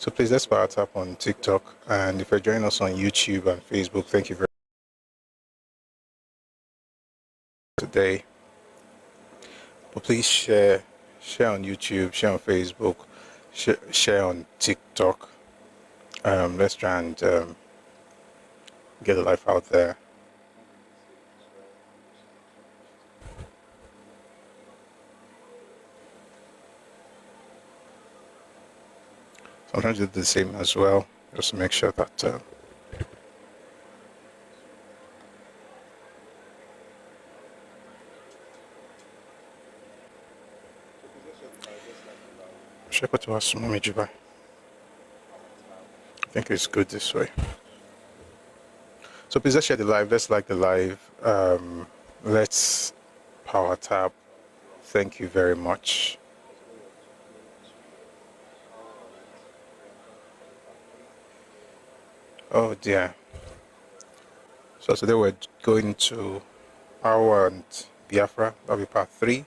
So please let's power tap on TikTok, and if you're joining us on YouTube and Facebook, thank you very much today. But please share on YouTube, share on Facebook, share on TikTok. Let's try and get the life out there. So I'm trying to do the same as well, just to make sure that check what was Mommy Juba. I think it's good this way. So please let's share the live, let's like the live, let's power tap. Thank you very much. Oh dear. So today we're going to AWO Biafra, that'll be part 3.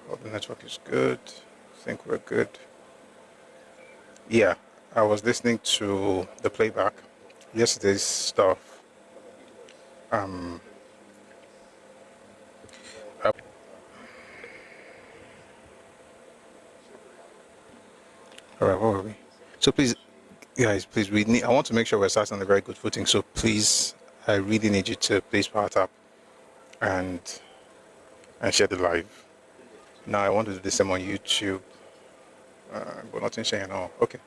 Hope the network is good. I think we're good. Yeah, I was listening to the playback, yesterday's stuff. All right, what were we? So please, guys, please, I want to make sure we're starting on a very good footing. So please, I really need you to please power tap and share the live. Now I want to do the same on YouTube, but nothing saying all. Okay.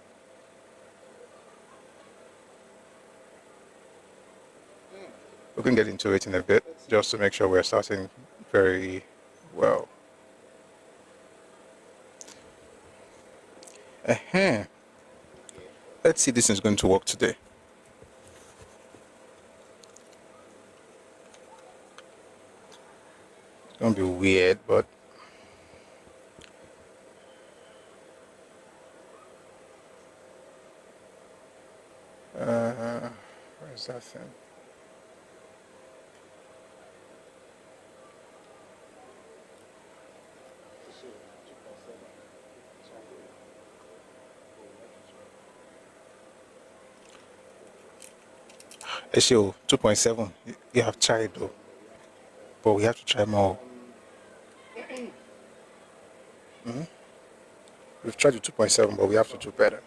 We can get into it in a bit, just to make sure we're starting very well. Let's see if this is going to work today. It's going to be weird, but where's that thing? SEO 2.7. You have tried though, but we have to try more. We've tried with 2.7, but we have to do better.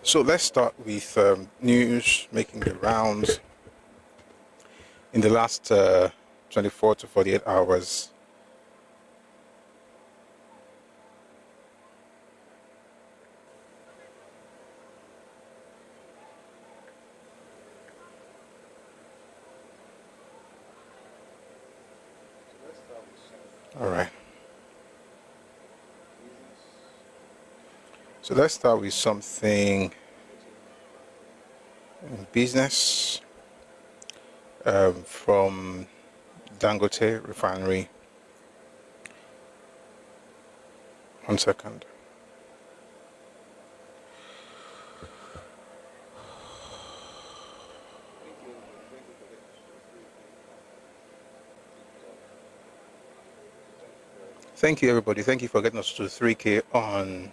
So let's start with news making the rounds in the last 24 to 48 hours. All right. So let's start with something in business from Dangote refinery. 1 second. Thank you, everybody. Thank you for getting us to 3K on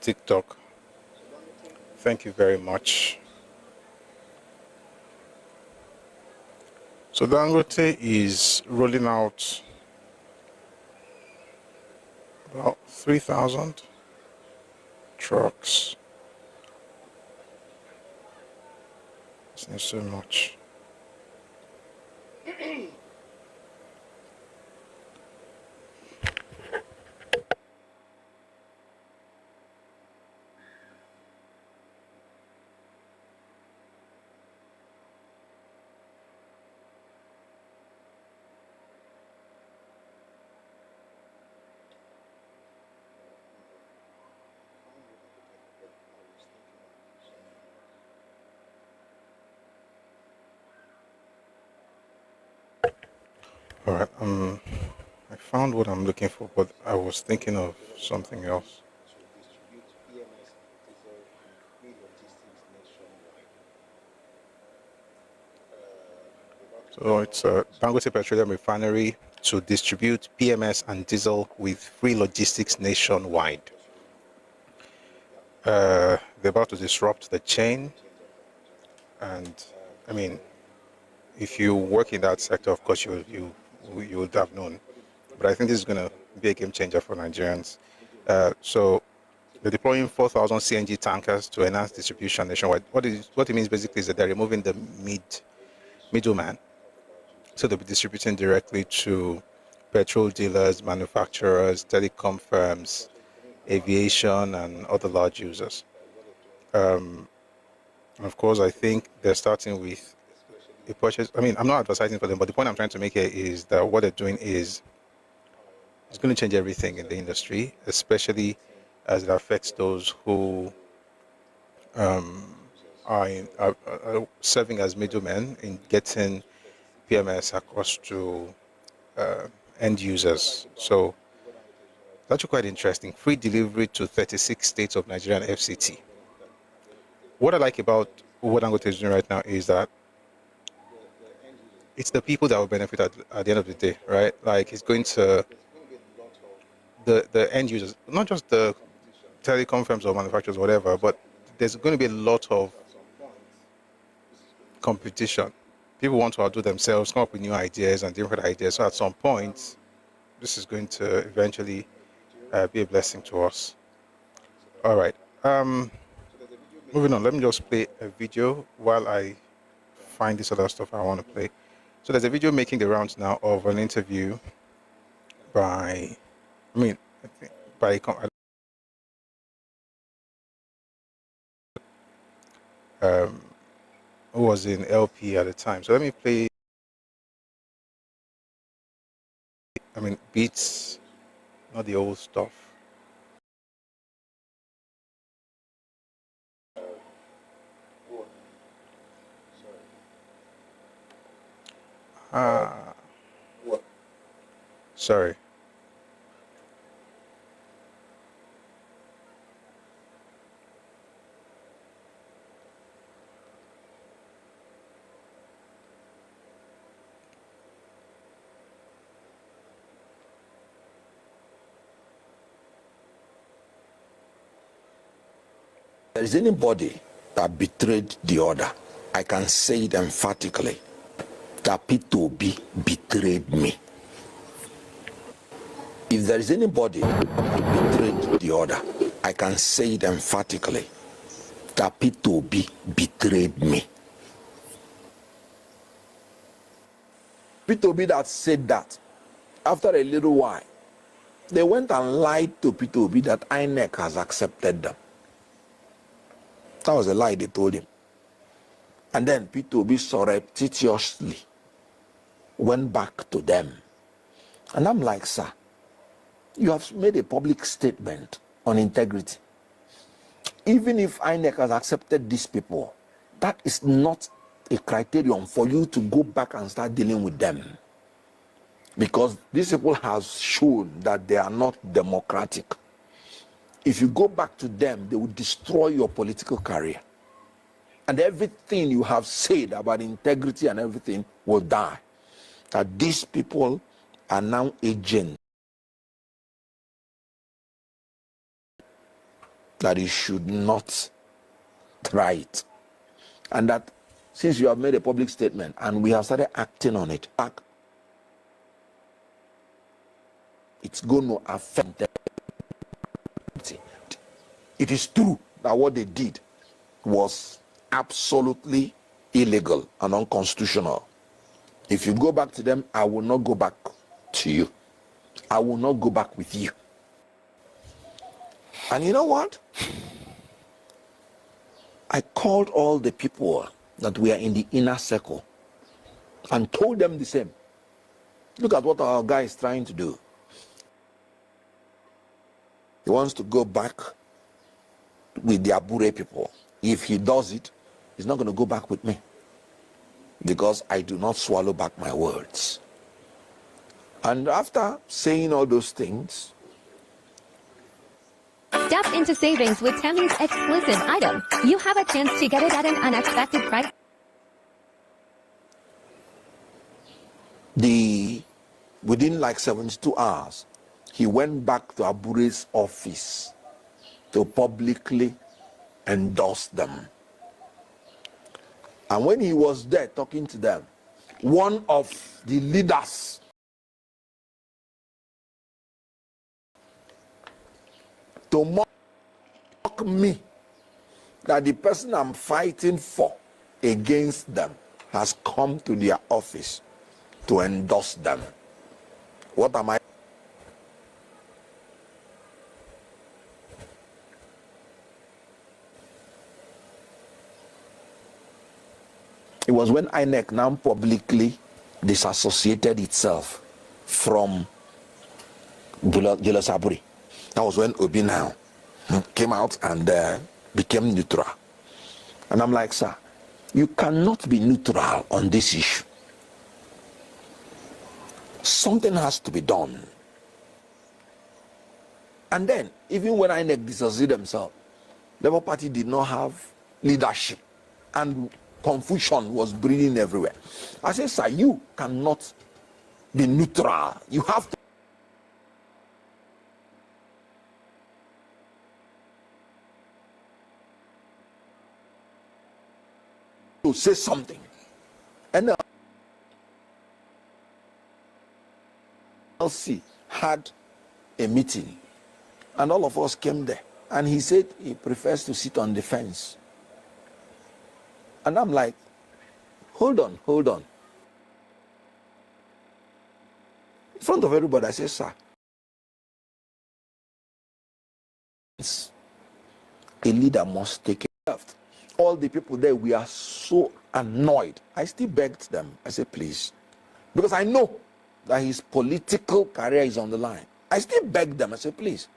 TikTok. Thank you very much. So Dangote is rolling out about 3,000 trucks. It's not so much. All right. I found what I'm looking for, but I was thinking of something else. So it's a Dangote Petroleum Refinery to distribute PMS and diesel with free logistics nationwide. They're about to disrupt the chain, and I mean, if you work in that sector, of course you would have known. But I think this is going to be a game changer for Nigerians. So they're deploying 4,000 CNG tankers to enhance distribution nationwide. What it means basically is that they're removing the middleman. So they'll be distributing directly to petrol dealers, manufacturers, telecom firms, aviation, and other large users. And of course, I think they're starting with a purchase. I mean, I'm not advertising for them, but the point I'm trying to make here is that what they're doing is it's going to change everything in the industry, especially as it affects those who are serving as middlemen in getting PMS across to end users. So that's quite interesting. Free delivery to 36 states of Nigeria and FCT. What I like about what Dangote is doing right now is that it's the people that will benefit at the end of the day, right? Like it's going to the end users, not just the telecom firms or manufacturers, or whatever, but there's going to be a lot of competition. People want to outdo themselves, come up with new ideas and different ideas. So at some point, this is going to eventually be a blessing to us. All right. Moving on. Let me just play a video while I find this other stuff I want to play. So there's a video making the rounds now of an interview by, I mean, I think by who was in LP at the time. So let me play. I mean, beats, not the old stuff. Sorry. There is anybody that betrayed the other, I can say it emphatically, that P2B betrayed me. If there is anybody that betrayed the other, I can say it emphatically, that P2B betrayed me. P2B that said that, after a little while, they went and lied to P2B that INEC has accepted them. That was a lie they told him. And then P2B surreptitiously went back to them. And I'm like, sir, you have made a public statement on integrity. Even if INEC has accepted these people, that is not a criterion for you to go back and start dealing with them. Because these people have shown that they are not democratic. If you go back to them, they will destroy your political career. And everything you have said about integrity and everything will die. That these people are now agents that you should not try it. And that since you have made a public statement and we have started acting on it, it's going to affect them. It is true that what they did was absolutely illegal and unconstitutional. If you go back to them, I will not go back to you. I will not go back with you. And you know what? I called all the people that were in the inner circle and told them the same. Look at what our guy is trying to do. He wants to go back with the Abure people. If he does it, he's not going to go back with me. Because I do not swallow back my words. And after saying all those things, Step into savings with Tammy's exclusive item. You have a chance to get it at an unexpected price. Within like 72 hours, he went back to Abure's office to publicly endorse them. And when he was there talking to them, one of the leaders to mock me that the person I'm fighting for against them has come to their office to endorse them. What am I? It was when INEC now publicly disassociated itself from Julius Aburi. That was when Obi now came out and became neutral. And I'm like, sir, you cannot be neutral on this issue. Something has to be done. And then, even when INEC dissociated themselves, Labour Party did not have leadership. And confusion was breeding everywhere. I said, sir, you cannot be neutral. You have to say something. And LC had a meeting, and all of us came there. And he said he prefers to sit on the fence. And I'm like, hold on. In front of everybody, I said, sir, a leader must take it left. All the people there, we are so annoyed. I still begged them. I said, please. Because I know that his political career is on the line. I still begged them. I said, please.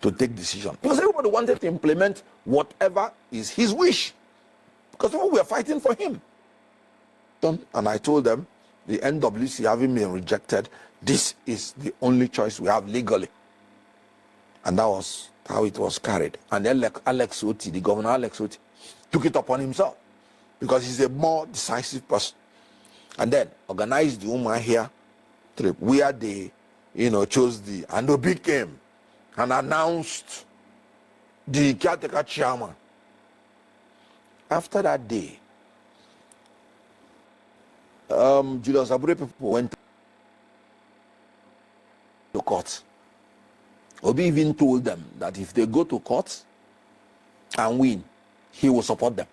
To take decision. Because everybody wanted to implement whatever is his wish. Because we are fighting for him. And I told them, the NWC having been rejected, this is the only choice we have legally. And that was how it was carried. And then Alex Oti, the governor Alex Oti, took it upon himself. Because he's a more decisive person. And then organized the woman here trip where they, chose and Obi came and announced the caretaker chairman. After that day, Julius Abure people went to court. Obi even told them that if they go to court and win, he will support them.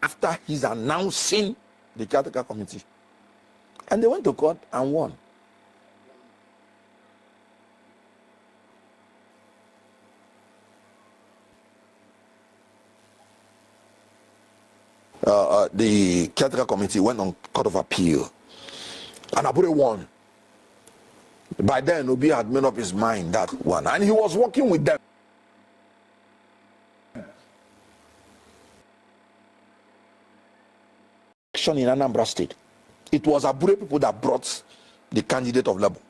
After he's announcing the caretaker committee. And they went to court and won. The caretaker committee went on court of appeal. And Abure won. By then, Obi had made up his mind that one. And he was working with them. In Anambra State, it was Abure people that brought the candidate of Labour.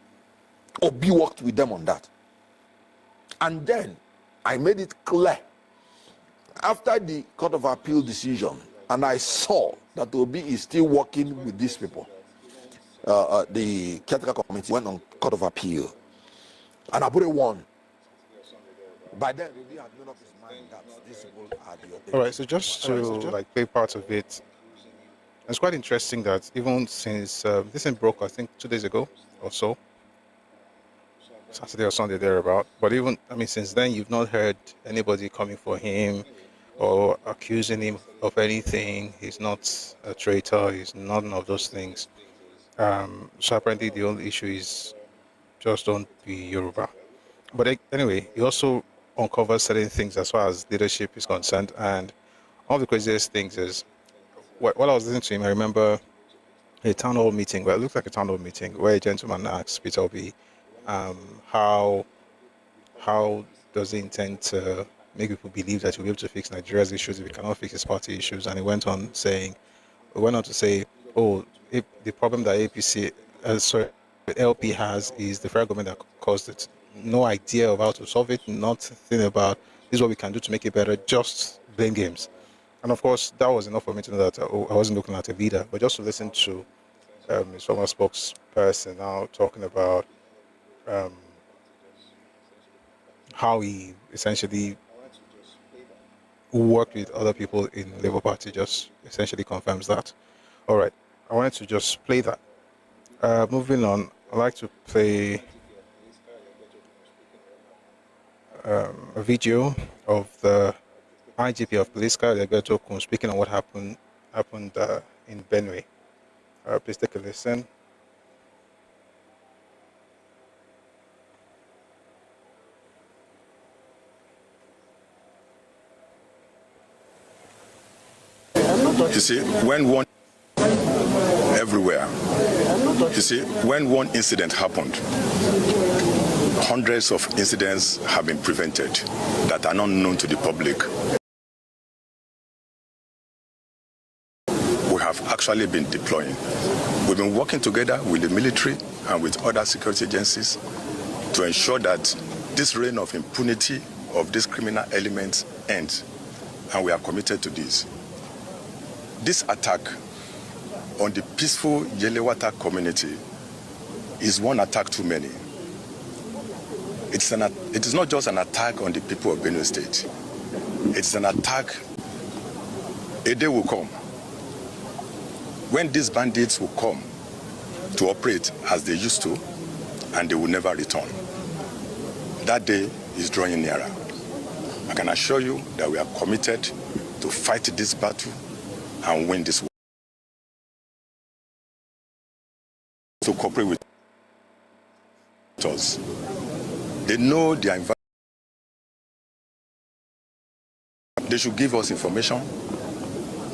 Obi worked with them on that. And then I made it clear after the Court of Appeal decision, and I saw that Obi is still working with these people. The caretaker committee went on Court of Appeal, and Abure won. By then, Obi had made up his mind that these people are the authorities. All right, so just to play part of it. It's quite interesting that even since this thing broke, I think 2 days ago or so, Saturday or Sunday thereabout. But even, since then, you've not heard anybody coming for him or accusing him of anything. He's not a traitor. He's none of those things. So apparently, the only issue is just don't be Yoruba. But anyway, he also uncovers certain things as far as leadership is concerned. And one of the craziest things is, while I was listening to him, I remember a town hall meeting, it looked like a town hall meeting, where a gentleman asked Peter Obi, how does he intend to make people believe that he'll be able to fix Nigeria's issues if he cannot fix his party issues? And he went on saying, went on to say, oh, if the problem that LP has is the federal government that caused it. No idea of how to solve it, nothing about this is what we can do to make it better, just blame games. And of course, that was enough for me to know that I wasn't looking at a leader, but just to listen to his former spokesperson now talking about how he essentially worked with other people in Labour Party just essentially confirms that. All right, I wanted to just play that. Moving on, I'd like to play a video of the IGP of Police, Alberto Kun, speaking on what happened in Benue. Please take a listen. You see, when one everywhere, you see, when one incident happened, hundreds of incidents have been prevented that are not known to the public. We have actually been deploying. We've been working together with the military and with other security agencies to ensure that this reign of impunity of these criminal elements ends, and we are committed to this. This attack on the peaceful Yelewata community is one attack too many. It is not just an attack on the people of Benue State. It's an attack. A day will come when these bandits will come to operate as they used to, and they will never return. That day is drawing nearer. I can assure you that we are committed to fight this battle and win this war. To cooperate with us. They know their environment. They should give us information.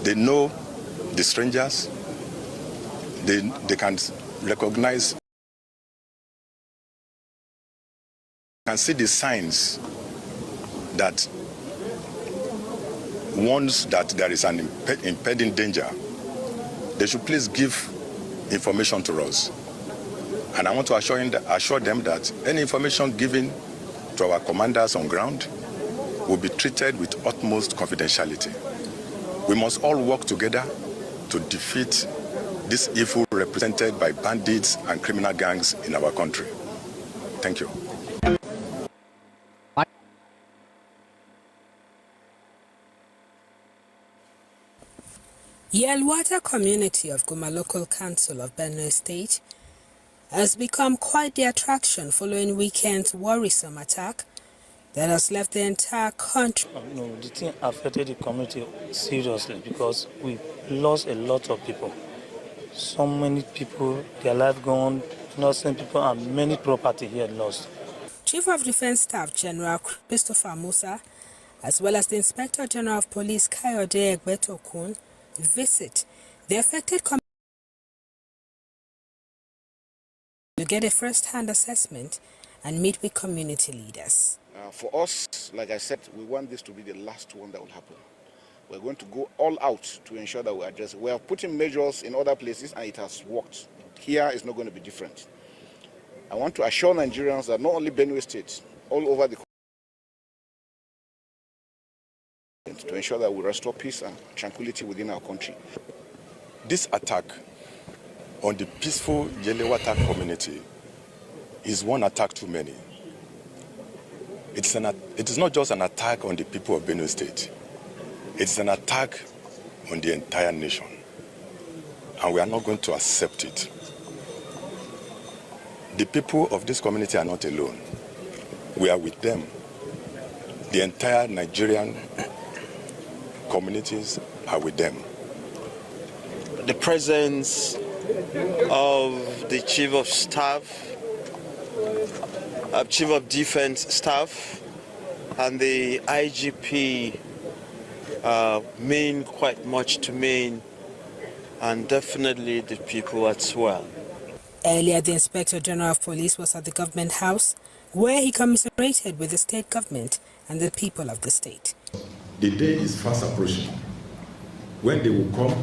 They know the strangers. They can recognize, can see the signs that warns that there is an impending danger. They should please give information to us. And I want to assure them that any information given to our commanders on ground will be treated with utmost confidentiality. We must all work together to defeat this evil represented by bandits and criminal gangs in our country. Thank you. Yelwata community of Guma Local Council of Benue State has become quite the attraction following weekend's worrisome attack that has left the entire country. No, the thing affected the community seriously because we lost a lot of people. So many people, their life gone, innocent people, and many property here lost. Chief of Defense Staff General Christopher Musa, as well as the Inspector General of Police Kayode Egbetokun, visit the affected community to get a first-hand assessment and meet with community leaders. For us, like I said, we want this to be the last one that will happen. We're going to go all out to ensure that we address it. We have put in measures in other places and it has worked. Here is not going to be different. I want to assure Nigerians that not only Benue State, all over the country, to ensure that we restore peace and tranquility within our country. This attack on the peaceful Yelewata community is one attack too many. It is not just an attack on the people of Benue State. It's an attack on the entire nation. And we are not going to accept it. The people of this community are not alone. We are with them. The entire Nigerian communities are with them. The presence of the Chief of Staff, Chief of Defense Staff, and the IGP mean quite much to me, and definitely the people as well. Earlier, the Inspector General of Police was at the Government House, where he commiserated with the state government and the people of the state. The day is fast approaching when they will come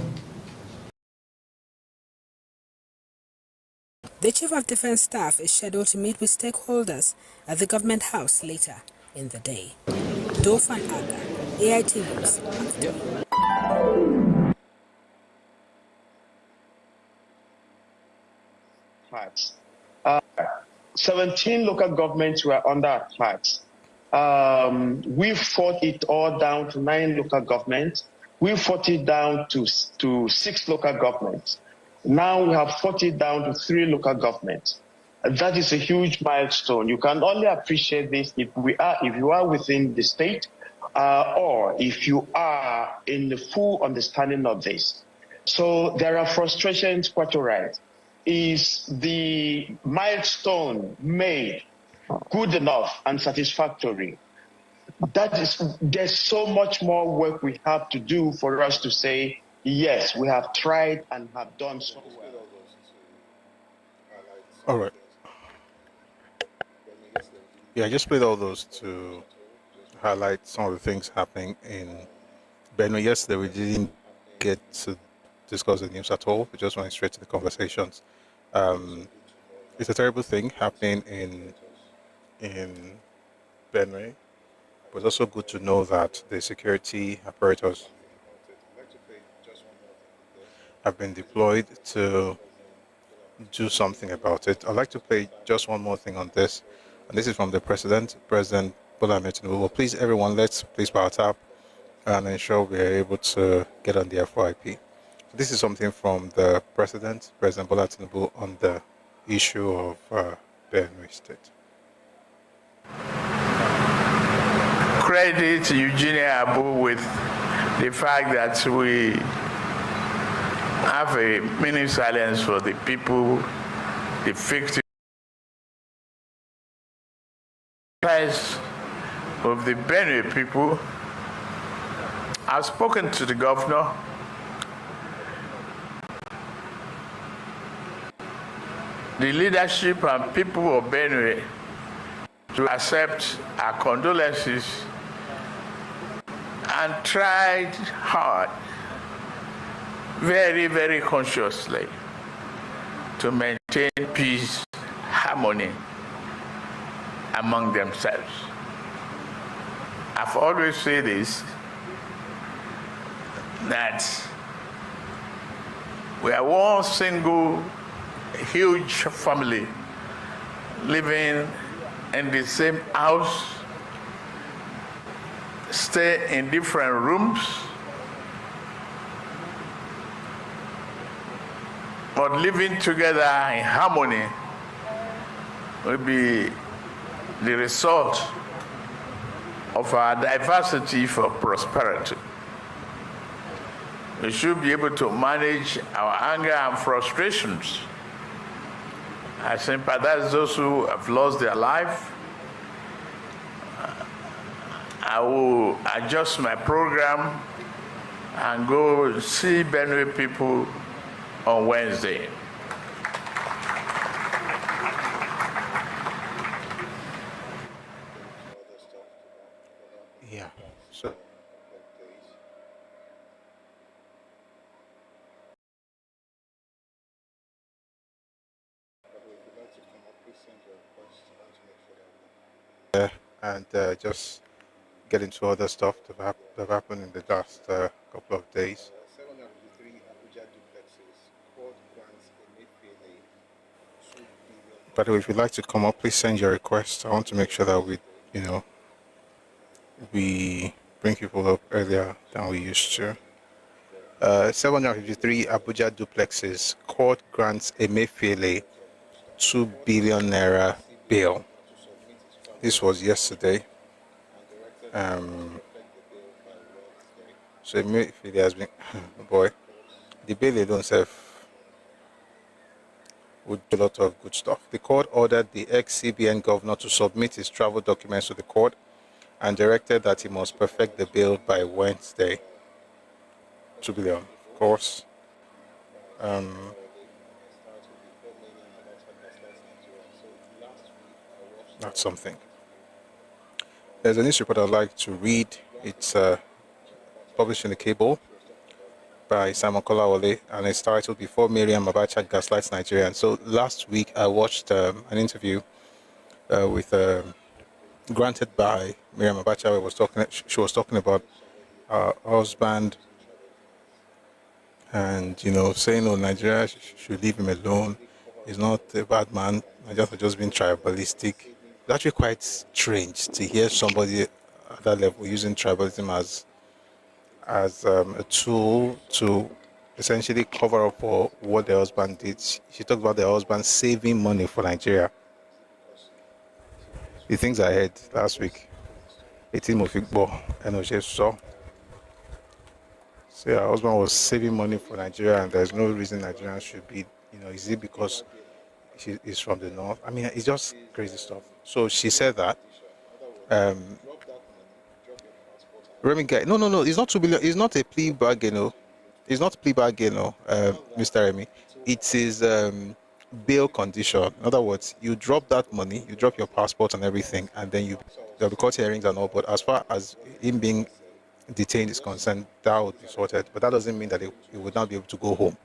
The Chief of Defense Staff is scheduled to meet with stakeholders at the government house later in the day. Dofan Aga, AIT News. Attacks. 17 local governments were under attacks. We fought it all down to 9 local governments. We fought it down to 6 local governments. Now we have fought it down to 3 local governments. That is a huge milestone. You can only appreciate this if you are within the state, or if you are in the full understanding of this. So there are frustrations, quite all right. Is the milestone made good enough and satisfactory? There's so much more work we have to do for us to say, yes, we have tried and have done so well. All right. Yeah, I just played all those to highlight some of the things happening in Benue. Yesterday, we didn't get to discuss the news at all. We just went straight to the conversations. It's a terrible thing happening in Benue, but it's also good to know that the security apparatus have been deployed to do something about it. I'd like to play just one more thing on this, and this is from the President Bola Ahmed Tinubu. Please, everyone, let's please power tap and ensure we are able to get on the FYP. This is something from the President Bola Tinubu, on the issue of Benue State. Credit Eugenia Abu with the fact that we have a minute silence for the people, the victims of the Benue people. I've spoken to the governor. The leadership and people of Benue to accept our condolences and tried hard, very, very consciously, to maintain peace, harmony among themselves. I've always said this, that we are one single huge family living in the same house, stay in different rooms, but living together in harmony will be the result of our diversity for prosperity. We should be able to manage our anger and frustrations. I sympathize those who have lost their life. I will adjust my program and go see Benue people on Wednesday. Yeah. So. And just get into other stuff that have happened in the last couple of days. By the way, if you'd like to come up, please send your request. I want to make sure that we bring people up earlier than we used to. 753 Abuja duplexes. Court grants Emefiele 2 billion naira bail. This was yesterday. So Emefiele has been, boy, the bail alone would do a lot of good stuff. The court ordered the ex-CBN governor to submit his travel documents to the court and directed that he must perfect the bill by Wednesday. 2 billion, of course. That's something. There's a news report I'd like to read. It's published in the Cable. by Simon Kolawole, and it's titled "Before Miriam Abacha Gaslights Nigerians." So last week I watched an interview with granted by Miriam Abacha. She was talking about her husband, and saying, "Oh, Nigeria should leave him alone. He's not a bad man. Nigeria has just been tribalistic." It's actually quite strange to hear somebody at that level using tribalism as a tool to essentially cover up for what the husband did. She talked about the husband saving money for Nigeria. The things I heard last week, a team of Igbo and Oje saw. So her husband was saving money for Nigeria, and there's no reason Nigerians should be, is it because he's from the north? I mean, it's just crazy stuff. So she said that. Remy Guy, no, it's not 2 billion. It's not a plea bargain, no. It's not a plea bargain, no, Mr. Remy. It is bail condition. In other words, you drop that money, you drop your passport and everything, and then there'll be court hearings and all. But as far as him being detained is concerned, that would be sorted. But that doesn't mean that he would not be able to go home.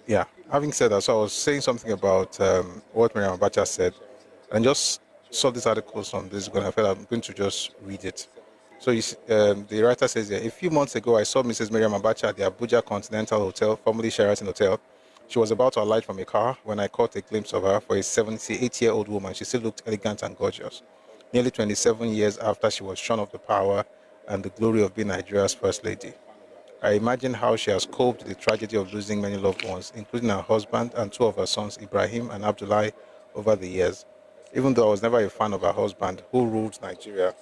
Yeah. Having said that, so I was saying something about what Miriam Abacha said, and just saw this article on this, and I felt I'm going to just read it. So the writer says here, a few months ago, I saw Mrs. Miriam Abacha at the Abuja Continental Hotel, formerly Sheraton Hotel. She was about to alight from a car when I caught a glimpse of her. For a 78-year-old woman, she still looked elegant and gorgeous. Nearly 27 years after she was shorn of the power and the glory of being Nigeria's first lady. I imagine how she has coped with the tragedy of losing many loved ones, including her husband and 2 of her sons, Ibrahim and Abdullahi, over the years. Even though I was never a fan of her husband, who ruled Nigeria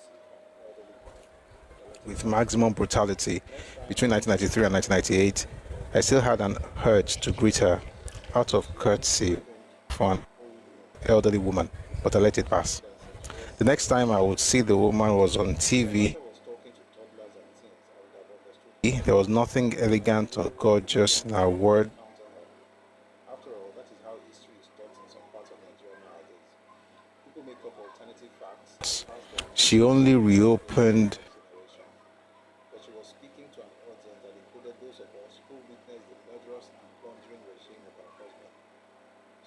with maximum brutality between 1993 and 1998, I still had an urge to greet her out of courtesy for an elderly woman, but I let it pass. The next time I would see the woman was on TV. There was nothing elegant or gorgeous in her word. After all, that is how history is taught in some parts of Nigeria nowadays. People make up alternative facts. She only reopened. But she was speaking to an audience that included those of us who witnessed the murderous and plundering regime of her husband.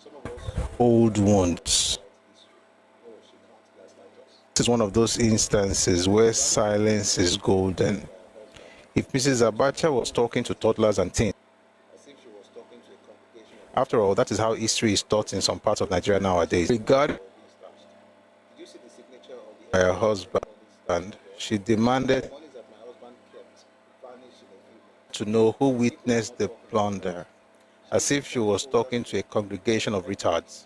Some of us old ones. This is one of those instances where silence is golden. If Mrs. Abacha was talking to toddlers and teens, after all, that is how history is taught in some parts of Nigeria nowadays. Regarding her husband, she demanded to know who witnessed the plunder, as if she was talking to a congregation of retards.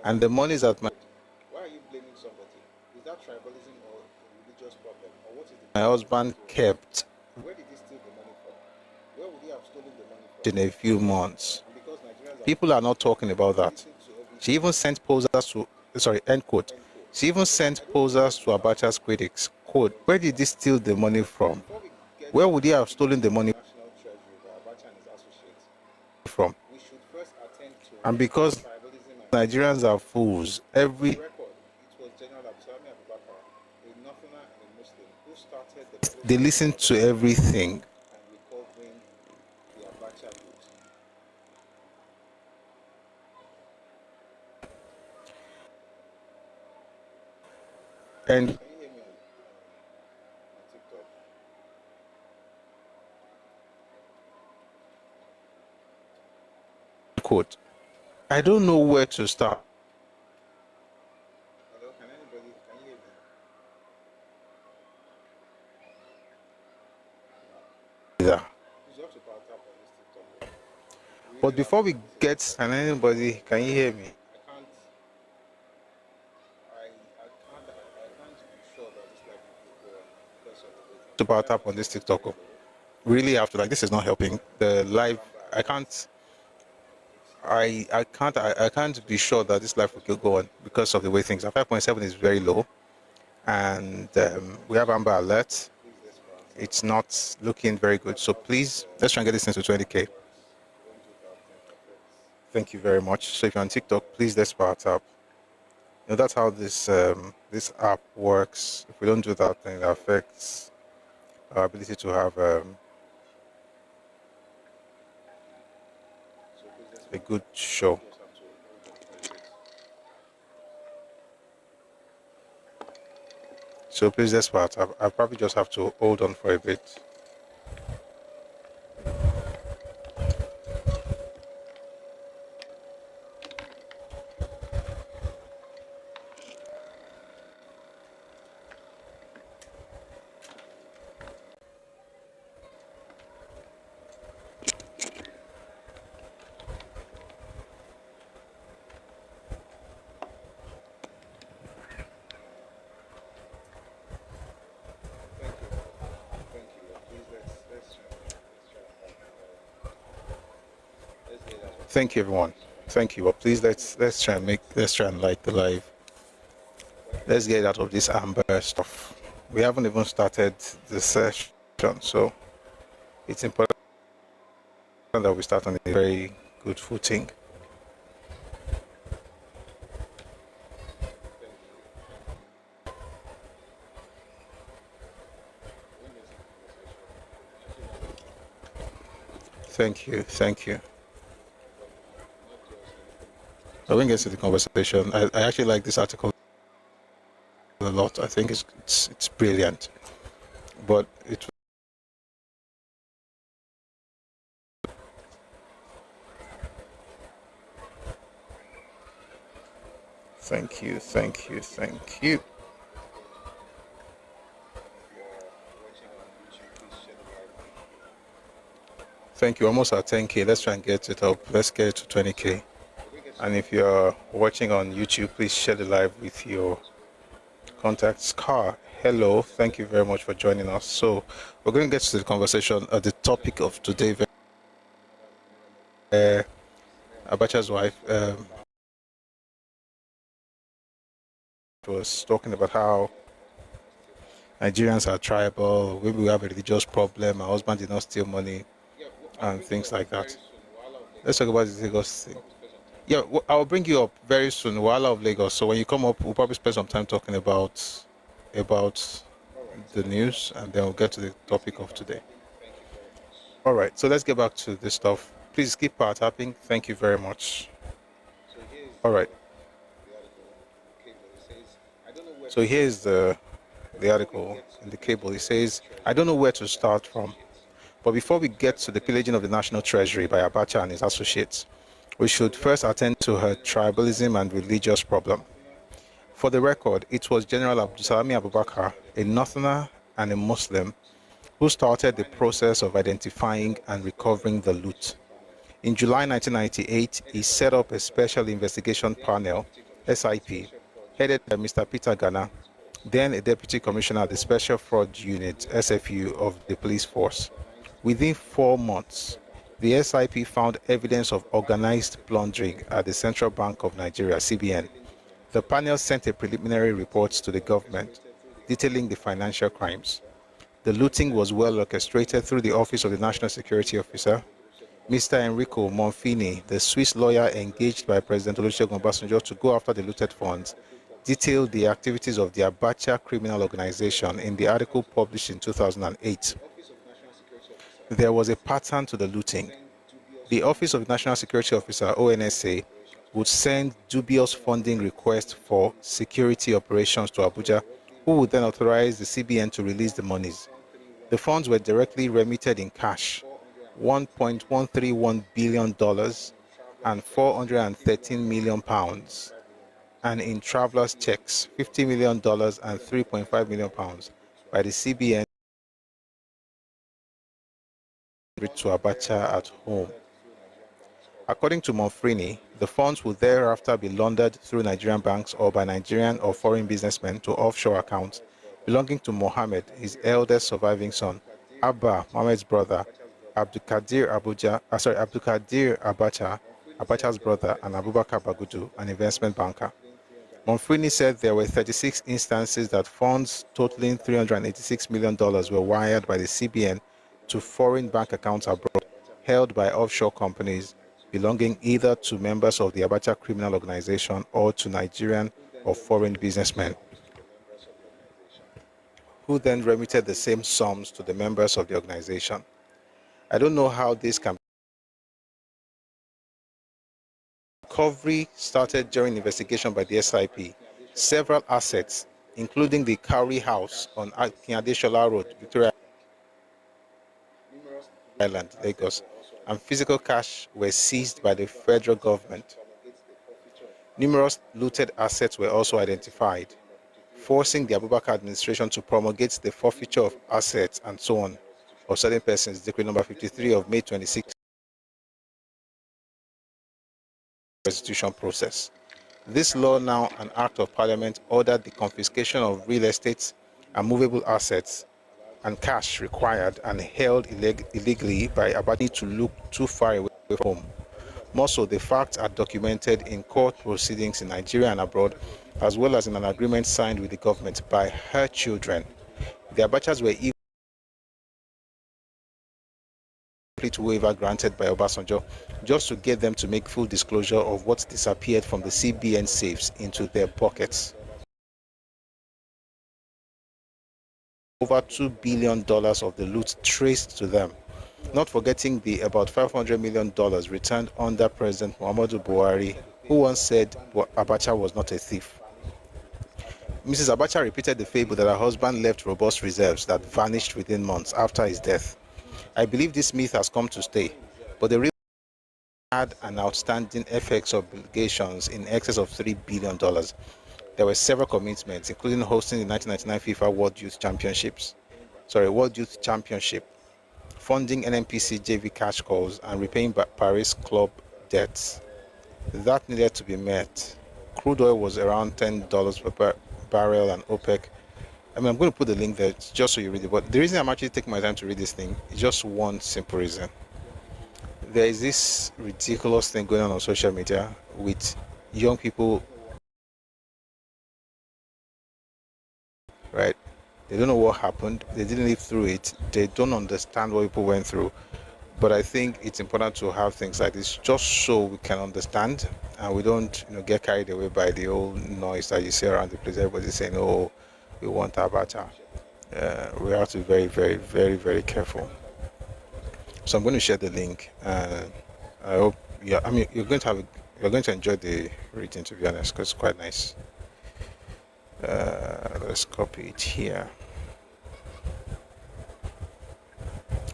And the money is at my... Why are you blaming somebody? Is that tribalism or a religious problem? Or what is it? My husband kept. Where did he steal the money from? Where would he have stolen the money from? In a few months. People are not talking about that. She even sent posers to... Sorry, end quote. She even sent posers to Abacha's critics. Quote, where did he steal the money from? Where would he have stolen the money from? And because Nigerians are fools, they listen to everything. And quote, I don't know where to start. Hello, can you hear me? Yeah. But before we get, can you hear me? To power tap on this TikTok. Really have to, like, this is not helping. The live, I can't be sure that this live will go on because of the way things are. 5.7 is very low, and we have Amber Alert. It's not looking very good. So please, let's try and get this into 20K. Thank you very much. So if you're on TikTok, please let's power tap. That's how this this app works. If we don't do that, then it affects our ability to have a good show. So please, this part, I probably just have to hold on for a bit. Thank you, everyone. Thank you. But please, let's try and light the live. Let's get out of this amber stuff. We haven't even started the session, so it's important that we start on a very good footing. Thank you. Thank you. I won't get to the conversation. I actually like this article a lot. I think it's brilliant, but it. Thank you. Thank you. Thank you. Thank you. Almost at 10K. Let's try and get it up. Let's get it to 20K. And if you're watching on YouTube, please share the live with your contacts. Car, hello. Thank you very much for joining us. So we're going to get to the conversation. The topic of today, Abacha's wife was talking about how Nigerians are tribal. We have a religious problem. My husband did not steal money and things like that. Let's talk about the Lagos thing. Yeah, I'll bring you up very soon, Wala of Lagos. So when you come up, we'll probably spend some time talking about the news, and then we'll get to the topic of today. All right, so let's get back to this stuff. Please keep power tapping. Thank you very much. All right. So here's the article in the cable. It says, I don't know where to start from, but before we get to the pillaging of the National Treasury by Abacha and his associates, we should first attend to her tribalism and religious problem. For the record, it was General Abdulsalami Abubakar, a Northerner and a Muslim, who started the process of identifying and recovering the loot. In July 1998, he set up a special investigation panel, SIP, headed by Mr. Peter Ghana, then a Deputy Commissioner at the Special Fraud Unit, SFU, of the police force. Within 4 months, the SIP found evidence of organized plundering at the Central Bank of Nigeria, CBN. The panel sent a preliminary report to the government detailing the financial crimes. The looting was well orchestrated through the Office of the National Security Officer. Mr. Enrico Monfini, the Swiss lawyer engaged by President Olusegun Obasanjo to go after the looted funds, detailed the activities of the Abacha criminal organization in the article published in 2008. There was a pattern to the looting. The Office of National Security Officer, ONSA, would send dubious funding requests for security operations to Abuja, who would then authorize the CBN to release the monies. The funds were directly remitted in cash, $1.131 billion and £413 million, and in travelers' checks, $50 million and £3.5 million by the CBN to Abacha at home. According to Monfrini, the funds would thereafter be laundered through Nigerian banks or by Nigerian or foreign businessmen to offshore accounts belonging to Mohammed, his eldest surviving son, Abba, Mohammed's brother, Abdulkadir Abacha, Abacha's brother, and Abubakar Bagudu, an investment banker. Monfrini said there were 36 instances that funds totaling $386 million were wired by the CBN to foreign bank accounts abroad, held by offshore companies belonging either to members of the Abacha criminal organization or to Nigerian or foreign businessmen. who then remitted the same sums to the members of the organization. I don't know how this can be. Recovery started during investigation by the SIP. Several assets, including the Cowrie House on Adesola Road, Victoria Island, Lagos, and physical cash were seized by the federal government. Numerous looted assets were also identified, forcing the Abubakar administration to promulgate the forfeiture of assets and so on of certain persons, Decree number 53 of May 26 restitution process. This law, now an act of parliament, ordered the confiscation of real estate and movable assets and cash required and held illegally by Abacha to look too far away from home. More so, the facts are documented in court proceedings in Nigeria and abroad, as well as in an agreement signed with the government by her children. The Abachas were even complete waiver granted by Obasanjo just to get them to make full disclosure of what disappeared from the CBN safes into their pockets. Over $2 billion of the loot traced to them, not forgetting the about $500 million returned under President Muhammadu Buhari, who once said Abacha was not a thief. Mrs. Abacha repeated the fable that her husband left robust reserves that vanished within months after his death. I believe this myth has come to stay, but the real had an outstanding FX obligations in excess of $3 billion. There were several commitments, including hosting the 1999 FIFA World Youth Championship, funding NNPC JV cash calls, and repaying Paris club debts. That needed to be met. Crude oil was around $10 per barrel, and OPEC. I mean, I'm going to put the link there just so you read it. But the reason I'm actually taking my time to read this thing is just one simple reason. There is this ridiculous thing going on social media with young people, right? They don't know what happened. They didn't live through it. They don't understand what people went through. But I think it's important to have things like this just so we can understand and we don't, get carried away by the old noise that you see around the place. Everybody's saying, "Oh, we want Abacha." We have to be very, very, very, very careful. So I'm going to share the link. I hope, you're going to enjoy the reading, to be honest, because it's quite nice. Let's copy it here.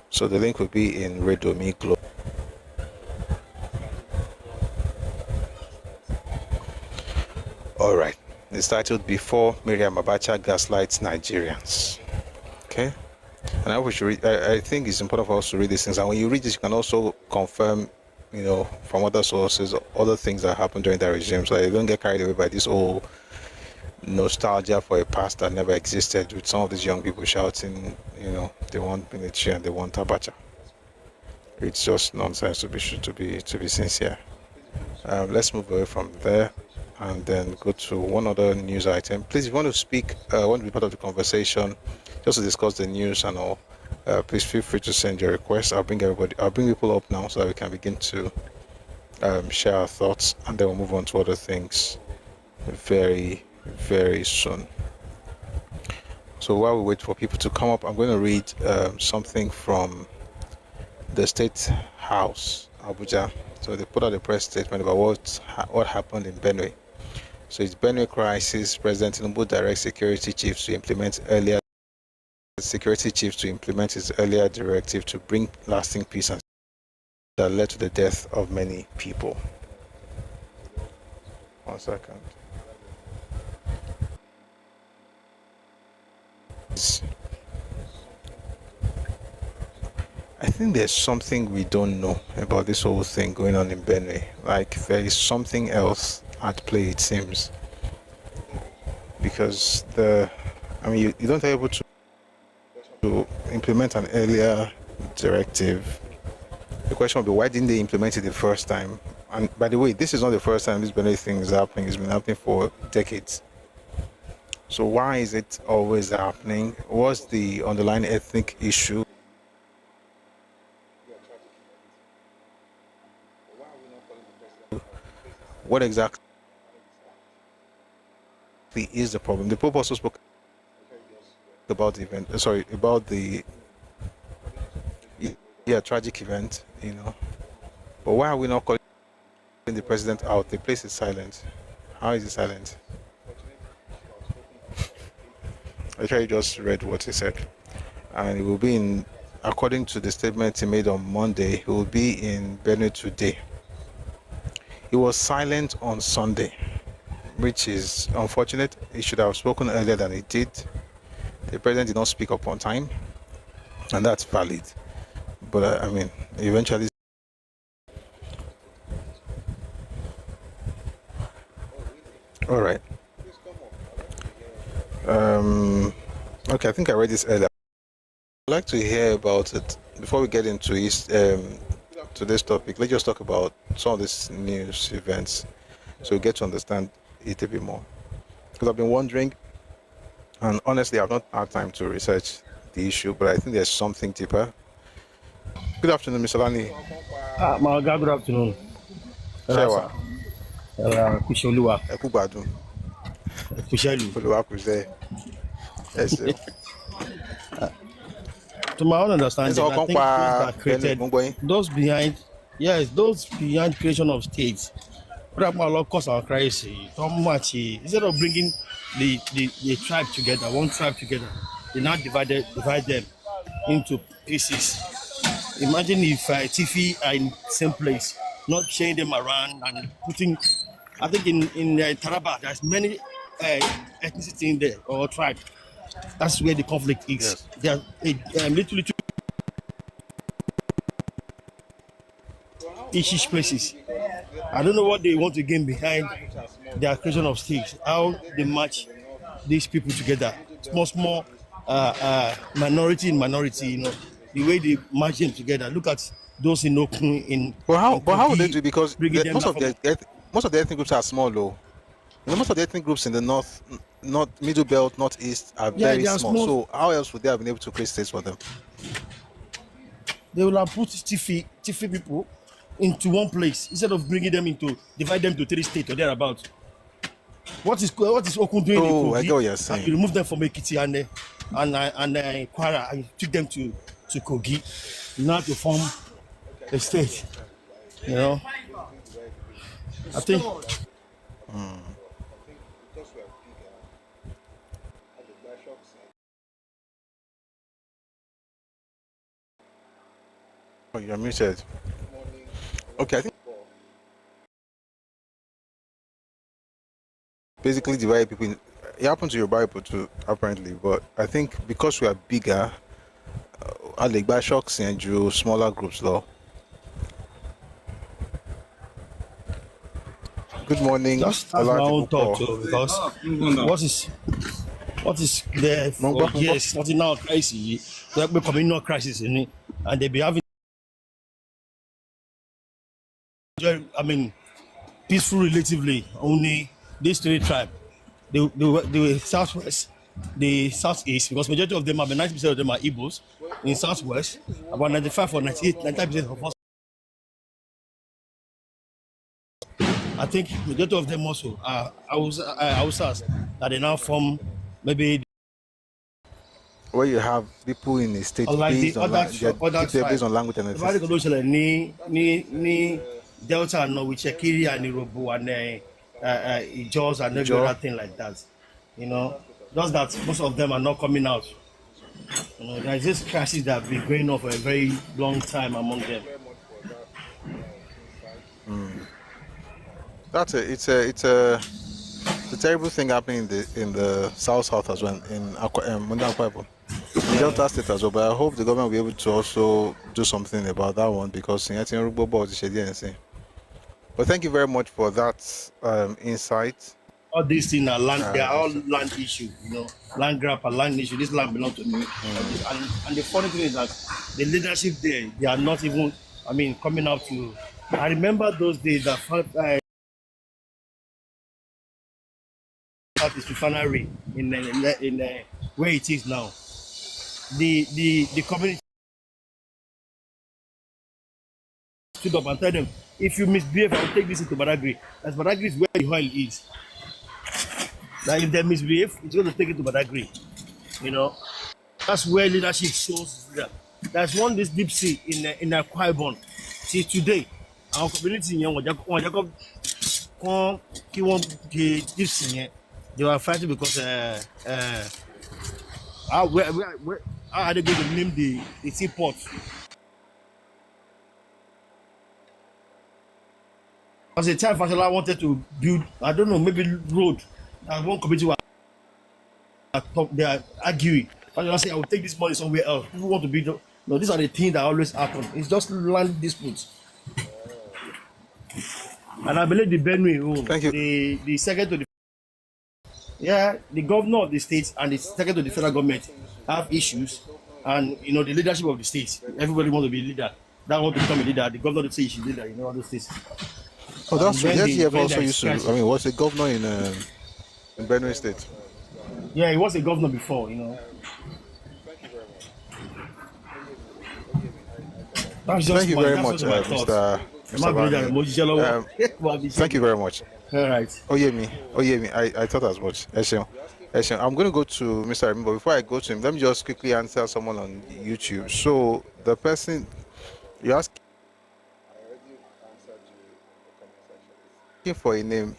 So the link will be in Redomi Globe. All right. It's titled "Before Miriam Abacha Gaslights Nigerians." Okay. And I wish you read. I think it's important for us to read these things. And when you read this, you can also confirm, from other sources, other things that happened during that regime, so you don't get carried away by this whole nostalgia for a past that never existed, with some of these young people shouting, they want military and they want Abacha. It's just nonsense, to be sincere. Let's move away from there and then go to one other news item. Please, if you want to speak, want to be part of the conversation, just to discuss the news and all, please feel free to send your request. I'll bring people up now so that we can begin to share our thoughts, and then we'll move on to other things very, very soon. So while we wait for people to come up, I'm going to read something from the State House, Abuja. So they put out a press statement about what happened in Benue. So it's Benue crisis. President Tinubu directs security chiefs to implement his earlier directive to bring lasting peace, and that led to the death of many people. 1 second. I think there's something we don't know about this whole thing going on in Benue. Like, there is something else at play, it seems. Because you don't are able to implement an earlier directive. The question will be, why didn't they implement it the first time? And by the way, this is not the first time this Benue thing is happening. It's been happening for decades. So why is it always happening? What's the underlying ethnic issue? What exactly is the problem? The Pope also spoke talked about the event. Sorry, about the tragic event. But why are we not calling the president out? The place is silent. How is it silent? I actually just read what he said, and it will be according to the statement he made on Monday, he will be in Benue today. He was silent on Sunday, which is unfortunate. He should have spoken earlier than he did. The president did not speak up on time, and that's valid. But eventually. All right. Okay, I think I read this earlier. I'd like to hear about it before we get into today's topic. Let's just talk about some of these news events so we get to understand it a bit more. Because I've been wondering, and honestly, I've not had time to research the issue, but I think there's something deeper. Good afternoon, Mr. Lani. Maga, good afternoon. Shewa. Kusholuwa. Ekubadu. Kushelu. Oluwa Kuze. Yes, sir. To my own understanding, I think those that created, those behind creation of states, cause our crisis. How much instead of bringing the tribe together, one tribe together, they now divide them into pieces. Imagine if Tifi are in the same place, not sharing them around and putting. I think in Taraba, there's many ethnicity in there or tribe. That's where the conflict is. Yes. There are little each places. I don't know what they want to gain behind their creation of states. How they match these people together, small minority in minority. The way they match them together. Look at those in Okun in. But how would they do? Because most of the ethnic groups are small, though. Most of the ethnic groups in the north, middle belt, northeast are very small. So how else would they have been able to create states for them? They will have put Tifi people into one place instead of bringing them divide them to 3 states or thereabouts. What is Okun doing? Oh, I get what you're saying. You remove them from Ekiti and Kwara and took them to Kogi, now to form a state. I think. Oh, you're muted. Okay, I think basically divide people. It happened to your Bible too, apparently, but I think because we are bigger, Alegba shocks and drew smaller groups, though. Good morning. That's my own thought too, because what is there for years, not now crisis, there will be communal crisis in it, and they be having. Peaceful relatively. Only these 3 tribes, the southwest, the southeast, because majority of them, about 90% of them are Igbos. In southwest, about 95 or 98, 90% of us. I think majority of them also are Hausas that they now form maybe. Where you have people in the state based on language and ethnicity. Delta and Norwichekiri and Irobo and Jaws and every other thing like that. Just that most of them are not coming out. There's this crisis that have been going on for a very long time among them. It's a terrible thing happening in the south as well, in Akwa Delta State as well. But I hope the government will be able to also do something about that one, because but thank you very much for that insight. All these things are land. They are all land issues. Land grab and land issue. This land belongs to me. And the funny thing is that the leadership there, they are not even. Coming out to. I remember those days that this refinery in where it is now. The community stood up and tell them, if you misbehave, I'll take this into Badagry. As Badagry is where the oil is. Now if they misbehave, it's going to take it to Badagry. That's where leadership shows that. There's one this deep sea in Akwa Ibom. See today, our community in Jacob deep sea. They were fighting because how are they going to name the seaport? As a time Fashola wanted to build, I don't know, maybe road. And one committee was they are arguing. Fashola say, I will take this money somewhere else. People want to build. No, these are the things that always happen. It's just land disputes. And I believe the Benue, Thank you. the second to the the governor of the state and the second to the federal government have issues, and the leadership of the state. Everybody want to be a leader. That want to become a leader. The governor to say he should be leader. All those things. Oh, that's true. Yes, also used to. I mean, was a governor in Benue State. Yeah, he was a governor before. Thank you very much, Mr. Thank you very much. All right. Oyemi, I thought as much. I'm going to go to Mr. Remy, but before I go to him, let me just quickly answer someone on YouTube. So the person you asked for a name.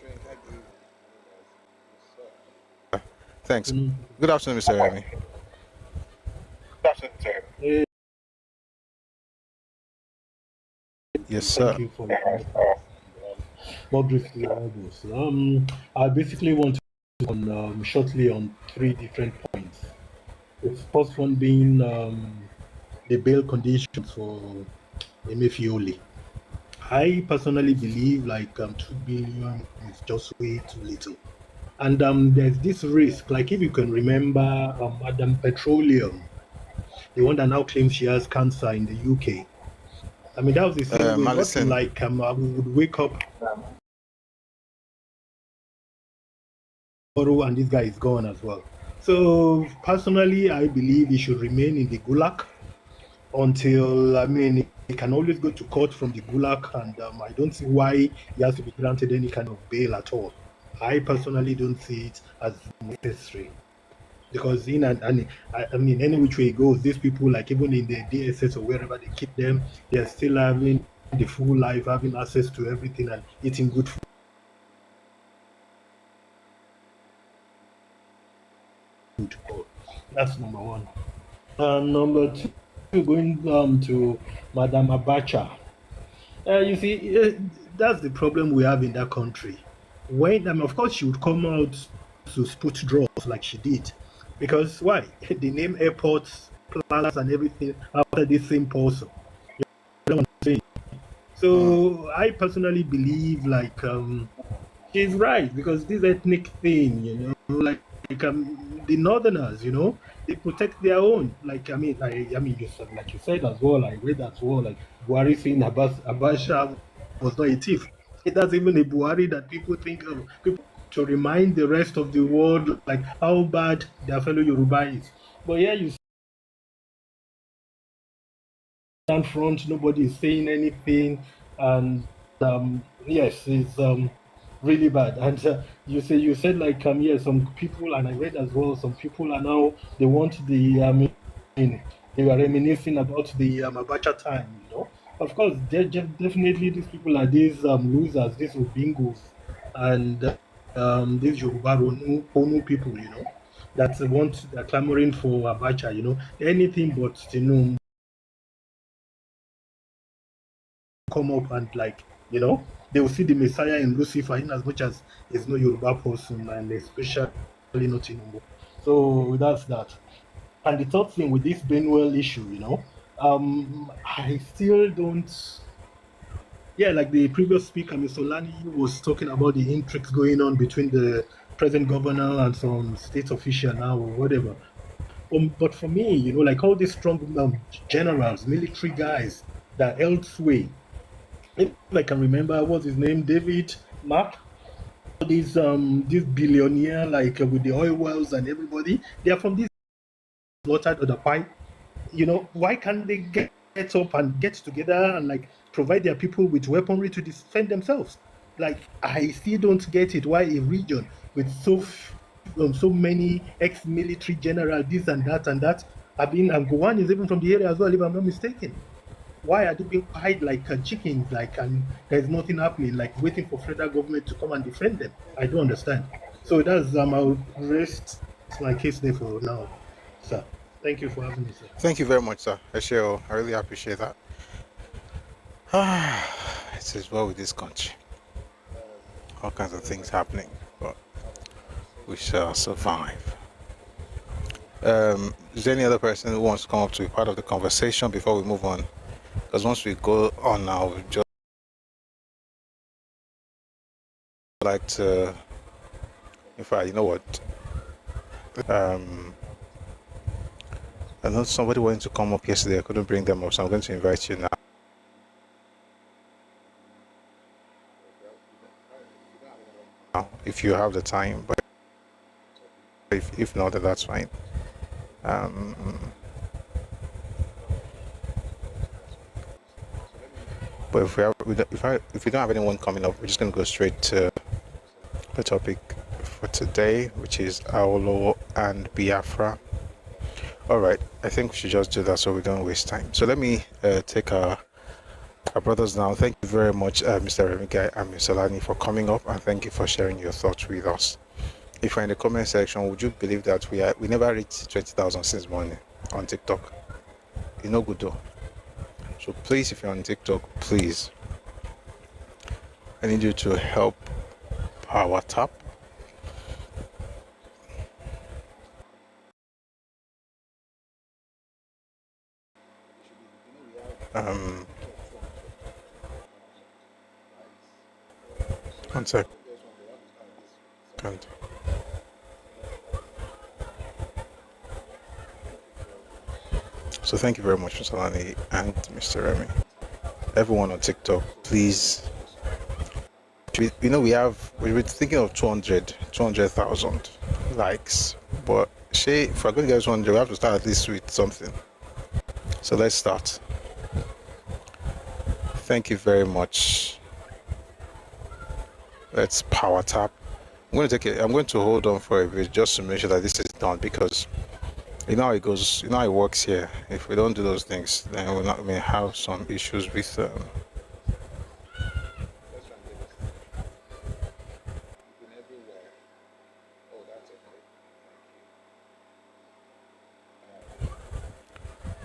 Thanks. Good afternoon, Mr. Remy. Good afternoon, sir. Yes, sir. Thank you for more briefly, I basically want to comment shortly on 3 different points. The first one being the bail conditions for Emefiole. I personally believe 2 billion is just way too little. And there's this risk, like if you can remember Madam Petroleum, the one that now claims she has cancer in the UK. I mean, that was the same way, we would wake up tomorrow and this guy is gone as well. So personally, I believe he should remain in the gulag until, he can always go to court from the gulag, and I don't see why he has to be granted any kind of bail at all. I personally don't see it as necessary. Because any which way it goes, these people, like even in the DSS or wherever they keep them, they're still having the full life, having access to everything and eating good food. That's number one. Number 2, going to Madam Abacha. You see, that's the problem we have in that country. When, of course, she would come out to put draws like she did. Because why? They name airports, plazas, and everything after this same person. You know what I'm saying? So I personally believe she's right, because this ethnic thing, the Northerners, they protect their own. You said as well. I read as well. Like Buhari saying Abacha was not a thief. That's even a Buhari that people think of. People to remind the rest of the world how bad their fellow Yoruba is. But yeah, you stand front, nobody is saying anything, and yes, it's really bad. And you said some people, and I read as well, some people are now, they want they were reminiscing about the Abacha time, Of course, definitely these people are these losers, these Ubingos, and these Yoruba Onu people, they're clamoring for Abacha, anything but, come up and they will see the Messiah in Lucifer, in as much as there's no Yoruba person, and especially not in Umbo. So that's that. And the third thing with this Benue issue, I still don't. Yeah, like the previous speaker, Mr. Lani, was talking about the intrigues going on between the present governor and some state official now or whatever. But for me, all these strong generals, military guys that are elsewhere, if I can remember, what's his name, David Mark, this billionaire, with the oil wells and everybody, they are from this slaughtered or the pipe. Why can't they get up and get together and provide their people with weaponry to defend themselves? I still don't get it. Why a region with so many ex-military generals, this and that, And Gowan is even from the area as well, if I'm not mistaken. Why are they being quiet like chickens, and there's nothing happening, like waiting for federal government to come and defend them? I don't understand. So that's I'll rest my case there for now, sir. Thank you for having me, sir. Thank you very much, sir. I really appreciate that. It is well with this country. All kinds of things happening, but we shall survive. Is there any other person who wants to come up to be part of the conversation before we move on? Because once we go on now, we just like to. In fact, you know what? I know somebody wanted to come up yesterday. I couldn't bring them up, so I'm going to invite you now. If you have the time, but if not, then that's fine. But if we don't have anyone coming up, we're just going to go straight to the topic for today, which is Awolowo and Biafra. All right, I think we should just do that so we don't waste time. So let me take our brothers now. Thank you very much, Mr. Remigai and Mr. Lani, for coming up, and thank you for sharing your thoughts with us. If you're in the comment section, would you believe that we never reached 20,000 since morning on TikTok? It's no good though. So please, if you're on TikTok, please, I need you to help power tap. One second. So thank you very much, Mr. Lani and Mr. Remy. Everyone on TikTok, please. We were thinking of 200,000 likes, but if we're going to get 200, we have to start at least with something. So let's start. Thank you very much. Let's power tap. I'm going to hold on for a bit just to make sure that this is done, because you know how it goes, you know how it works here. If we don't do those things, then we may have some issues with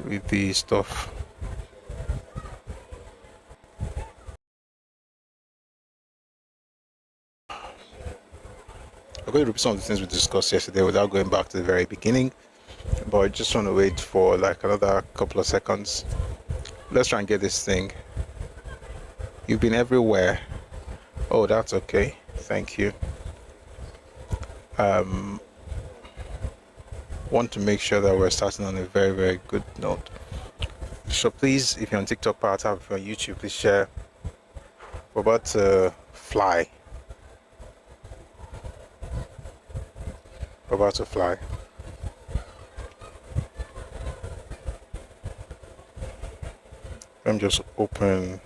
with the stuff. I'm going to repeat some of the things we discussed yesterday without going back to the very beginning, but I just want to wait for like another couple of seconds. Let's try and get this thing. You've been everywhere. Oh, that's okay. Thank you. Want to make sure that we're starting on a very, very good note. So please, if you're on TikTok, power tap. If you're on YouTube, please share. We're about to fly. We're about to fly. Let me just open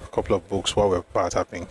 a couple of books while we're power tapping.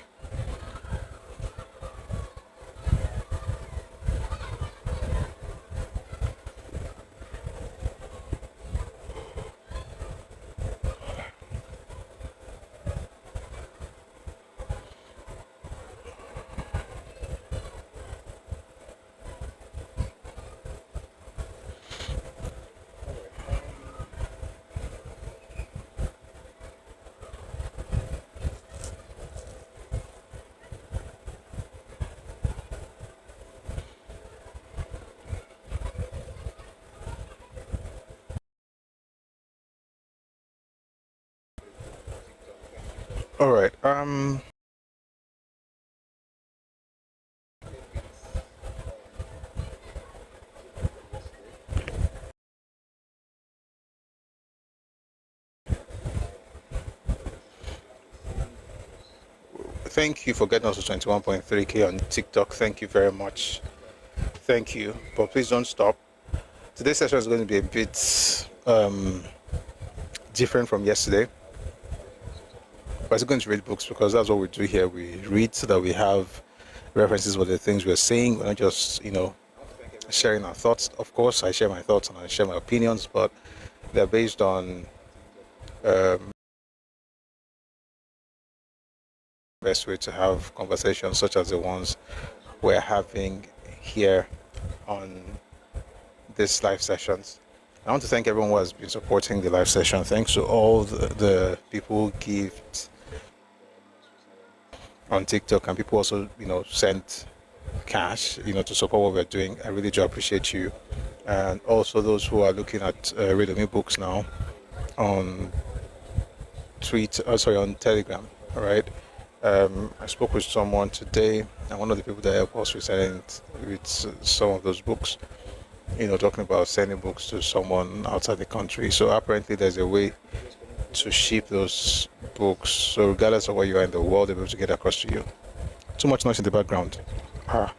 All right. Thank you for getting us to 21.3K on TikTok. Thank you very much. Thank you. But please don't stop. Today's session is going to be a bit different from yesterday. We're still going to read books because that's what we do here. We read so that we have references for the things we're saying. We're not just, sharing our thoughts. Of course, I share my thoughts and I share my opinions, but they're based on best way to have conversations such as the ones we're having here on these live sessions. I want to thank everyone who has been supporting the live session. Thanks to all the people who give on TikTok, and people also, sent cash, to support what we're doing. I really do appreciate you. And also those who are looking at reading me books now on on Telegram, all right? I spoke with someone today, and one of the people that helped us with some of those books, talking about sending books to someone outside the country. So apparently there's a way to ship those books. So regardless of where you are in the world, they'll be able to get across to you. Too much noise in the background. Hello?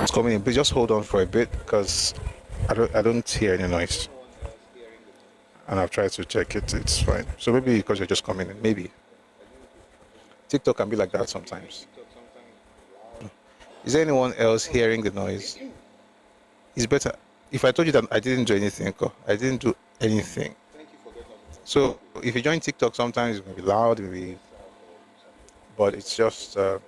It's coming in. Please just hold on for a bit because I don't hear any noise. And I've tried to check it. It's fine. So maybe because you're just coming in. Maybe. TikTok can be like that sometimes. Is there anyone else hearing the noise? It's better. If I told you that I didn't do anything, I didn't do anything. So if you join TikTok, sometimes it may be loud, but it's just all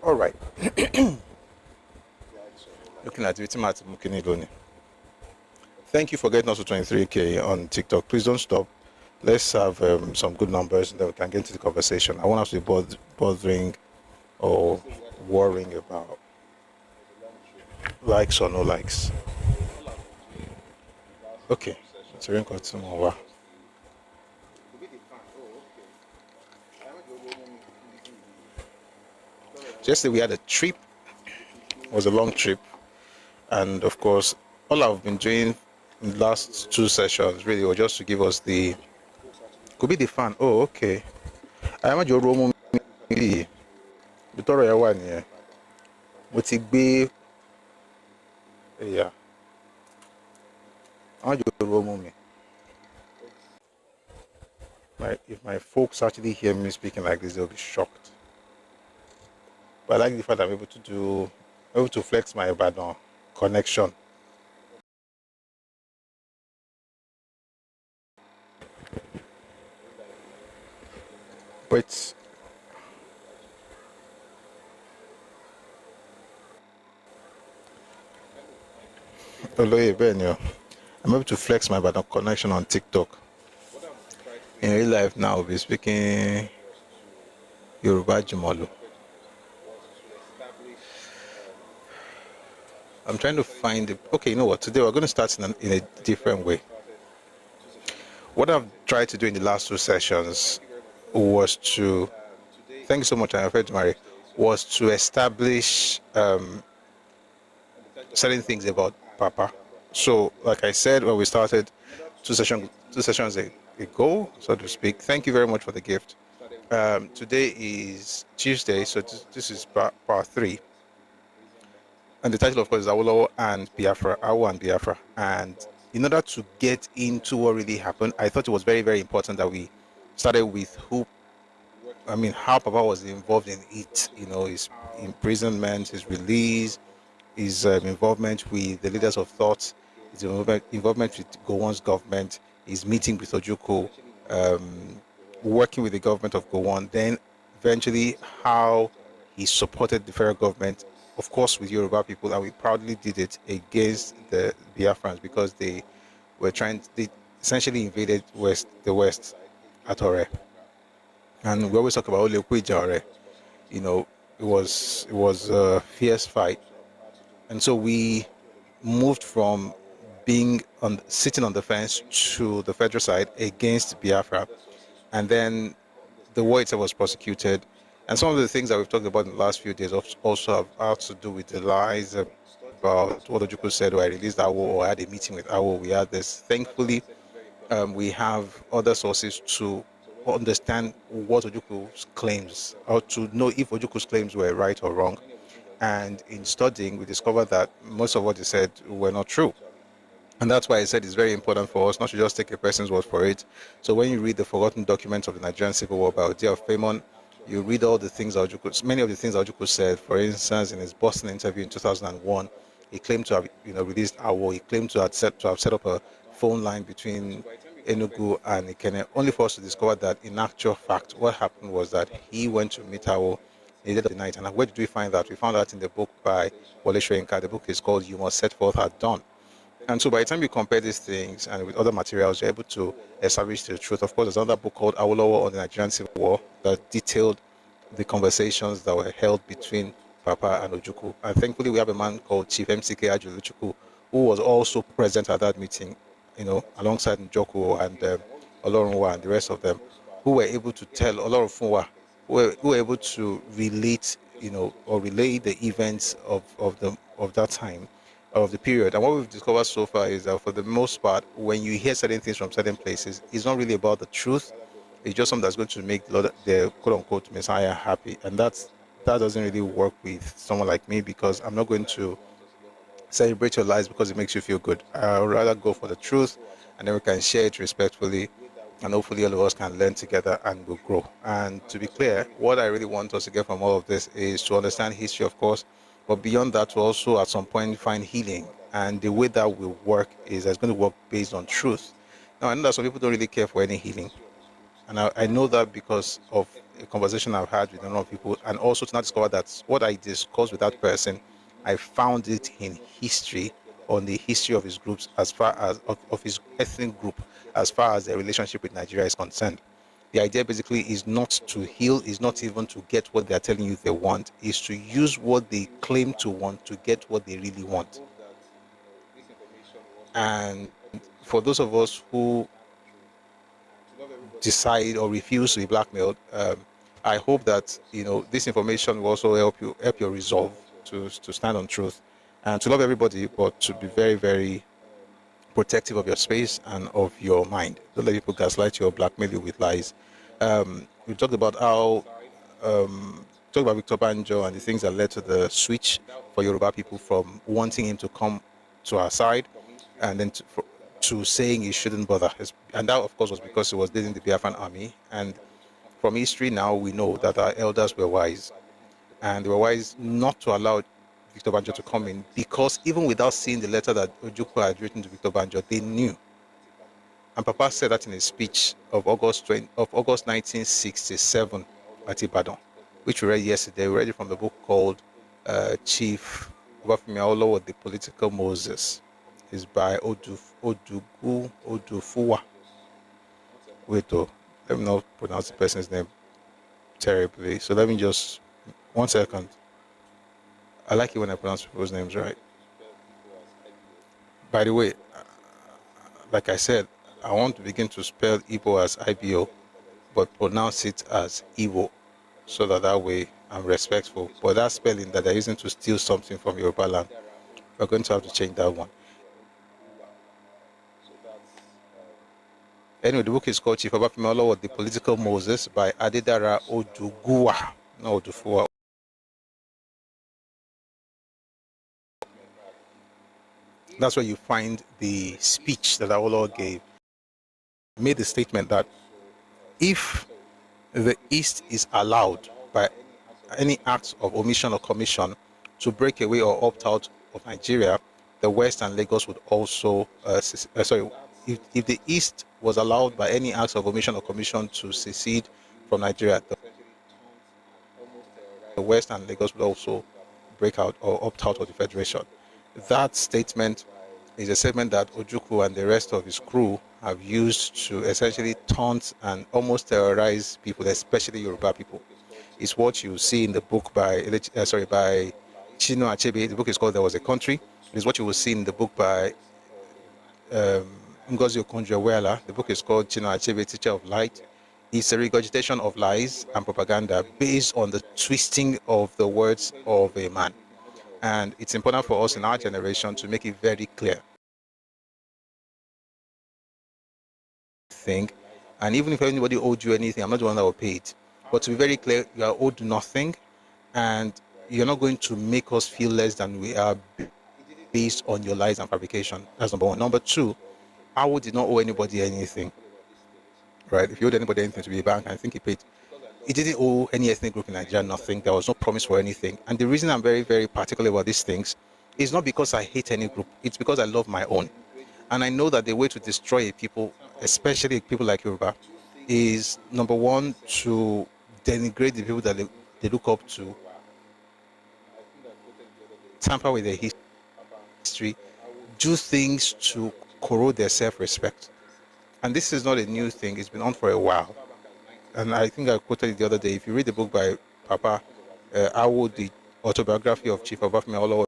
right. Looking at it, thank you for getting us to 23K on TikTok. Please don't stop. Let's have some good numbers, and then we can get into the conversation. I won't have to be bothering or worrying about likes or no likes. Okay. So we're going to more. Yesterday we had a trip. It was a long trip, and of course, all I've been doing in the last 2 sessions really was just to give us the. Could be the fan. Oh, okay. I am your room. Victoria one here. But it be. Yeah. I want your room. If my folks actually hear me speaking like this, they'll be shocked. But I like the fact I'm able to flex my Ibadan connection. But Oloye Benue, I'm able to flex my Ibadan connection on TikTok. In real life now, we'll be speaking Yoruba Jumolo. I'm trying to find it. Okay, you know what? Today we're going to start in a different way. What I've tried to do in the last 2 sessions was to, thank you so much, I'm afraid to marry, was to establish certain things about Papa. So, like I said when we started 2 sessions ago, so to speak, thank you very much for the gift. Today is Tuesday, so this is part 3. And the title, of course, is Awolowo and Biafra, AWO and Biafra. And in order to get into what really happened, I thought it was very, very important that we started with how Papa was involved in it. His imprisonment, his release, his involvement with the leaders of thought, his involvement with Gowon's government, his meeting with Ojukwu, working with the government of Gowon, then eventually how he supported the federal government, of course, with Yoruba people, and we proudly did it against the Biafrans because they essentially invaded the West at Ore. And we always talk about Olekwija Ore. It was a fierce fight. And so we moved from sitting on the fence to the federal side against Biafra. And then the war itself was prosecuted. And some of the things that we've talked about in the last few days also have to do with the lies about what Ojukwu said, or I released AWO, or I had a meeting with AWO. We had this. Thankfully, we have other sources to understand what Ojukwu's claims, or to know if Ojukwu's claims were right or wrong. And in studying, we discovered that most of what he said were not true. And that's why I said it's very important for us not to just take a person's word for it. So when you read the forgotten documents of the Nigerian Civil War by Ode of Famon, you read all the things Ojukwu, many of the things Ojukwu said. For instance, in his Boston interview in 2001, he claimed to have released AWO. He claimed to have set up a phone line between Enugu and Ikene, only for us to discover that in actual fact, what happened was that he went to meet AWO in the dead of the night. And where did we find that? We found that in the book by Wole Soyinka. The book is called You Must Set Forth at Dawn. And so by the time you compare these things and with other materials, you're able to establish the truth. Of course, there's another book called Awolowo on the Nigerian Civil War that detailed the conversations that were held between Papa and Ojukwu. And thankfully, we have a man called Chief MCK Ajuluchukwu, who was also present at that meeting, alongside Njoku and Olorunwa and the rest of them, who were able to tell Olorunfunwa, who were able to relate, or relay the events of that time, of the period. And what we've discovered so far is that for the most part, when you hear certain things from certain places, it's not really about the truth. It's just something that's going to make the quote-unquote Messiah happy. And that doesn't really work with someone like me, because I'm not going to celebrate your lies because it makes you feel good. I'd rather go for the truth, and then we can share it respectfully, and hopefully all of us can learn together and we'll grow. And to be clear, what I really want us to get from all of this is to understand history, of course, but beyond that, to also at some point find healing. And the way that will work is it's going to work based on truth. Now, I know that some people don't really care for any healing. And I know that because of a conversation I've had with a lot of people, and also to not discover that what I discussed with that person, I found it in history, on the history of his groups, as far as of his ethnic group, as far as their relationship with Nigeria is concerned. The idea basically is not to heal, is not even to get what they're telling you they want, is to use what they claim to want to get what they really want. And for those of us who decide or refuse to be blackmailed, I hope that this information will also help your resolve to stand on truth and to love everybody, but to be very, very protective of your space and of your mind. Don't let people gaslight you or blackmail you with lies. We talked about how Victor Banjo and the things that led to the switch for Yoruba people from wanting him to come to our side, and then to saying he shouldn't bother. And that, of course, was because he was leading the Biafran army. And from history now, we know that our elders were wise. And they were wise not to allow Victor Banjo to come in, because even without seeing the letter that Ojukwu had written to Victor Banjo, they knew. And Papa said that in a speech of August 1967 at Ibadan, which we read yesterday. We read it from the book called Chief Awolowo, The Political Moses. It's by Odufuwa. Wait, let me not pronounce the person's name terribly. So let me just, 1 second. I like it when I pronounce people's names right. By the way, like I said, I want to begin to spell Igbo as IBO, but pronounce it as Igbo, so that way I'm respectful. But that spelling that they're using to steal something from Yoruba land, we're going to have to change that one. Anyway, the book is called Chief Awolowo, The Political Moses by Adedara Oduguwa, not Odufuwa. That's where you find the speech that Awolowo gave. He made the statement that if the East is allowed by any acts of omission or commission to break away or opt out of Nigeria, the West and Lagos would also, if the East was allowed by any acts of omission or commission to secede from Nigeria, the West and Lagos would also break out or opt out of the Federation. That statement is a statement that Ojukwu and the rest of his crew have used to essentially taunt and almost terrorize people, especially Yoruba people. It's what you see in the book by Chino Achebe. The book is called There Was a Country. It's what you will see in the book by Ngozi Okonjo-Iweala. The book is called Chino Achebe, Teacher of Light. It's a regurgitation of lies and propaganda based on the twisting of the words of a man. And it's important for us in our generation to make it very clear. And even if anybody owed you anything, I'm not the one that will pay it. But to be very clear, you are owed nothing, and you're not going to make us feel less than we are based on your lies and fabrication. That's number one. Number two, AWO did not owe anybody anything. Right? If you owed anybody anything to be a bank, I think he paid. He didn't owe any ethnic group in Nigeria nothing. There was no promise for anything. And the reason I'm very, very particular about these things is not because I hate any group. It's because I love my own. And I know that the way to destroy a people, especially people like Yoruba, is number one, to denigrate the people that they look up to, tamper with their history, do things to corrode their self-respect. And this is not a new thing. It's been on for a while. And I think I quoted it the other day. If you read the book by Papa AWO, the autobiography of Chief Obafemi Awolowo,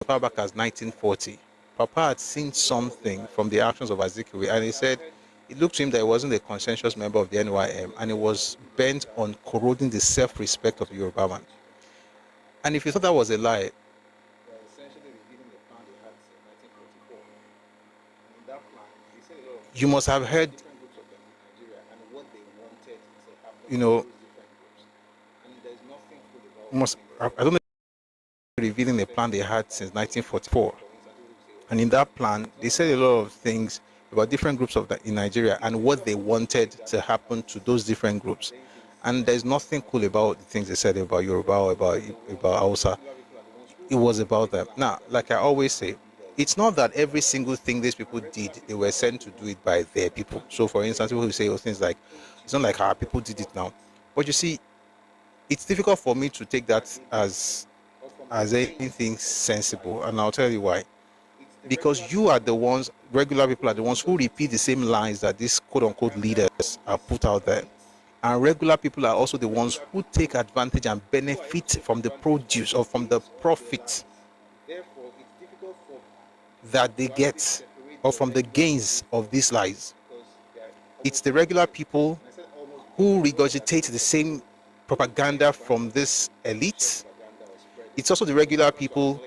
far back as 1940, Papa had seen something from the actions of Azikiwe, and he said it looked to him that he wasn't a conscientious member of the NYM, and he was bent on corroding the self-respect of the Yoruba man. And if you thought that was a lie, you must have heard, you know, I don't know, revealing the plan they had since 1944. And in that plan, they said a lot of things about different groups in Nigeria and what they wanted to happen to those different groups. And there's nothing cool about the things they said about Yoruba or about Hausa. It was about them. Now, like I always say, it's not that every single thing these people did, they were sent to do it by their people. So, for instance, people who say things like, it's not like our people did it now. But you see, it's difficult for me to take that as anything sensible, and I'll tell you why. Because you are the ones, regular people are the ones who repeat the same lines that these quote-unquote leaders are put out there. And regular people are also the ones who take advantage and benefit from the produce or from the profit that they get or from the gains of these lies. It's the regular people who regurgitate the same propaganda from this elite. It's also the regular people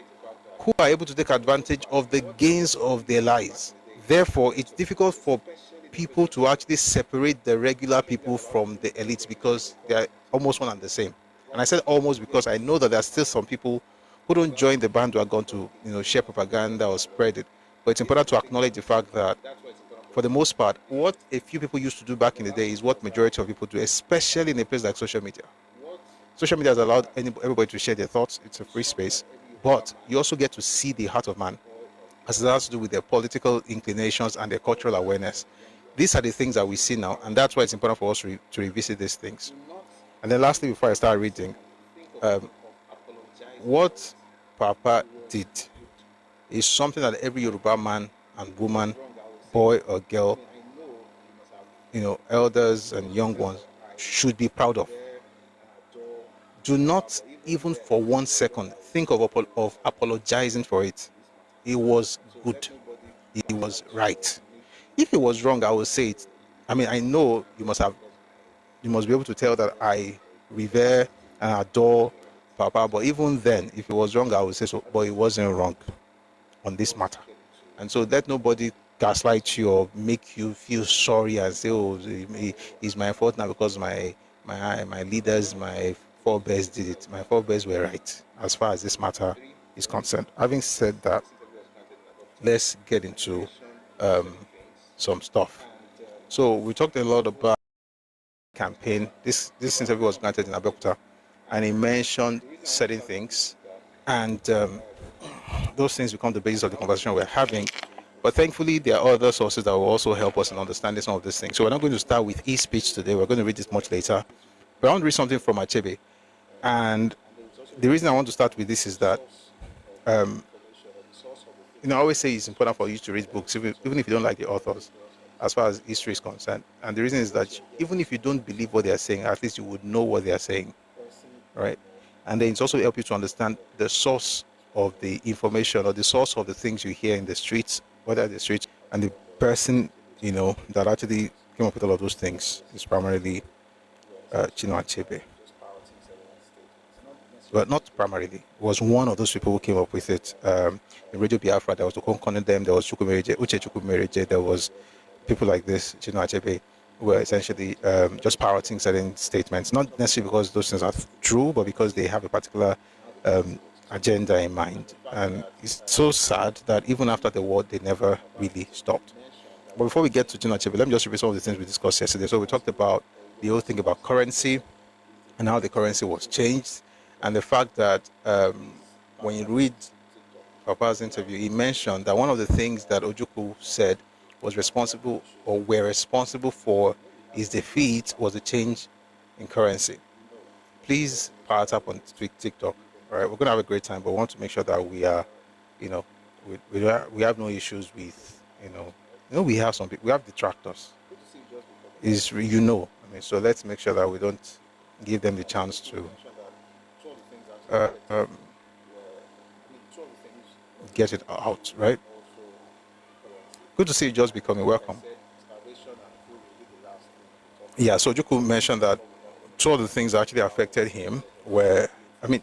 who are able to take advantage of the gains of their lies. Therefore, it's difficult for people to actually separate the regular people from the elites because they are almost one and the same. And I said almost because I know that there are still some people who don't join the bandwagon to, share propaganda or spread it. But it's important to acknowledge the fact that, for the most part, what a few people used to do back in the day is what majority of people do, especially in a place like social media. Social media has allowed everybody to share their thoughts. It's a free space. But you also get to see the heart of man, as it has to do with their political inclinations and their cultural awareness. These are the things that we see now, and that's why it's important for us to revisit these things. And then lastly, before I start reading, what Papa did is something that every Yoruba man and woman, boy or girl, elders and young ones should be proud of. Do not even for 1 second think of apologizing for it. It was good. It was right. If it was wrong, I would say it. I mean, I know you must be able to tell that I revere and adore Papa, but even then, if it was wrong, I would say so, but it wasn't wrong on this matter. And so let nobody gaslight you or make you feel sorry and say, oh, it's my fault now because my leaders, my forebears did it. My forebears were right as far as this matter is concerned. Having said that, let's get into some stuff. So we talked a lot about campaign. This interview was granted in Abeokuta, and he mentioned certain things, and those things become the basis of the conversation we're having. But thankfully, there are other sources that will also help us in understanding some of these things. So we're not going to start with his speech today. We're going to read this much later. But I want to read something from Achebe. And the reason I want to start with this is that, I always say it's important for you to read books, even if you don't like the authors, as far as history is concerned. And the reason is that even if you don't believe what they are saying, at least you would know what they are saying, right? And then it's also help you to understand the source of the information or the source of the things you hear in the streets, whether the streets, and the person, that actually came up with all of those things is primarily Chinua Achebe. But not primarily. It was one of those people who came up with it. In Radio Biafra, there was Okonkone them, there was Uche Chukwumereje, there was people like this, Chinua Achebe, who were essentially just parroting certain statements, not necessarily because those things are true, but because they have a particular agenda in mind. And it's so sad that even after the war, they never really stopped. But before we get to General Achebe, let me just repeat some of the things we discussed yesterday. So we talked about the whole thing about currency and how the currency was changed, and the fact that when you read Papa's interview, he mentioned that one of the things that Ojukwu said was responsible or were responsible for his defeat was a change in currency. Please power tap on TikTok. All right, we're going to have a great time, but we want to make sure that we are, we have no issues with, we have some people, we have detractors. So let's make sure that we don't give them the chance to get it out, right? Good to see you just becoming welcome. Yeah, so Juku mentioned that two of the things that actually affected him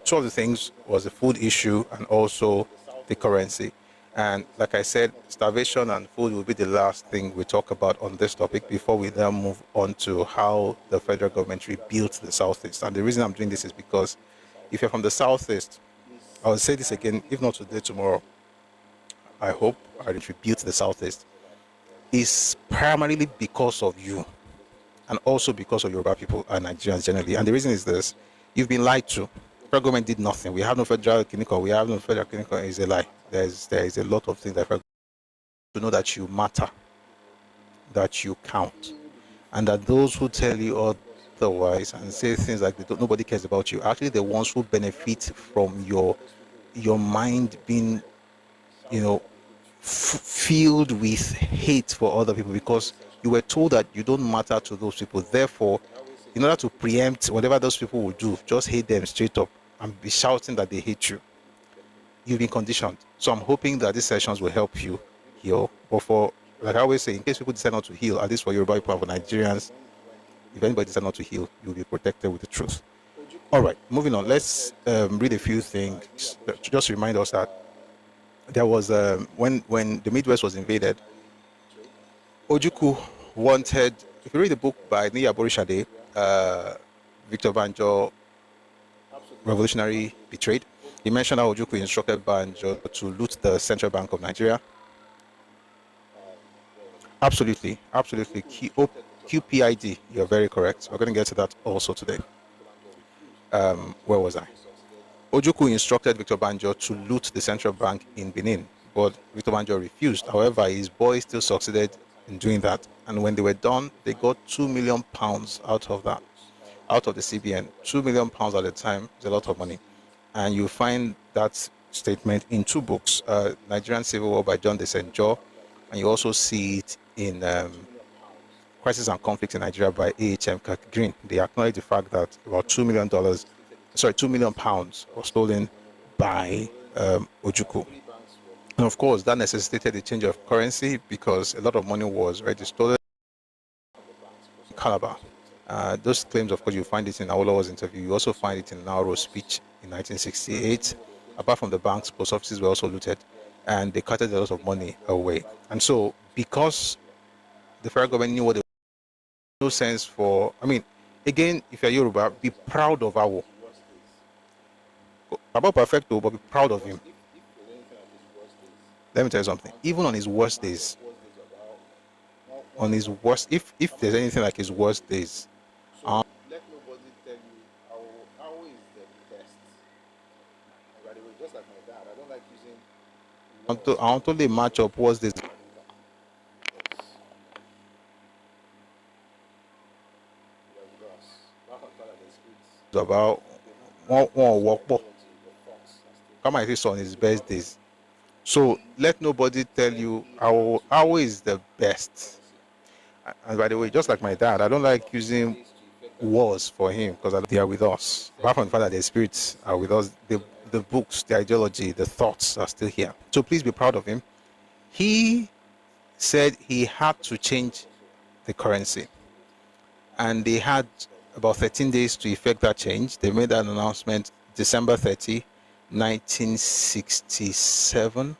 two of the things was the food issue and also the currency. And like I said, starvation and food will be the last thing we talk about on this topic before we then move on to how the federal government rebuilt the Southeast. And the reason I'm doing this is because if you're from the Southeast, I will say this again, if not today, tomorrow, I hope I rebuilt the Southeast, is primarily because of you and also because of Yoruba people and Nigerians generally. And the reason is this: you've been lied to. The federal government did nothing. We have no federal clinical. We have no federal clinical. Is a lie. There is a lot of things that to know that you matter, that you count, and that those who tell you otherwise and say things like nobody cares about you, actually the ones who benefit from your mind being, filled with hate for other people because you were told that you don't matter to those people. Therefore, in order to preempt whatever those people will do, just hate them straight up and be shouting that they hate you. You've been conditioned. So I'm hoping that these sessions will help you heal. But for, like I always say, in case people decide not to heal, at least for Yoruba people and for Nigerians, if anybody decides not to heal, you'll be protected with the truth. All right, moving on. Let's read a few things to just remind us that there was, when the Midwest was invaded, Ojukwu wanted, if you read the book by Niya Borishade, Victor Banjo, Revolutionary Betrayed, he mentioned how Ojukwu instructed Banjo to loot the Central Bank of Nigeria. Absolutely. QPID, you're very correct. We're going to get to that also today. Where was I? Ojukwu instructed Victor Banjo to loot the Central Bank in Benin, but Victor Banjo refused. However, his boys still succeeded in doing that. And when they were done, they got £2 million out of that, out of the CBN. £2 million at the time is a lot of money. And you find that statement in two books, Nigerian Civil War by John de St. John, and you also see it in Crisis and Conflict in Nigeria by A.H.M. Green. They acknowledge the fact that about £2 million was stolen by Ojukwu. And of course, that necessitated a change of currency because a lot of money was already stolen in Calabar. Those claims, of course, you find it in Awolowo's interview. You also find it in Nauro's speech in 1968. Apart from the banks, post offices were also looted, and they cutted a lot of money away. And so, because the federal government knew what there was no sense for, again, if you're Yoruba, be proud of AWO. About perfecto, but be proud of him. Let me tell you something. Even on his worst days, if there's anything like his worst days, let nobody tell you AWO is the best. And by the way, just like my dad, I don't like using. I want to match up worst days. About one walk. Come and see on his best days. So let nobody tell you AWO is the best. And by the way, just like my dad, I don't like using words for him because they are with us. Apart from the fact that the spirits are with us, the books, the ideology, the thoughts are still here. So please be proud of him. He said he had to change the currency. And they had about 13 days to effect that change. They made an announcement December 30, 1967,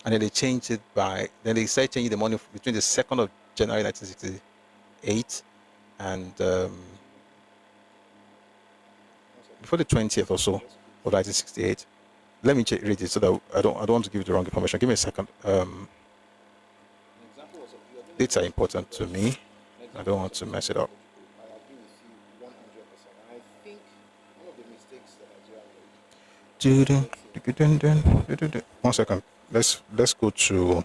and then they changed it then they started changing the money between the 2nd of January 1968 and before the 20th or so. of 1968. Let me read it so that I don't want to give you the wrong information. Give me a second. Dates are important to me. I don't want to mess it up. One second. Let's go to.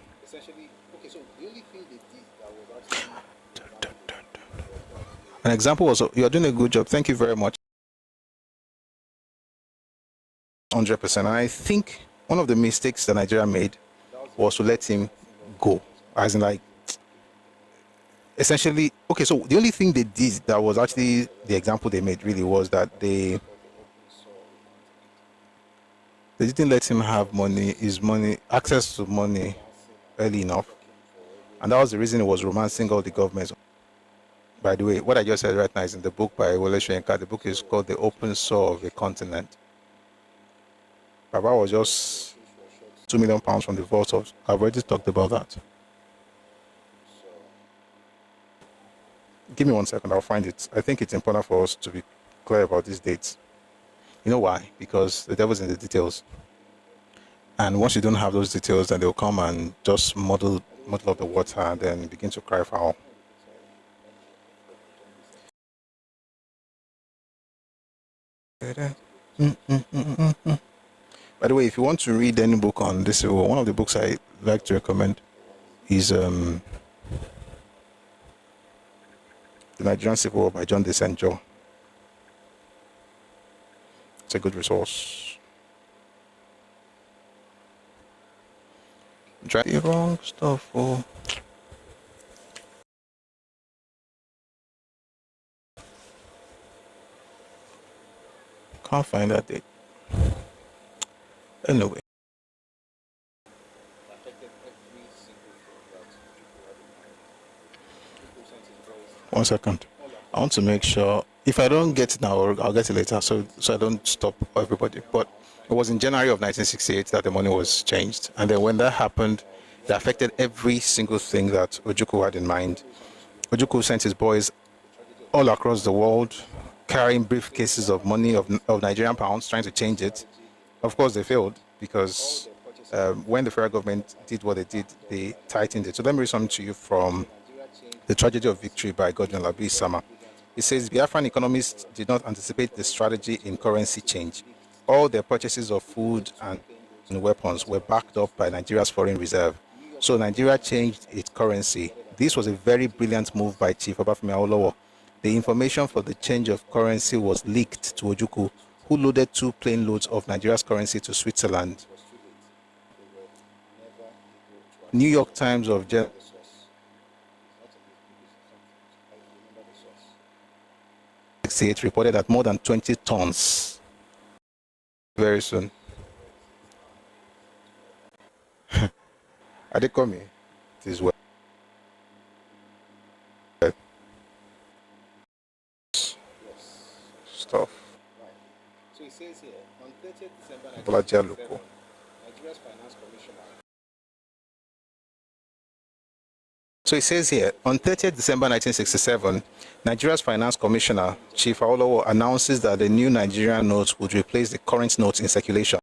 An example was, you are doing a good job. Thank you very much. 100%. I think one of the mistakes that Nigeria made was to let him go. As in, like, essentially, okay, so the only thing they did that was actually the example they made really was that they didn't let him have access to money early enough. And that was the reason it was romancing all the governments. By the way, what I just said right now is in the book by Awolowo. The book is called The Open Soul of a Continent. Baba was just £2 million from the vault of. I've already talked about that. Give me 1 second, I'll find it. I think it's important for us to be clear about these dates. You know why? Because the devil's in the details. And once you don't have those details, then they'll come and just muddle up the water and then begin to cry foul. By the way, if you want to read any book on this, one of the books I like to recommend is The Nigerian Civil War by John DeSanjo. It's a good resource. Try the wrong stuff. Oh. Can't find that date. Anyway. One second. I want to make sure. If I don't get it now, I'll get it later, so I don't stop everybody. But it was in January of 1968 that the money was changed. And then when that happened, it affected every single thing that Ojukwu had in mind. Ojukwu sent his boys all across the world, carrying briefcases of money of Nigerian pounds, trying to change it. Of course, they failed because when the federal government did what they did, they tightened it. So let me read something to you from The Tragedy of Victory by Godwin Labi Sama. It says, Biafran economists did not anticipate the strategy in currency change. All their purchases of food and weapons were backed up by Nigeria's foreign reserve. So Nigeria changed its currency. This was a very brilliant move by Chief Obafemi Awolowo. The information for the change of currency was leaked to Ojukwu, who loaded 2 plane loads of Nigeria's currency to Switzerland. New York Times of January 1968 reported that more than 20 tons. Very soon. Are they coming? It is well. Stuff. So it says here, on 30th December 1967, Nigeria's finance commissioner. So it says here, on 30th December 1967, Nigeria's finance commissioner, Chief Awolowo, announces that the new Nigerian notes would replace the current notes in circulation.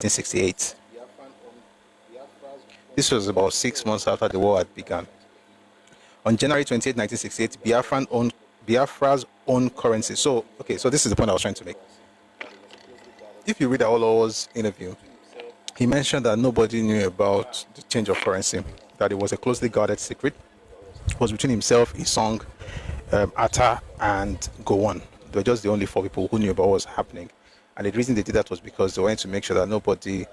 1968. This was about 6 months after the war had begun. On January 28, 1968, Biafra's own currency. So, okay, so this is the point I was trying to make. If you read Awolowo's interview, he mentioned that nobody knew about the change of currency, that it was a closely guarded secret. It was between himself, his song, Atta, and Gowon. They were just the only 4 people who knew about what was happening. And the reason they did that was because they wanted to make sure that nobody...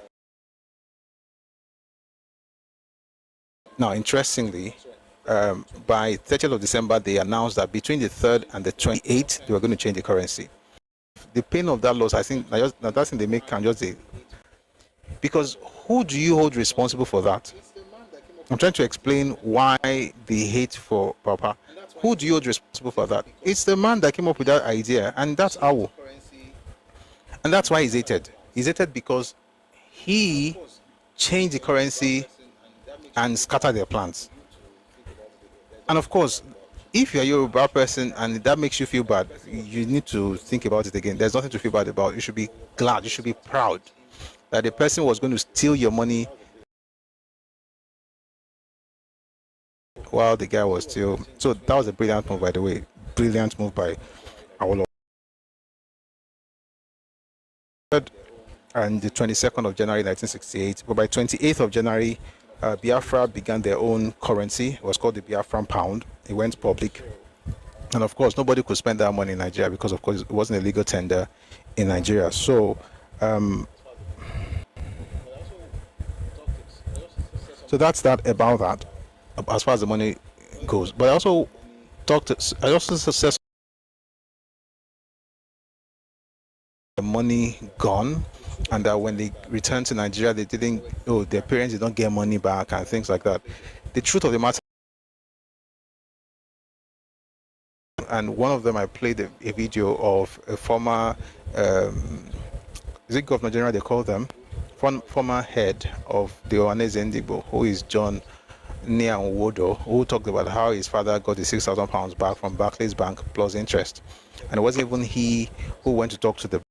Now, interestingly, by 30th of December, they announced that between the 3rd and the 28th, they were going to change the currency. The pain of that loss, I think, that's thing they make can just say, because who do you hold responsible for that? I'm trying to explain why the hate for Papa. Who do you hold responsible for that? It's the man that came up with that idea, and that's AWO. And that's why he's hated. He's hated because he changed the currency and scattered their plans. And of course, if you're a Yoruba person and that makes you feel bad, you need to think about it again. There's nothing to feel bad about. You should be glad. You should be proud that the person was going to steal your money while the guy was still. So that was a brilliant move, by the way. Brilliant move by Awolowo. And the 22nd of January 1968. But by 28th of January, Biafra began their own currency. It was called the Biafran pound. It went public. And of course, nobody could spend that money in Nigeria because, of course, it wasn't a legal tender in Nigeria. So, so that's that about that, as far as the money goes. But I also said the money gone, and that when they returned to Nigeria, they didn't. Oh, their parents did not get money back and things like that. The truth of the matter. And one of them, I played a video of a former, is it Governor General they call them? Former head of the Ohaneze Ndigbo, who is John Nwodo, who talked about how his father got the £6,000 back from Barclays Bank plus interest. And it wasn't even he who went to talk to the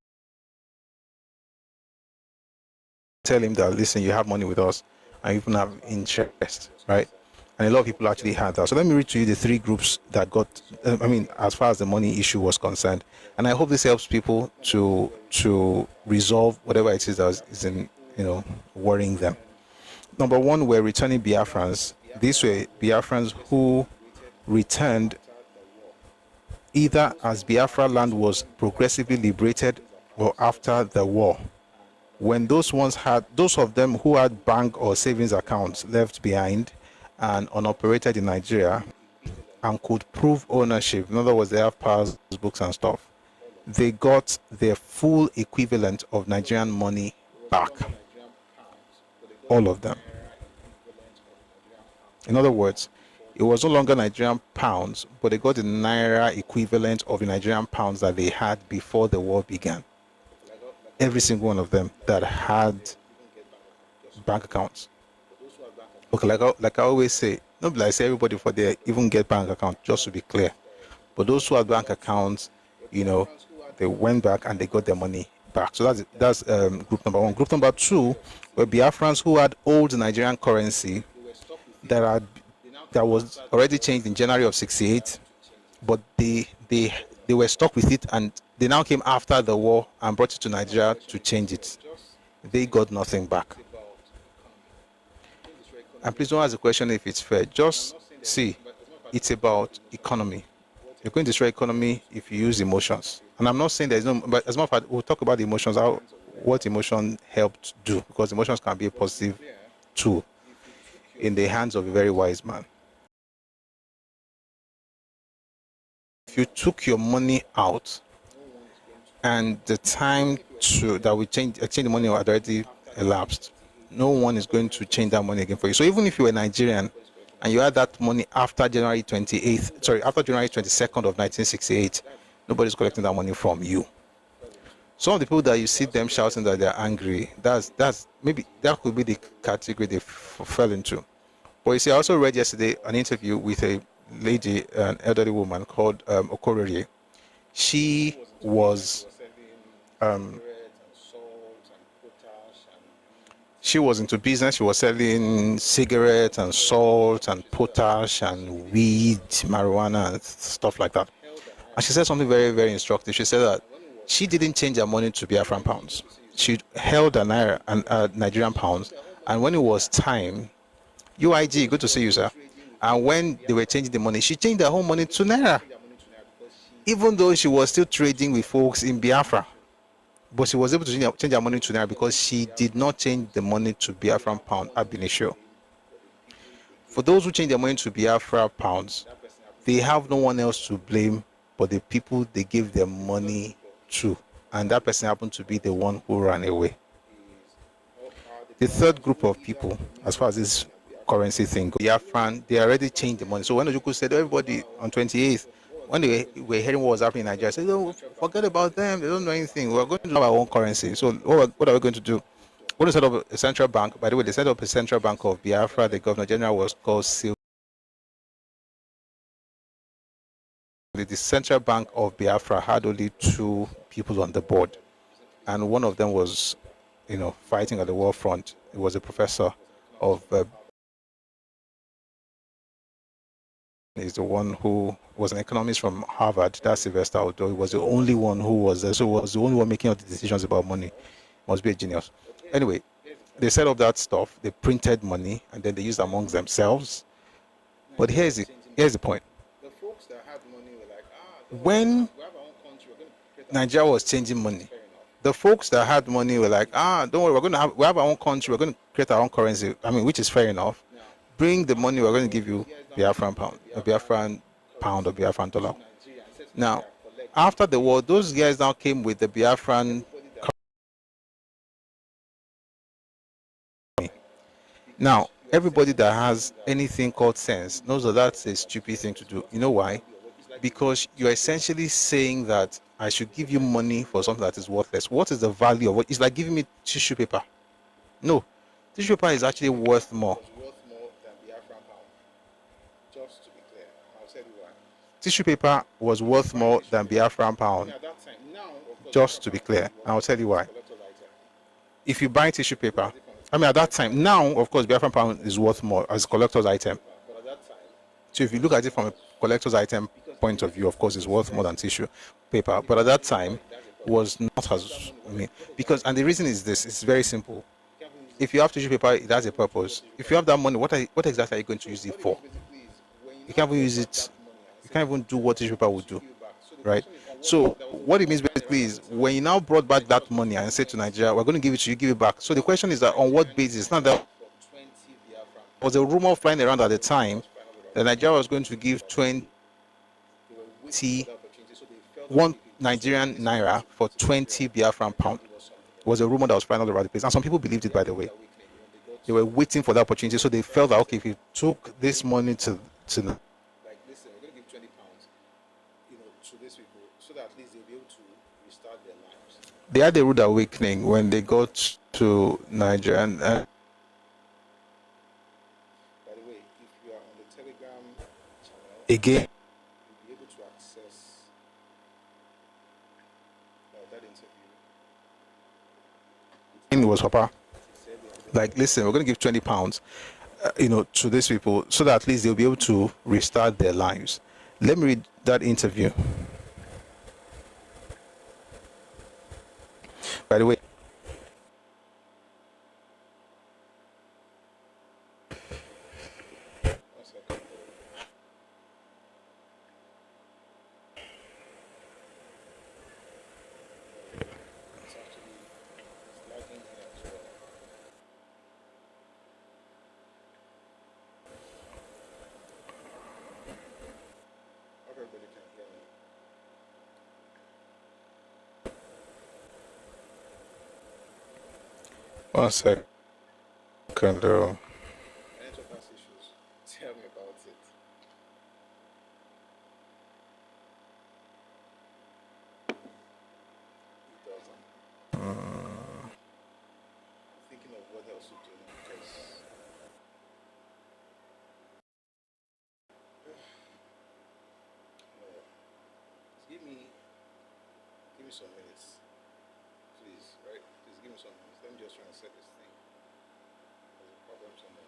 tell him that, listen, you have money with us and you even have interest, right? And a lot of people actually had that. So let me read to you the three groups that got, as far as the money issue was concerned. And I hope this helps people to resolve whatever it is that is in, worrying them. Number one, were returning Biafrans. These were Biafrans who returned either as Biafra land was progressively liberated or after the war. When those of them who had bank or savings accounts left behind and unoperated in Nigeria and could prove ownership, in other words, they have powers, books and stuff, they got their full equivalent of Nigerian money back. All of them. In other words, it was no longer Nigerian pounds, but they got the Naira equivalent of the Nigerian pounds that they had before the war began. Every single one of them that had bank accounts. Okay, like I always say, not like I say everybody for there even get bank account, just to be clear. But those who had bank accounts, they went back and they got their money back. So that's group number one. Group number two were Biafrans who had old Nigerian currency that was already changed in January of '68, but they were stuck with it, and they now came after the war and brought it to Nigeria to change it. They got nothing back. And please don't ask the question if it's fair. Just see, it's about economy. You're going to destroy economy if you use emotions. And I'm not saying there's no, but as a matter of fact, we'll talk about the emotions, what emotion helped do, because emotions can be a positive tool in the hands of a very wise man. If you took your money out and the time that we change the money had already elapsed, no one is going to change that money again for you. So even if you were Nigerian and you had that money after January 22nd of 1968, nobody's collecting that money from you. Some of the people that you see them shouting that they're angry, that's maybe that could be the category they fell into. But you see, I also read yesterday an interview with a lady, an elderly woman called Okorere. She was into business. She was selling cigarettes and salt and potash and weed, marijuana and stuff like that. And she said something very, very instructive. She said that she didn't change her money to Biafran pounds. She held a Nigerian pounds, and when it was time, UIG, good to see you, sir. And when they were changing the money, she changed her whole money to Naira, even though she was still trading with folks in Biafra. But she was able to change her money to Naira because she did not change the money to Biafran pound, ab initio. For those who change their money to Biafra pounds, they have no one else to blame but the people they gave their money to. And that person happened to be the one who ran away. The third group of people, as far as this currency thing goes, Biafran, they already changed the money. So when Ojukwu said everybody on 28th, when they were hearing what was happening in Nigeria, said, "Oh, forget about them. They don't know anything. We're going to have our own currency." So what are we going to do? We're going to set up a central bank. By the way, they set up a central bank of Biafra. The Governor General was called the Central Bank of Biafra had only 2 people on the board, and one of them was, fighting at the war front. It was a professor of is the one who was an economist from Harvard. That's Sylvester, although he was the only one who was there. So he was the only one making all the decisions about money. Must be a genius. Anyway, they set up that stuff. They printed money and then they used amongst themselves. But here's the point. When Nigeria was changing money, the folks that had money were like, don't worry, we have our own country, we're going to create our own currency. I mean, which is fair enough. Bring the money, we're going to give you Biafran pound, or Biafran dollar. Now, after the war, those guys now came with the Biafran. Now, everybody that has anything called sense knows that that's a stupid thing to do. You know why? Because you're essentially saying that I should give you money for something that is worthless. What is the value of it? It's like giving me tissue paper. No, tissue paper is actually worth more. Tissue paper was worth more than Biafran pound. Just to be clear, I'll tell you why. If you buy tissue paper, I mean, at that time, now, of course, Biafran pound is worth more as a collector's item. So if you look at it from a collector's item point of view, of course, it's worth more than tissue paper. But at that time, was not as, because, and the reason is this, it's very simple. If you have tissue paper, it has a purpose. If you have that money, what exactly are you going to use it for? You can't even use it. You can't even do what tissue paper would do, right? So what it means basically is when you now brought back that money and said to Nigeria, we're going to give it to you, give it back. So the question is that on what basis? Not that there was a rumor flying around at the time that Nigeria was going to give 1 Nigerian naira for 20 Biafran pound. It was a rumor that was flying all around the place, and some people believed it, by the way. They were waiting for that opportunity, so they felt that, okay, if you took this money to like, listen, we're going to give 20 pounds, to these people, so that at least they'll be able to restart their lives. They had a rude awakening when they got to Nigeria. And by the way, if you are on the Telegram channel, again, you'll be able to access that interview. It was Papa. Like, listen, we're going to give 20 pounds. To these people, so that at least they'll be able to restart their lives. Let me read that interview. By the way, one second. Network has issues. Tell me about it. It doesn't. Thinking of what else to do because give me some minutes, please. Right? Please give me some minutes. Let me just try and set this thing. There's a problem somewhere.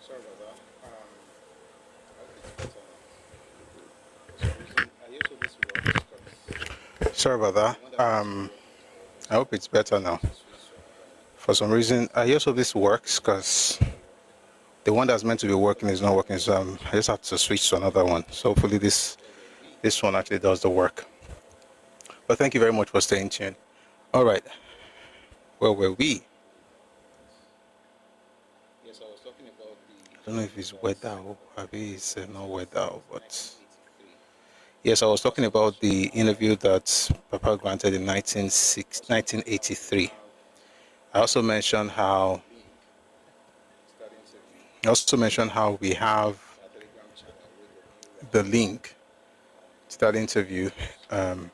Sorry about that. Sorry about that. I hope it's better now. For some reason, I also this works because the one that's meant to be working is not working. So I just have to switch to another one. So hopefully this one actually does the work. But thank you very much for staying tuned. All right. Where were we? Yes, I was talking about the. I don't know if it's weather or maybe it's not weather, but yes, I was talking about the interview that Papa granted in 1983. I also mentioned how we have the link to that interview in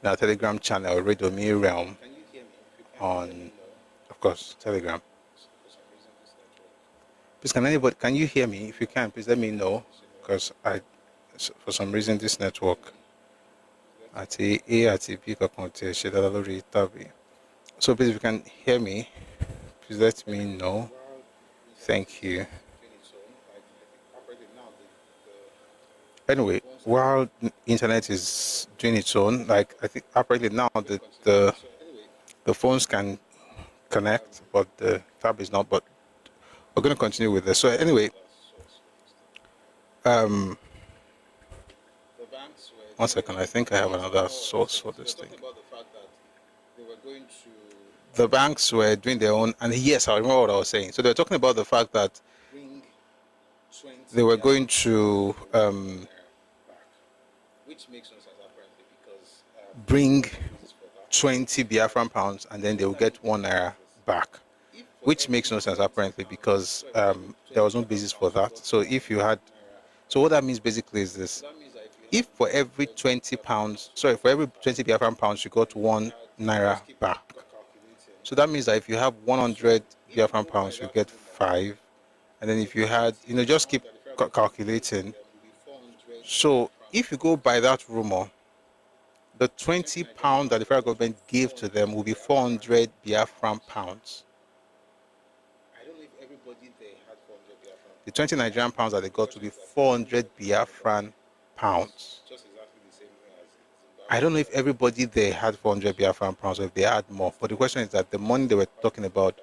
our Telegram channel, Radio Me Realm, on, of course, Telegram. Please, can you hear me? If you can, please let me know, because for some reason this network so please, if you can hear me, please let me know. Thank you. Anyway, while internet is doing its own, like I think apparently now the phones can connect, but the tab is not. But we're going to continue with this. So anyway, one second. I think I have another source for this thing. The banks were doing their own, and yes, I remember what I was saying. So they're talking about the fact that they were going to bring 20 Biafran pounds, and then they will get 1 naira back, which makes no sense apparently because there was no basis for that. So so what that means basically is this: if for every 20 Biafran pounds, you got 1 naira back. So that means that if you have 100 Biafran pounds, you get 5. And then if you had, just keep calculating. So if you go by that rumor, the 20 pounds that the federal government gave to them will be 400 Biafran pounds. The 20 Nigerian pounds that they got will be 400 Biafran pounds. I don't know if everybody there had 400 Biafran pounds or if they had more. But the question is that the money they were talking about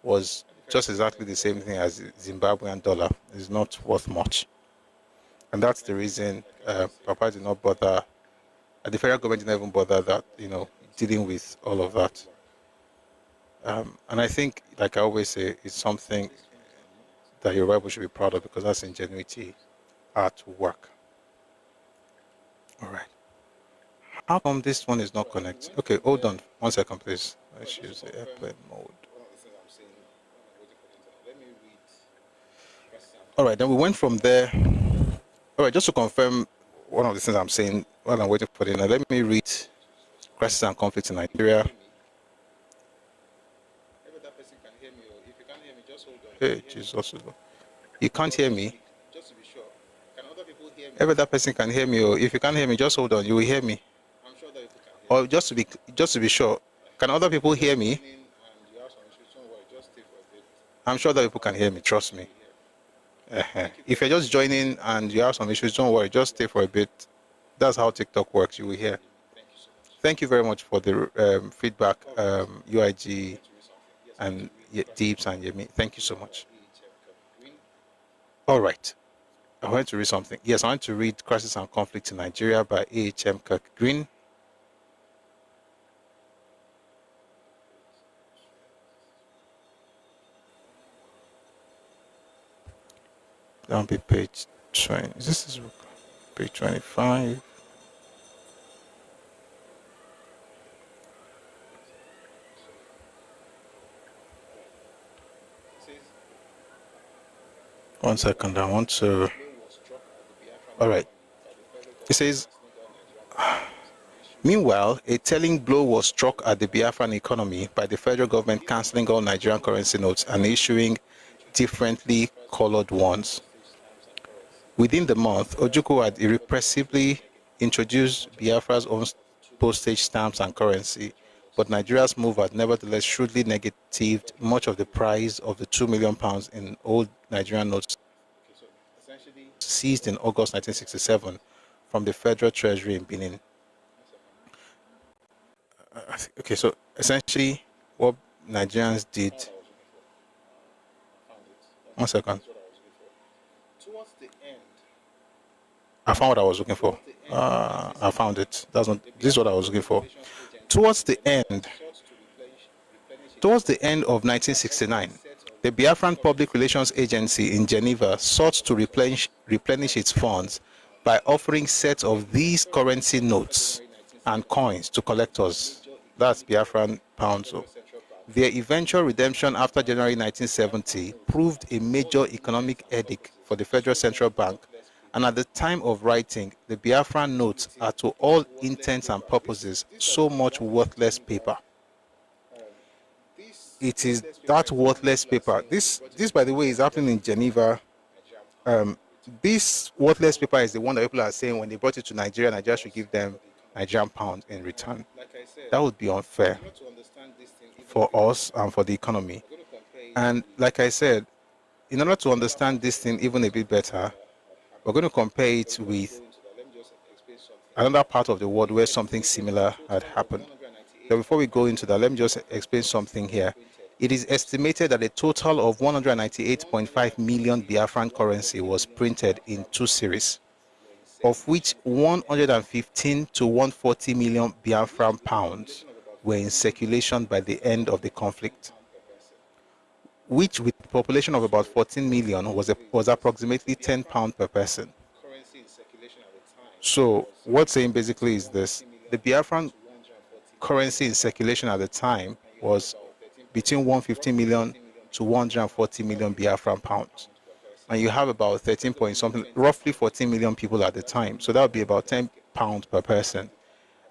was just exactly the same thing as Zimbabwean dollar. It's not worth much. And that's the reason Papa did not bother, the federal government didn't even bother that, dealing with all of that. And I think, like I always say, it's something that your Bible should be proud of because that's ingenuity at work. All right. How come this one is not connected? Okay, hold on 1 second, please. Let's use the airplane mode. All right, then we went from there. All right, just to confirm one of the things I'm saying while I'm waiting for it, now let me read Crisis and Conflict in Nigeria. Hey, Jesus. You can't hear me? Every other person can hear me, or if you can't hear me, just hold on, you will hear me. Or just to be sure, can other people hear me? I'm sure that people can hear me, trust me. If you're just joining and you have some issues, don't worry, just stay for a bit. That's how TikTok works, you will hear. Thank you very much for the feedback, UIG and Deeps and Yemi. Thank you so much. All right. I want to read something. Yes, I want to read Crisis and Conflict in Nigeria by A.H.M. Kirk Green. That'll be page 20. This is page 25. One second, I want to. All right. It says, meanwhile, a telling blow was struck at the Biafran economy by the federal government cancelling all Nigerian currency notes and issuing differently colored ones. Within the month, Ojukwu had irrepressibly introduced Biafra's own postage stamps and currency, but Nigeria's move had nevertheless shrewdly negatived much of the price of the £2 million in old Nigerian notes seized in August 1967 from the Federal Treasury in Benin. Okay, so essentially what Nigerians did... One second. I found what I was looking for. I found it. This is what I was looking for. Towards the end of 1969, the Biafran Public Relations Agency in Geneva sought to replenish its funds by offering sets of these currency notes and coins to collectors. That's Biafran pounds. Their eventual redemption after January 1970 proved a major economic headache for the Federal Central Bank, and at the time of writing, the Biafran notes are to all intents and purposes so much worthless paper. It is that worthless paper. This by the way, is happening in Geneva. This worthless paper is the one that people are saying when they brought it to Nigeria, Nigeria should give them Nigerian pound in return. That would be unfair for us and for the economy. And like I said, in order to understand this thing even a bit better, we're going to compare it with another part of the world where something similar had happened. So before we go into that, let me just explain something here. It is estimated that a total of 198.5 million Biafran currency was printed in 2 series, of which 115 to 140 million Biafran pounds were in circulation by the end of the conflict, which with a population of about 14 million was approximately £10 per person. So what's saying basically is this: the Biafran currency in circulation at the time was between 150 million to 140 million Biafran pounds. And you have about 13 point something, roughly 14 million people at the time. So that would be about £10 per person.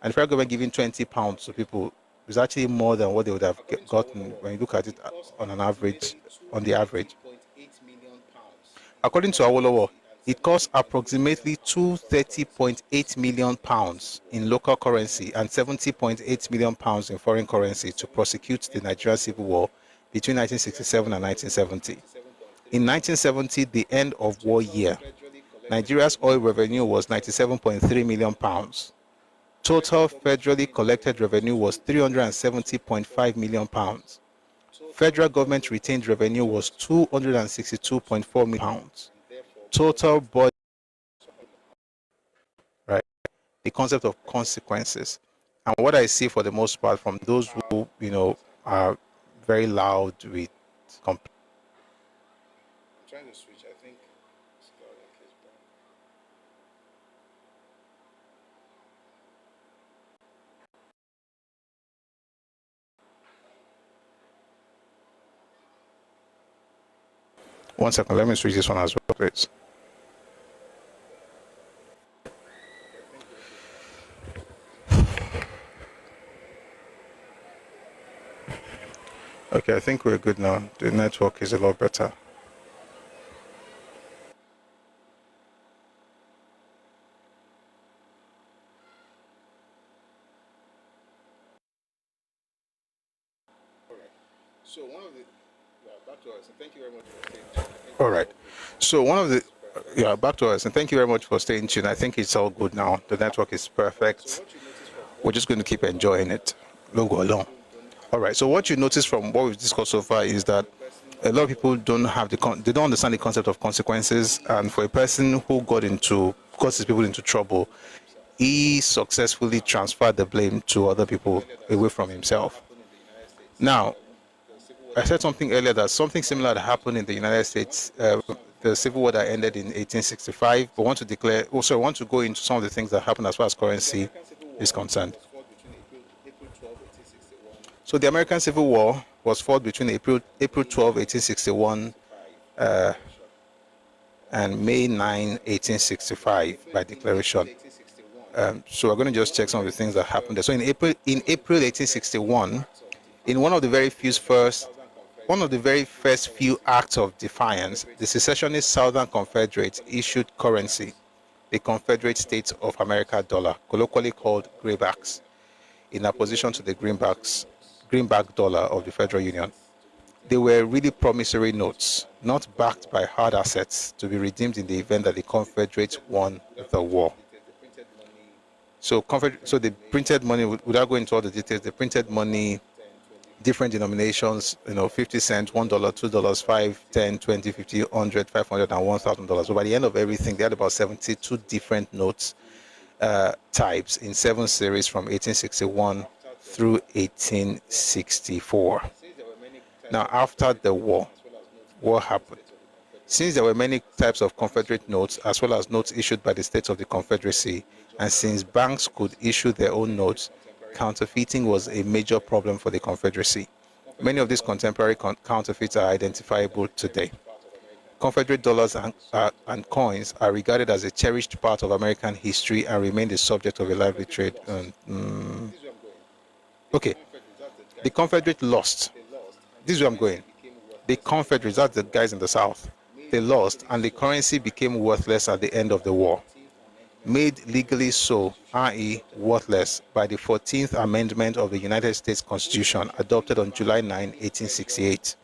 And if you're going to giving £20 to people, it's actually more than what they would have gotten when you look at it on an average, on the average. According to Awolowo, it costs approximately £230.8 million in local currency and £70.8 million in foreign currency to prosecute the Nigerian Civil War between 1967 and 1970. In 1970, the end of war year, Nigeria's oil revenue was £97.3 million. Total federally collected revenue was £370.5 million. Federal government retained revenue was £262.4 million. Total budget, right? The concept of consequences. And what I see for the most part from those who, are very loud with complaints. I'm trying to switch, I think. One second, let me switch this one as well, please. Okay, I think we're good now. The network is a lot better. So one of the back to us, and thank you very much for staying tuned. All right. So one of the back to us, and thank you very much for staying tuned. I think it's all good now. The network is perfect. We're just going to keep enjoying it. Logo along. All right. So what you notice from what we've discussed so far is that a lot of people don't have they don't understand the concept of consequences. And for a person who got his people into trouble, he successfully transferred the blame to other people away from himself. Now, I said something earlier that something similar that happened in the United States, the Civil War that ended in 1865. But I want to go into some of the things that happened as far as currency is concerned. So the American Civil War was fought between April 12, 1861 and May 9, 1865 by declaration. So we're going to just check some of the things that happened there. So in April 1861, in one of the very first few acts of defiance, the secessionist Southern Confederates issued currency, the Confederate States of America dollar, colloquially called graybacks. in opposition to the greenback dollar of the Federal Union. They were really promissory notes, not backed by hard assets to be redeemed in the event that the Confederates won the war. So the printed money, without going into all the details, the printed money, different denominations, 50 cents, $1, $2, 5, 10, 20, 50, 100, 500, and $1,000. So by the end of everything, they had about 72 different notes types in 7 series from 1861 through 1864. Now, after the war, what happened? Since there were many types of Confederate notes, as well as notes issued by the states of the Confederacy, and since banks could issue their own notes, counterfeiting was a major problem for the Confederacy. Many of these contemporary counterfeits are identifiable today. Confederate dollars and coins are regarded as a cherished part of American history and remain the subject of a lively trade. Okay, the Confederate lost. This is where I'm going. The Confederates, that's the guys in the South, they lost, and the currency became worthless at the end of the war. Made legally so, i.e. worthless, by the 14th Amendment of the United States Constitution, adopted on July 9, 1868,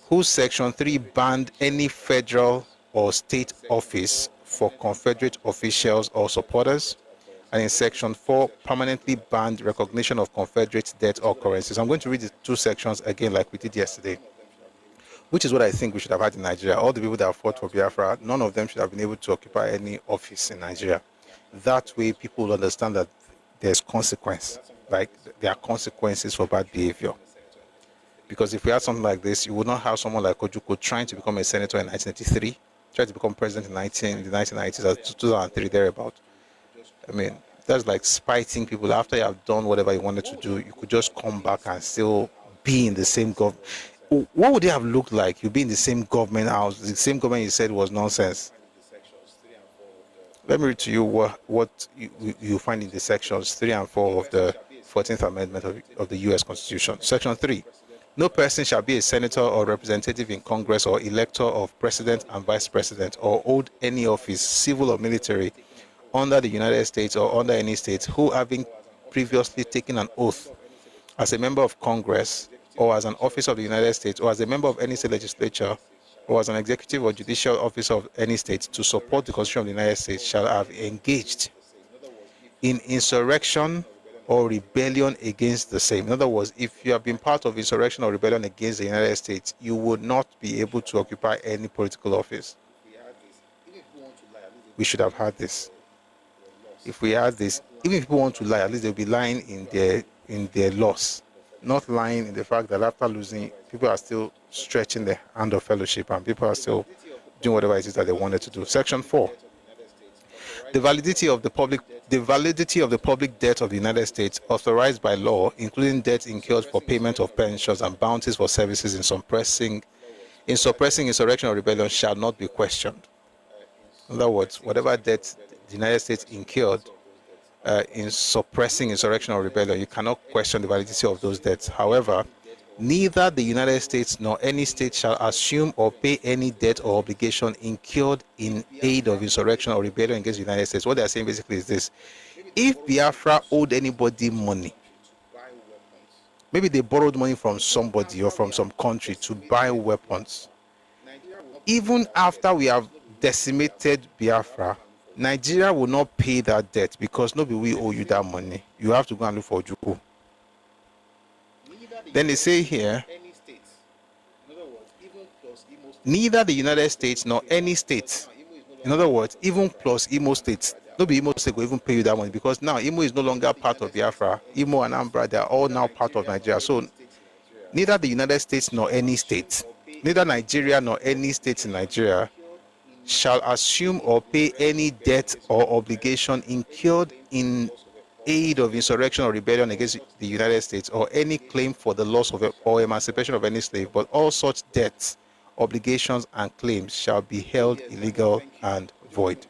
whose Section 3 banned any federal or state office for Confederate officials or supporters, and in Section 4 permanently banned recognition of Confederate debt or currencies. I'm going to read the 2 sections again like we did yesterday, which is what I think we should have had in Nigeria. All the people that fought for Biafra, none of them should have been able to occupy any office in Nigeria. That way people will understand that there's consequence, like there are consequences for bad behavior. Because if we had something like this, you would not have someone like Ojukwu trying to become a senator in 1983, trying to become president in the 1990s or 2003, thereabout. I mean, that's like spiting people. After you have done whatever you wanted to do, you could just come back and still be in the same government. What would it have looked like? You'd be in the same government house, the same government you said was nonsense. Let me read to you what you find in the sections 3 and 4 of the 14th Amendment of the U.S. Constitution. Section 3. No person shall be a senator or representative in Congress or elector of president and vice president or hold any office, civil or military, under the United States or under any state, who having previously taken an oath as a member of Congress or as an officer of the United States or as a member of any state legislature or as an executive or judicial officer of any state to support the Constitution of the United States shall have engaged in insurrection or rebellion against the same. In other words, if you have been part of insurrection or rebellion against the United States, you would not be able to occupy any political office. We should have had this. If we had this, even if people want to lie, at least they'll be lying in their loss, not lying in the fact that after losing, people are still stretching the hand of fellowship and people are still doing whatever it is that they wanted to do. Section 4. The validity of the public debt of the United States authorized by law, including debt incurred for payment of pensions and bounties for services in suppressing insurrection or rebellion, shall not be questioned. In other words, whatever debt the United States incurred in suppressing insurrection or rebellion, you cannot question the validity of those debts. However, neither the United States nor any state shall assume or pay any debt or obligation incurred in aid of insurrection or rebellion against the United States. What they are saying basically is this: if Biafra owed anybody money, maybe they borrowed money from somebody or from some country to buy weapons, even after we have decimated Biafra, Nigeria will not pay that debt because nobody will owe you that money. You have to go and look for Ojukwu. Then they say here, neither the United States nor any state, in other words, even plus Imo states, nobody Imo state will even pay you that money because now Imo is no longer part of Biafra. Imo and Ambra, they are all now part of Nigeria. So neither the United States nor any state, neither Nigeria nor any state in Nigeria shall assume or pay any debt or obligation incurred in aid of insurrection or rebellion against the United States or any claim for the loss of or emancipation of any slave, but all such debts, obligations, and claims shall be held illegal and void.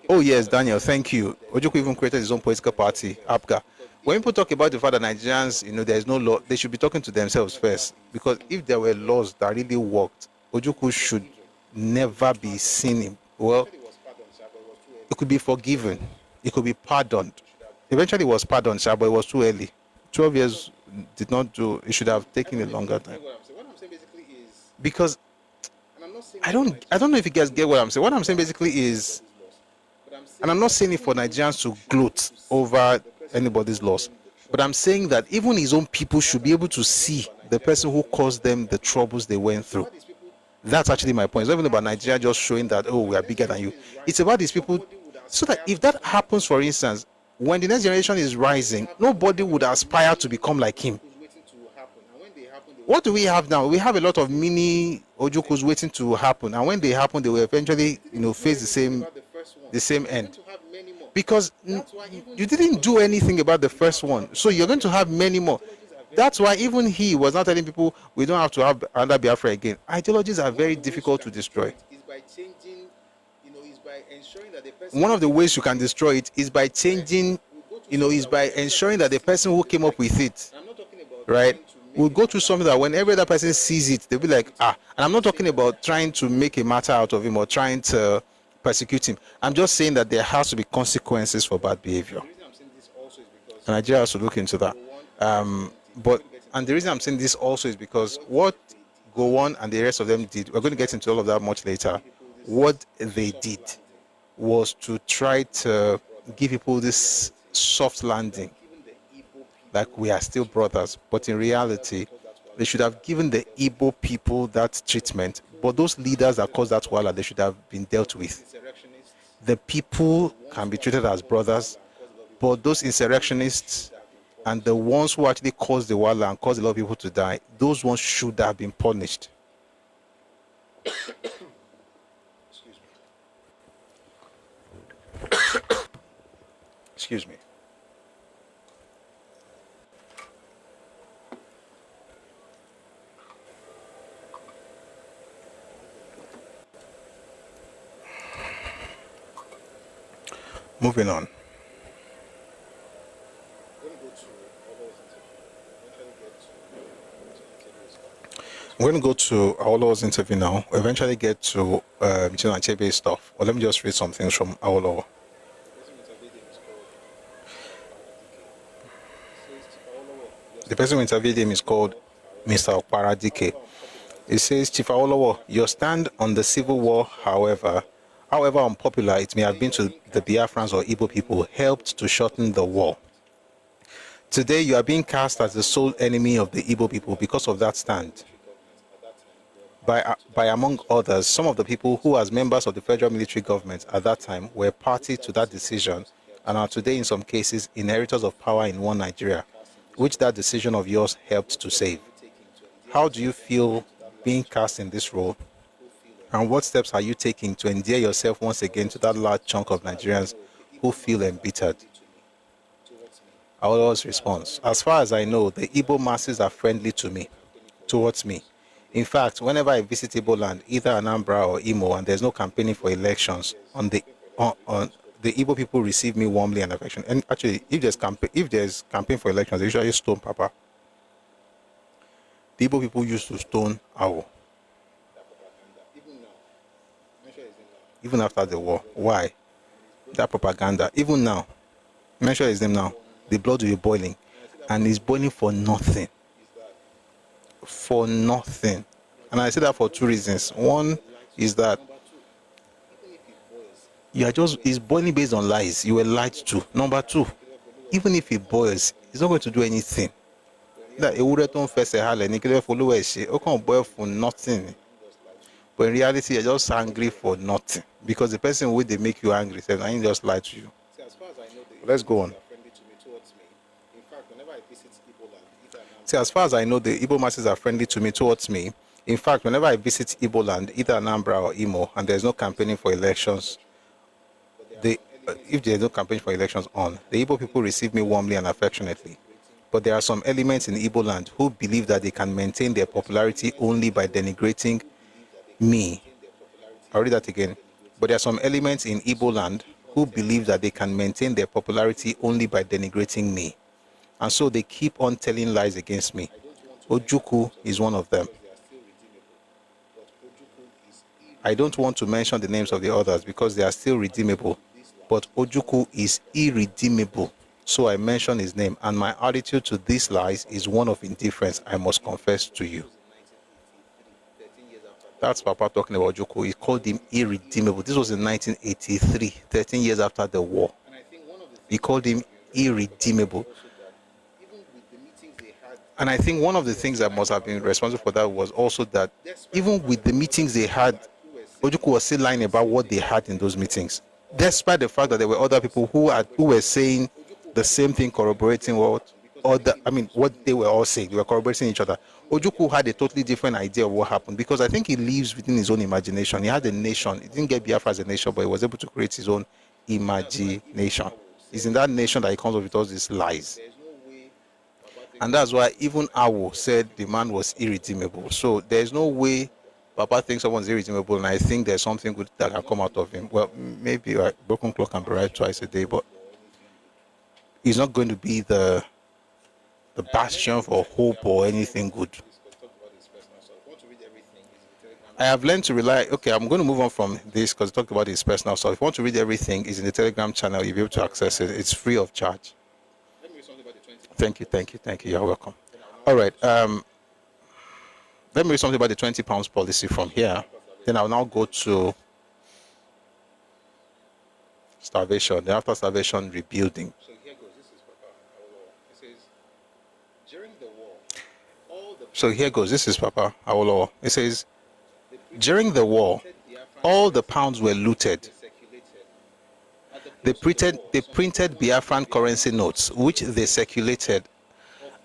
Oh yes, Daniel, thank you. Ojukwu even created his own political party, APGA. When people talk about the fact that Nigerians, there is no law, they should be talking to themselves first, because if there were laws that really worked, Ojukwu should never be seen. Well, it could be forgiven. it could be pardoned. Eventually, it was pardoned, but it was too early. 12 years did not do. It should have taken a longer time. What I'm saying basically is, Because and I'm not saying I don't know if you guys get what I'm saying. What I'm saying basically is, and I'm not saying it for Nigerians to gloat over anybody's loss, but I'm saying that even his own people should be able to see the person who caused them the troubles they went through. That's actually my point. It's not even about Nigeria just showing that, oh, we are bigger than you. It's about these people, so that if that happens, for instance, when the next generation is rising, nobody would aspire to become like him. What do we have now? We have a lot of mini Ojukus waiting to happen, and when they happen, they will eventually, face the same end. Because you didn't do anything about the first one, so you're going to have many more. That's why even he was not telling people we don't have to have another Biafra again. Ideologies are very difficult to destroy. One of the ways you can destroy it is by changing, is by ensuring that the person who came up with it, right, will go through something that when every other person sees it, they'll be like, and I'm not talking about trying to make a matter out of him or trying to persecute him. I'm just saying that there has to be consequences for bad behavior. And Nigeria has to look into that. And the reason I'm saying this also is because what Gowon and the rest of them did, we're going to get into all of that much later. What they did was to try to give people this soft landing, like we are still brothers. But in reality, they should have given the Igbo people that treatment. But those leaders that caused that wala, they should have been dealt with. The people can be treated as brothers, but those insurrectionists and the ones who actually caused the wala and caused a lot of people to die, those ones should have been punished. Excuse me. Moving on. We're going to go to Awolowo's interview now. We'll eventually get to Chebe's stuff. Well, let me just read some things from Awolowo. The person who interviewed him is called Mr. Okparadike. It says, Chief Awolowo, your stand on the civil war, however unpopular it may have been to the Biafrans or Igbo people, helped to shorten the war. Today, you are being cast as the sole enemy of the Igbo people because of that stand. By among others, some of the people who, as members of the federal military government at that time, were party to that decision and are today, in some cases, inheritors of power in one Nigeria, which that decision of yours helped to save. How do you feel being cast in this role? And what steps are you taking to endear yourself once again to that large chunk of Nigerians who feel embittered? Awolowo's response: as far as I know, the Igbo masses are friendly towards me. In fact, whenever I visit Igbo land, either Anambra or Imo, and there's no campaigning for elections, the Igbo people receive me warmly and affection. And actually, if there's campaign for elections, they usually stone Papa. The Igbo people used to stone AWO. Even after the war. Why? That propaganda. Even now, mention his name now. The blood will be boiling. And it's boiling for nothing. For nothing. And I say that for two reasons. One is that it's boiling based on lies. You were lied to. Number two, even if it boils, it's not going to do anything. That can't boil for nothing. But in reality, you're just angry for nothing. Because the person who they make you angry says, I just lied to you. Let's go on. See, as far as I know, the Igbo masses are friendly to me towards me. In fact, whenever I visit Igbo land, either Anambra or Imo, and there's no campaigning for elections, if there's no campaign for elections on, the Igbo people receive me warmly and affectionately. But there are some elements in Igbo land who believe that they can maintain their popularity only by denigrating me. I'll read that again. But there are some elements in Igbo land who believe that they can maintain their popularity only by denigrating me. And so they keep on telling lies against me. Ojuku is one of them. I don't want to mention the names of the others because they are still redeemable. but Ojukwu is irredeemable. So I mention his name, and my attitude to these lies is one of indifference, I must confess to you. That's Papa talking about Ojukwu. He called him irredeemable. This was in 1983, 13 years after the war. He called him irredeemable. And I think one of the things that must have been responsible for that was also that even with the meetings they had, Ojukwu was still lying about what they had in those meetings, despite the fact that there were other people who were saying the same thing, corroborating what they were all saying. They were corroborating each other. Ojukwu had a totally different idea of what happened, because I think he lives within his own imagination. He had a nation. He didn't get Biafra as a nation, but he was able to create his own imagination. It's in that nation that he comes up with all these lies. And that's why even AWO said the man was irredeemable. So there's no way Papa thinks someone's irredeemable, and I think there's something good that can come out of him. Well, maybe a broken clock can be right twice a day, but he's not going to be the bastion for hope or anything good. I have learned to rely. Okay, I'm going to move on from this because I talked about his personal stuff. If you want to read everything, it's in the Telegram channel. You'll be able to access it. It's free of charge. Thank you. You're welcome. All right. Let me read something about the 20 pounds policy from here. Then I'll now go to starvation. Then after starvation, rebuilding. So here goes. This is Papa Awolowo. It says, during the war, all the pounds were looted. They printed Biafran currency notes, which they circulated.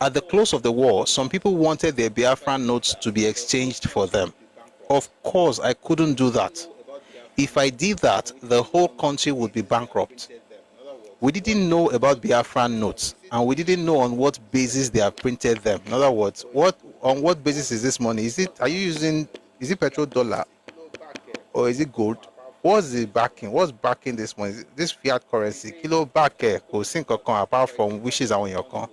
At the close of the war, some people wanted their Biafran notes to be exchanged for them. Of course, I couldn't do that. If I did that, the whole country would be bankrupt. We didn't know about Biafran notes, and we didn't know on what basis they have printed them. In other words, on what basis is this money? Is it petrodollar, or is it gold? What's the backing? What's backing this money? This fiat currency, kilo back apart from wishes on your account.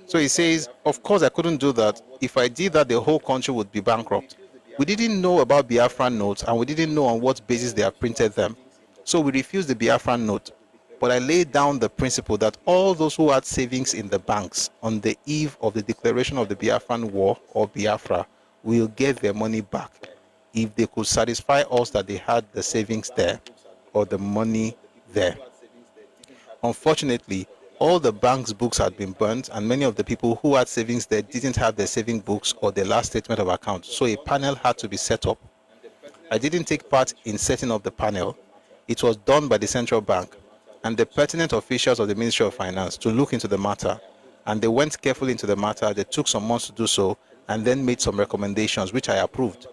So he says, of course I couldn't do that. If I did that, the whole country would be bankrupt. We didn't know about Biafran notes, and we didn't know on what basis they have printed them. So we refused the Biafran note. But I laid down the principle that all those who had savings in the banks on the eve of the declaration of the Biafran War or Biafra will get their money back if they could satisfy us that they had the savings there or the money there. Unfortunately, all the bank's books had been burnt, and many of the people who had savings there didn't have their saving books or their last statement of account, so a panel had to be set up. I didn't take part in setting up the panel. It was done by the central bank and the pertinent officials of the Ministry of Finance to look into the matter, and they went carefully into the matter. They took some months to do so and then made some recommendations which I approved.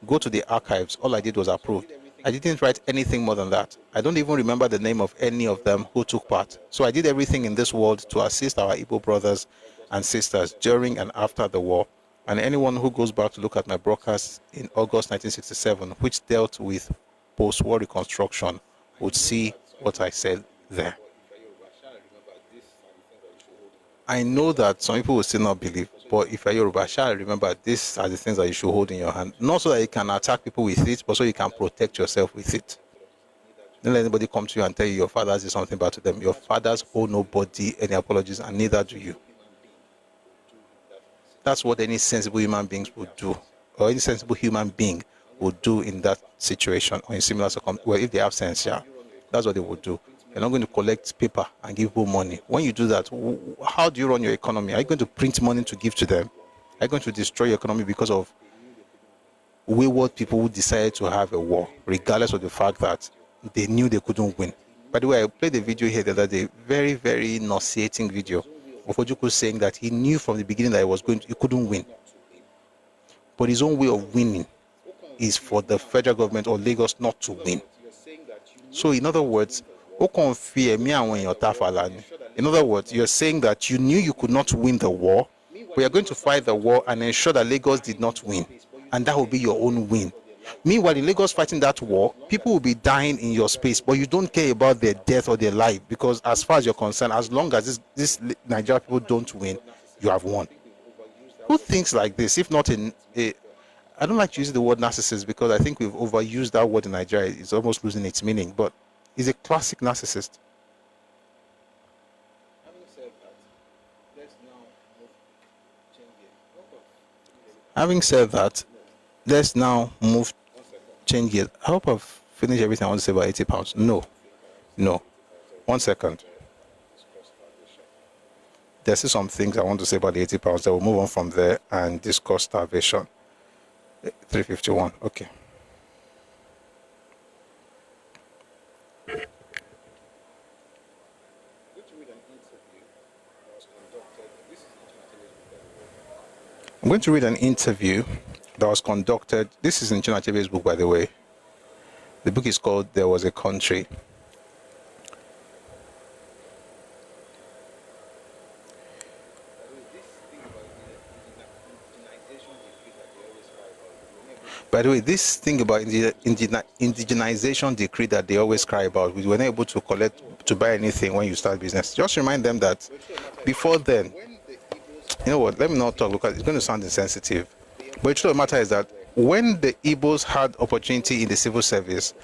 Go to the archives. All I did was approved. I didn't write anything more than that. I don't even remember the name of any of them who took part. So I did everything in this world to assist our Igbo brothers and sisters during and after the war. And anyone who goes back to look at my broadcast in August 1967, which dealt with post-war reconstruction, would see what I said there. I know that some people will still not believe, but if you're Yoruba, shall remember these are the things that you should hold in your hand. Not so that you can attack people with it, but so you can protect yourself with it. Don't let anybody come to you and tell you your fathers did something bad to them. Your fathers owe nobody any apologies, and neither do you. That's what any sensible human beings would do, or any sensible human being would do in that situation or in similar circumstances. Well, if they have sense, yeah, that's what they would do. You're not going to collect paper and give people money. When you do that, how do you run your economy? Are you going to print money to give to them? Are you going to destroy your economy because of wayward people who decided to have a war, regardless of the fact that they knew they couldn't win? By the way, I played a video here the other day, very, very nauseating video of Ojukwu saying that he knew from the beginning that he couldn't win. But his own way of winning is for the federal government or Lagos not to win. So in other words, in other words, you're saying that you knew you could not win the war, but you're going to fight the war and ensure that Lagos did not win. And that will be your own win. Meanwhile, in Lagos fighting that war, people will be dying in your space, but you don't care about their death or their life, because as far as you're concerned, as long as this Nigerian people don't win, you have won. Who thinks like this? If not I don't like to use the word narcissist because I think we've overused that word in Nigeria. It's almost losing its meaning. But He's a classic narcissist. Having said that, let's now move, change gears. I hope I've finished everything I want to say about 80 pounds. No. 1 second. There's still some things I want to say about the 80 pounds. Then we'll move on from there and discuss starvation. 351. Okay. I'm going to read an interview that was conducted. This is in Chinua Achebe's book, by the way. The book is called There Was a Country. By the way, this thing about indigenization decree that they always cry about, we were not able to buy anything when you start business. Just remind them that before then, you know what, let me not talk because it's going to sound insensitive. But the truth of the matter is that when the Igbos had opportunity in the civil service,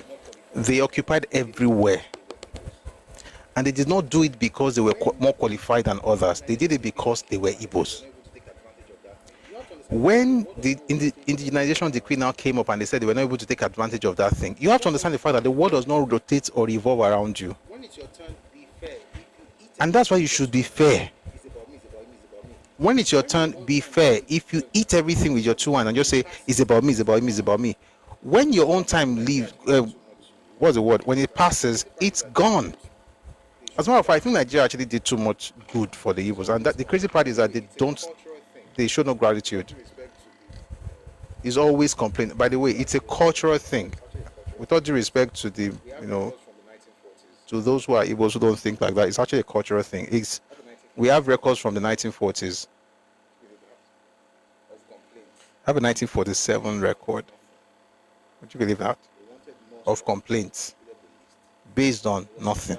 they occupied everywhere. And they did not do it because they were more qualified than others. They did it because they were Igbos. When the indigenization decree now came up and they said they were not able to take advantage of that thing, you have to understand the fact that the world does not rotate or revolve around you. And that's why you should be fair. When it's your turn, be fair. If you eat everything with your two hands and just say, it's about me, it's about me, it's about me. When your own time leaves, what's the word? When it passes, it's gone. As a matter of fact, I think Nigeria actually did too much good for the Igbos. And the crazy part is that they show no gratitude. It's always complaining. By the way, it's a cultural thing. With all due respect to to those who are Igbos who don't think like that, it's actually a cultural thing. We have records from the 1940s. I have a 1947 record. Would you believe that? Of complaints based on nothing.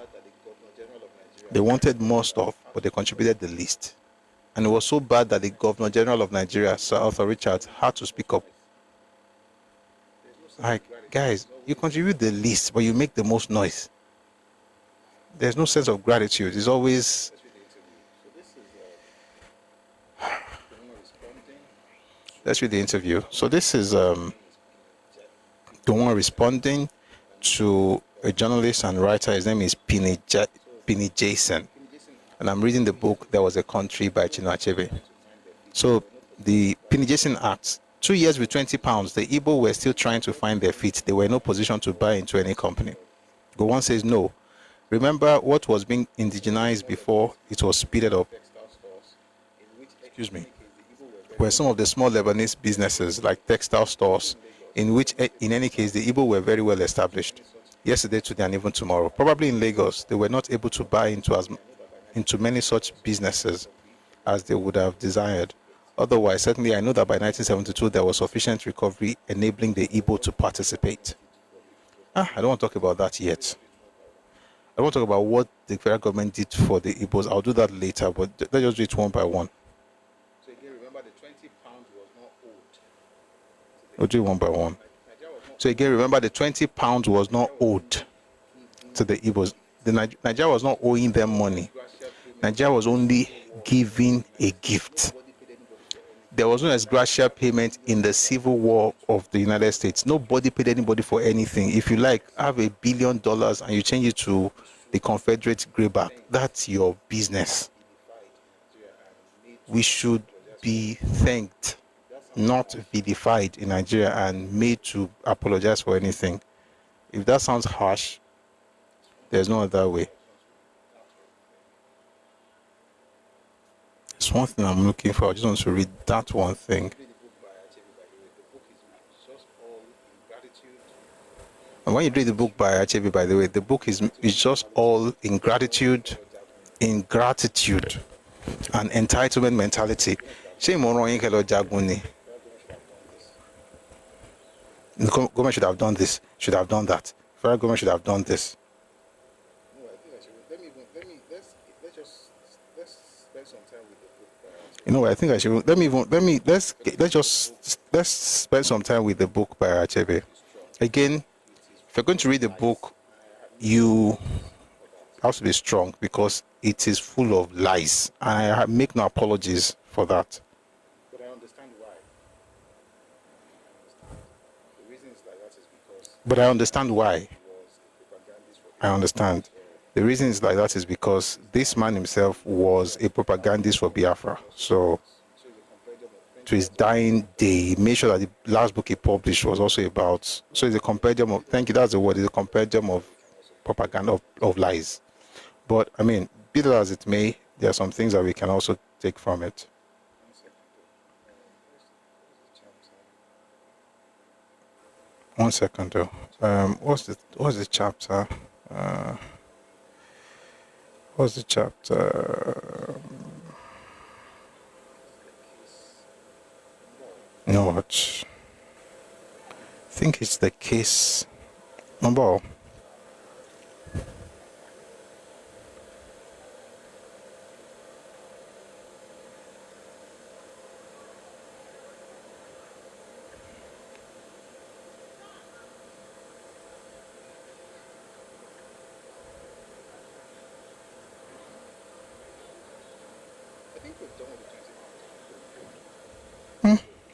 They wanted more stuff, but they contributed the least. And it was so bad that the Governor General of Nigeria, Sir Arthur Richards, had to speak up. Like, guys, you contribute the least, but you make the most noise. There's no sense of gratitude. It's always... Let's read the interview. So this is the one responding to a journalist and writer. His name is Pini Jason. And I'm reading the book, There Was a Country by Chinua Achebe. So the Pini Jason asks, 2 years with 20 pounds, the Igbo were still trying to find their feet. They were in no position to buy into any company. Gowon says no. Remember what was being indigenized before it was speeded up? Excuse me. Were some of the small Lebanese businesses like textile stores, in which, in any case, the Igbo were very well established. Yesterday, today, and even tomorrow. Probably in Lagos, they were not able to buy into many such businesses as they would have desired. Otherwise, certainly I know that by 1972, there was sufficient recovery enabling the Igbo to participate. I don't want to talk about that yet. I want to talk about what the federal government did for the Igbos. I'll do that later, but let's just do it one by one. So again, remember the 20 pounds was not owed. We'll do it one by one. So again, remember the 20 pounds was not owed to the Igbos. Nigeria was not owing them money. Nigeria was only giving a gift. There was no ex gratia payment in the Civil War of the United States. Nobody paid anybody for anything. If you like, have $1 billion and you change it to the Confederate grayback, that's your business. We should be thanked, not vilified in Nigeria and made to apologize for anything. If that sounds harsh, there's no other way. It's one thing I'm looking for. I just want to read that one thing. And when you read the book by Achebe, by the way, the book is just all ingratitude, ingratitude, and entitlement mentality. The government should have done this, should have done that. Federal government should have done this. You know, I think I should. Let's spend some time with the book by Achebe. Again, if you're going to read the book, you have to be strong because it is full of lies. I make no apologies for that. But I understand why. The reason is like that is because But I understand why. I understand. The reason is like that is because this man himself was a propagandist for Biafra. So to his dying day, he made sure that the last book he published was also about. So it's a compendium of, thank you, that's the word, it's a compendium of propaganda, of lies. But I mean, be that as it may, there are some things that we can also take from it. One second though. What's the chapter? What's the chapter? No, what? I think it's the case number.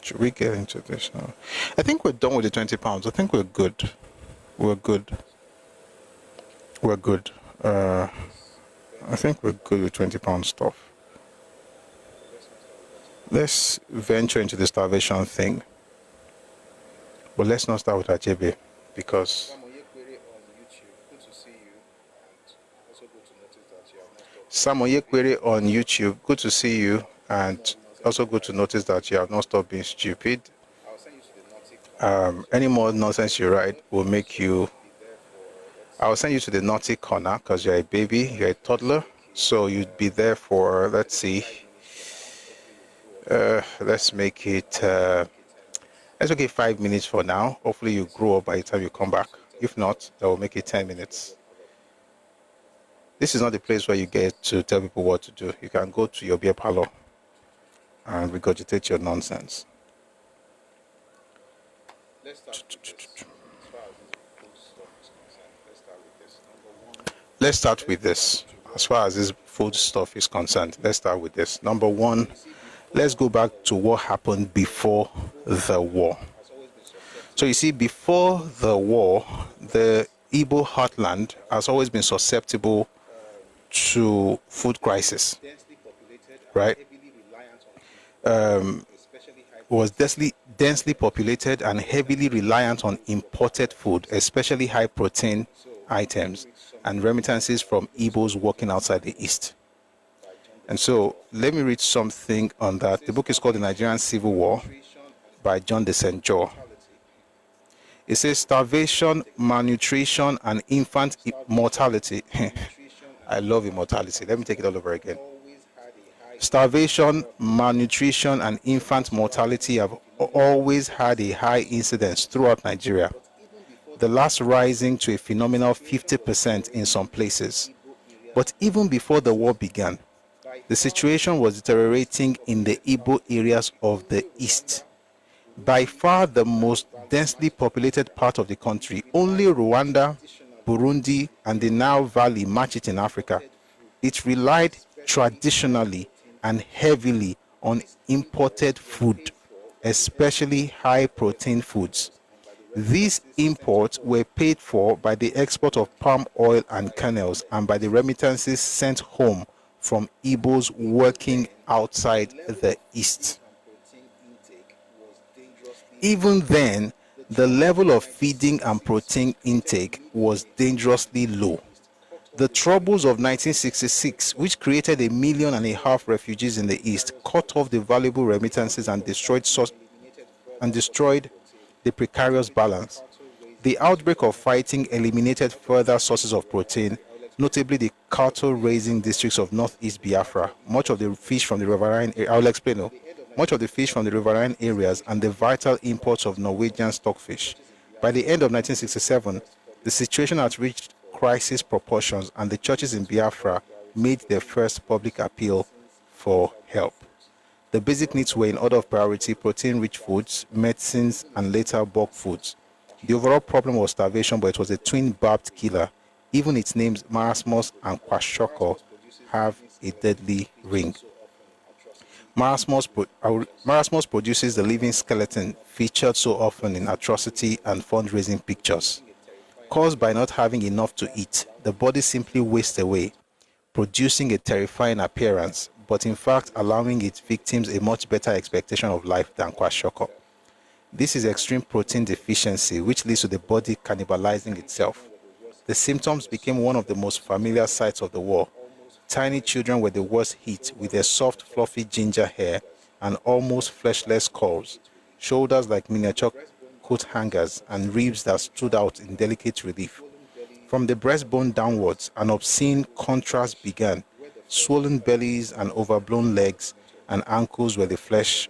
Should we get into this now? I think we're done with the 20 pounds. I think we're good. We're good. We're good. I think we're good with 20 pound stuff. Let's venture into the starvation thing. But let's not start with Achebe because Samoye Query on YouTube, good to see you, and also good to notice that you have not stopped being stupid. Any more nonsense you write will make you... I'll send you to the naughty corner because you're a baby, you're a toddler, so you'd be there for, let's see, let's make it, let's make it 5 minutes for now. Hopefully you grow up by the time you come back. If not, that will make it 10 minutes. This is not the place where you get to tell people what to do. You can go to your beer parlor and regurgitate your nonsense. Let's start with this. As far as this food stuff is concerned, let's start with this. Number one, let's go back to what happened before the war. So you see, before the war, the Igbo heartland has always been susceptible to food crisis, right? Was densely populated and heavily reliant on imported food, especially high protein items and remittances from Igbos working outside the East. And so let me read something on that. The book is called The Nigerian Civil War by John de St. John. It says starvation, malnutrition, and infant mortality. I love immortality. Let me take it all over again. Starvation, malnutrition, and infant mortality have always had a high incidence throughout Nigeria, the last rising to a phenomenal 50% in some places. But even before the war began, the situation was deteriorating in the Igbo areas of the East. By far the most densely populated part of the country, only Rwanda, Burundi, and the Nile Valley match it in Africa. It relied traditionally and heavily on imported food, especially high-protein foods. These imports were paid for by the export of palm oil and kernels and by the remittances sent home from Igbos working outside the East. Even then, the level of feeding and protein intake was dangerously low. The troubles of 1966, which created 1.5 million refugees in the East, cut off the valuable remittances and destroyed the precarious balance. The outbreak of fighting eliminated further sources of protein, notably the cattle-raising districts of northeast Biafra. Much of the fish from the riverine, much of the fish from the riverine areas and the vital imports of Norwegian stockfish. By the end of 1967, the situation had reached crisis proportions and the churches in Biafra made their first public appeal for help. The basic needs were in order of priority: protein-rich foods, medicines, and later bulk foods. The overall problem was starvation, but it was a twin-barbed killer Even its names, marasmus and kwashoko, have a deadly ring. Marasmus produces the living skeleton featured so often in atrocity and fundraising pictures. Caused by not having enough to eat, the body simply wastes away, producing a terrifying appearance, but in fact allowing its victims a much better expectation of life than kwashoko. This is extreme protein deficiency, which leads to the body cannibalizing itself. The symptoms became one of the most familiar sights of the war. Tiny children were the worst hit, with their soft, fluffy ginger hair and almost fleshless skulls, shoulders like miniature coat hangers, and ribs that stood out in delicate relief. From the breastbone downwards, an obscene contrast began. Swollen bellies and overblown legs and ankles where the flesh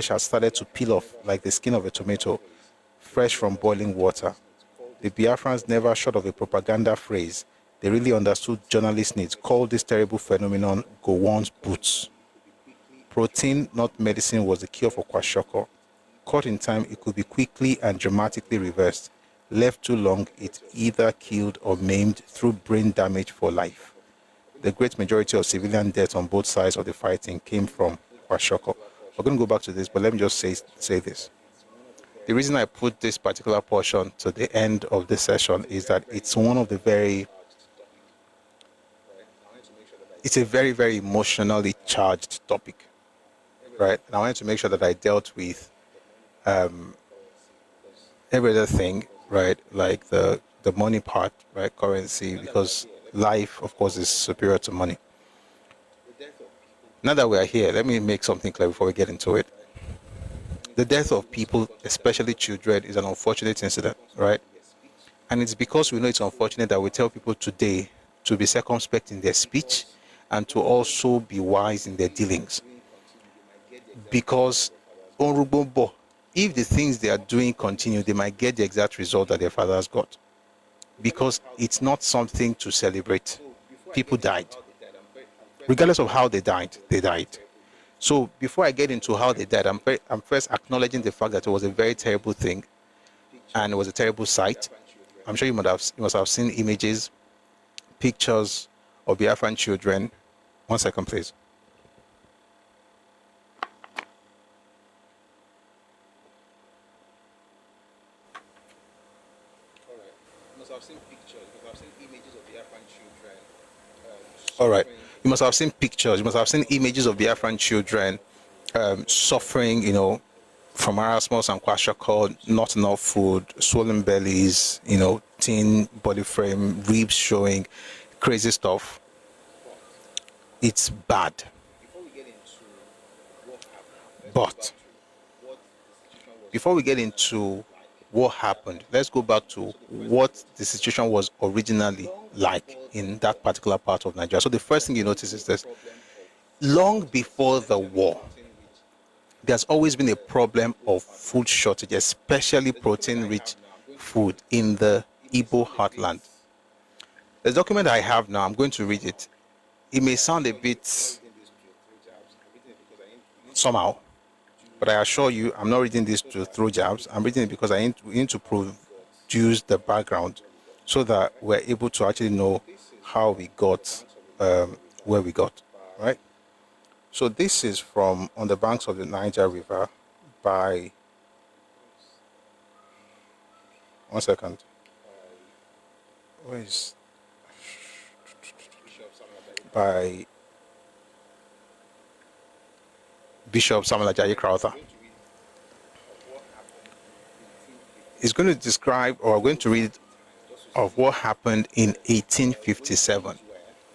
had started to peel off like the skin of a tomato, fresh from boiling water. The Biafrans, never short of a propaganda phrase they really understood journalists' needs, called this terrible phenomenon Gowon's boots. Protein, not medicine, was the cure for kwashoko. Caught in time, it could be quickly and dramatically reversed. Left too long, it either killed or maimed through brain damage for life. The great majority of civilian deaths on both sides of the fighting came from kwashoko. We're going to go back to this, but let me just say this. The reason I put this particular portion to the end of this session is that it's a very, very emotionally charged topic, right? And I wanted to make sure that I dealt with every other thing, right? Like the money part, right? Currency, because life, of course, is superior to money. Now that we are here, let me make something clear before we get into it. The death of people, especially children, is an unfortunate incident, right? And it's because we know it's unfortunate that we tell people today to be circumspect in their speech and to also be wise in their dealings. Because if the things they are doing continue, they might get the exact result that their fathers got. Because it's not something to celebrate. People died. Regardless of how they died, they died. So before I get into how they died, I'm first acknowledging the fact that it was a very terrible thing and it was a terrible sight. I'm sure you must have seen images, pictures of Biafran children. 1 second, please. You must have seen pictures. You must have seen images of Biafran children. All right. You must have seen pictures. You must have seen images of Biafran children suffering, from marasmus and kwashoko, not enough food, swollen bellies, thin body frame, ribs showing, crazy stuff. It's bad. But before we get into what happened, let's go back to what the situation was originally like in that particular part of Nigeria. So the first thing you notice is this. Long before the war, there's always been a problem of food shortage, especially protein-rich food in the Igbo heartland. The document I have now, I'm going to read it. It may sound a bit somehow, but I assure you, I'm not reading this to throw jabs. I'm reading it because I need to produce the background so that we're able to actually know how we got where we got, right? So this is from On the Banks of the Niger River by, 1 second. Where is, by Bishop Samuel Ajayi Crowther. He's going to describe, or going to read, of what happened in 1857. I'm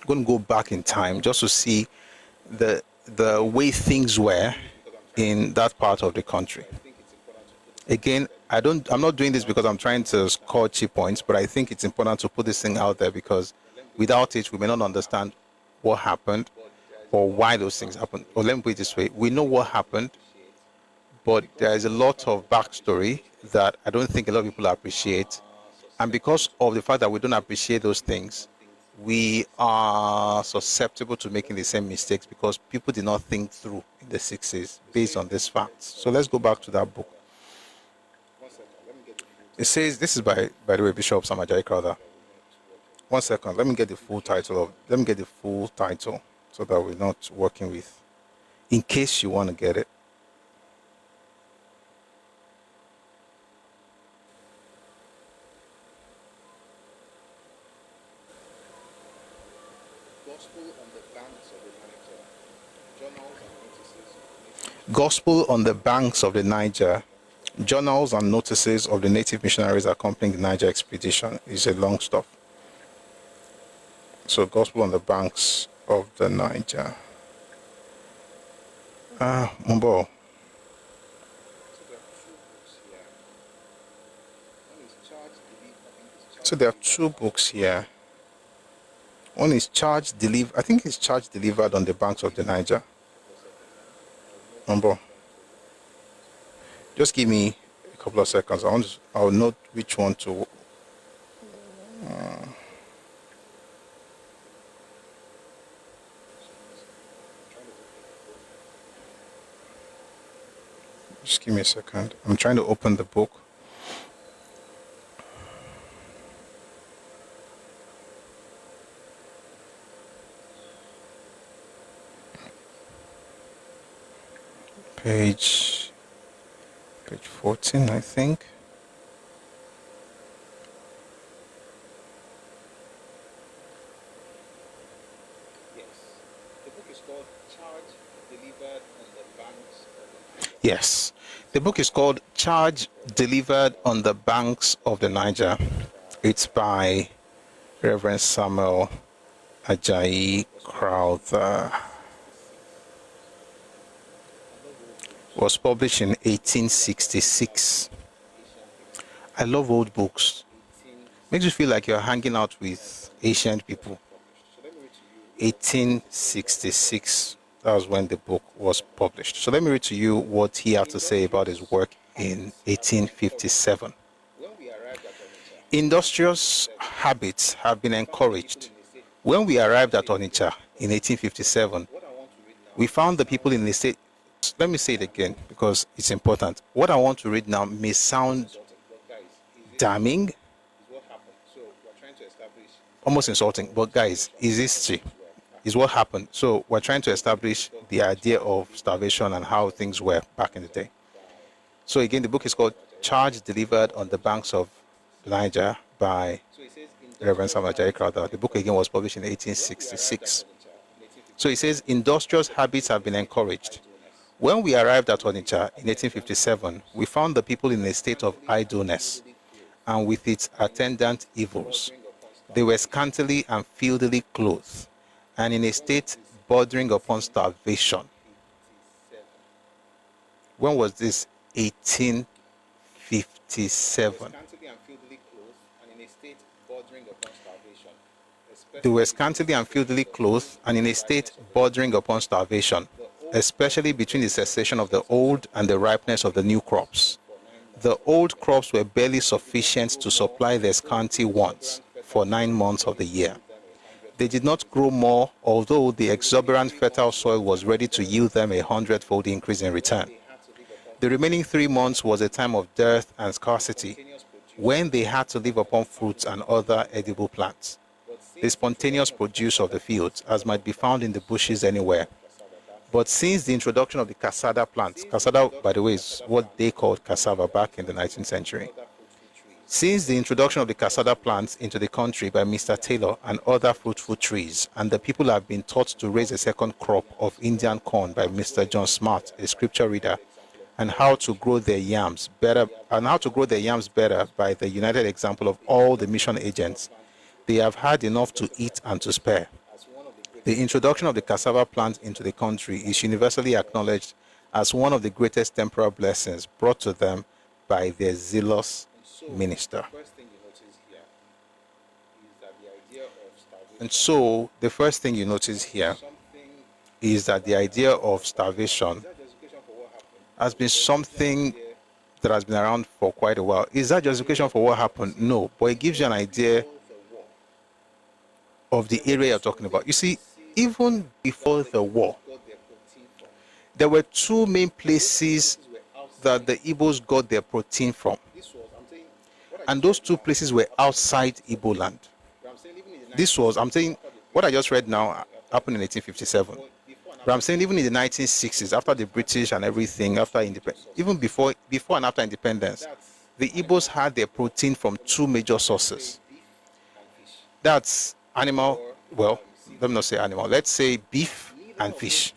going to go back in time just to see the way things were in that part of the country. Again, I'm not doing this because I'm trying to score cheap points, but I think it's important to put this thing out there because without it, we may not understand what happened or why those things happened. Or let me put it this way. We know what happened, but there is a lot of backstory that I don't think a lot of people appreciate. And because of the fact that we don't appreciate those things, we are susceptible to making the same mistakes because people did not think through in the 60s based on these facts. So let's go back to that book. It says, this is by the way, Bishop Samuel Ajayi Crowther. 1 second. Let me get the full title so that we're not working with, in case you want to get it. Gospel on the Banks of the Niger, Journals and Notices of the Native Missionaries Accompanying the Niger Expedition. Is a long stuff. So, Gospel on the Banks of the Niger. Mumbo. So there are two books here. One is Charge Delivered. I think it's Charge Delivered on the Banks of the Niger. Mumbo. Just give me a couple of seconds. I'll note which one to. Just give me a second. I'm trying to open the book. Page 14, I think. Yes, the book is called Charge Delivered on the Banks of the Niger. It's by Reverend Samuel Ajayi Crowther. Was published in 1866. I love old books. Makes you feel like you're hanging out with ancient people. 1866. That was when the book was published. So let me read to you what he had to say about his work in 1857. Industrious habits have been encouraged. When we arrived at Onitsha in 1857, we found the people in the state. Let me say it again because it's important. What I want to read now may sound damning, almost insulting, but guys, is history. Is what happened. So we're trying to establish the idea of starvation and how things were back in the day. So again, the book is called Charge Delivered on the Banks of the Niger by Reverend Samuel Ajayi Crowther. The book again was published in 1866. So it says, industrious habits have been encouraged. When we arrived at Onitsha in 1857, we found the people in a state of idleness and with its attendant evils. They were scantily and filthily clothed and in a state bordering upon starvation. When was this? 1857. They were scantily and filthily clothed and in a state bordering upon starvation, especially between the cessation of the old and the ripeness of the new crops. The old crops were barely sufficient to supply their scanty wants for 9 months of the year. They did not grow more, although the exuberant fertile soil was ready to yield them 100-fold increase in return. The remaining 3 months was a time of dearth and scarcity, when they had to live upon fruits and other edible plants, the spontaneous produce of the fields, as might be found in the bushes anywhere. But since the introduction of the cassava plant, cassava, by the way, is what they called cassava back in the 19th century. Since the introduction of the cassava plants into the country by Mr. Taylor and other fruitful trees, and the people have been taught to raise a second crop of Indian corn by Mr. John Smart, a scripture reader, and how to grow their yams better, by the united example of all the mission agents, they have had enough to eat and to spare. The introduction of the cassava plant into the country is universally acknowledged as one of the greatest temporal blessings brought to them by their zealous minister. And so the first thing you notice here is that the idea of starvation has been something that has been around for quite a while. Is that justification for what happened? No, but it gives you an idea of the area you're talking about. You see, even before the war, there were two main places that the Igbos got their protein from. And those two places were outside Igbo land. this was, I'm saying, what I just read now happened in 1857. But I'm saying even in the 1960s, after the British and everything, after independence, even before and after independence, the Igbos had their protein from two major sources. That's animal, well, let me not say animal, let's say beef and fish,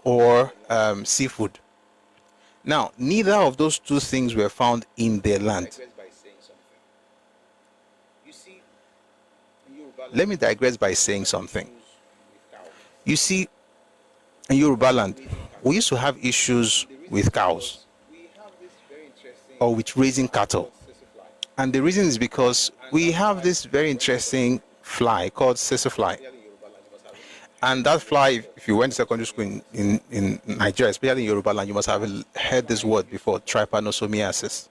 or seafood. Now, neither of those two things were found in their land. Let me digress by saying something. You see, in Yoruba land, we used to have issues with cows or with raising cattle. And the reason is because we have this very interesting fly called sissy fly. And that fly, if you went to secondary school in Nigeria, especially in Yoruba land, you must have heard this word before, trypanosomiasis.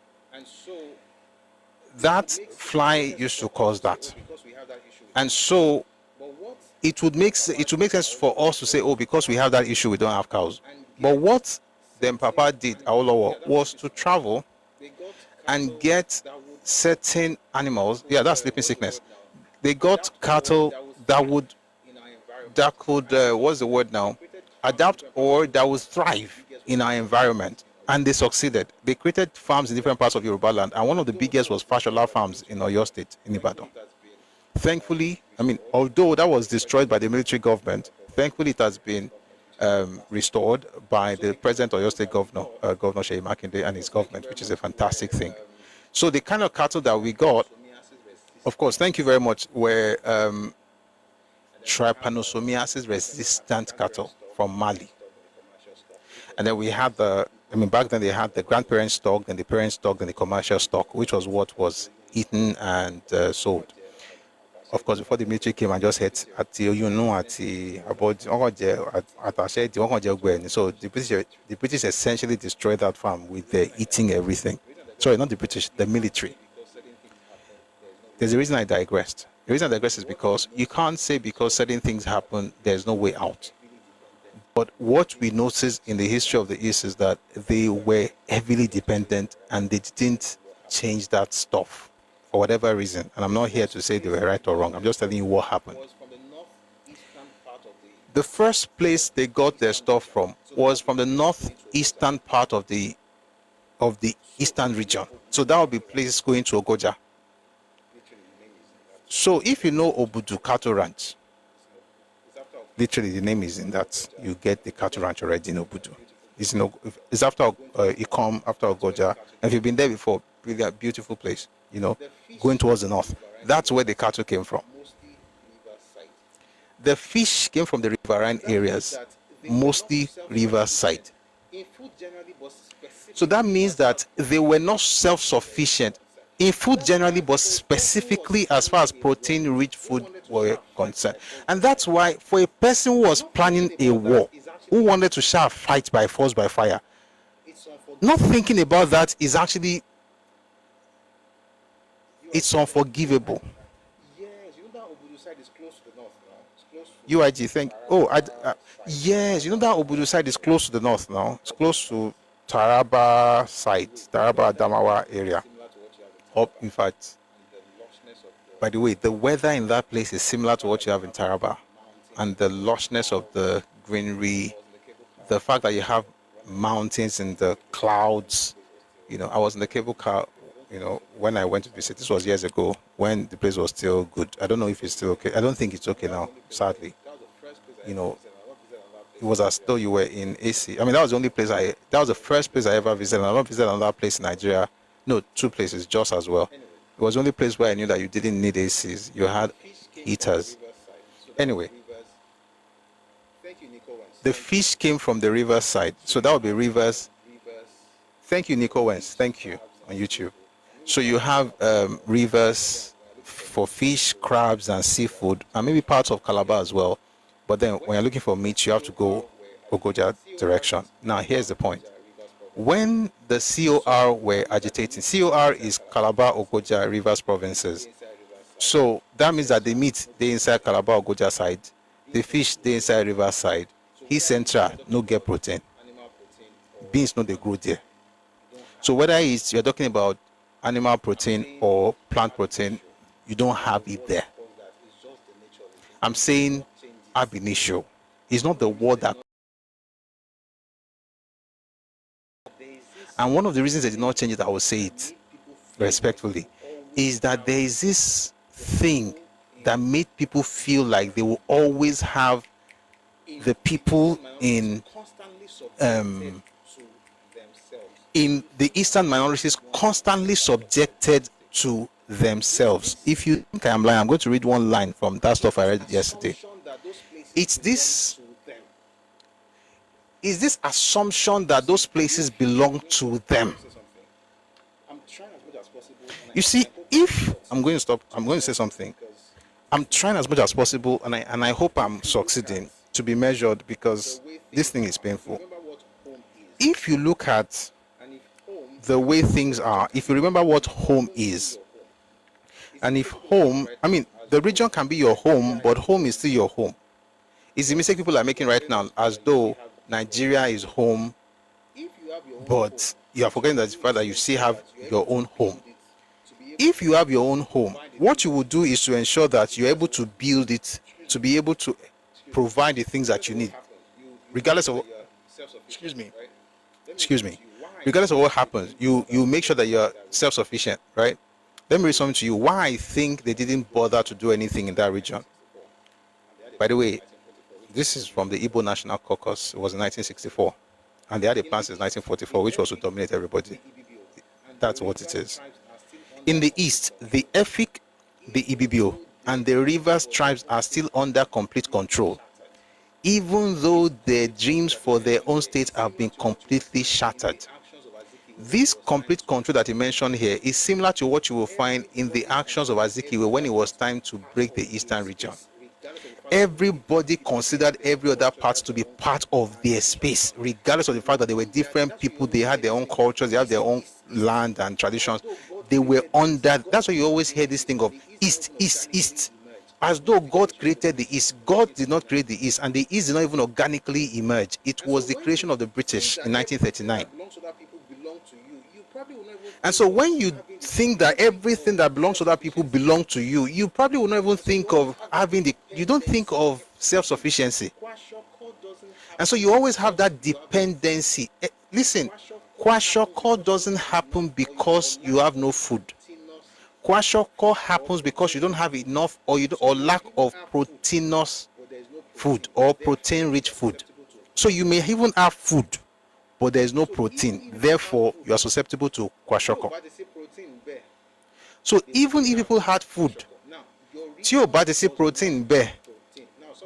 That fly used to cause that. And so it would make sense for us to say, oh, because we have that issue, we don't have cows. But what then Papa did, Awolowo, was to travel and get certain animals. Yeah, that's sleeping sickness. They got cattle that could what's the word now, adapt, or that would thrive in our environment. And they succeeded. They created farms in different parts of Yoruba land, and one of the biggest was Fashola Farms in Oyo State, in Ibadan. Thankfully, I mean, although that was destroyed by the military government, thankfully it has been restored by the present Oyo State Governor, Governor Seyi Makinde and his government, which is a fantastic thing. So the kind of cattle that we got, of course, thank you very much, were trypanosomiasis resistant cattle from Mali. And then we had back then they had the grandparent stock, then the parent stock, then the commercial stock, which was what was eaten and sold. Of course, before the military came and just hit at the so the British essentially destroyed that farm with their eating everything. Sorry, not the British, the military. There's a reason I digressed. The reason I digressed is because you can't say because certain things happen, there's no way out. But what we notice in the history of the East is that they were heavily dependent and they didn't change that stuff for whatever reason. And I'm not here to say they were right or wrong. I'm just telling you what happened. The first place they got their stuff from was from the northeastern part of the eastern region. So that would be places going to Ogoja. So if you know Obudu Cattle Ranch, literally the name is in that. You get the cattle ranch already in Obudu. It's after Ikom, after Ogoja. And if you've been there before, really a beautiful place, going towards the north. That's where the cattle came from. The fish came from the riverine areas, mostly riverside. So that means that they were not self-sufficient in food generally, but specifically as far as protein-rich food were concerned. And that's why for a person who was planning a war, who wanted to fight by force, by fire, not thinking about that is actually, it's unforgivable. UIG, think, yes, that Obudu side is close to the north now. It's close to Taraba side, Taraba Adamawa area. In fact, by the way, the weather in that place is similar to what you have in Taraba, and the lushness of the greenery, the fact that you have mountains and the clouds. I was in the cable car, when I went to visit. This was years ago when the place was still good. I don't know if it's still okay. I don't think it's okay now, sadly. It was as though you were in AC. That was the only place that was the first place I ever visited. And I don't visit another place in Nigeria. No, two places, just as well. It was the only place where I knew that you didn't need ACs. You had heaters. Anyway, the fish came from the riverside. So that would be rivers. Thank you, Nico Wens. Thank you on YouTube. So you have rivers for fish, crabs, and seafood, and maybe parts of Calabar as well. But then when you're looking for meat, you have to go Ogoja direction. Now, here's the point. When the COR were agitating, COR is Calabar, Ogoja, Rivers provinces. So that means that the meat, they inside Calabar, Ogoja side. The fish, they inside River side. East Central, no get protein. Beans, no they grow there. So whether you're talking about animal protein or plant protein, you don't have it there. I'm saying ab initio. It's not the word that. And one of the reasons they did not change it, I will say it respectfully, is that there is this thing that made people feel like they will always have the people in the eastern minorities constantly subjected to themselves. If you think I am lying, I'm going to read one line from that stuff I read yesterday. It's this assumption that those places belong to them. You see, if I'm going to say something. I'm trying as much as possible, and I hope I'm succeeding to be measured, because this thing is painful. If you look at the way things are, if you remember what home is, and if home, I mean, the region can be your home, but home is still your home. It's the mistake people are making right now, as though Nigeria is home, but you are forgetting that the fact that you still have your own home. If you have your own home, what you will do is to ensure that you're able to build it, to be able to provide the things that you need, regardless of regardless of what happens. You make sure that you're self-sufficient, right? Let me read something to you. Why I think they didn't bother to do anything in that region. By the way, this is from the Igbo National Caucus. It was in 1964, and they had a plan since 1944, which was to dominate everybody. That's what it is. In the east, the Efik, the Ibibio, and the Rivers tribes are still under complete control, even though their dreams for their own state have been completely shattered. This complete control that he mentioned here is similar to what you will find in the actions of Azikiwe when it was time to break the eastern region. Everybody considered every other part to be part of their space, regardless of the fact that they were different people. They had their own cultures, they had their own land and traditions. They were under. That's why you always hear this thing of East, East, East, as though God created the East. God did not create the East, and the East did not even organically emerge. It was the creation of the British in 1939. And so when you think that everything that belongs to other people belongs to you, you probably will not even think of you don't think of self-sufficiency. And so you always have that dependency. Listen, kwashiorkor doesn't happen because you have no food. Kwashiorkor happens because you don't have enough or lack of proteinous food or protein-rich food. So you may even have food, but there is no protein. Therefore, you are susceptible to kwashiorkor. So even if people had food, protein bear,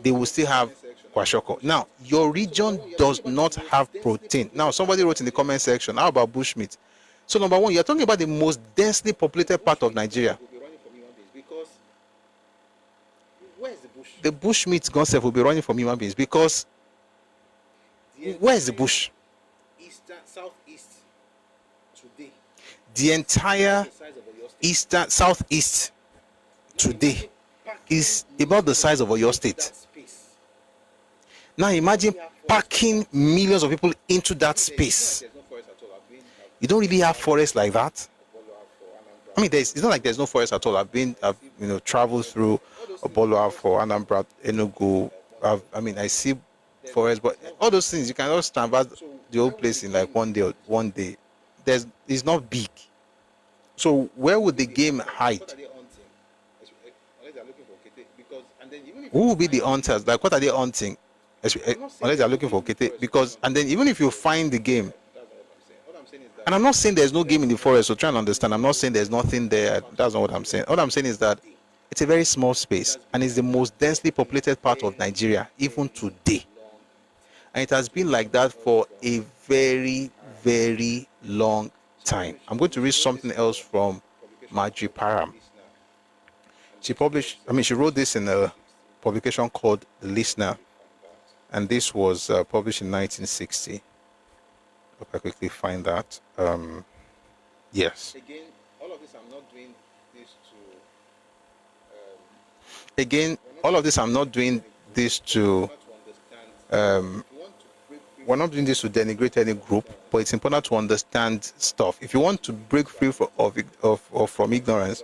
they will still have kwashiorkor. Now, your region does not have protein. Now, somebody wrote in the comment section, how about bushmeat? So number one, you're talking about the most densely populated part of Nigeria. The bushmeat concept will be running from human beings because where is the bush? Southeast today. The entire southeast today is about the size of your state. Now imagine packing millions of people into that space. You don't really have forests like that. I mean, it's not like there's no forest at all. I've traveled through Obolo for Anambra, Enugu. I see forests, but all those things you cannot stand by the whole place in like one day. It's not big. So where would the game hide? Who will be the hunters? Like, what are they hunting? Unless they're looking for kete. Because, and then even if you find the game, and I'm not saying there's no game in the forest, so try and understand. I'm not saying there's nothing there. That's not what I'm saying. What I'm saying is that it's a very small space, and it's the most densely populated part of Nigeria, even today. And it has been like that for a very, very long time. I'm going to read something else from Marjorie Parham. She wrote this in a publication called The Listener, and this was published in 1960. Hope I quickly find that. Yes. Again, all of this I'm not doing this to. Again, all of this I'm not doing this to. We're not doing this to denigrate any group, but it's important to understand stuff. If you want to break free from ignorance,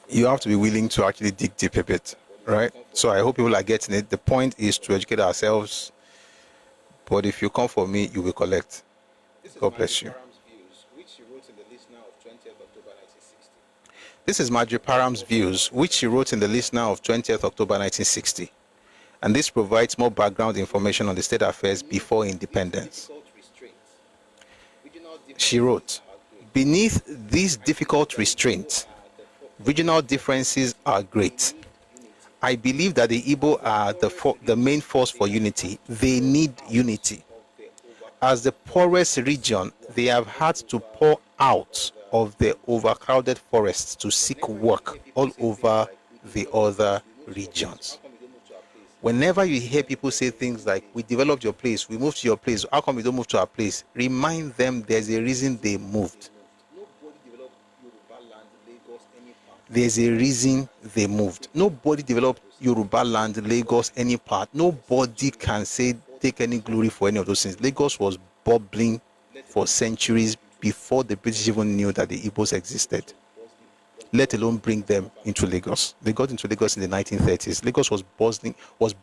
you have to be willing to actually dig deep a bit, right? So I hope people are getting it. The point is to educate ourselves. But if you come for me, you will collect. God bless you. This is Marjorie Parham's views, which she wrote in the Listener of 20th October 1960. And this provides more background information on the state affairs before independence. She wrote, beneath these difficult restraints, regional differences are great. I believe that the Igbo are the main force for unity. They need unity. As the poorest region, they have had to pour out of the overcrowded forests to seek work all over the other regions. Whenever you hear people say things like, we developed your place, we moved to your place, how come we don't move to our place? Remind them there's a reason they moved. There's a reason they moved. Nobody developed Yoruba land, Lagos, any part. Nobody can say, take any glory for any of those things. Lagos was bubbling for centuries before the British even knew that the Igbos existed, let alone bring them into Lagos. They got into Lagos in the 1930s. Lagos was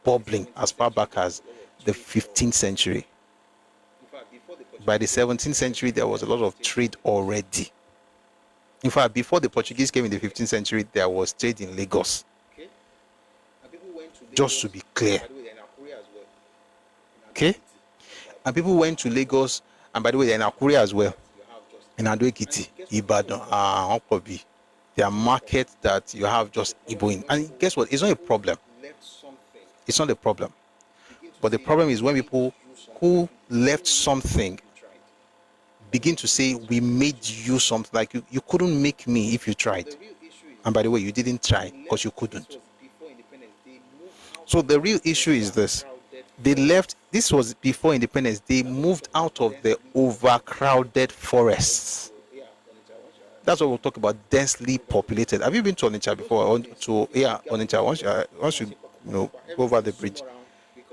bubbling as far back as the 15th century. By the 17th century, there was a lot of trade already. In fact, before the Portuguese came in the 15th century, there was trade in Lagos. Just to be clear. Okay? And people went to Lagos, and by the way, they're in Akure as well. In Ado-Ekiti, Ibadan, Okobi. There are markets that you have just Igbo in. And guess what? It's not a problem. It's not a problem. But the problem is when people who left something begin to say, we made you something. Like you couldn't make me if you tried. And by the way, you didn't try because you couldn't. So the real issue is this. They left, this was before independence, they moved out of the overcrowded forests. That's what we'll talk about, densely populated. Have you been to Onitsha before? Onitsha, once you go over the bridge.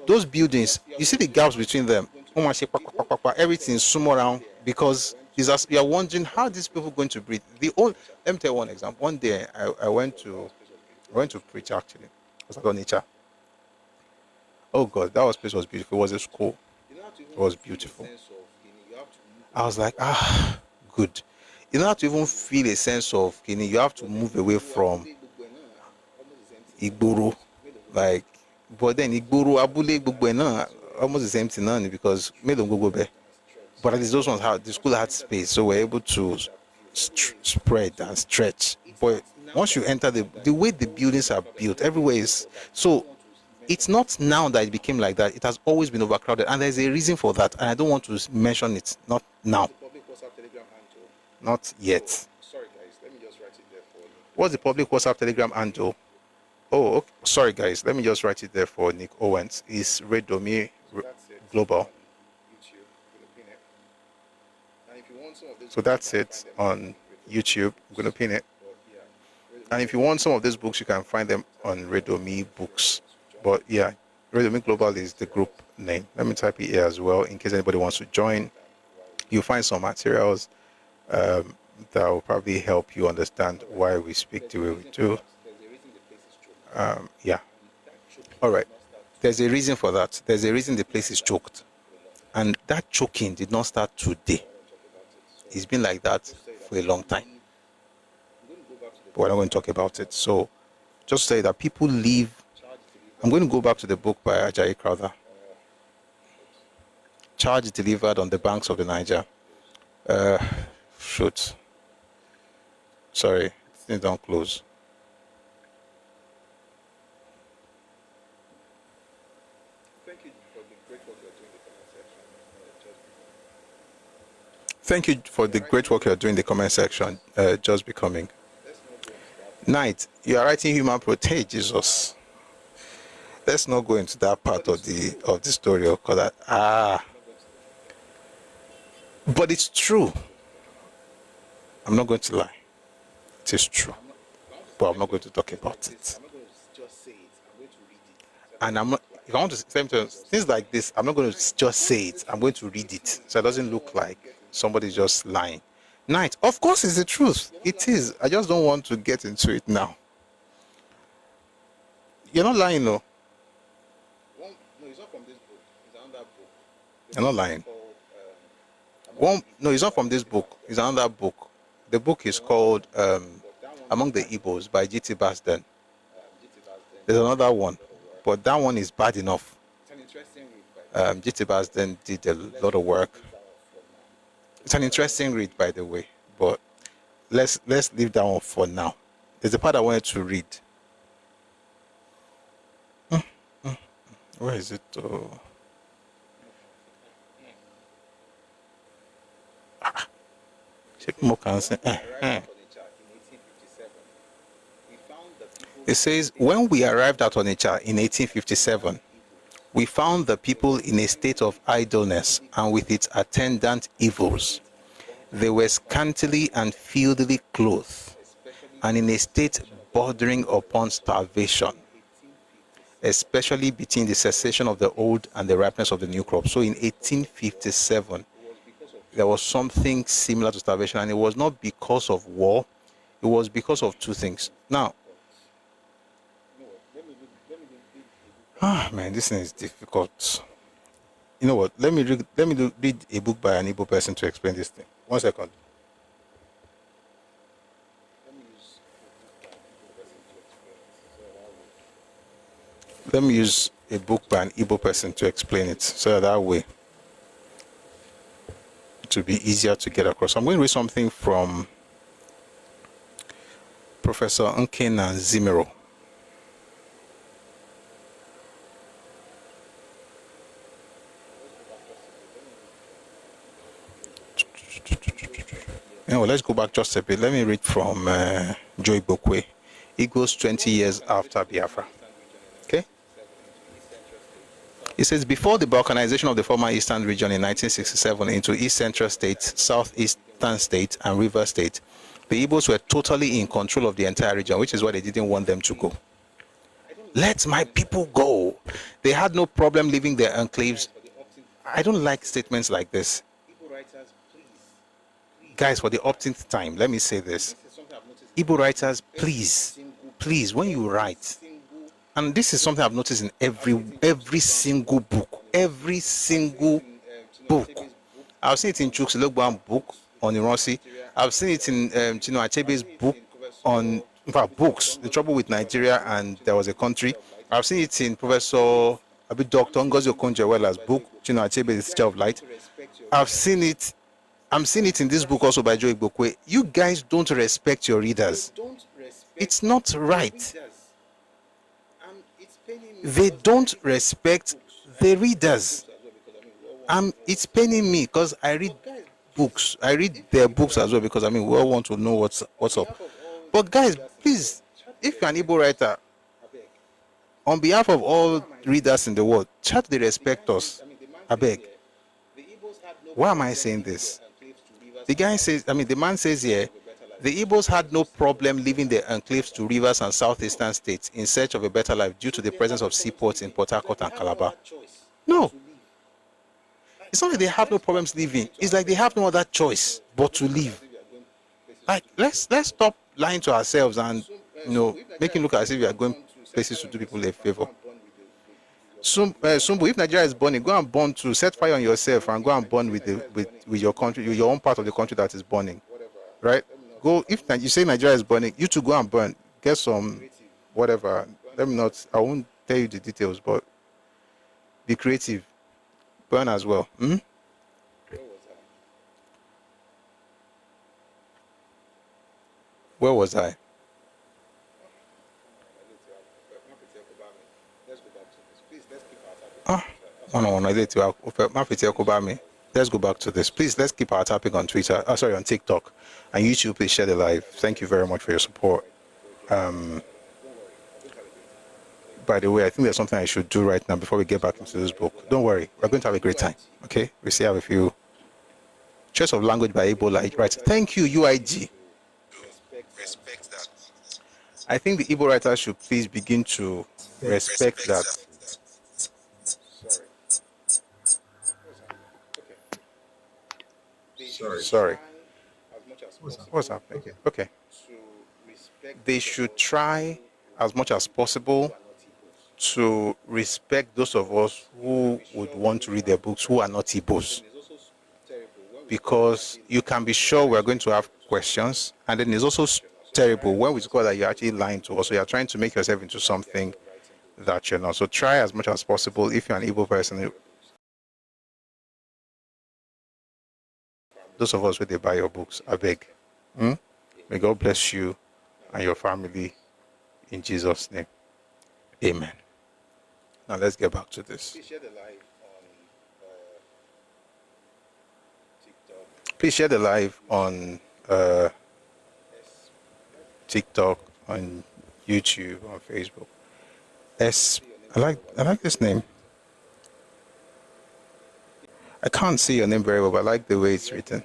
Those buildings, you see the gaps between them. Everything is sumo around because you are wondering how these people are going to breathe. Let me tell you one example. One day I went to preach actually. I was at Onitsha. Oh God, that place was beautiful. It was a school. It was beautiful. I was like, good. You don't have to even feel a sense of, you have to move away from Igboro. Like, but then Igboro, Abule, Gbogbo, almost the same thing because made them go there. But at least those ones the school had space, so we're able to spread and stretch. But once you enter the way the buildings are built, everywhere is so. It's not now that it became like that. It has always been overcrowded, and there's a reason for that. And I don't want to mention it. Not now. Not yet. Sorry, guys. Let me just write it there for you. What's the public WhatsApp Telegram handle? Oh, okay. Sorry, guys. Let me just write it there for Nick Owens. It's Redomi Global. So that's it on YouTube. I'm going to pin it. And if you want some of these books, you can find them on Redomi Books. But yeah, Redomi Global is the group name. Let me type it here as well in case anybody wants to join. You'll find some materials that will probably help you understand why we speak the way we do. Yeah. All right. There's a reason for that. There's a reason the place is choked. And that choking did not start today. It's been like that for a long time. But we're not going to talk about it. So just say that people leave. I'm going to go back to the book by Ajayi Crowther. Charge delivered on the banks of the Niger. Shoot. Sorry, things don't close. Thank you for the great work you're doing in the comment section. Just becoming. Knight, you are writing human protein, Jesus. Let's not go into that part of the story, because but it's true. I'm not going to lie. It is true. But I'm not going to talk about it. And I'm not, if I want to say things like this, I'm not going to just say it. I'm going to read it. So it doesn't look like somebody's just lying. Knight, of course it's the truth. It is. I just don't want to get into it now. You're not lying, though. No, it's not from this book. It's another book. You're not lying. No, it's not from this book. It's another book. The book is called Among the Igbos by G.T. Basden. There's another one, but that one is bad enough. G.T. Basden did a lot of work. It's an interesting read, by the way, but let's leave that one for now. There's a part I wanted to read. Where is it? It says, when we arrived at Onitsha in 1857, we found the people in a state of idleness and with its attendant evils. They were scantily and filthily clothed and in a state bordering upon starvation, especially between the cessation of the old and the ripeness of the new crop. So in 1857, there was something similar to starvation, and it was not because of war, it was because of two things. Now, man, this thing is difficult. You know what? Let me read a book by an Igbo person to explain this thing. 1 second. Let me use a book by an Igbo person to explain it, so that way it will be easier to get across. I'm going to read something from Professor Nkena Zimero. Let's go back just a bit. Let me read from Joy Bokwe. It goes 20 years after Biafra. Okay? It says, before the balkanization of the former Eastern region in 1967 into East Central State, Southeastern State, and River State, the Igbos were totally in control of the entire region, which is why they didn't want them to go. Let my people go. They had no problem leaving their enclaves. I don't like statements like this. Guys, for the optimist time, let me say this. Igbo writers, please, when you write, and this is something I've noticed in every single book, I've seen it in Chuk's Logban book on Iransi. I've seen it in Chino Achebe's book on, in fact, books, The Trouble with Nigeria and There Was a Country. I've seen it in Professor Dr. Ngozi Okonjo-Iweala's book, Chino Achebe, The Teacher of Light. I'm seeing it in this book also by Joy Bokwe. You guys don't respect your readers. It's not right. They don't respect the readers. It's paining me because I read books. I read their books as well because we all want to know what's up. But guys, please, if you're an Igbo writer, on behalf of all readers in the world, try to respect us. I beg. Why am I saying this? The guy says, the man says here, the Igbos had no problem leaving their enclaves to rivers and southeastern states in search of a better life due to the presence of seaports in Port Harcourt and Calabar. No. It's not like they have no problems leaving. It's like they have no other choice but to leave. Like, let's stop lying to ourselves and, making look as if we are going places to do people a favor. Sumbu, if Nigeria is burning, go and burn to set fire on yourself and go and burn with your country, with your own part of the country that is burning, right? Go, if you say Nigeria is burning, you too go and burn. Get some, whatever. I won't tell you the details, but be creative. Burn as well. Where was I? Let's go back to this. Please, let's keep our topic on Twitter. On TikTok and YouTube. Please share the live. Thank you very much for your support. By the way, I think there's something I should do right now before we get back into this book. Don't worry, we're going to have a great time. Okay, we still have a few. Choice of language by Ebola. Right. Thank you, UIG. Respect that. I think the Igbo writers should please begin to respect that. Sorry. What's happening? Okay. They should try as much as possible to respect those of us who would want to read their books who are not Igbos. Because you can be sure we're going to have questions, and then it's also terrible when we discover that you're actually lying to us, so you're trying to make yourself into something that you're not. So try as much as possible, if you're an Igbo person, those of us where they buy your books, I beg. May God bless you and your family in Jesus' name. Amen. Now let's get back to this. Please share the live on TikTok, on YouTube, on Facebook. I like this name. I can't see your name very well, but I like the way it's written.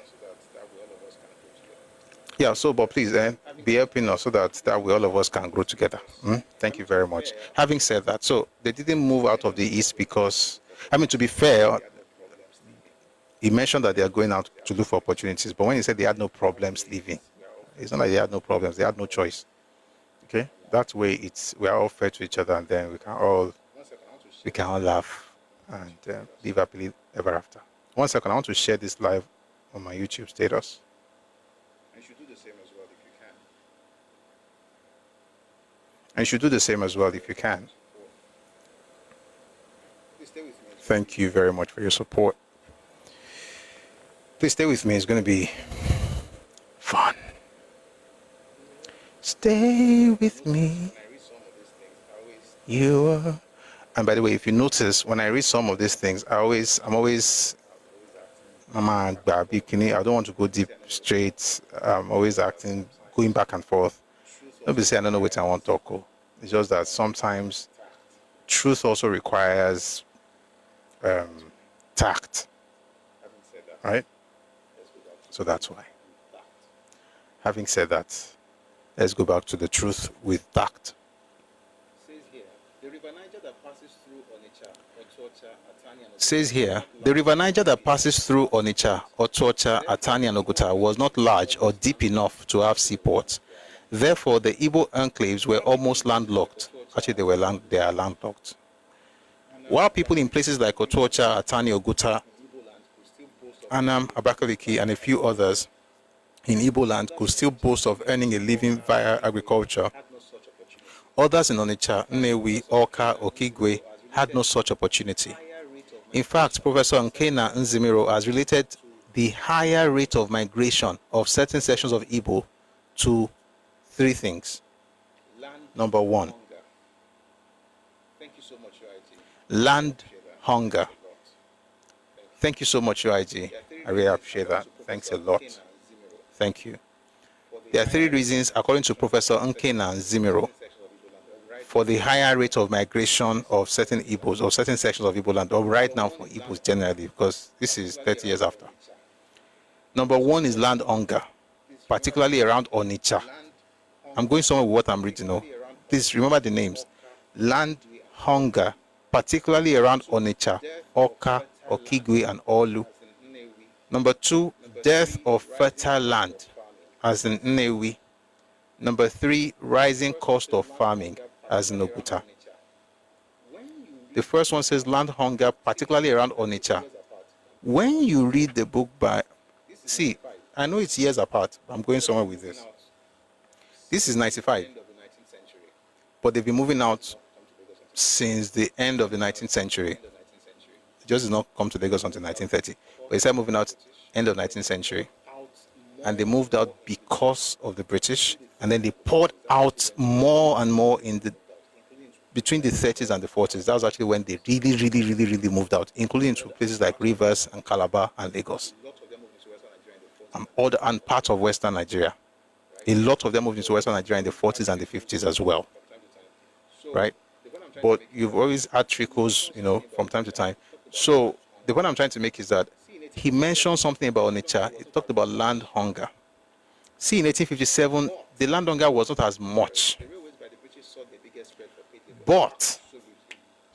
Yeah, so, but please be helping us so that way all of us can grow together. Thank you very much. Having said that, so they didn't move out of the East because, I mean, to be fair, he mentioned that they are going out to look for opportunities, but when he said they had no problems leaving, it's not like they had no problems, they had no choice. Okay? That way we are all fair to each other, and then we can all laugh and live happily ever after. 1 second, I want to share this live on my YouTube status. And you should do the same as well if you can. And you should do the same as well if you can. Please stay with me. Thank you very much for your support. Please stay with me. It's going to be fun. Stay with me. You are. And by the way, if you notice, when I read some of these things, I'm always, Mama, I don't want to go deep straight. I'm always acting, going back and forth. Don't be saying I don't know what I want to talk. It's just that sometimes truth also requires tact. Right? So that's why. Having said that, let's go back to the truth with tact. Says here, the river Niger that passes through Onitsha, Otuocha, Atani, and Oguta was not large or deep enough to have seaports. Therefore, the Igbo enclaves were almost landlocked. Actually, they are landlocked. While people in places like Otuocha, Atani, Oguta, Anam, Abakaliki, and a few others in Igbo land could still boast of earning a living via agriculture, others in Onitsha, Nnewi, Awka, Okigwe had no such opportunity. In fact, Professor Nkena Nzimiro has related the higher rate of migration of certain sections of Igbo to three things. Number one, land hunger. Thank you so much, UIG. I really appreciate that. Thanks a lot. Thank you. There are three reasons, according to Professor Nkena Nzimiro, for the higher rate of migration of certain Igbos or certain sections of Igbo land, or right now for Igbos generally, because this is 30 years after. Number one is land hunger, particularly around Onitsha. I'm going somewhere with what I'm reading now. Please remember the names. Land hunger, particularly around Onitsha, Awka, Okigwe, and Olu. Number two, death of fertile land, as in Nnewi. Number three, rising cost of farming, as in Oguta. The first one says land hunger, particularly around Onitsha. When you read the book by, see, I know it's years apart, but I'm going somewhere with this. This is 95, but they've been moving out since the end of the 19th century. It just did not come to Lagos until 1930, but they started moving out end of 19th century. And they moved out because of the British, and then they poured out more and more between the 30s and the 40s. That was actually when they really moved out, including to places like Rivers and Calabar and Lagos, and part of Western Nigeria. A lot of them moved into Western Nigeria in the 40s and the 50s as well, right? But you've always had trickles, from time to time. So the point I'm trying to make is that he mentioned something about Onitsha. He talked about land hunger. See, in 1857, the land hunger was not as much. But,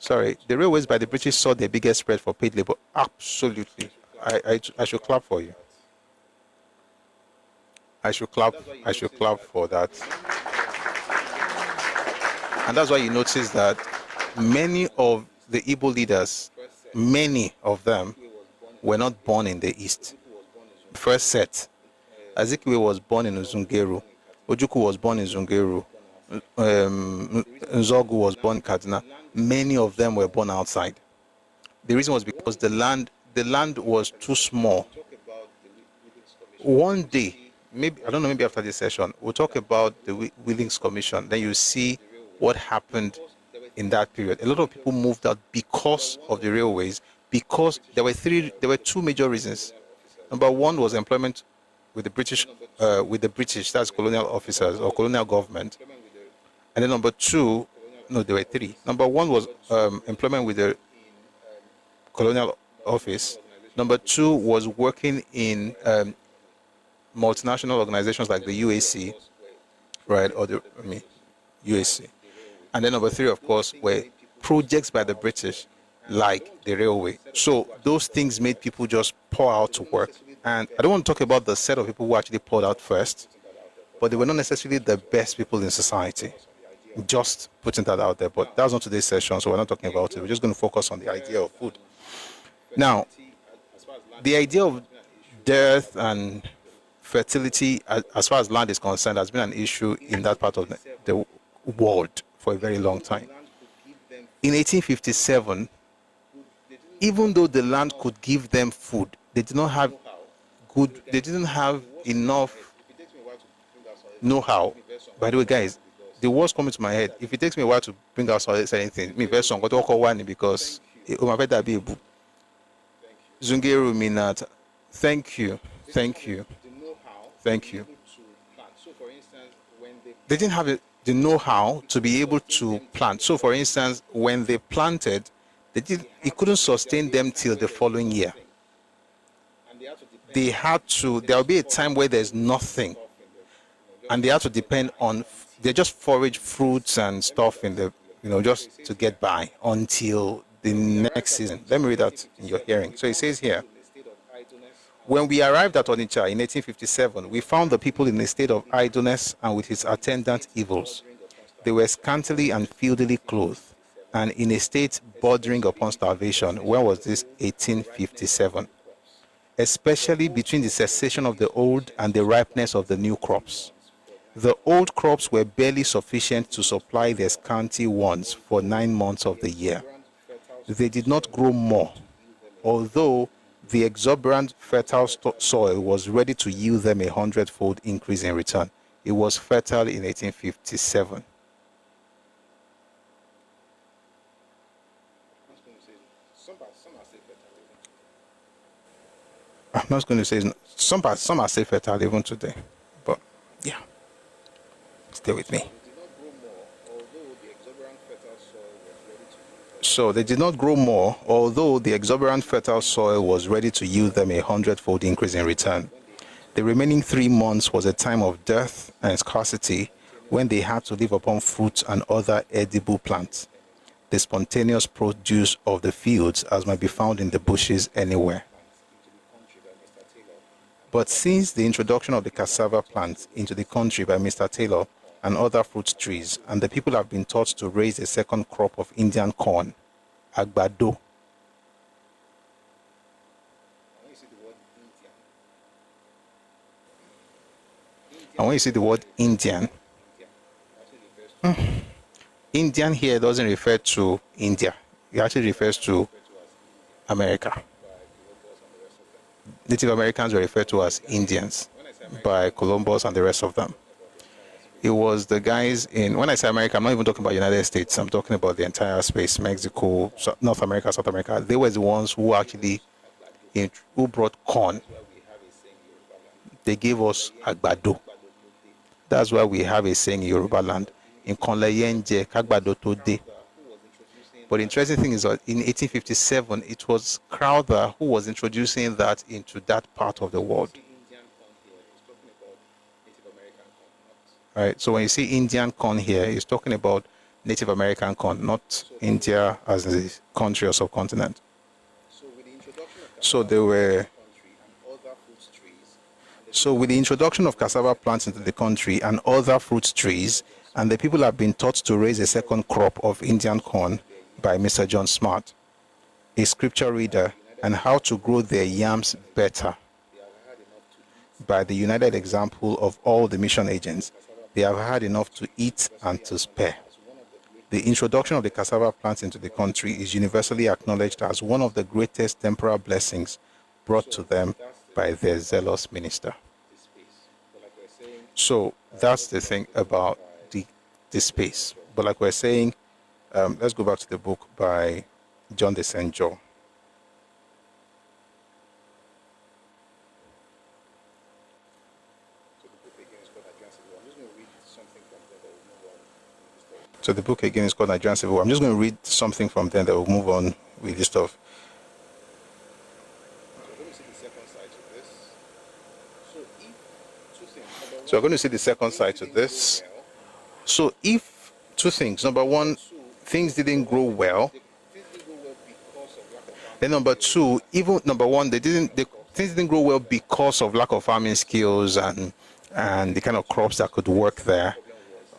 the railways by the British saw the biggest spread for paid labor. Absolutely. I should clap for you. I should clap for that. And that's why you notice that many of the Igbo leaders, many of them were not born in the East. First set, Azikiwe was born in Zungeru, Ojukwu was born in Zungeru, Nzogu was born in Kaduna. Many of them were born outside. The reason was because the land was too small. One day, maybe, I don't know, maybe after this session, we'll talk about the Willings Commission. Then you see what happened in that period. A lot of people moved out because of the railways, because there were two major reasons. Number one was employment with the British, that's colonial officers or colonial government. And then number two, no, there were three. Number one was employment with the colonial office. Number two was working in multinational organizations like the UAC, right, or the UAC. And then number three, of course, were projects by the British, like the railway. So those things made people just pour out to work. And I don't want to talk about the set of people who actually poured out first, but they were not necessarily the best people in society. Just putting that out there, but that's not today's session, so we're not talking about it. We're just going to focus on the idea of food. Now, the idea of dearth and fertility, as far as land is concerned, has been an issue in that part of the world for a very long time. In 1857, even though the land could give them food, they didn't have enough know-how. By the way, guys, the words coming to my head, if it takes me a while to bring out anything, me very strong, because Zungeru Minat, thank you. They didn't have the know-how to be able to plant. So, for instance, when they planted, it couldn't sustain them till the following year. There'll be a time where there's nothing, and they had to depend on, they just forage fruits and stuff in the, just to get by until the next season. Let me read that in your hearing. So it says here, when we arrived at Onitsha in 1857, we found the people in a state of idleness and with its attendant evils. They were scantily and filthily clothed and in a state bordering upon starvation. When was this? 1857. Especially between the cessation of the old and the ripeness of the new crops. The old crops were barely sufficient to supply their scanty wants for 9 months of the year. They did not grow more, although the exuberant fertile soil was ready to yield them 100-fold increase in return. It was fertile in 1857. I'm not going to say some are still fertile even today, but yeah, stay with me. So they did not grow more, although the exuberant fertile soil was ready to yield them 100-fold increase in return. The remaining 3 months was a time of dearth and scarcity when they had to live upon fruits and other edible plants, the spontaneous produce of the fields as might be found in the bushes anywhere. But since the introduction of the cassava plant into the country by Mr. Taylor and other fruit trees, and the people have been taught to raise a second crop of Indian corn, Agbado. And when you see the word Indian, Indian here doesn't refer to India. It actually refers to America. Native Americans were referred to as Indians by Columbus and the rest of them. It was the guys in, when I say America, I'm not even talking about United States, I'm talking about the entire space, Mexico, North America, South America. They were the ones who actually, who brought corn. They gave us Agbado. That's why we have a saying in Yoruba land, in Konleyenje, Kagbado Tode. But the interesting thing is that in 1857, it was Crowther who was introducing that into that part of the world. Right, so when you see Indian corn here, it's talking about Native American corn, not India as a country or subcontinent. So with the introduction of cassava plants into the country and other fruit trees, and the people have been taught to raise a second crop of Indian corn, by Mr. John Smart, a scripture reader, and How to Grow Their Yams Better by the United Example of All the Mission Agents. They have had enough to eat and to spare. The introduction of the cassava plant into the country is universally acknowledged as one of the greatest temporal blessings brought to them by their zealous minister. So that's the thing about the space. But like we're saying, let's go back to the book by John de St. John. So the book again is called Nigerian Civil War. I'm just going to read something from there that will move on with this stuff. So we're going to see the second side to this. So if two things, number one, things didn't grow well, then number two, even number one, things didn't grow well because of lack of farming skills and the kind of crops that could work there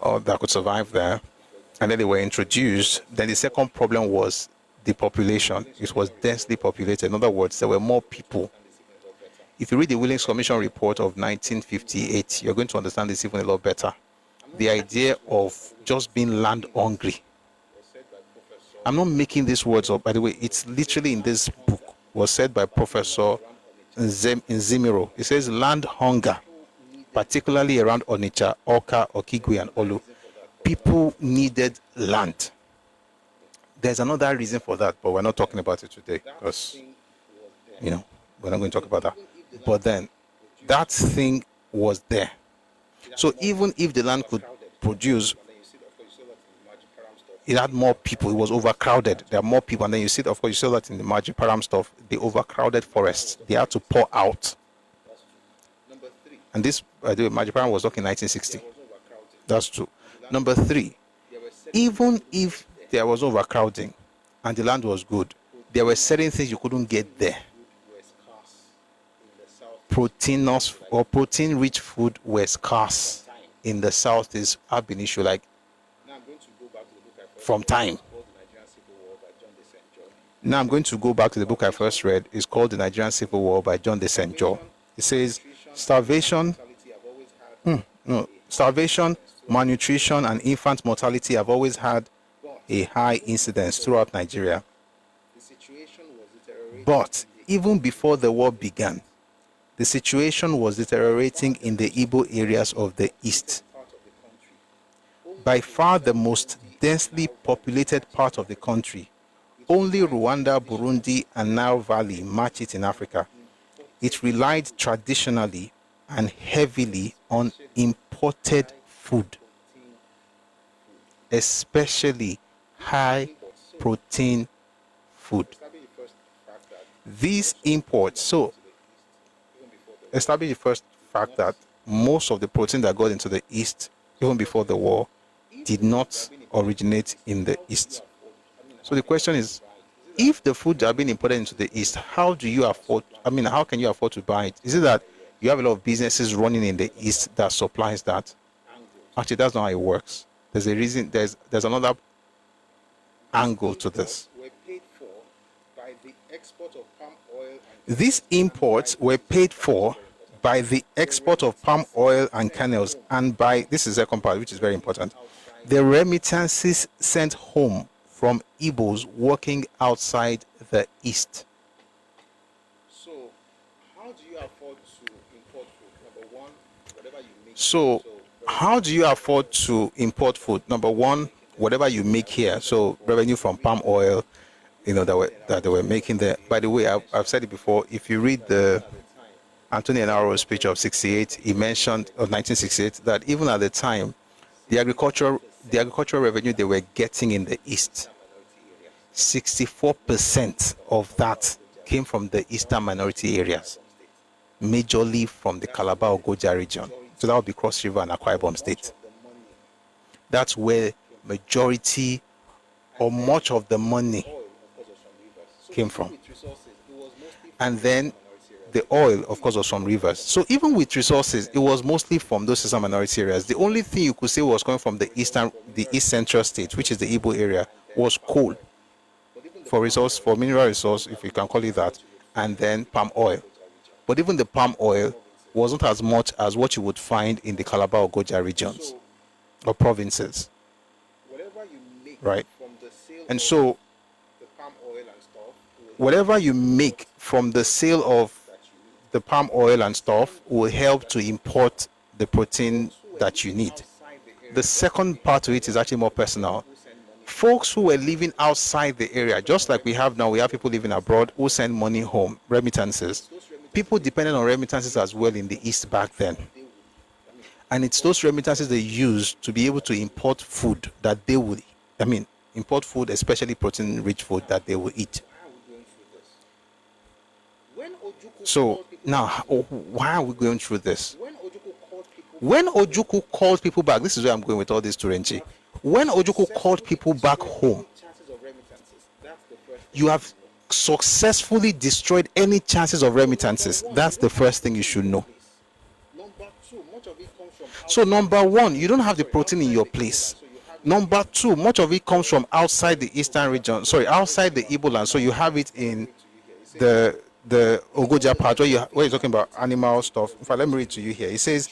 or that could survive there. And then they were introduced. Then the second problem was the population. It was densely populated. In other words, there were more people. If you read the Willings Commission report of 1958, you're going to understand this even a lot better. The idea of just being land hungry. I'm not making these words up, by the way. It's literally in this book. Was said by Professor Nzimiro. It says land hunger, particularly around Onitsha, Oka, Okigwe, and Olu. People needed land. There's another reason for that, but we're not talking about it today because, we're not going to talk about that. But then, that thing was there. So even if the land could produce, it had more people. It was overcrowded. There are more people. And then you see, of course, you saw that in the Majiparam stuff, the overcrowded forests. They had to pour out. And this, by the way, Majiparam was talking in 1960. That's true. Number three, even if there was overcrowding and the land was good, there were certain things you couldn't get there. Proteinous or protein-rich food were scarce in the south is have been issue like from time. Now I'm going to go back to the book I first read. It's called The Nigerian Civil War by John de St. John. It says starvation, malnutrition, and infant mortality have always had a high incidence throughout Nigeria. But even before the war began, the situation was deteriorating in the Igbo areas of the east. By far the most densely populated part of the country, only Rwanda, Burundi, and Nile Valley match it in Africa. It relied traditionally and heavily on imported food, especially high protein food. These imports, so establish the first fact that most of the protein that got into the East, even before the war, did not originate in the East. So the question is, if the food are being imported into the East, how can you afford to buy it? Is it that you have a lot of businesses running in the East that supplies that? Actually, that's not how it works. There's a reason, there's another angle to this. These imports were paid for by the export of palm oil and kernels, and by, this is the second part, which is very important, the remittances sent home from Igbos working outside the East. So, how do you afford to import food? Number one, whatever you make. So, how do you afford to import food? Number one, whatever you make here. So, revenue from palm oil, that they were making there. By the way, I've said it before. If you read the Anthony Enaro's speech of 68, he mentioned of 1968 that even at the time, the agricultural revenue they were getting in the East, 64% of that came from the eastern minority areas, majorly from the Calabar Ogoja region. So that would be Cross River and Akwa Ibom State. That's where majority or much of the money came from. And then the oil, of course, was from rivers. So even with resources, it was mostly from those eastern minority areas. The only thing you could say was coming from the east central state, which is the Igbo area, was coal. for mineral resource, if you can call it that, and then palm oil. But even the palm oil wasn't as much as what you would find in the Calabar or Goja regions or provinces. Right? And so, whatever you make from the sale of the palm oil and stuff will help to import the protein that you need. The second part of it is actually more personal. Folks who were living outside the area, just like we have now, we have people living abroad who send money home, remittances. People depended on remittances as well in the East back then. And it's those remittances they use to be able to import food that they would, import food, especially protein-rich food that they will eat. So now, why are we going through this? When Ojukwu called people back, this is where I'm going with all this, Turenchi. When Ojukwu called people back home, you have successfully destroyed any chances of remittances. That's the first thing you should know. So number one, you don't have the protein in your place. Number two, much of it comes from outside the eastern region, outside the Igbo land. So you have it in the Ogoja part where you're talking about animal stuff. In fact, let me read to you here. It says,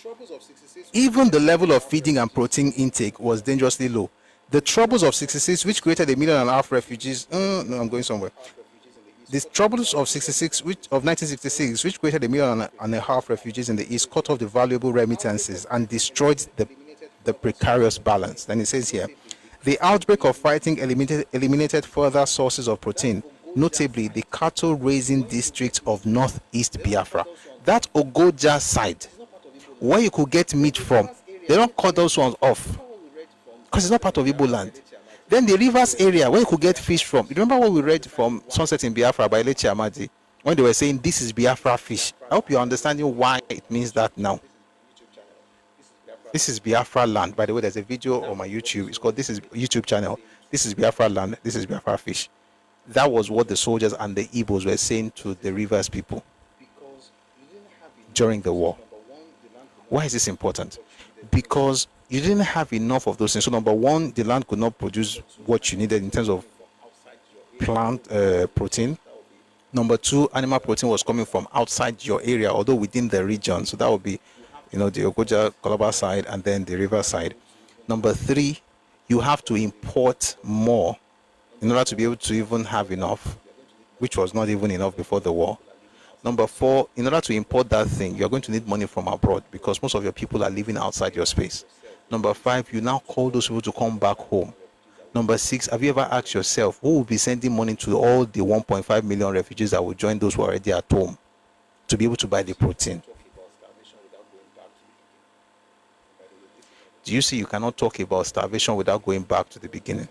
even the level of feeding and protein intake was dangerously low. The troubles of 66, which created 1.5 million refugees. No, I'm going somewhere. The troubles of 1966, which created 1.5 million refugees in the East, cut off the valuable remittances and destroyed the precarious balance. Then it says here, the outbreak of fighting eliminated further sources of protein, notably the cattle raising district of northeast Biafra. That Ogoja side, where you could get meat from, they don't cut those ones off because it's not part of Igbo land. Then the rivers area, where you could get fish from. You remember what we read from Sunset in Biafra by Lechi Amadi, when they were saying this is Biafra fish? I hope you're understanding why it means that now. This is Biafra land. By the way, there's a video on my YouTube. It's called, this is YouTube channel. This is Biafra land. This is Biafra fish. That was what the soldiers and the Igbos were saying to the rivers people during the war. Why is this important? Because you didn't have enough of those things. So number one, the land could not produce what you needed in terms of plant protein. Number two, animal protein was coming from outside your area, although within the region. So that would be, the Ogoja, Calabar side, and then the river side. Number three, you have to import more in order to be able to even have enough, which was not even enough before the war. Number four, in order to import that thing, you're going to need money from abroad because most of your people are living outside your space. Number five, you now call those people to come back home. Number six, have you ever asked yourself who will be sending money to all the 1.5 million refugees that will join those who are already at home to be able to buy the protein? Do you see you cannot talk about starvation without going back to the beginning?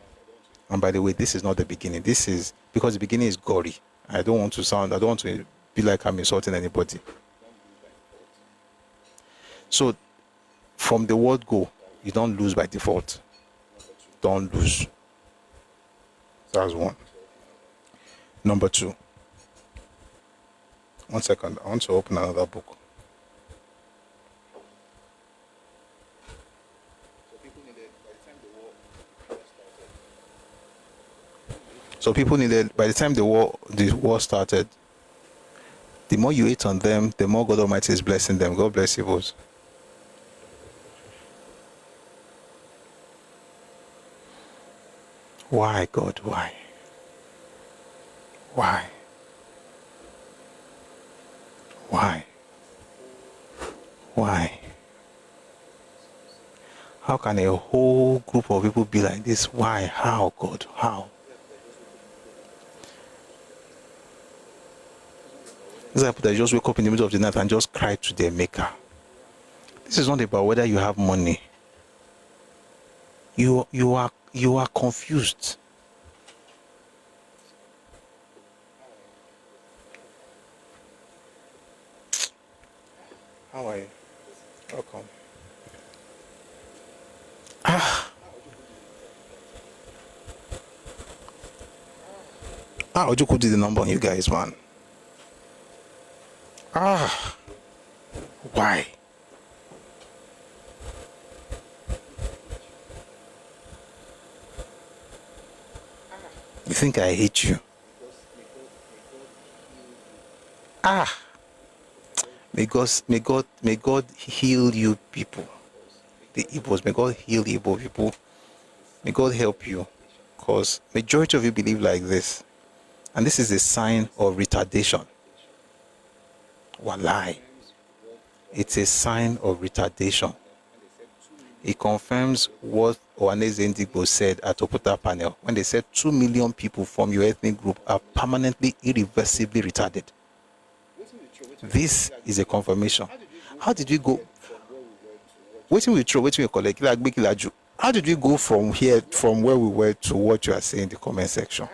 And by the way, this is not the beginning. This is because the beginning is gory. I don't want to be like I'm insulting anybody. So from the word go, you don't lose by default. Don't lose. That's one. Number two. 1 second. I want to open another book. So people needed, by the time the war started, the more you ate on them, the more God Almighty is blessing them. God bless you both. Why, God? Why? Why? Why? Why? How can a whole group of people be like this? Why? How, God? How? These are people that just wake up in the middle of the night and just cry to their maker. This is not about whether you have money. You are confused. How are you? Welcome. Ojukwu did the number on you guys, man. Why? You think I hate you? May God heal you people. The Igbos, may God heal the Igbo people. May God help you. Because majority of you believe like this. And this is a sign of retardation. Wallahi. It's a sign of retardation. It confirms what Ohaneze Ndigbo said at Oputa panel when they said 2 million people from your ethnic group are permanently, irreversibly retarded. This is a confirmation. How did we go? Waiting we collect. How did we go from here, from where we were, to what you are saying in the comment section?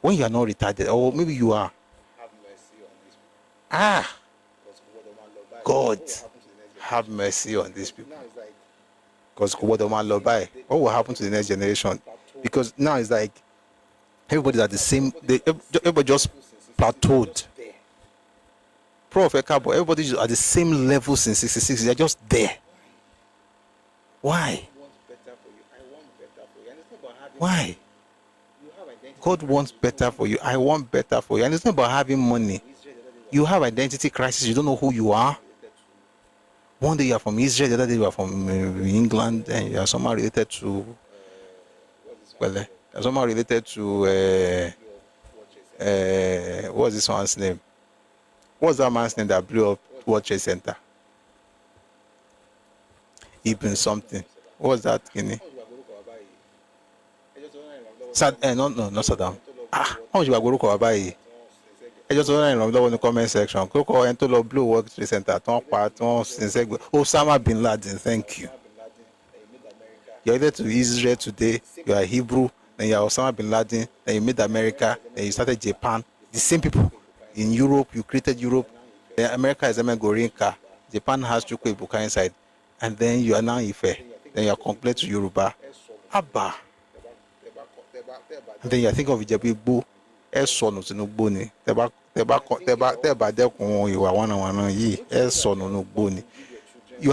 When you are not retarded, or maybe you are. God, have mercy on these people. Because what will happen to the next generation? Because now it's like everybody's at the same. Everybody just plateaued. Prof. Ẹkáàbọ, everybody's at the same level since 66. They're just there. Why? Why? God wants better for you. I want better for you. And it's not about having money. You have identity crisis. You don't know who you are. One day you are from Israel, the other day you are from England, and you are somehow related to, what's this one's name? What's that man's name that blew up World Trade Center? Ibn something. What's that, Guinea? No, not Saddam. How much you are going to Abacha? I just want to know in the comment section. Koko and to Blue World Trade Center. Osama bin Laden. Thank you. You're either to Israel today. You are Hebrew. Then you are Osama bin Laden. Then you made America. Then you started Japan. The same people in Europe. You created Europe. Then America is Gorinka. Japan has Chukwu Ibuka inside. And then you are now Ife. Then you are complete to Yoruba. Abba. And then you think of Ijebu. You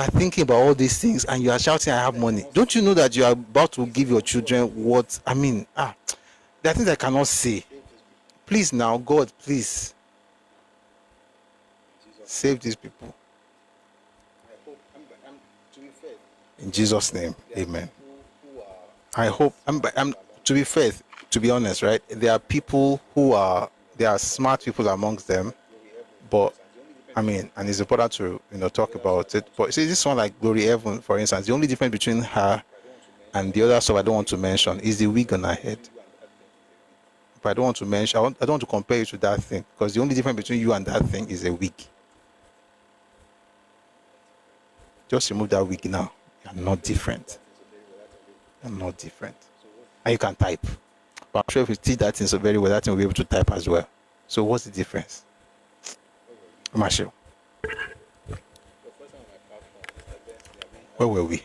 are thinking about all these things and you are shouting, I have money. Don't you know that you are about to give your children what? I mean, there are things I cannot say. Please now, God, please save these people. In Jesus' name, amen. I hope, to be fair, to be honest, right? There are people there are smart people amongst them, but I mean, and it's important to talk about it. But see, this one like Glory Evan, for instance, the only difference between her and the other stuff I don't want to mention is the wig on her head. But I don't want to mention. I don't want to compare you to that thing because the only difference between you and that thing is a wig. Just remove that wig now. You're not different. You're not different. And you can type. But I'm sure if you teach that thing so very well, that thing will be able to type as well. So what's the difference? Marshall. Where were we?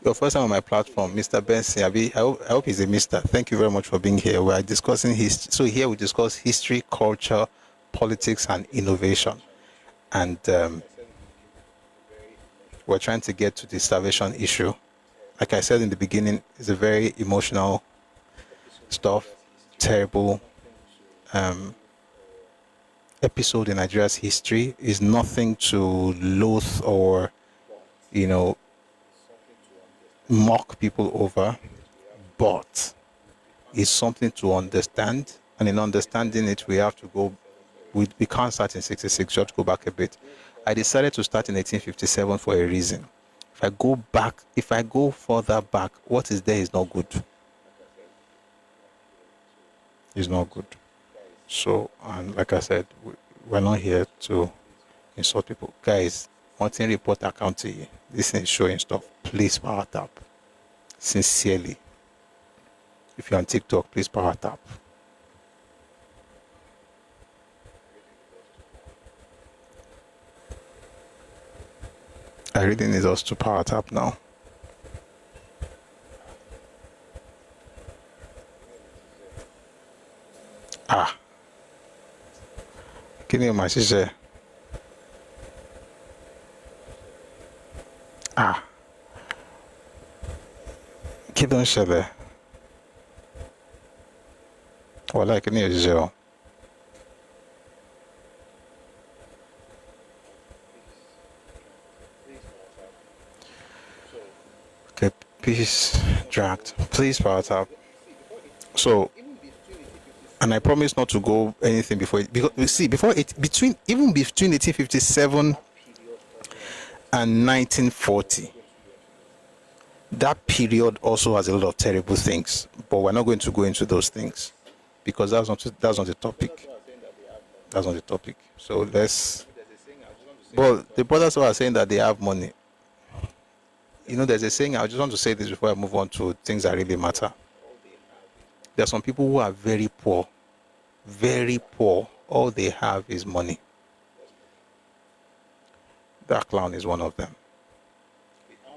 Your first time on my platform, Mr. Benson. I hope he's a mister. Thank you very much for being here. We are discussing history. So here we discuss history, culture, politics, and innovation. And we're trying to get to the starvation issue. Like I said in the beginning, it's a very emotional stuff, terrible episode in Nigeria's history. Is nothing to loathe or, mock people over, but it's something to understand. And in understanding it, we have to go. We can't start in 66. We have to go back a bit. I decided to start in 1857 for a reason. If I go further back, what is there is not good. It's not good. So, and like I said, we're not here to insult people. Guys, wanting report account to you. This is showing stuff. Please power tap. Sincerely. If you're on TikTok, please power tap. I really need us to power tap now. Can you imagine? Kí ló ń ṣẹlẹ̀? Wàhálà kí ni òṣìṣẹ́ o? Peace dragged. Please power tap. So, and I promise not to go anything before it, because you see, between 1857 and 1940, that period also has a lot of terrible things, but we're not going to go into those things because that's not the topic. That's not the topic. So let's. But the brothers are saying that they have money. You know, there's a saying. I just want to say this before I move on to things that really matter. There are some people who are very poor. Very poor. All they have is money. That clown is one of them.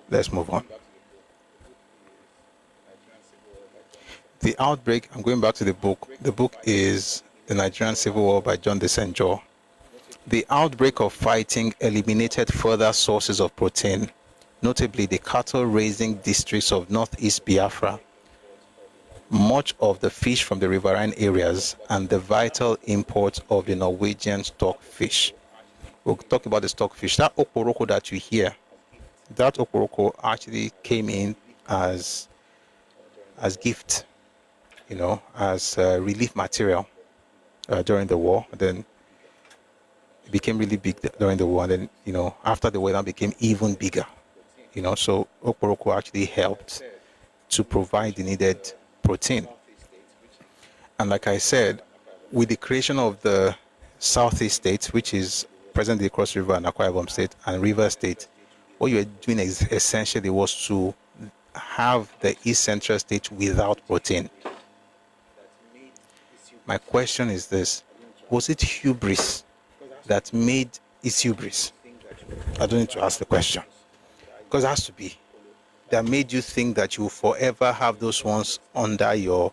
Let's move on. The outbreak, I'm going back to the book. The book is The Nigerian Civil War by John Desenjo. The outbreak of fighting eliminated further sources of protein, notably the cattle-raising districts of northeast Biafra, much of the fish from the riverine areas, and the vital import of the Norwegian stockfish. We'll talk about the stockfish. That okoroko that you hear, that okoroko actually came in as gift, you know, as relief material during the war. Then it became really big during the war, and then, you know, after the war, it became even bigger. You know, so okoroko actually helped to provide the needed protein. And like I said, with the creation of the Southeast State, which is presently Cross River and Akwa Ibom State and River State, what you were doing essentially was to have the East Central State without protein. My question is this: was it hubris that made it hubris? I don't need to ask the question, because it has to be. That made you think that you will forever have those ones under your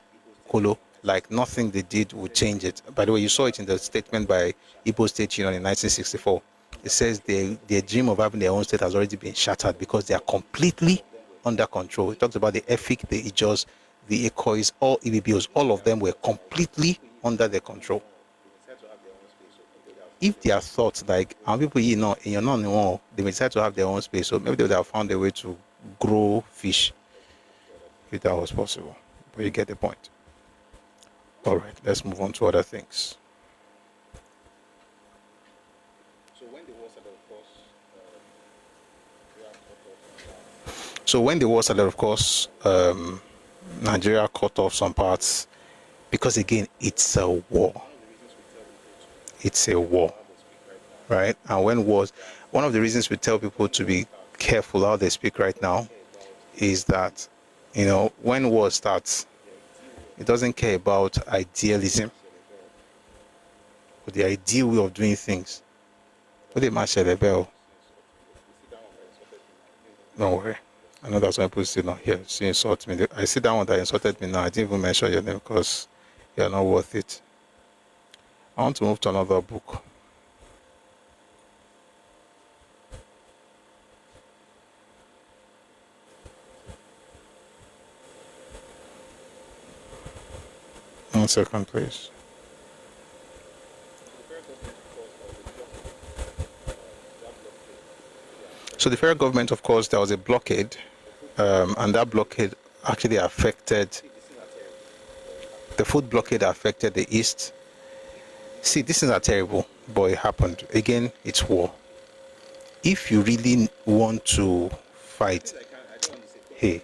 kolo, like nothing they did would change it. By the way, you saw it in the statement by Igbo State Union in 1964. It says their dream of having their own state has already been shattered because they are completely under control. It talks about the Efik, the Ijos, the Ekois, all Ibibios, all of them were completely under their control. If they are thought like, and people, you know, in your non, they may decide to have their own space, so maybe they would have found a way to grow fish if that was possible. But you get the point. All right, let's move on to other things. So when the war started, of course, Nigeria cut off some parts because, again, it's a war. It's a war, right? And when wars, one of the reasons we tell people to be careful how they speak right now is that, you know, when war starts, it doesn't care about idealism or the ideal way of doing things. But they match the bell. Don't worry. I know that's why people still not here. She insult me. I see that one that insulted me now. I didn't even mention your name because you're not worth it. I want to move to another book. One second, please. So the federal government, of course, there was a blockade, and that blockade actually affected, the food blockade affected the East. See, this is not terrible, but it happened. Again, it's war. If you really want to fight, hey,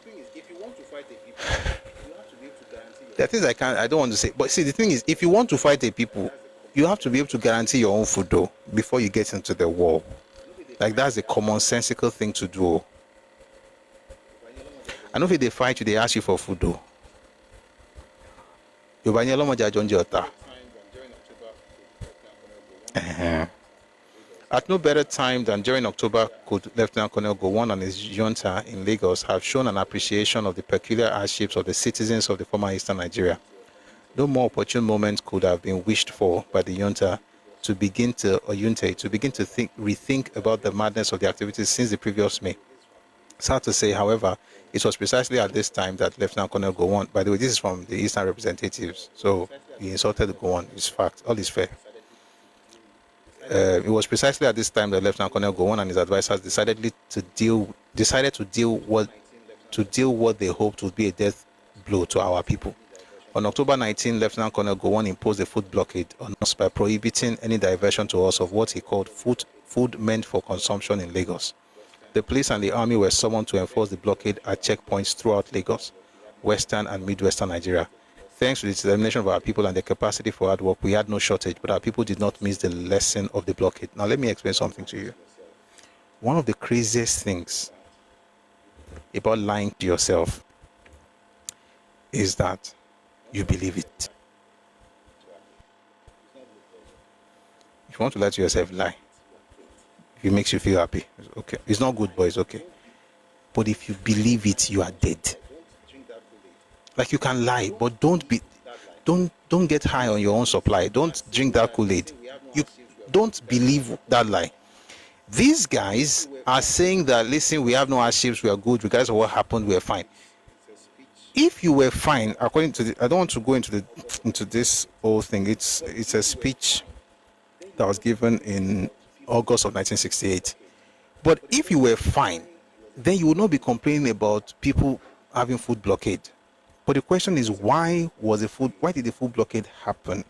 there are things I don't want to say. But see, the thing is, if you want to fight the people, you have to be able to guarantee your own food, though, before you get into the war. Like, that's a commonsensical thing to do. I know if they fight you, they ask you for food, though. At no better time than during October could Lieutenant Colonel Gowon and his junta in Lagos have shown an appreciation of the peculiar hardships of the citizens of the former Eastern Nigeria. No more opportune moment could have been wished for by the junta to begin to rethink about the madness of the activities since the previous May. Sad to say, however, it was precisely at this time that Lieutenant Colonel Gowon, by the way, this is from the Eastern representatives, so he insulted Gowon, it's fact, all is fair. It was precisely at this time that Lieutenant Colonel Gowon and his advisors decided to deal to deal what they hoped would be a death blow to our people. On October 19, Lieutenant Colonel Gowon imposed a food blockade on us by prohibiting any diversion to us of what he called food meant for consumption in Lagos. The police and the army were summoned to enforce the blockade at checkpoints throughout Lagos, western and midwestern Nigeria. Thanks to the determination of our people and the capacity for hard work, we had no shortage, but our people did not miss the lesson of the blockade. Now, let me explain something to you. One of the craziest things about lying to yourself is that you believe it. If you want to lie to yourself, lie. If it makes you feel happy, it's okay. It's not good, but it's okay. But if you believe it, you are dead. Like, you can lie, but don't get high on your own supply. Don't drink that Kool-Aid. You don't believe that lie. These guys are saying that, listen, we have no hardships, we are good, regardless of what happened, we are fine. If you were fine, according to I don't want to go into this whole thing. It's a speech that was given in August of 1968. But if you were fine, then you would not be complaining about people having food blockade. But the question is, why did the food blockade happen?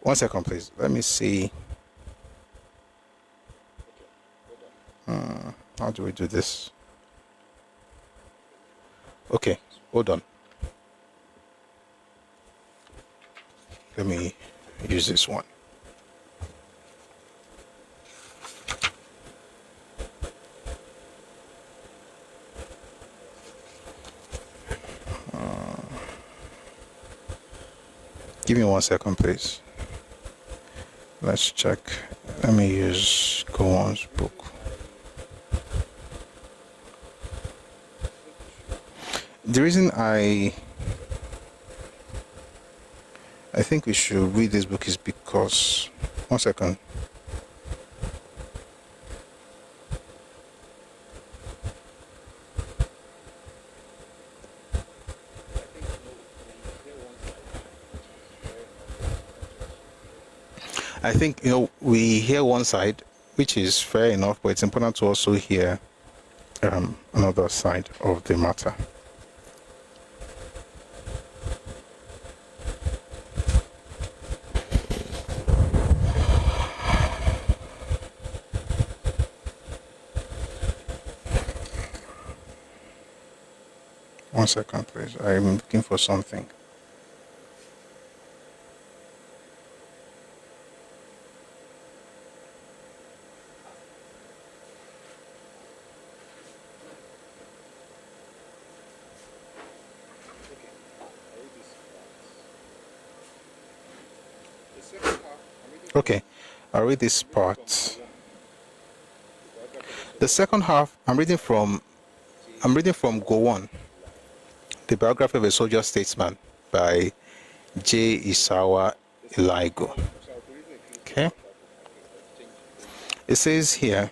1 second, please. Let me see. How do we do this? Okay, hold on. Let me use this one. Give me 1 second, please. Let's check. Let me use Gowon's book. The reason I think we should read this book is because, 1 second. I think, we hear one side, which is fair enough, but it's important to also hear another side of the matter. One second, please. I'm looking for something. Okay, I'll read this part. The second half, I'm reading from Gowon, The Biography of a Soldier Statesman by J. Isawa Eligo. Okay. It says here,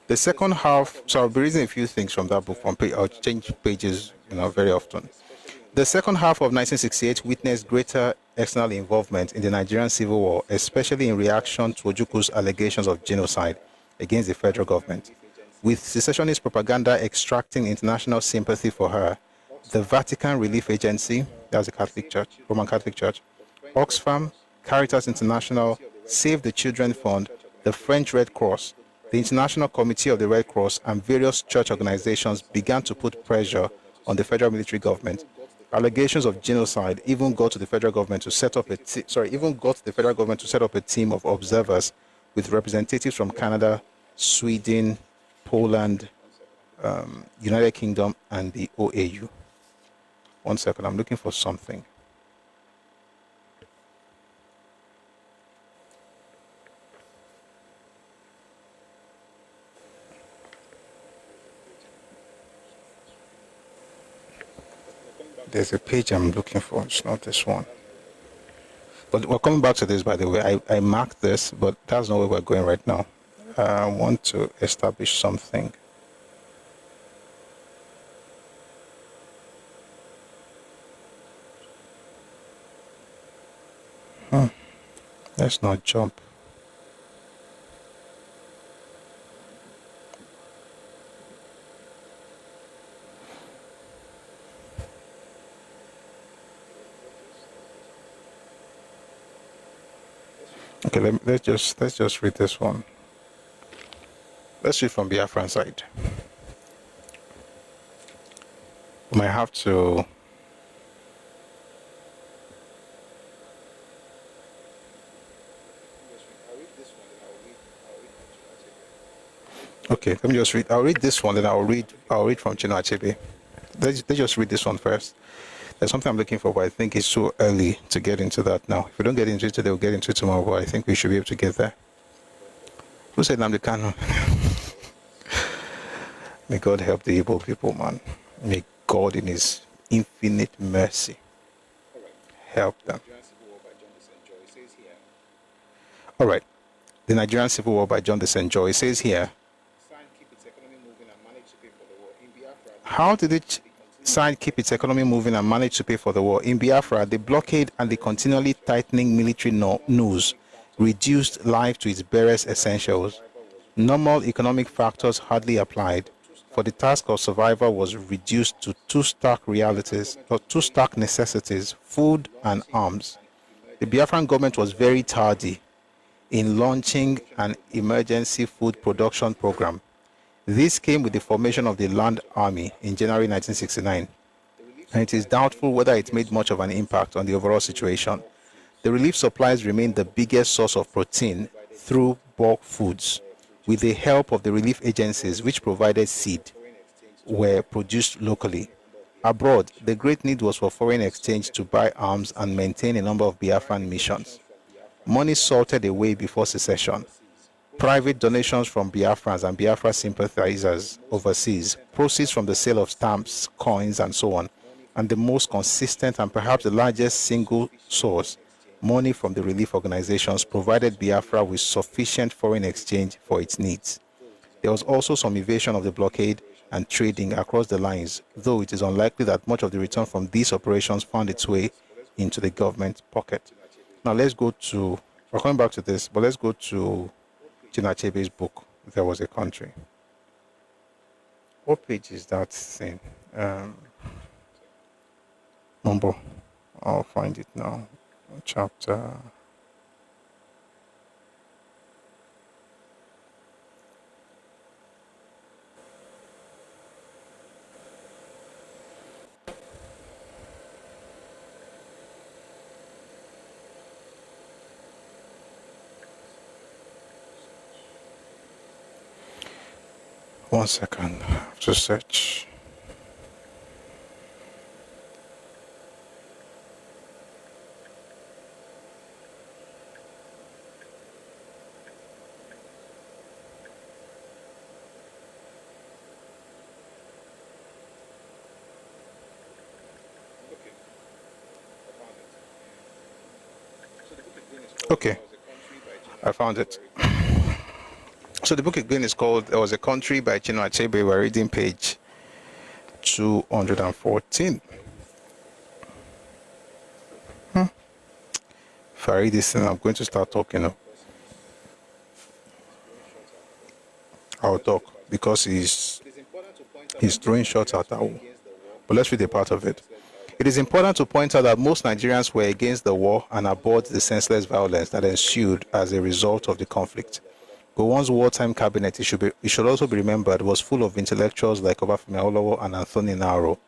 the second half, so I'll be reading a few things from that book. I'll change pages, very often. The second half of 1968 witnessed greater external involvement in the Nigerian Civil War, especially in reaction to Ojukwu's allegations of genocide against the federal government. With secessionist propaganda extracting international sympathy for her, the Vatican Relief Agency, that's a Catholic church, Roman Catholic Church, Oxfam, Caritas International, Save the Children Fund, the French Red Cross, the International Committee of the Red Cross, and various church organizations began to put pressure on the federal military government. Allegations of genocide even got the federal government to set up a team of observers with representatives from Canada, Sweden, Poland, United Kingdom, and the OAU. 1 second, I'm looking for something. There's a page I'm looking for, it's not this one. But we're coming back to this, by the way. I marked this, but that's not where we're going right now. I want to establish something. Let's not jump. Okay, let's just read this one. Let's read from Biafran side. We might have to. Okay, let me just read. I'll read this one, then I'll read from Chino Achebe. Let's just read this one first. There's something I'm looking for, but I think it's too early to get into that now. If we don't get into it today, we'll get into it tomorrow, but I think we should be able to get there. Who said Nnamdi Kanu? May God help the Igbo people, man. May God in his infinite mercy help them. All right. The Nigerian Civil War by John St. Joy. It says here, how did it side keep its economy moving and manage to pay for the war? In Biafra, the blockade and the continually tightening military noose reduced life to its barest essentials. Normal economic factors hardly applied, for the task of survival was reduced to two stark necessities, food and arms. The Biafran government was very tardy in launching an emergency food production program. This came with the formation of the Land Army in January 1969, and it is doubtful whether it made much of an impact on the overall situation. The relief supplies remained the biggest source of protein through bulk foods, with the help of the relief agencies which provided seed were produced locally. Abroad, the great need was for foreign exchange to buy arms and maintain a number of Biafran missions. Money salted away before secession. Private donations from Biafrans and Biafra sympathizers overseas, proceeds from the sale of stamps, coins, and so on, and the most consistent and perhaps the largest single source, money from the relief organizations, provided Biafra with sufficient foreign exchange for its needs. There was also some evasion of the blockade and trading across the lines, though it is unlikely that much of the return from these operations found its way into the government pocket. Now we're coming back to this, but let's go to Chino Achebe's book, There Was a Country. What page is that thing? Number. I'll find it now. Chapter. One second, I have to search. Okay, I found it. So the book again is called There Was a Country by Chino Achebe. We're reading page 214. If I read this thing, I'm going to start talking. I'll talk because he's throwing shots at AWO. But let's read a part of it. It is important to point out that most Nigerians were against the war and abhorred the senseless violence that ensued as a result of the conflict. Gowon's wartime cabinet, it should also be remembered, was full of intellectuals like Awolowo and Anthony Naro,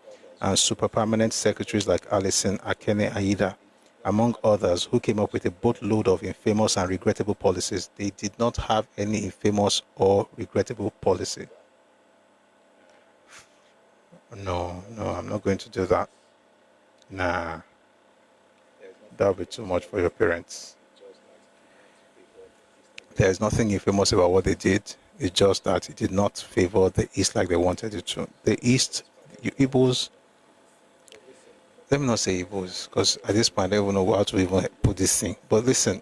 and super permanent secretaries like Alison Akene Aida, among others, who came up with a boatload of infamous and regrettable policies. They did not have any infamous or regrettable policy. No, I'm not going to do that. Nah, that'll be too much for your parents. There is nothing infamous about what they did. It's just that it did not favor the East like they wanted it to. The East, Igbos, let me not say Igbos, because at this point I don't even know how to even put this thing. But listen,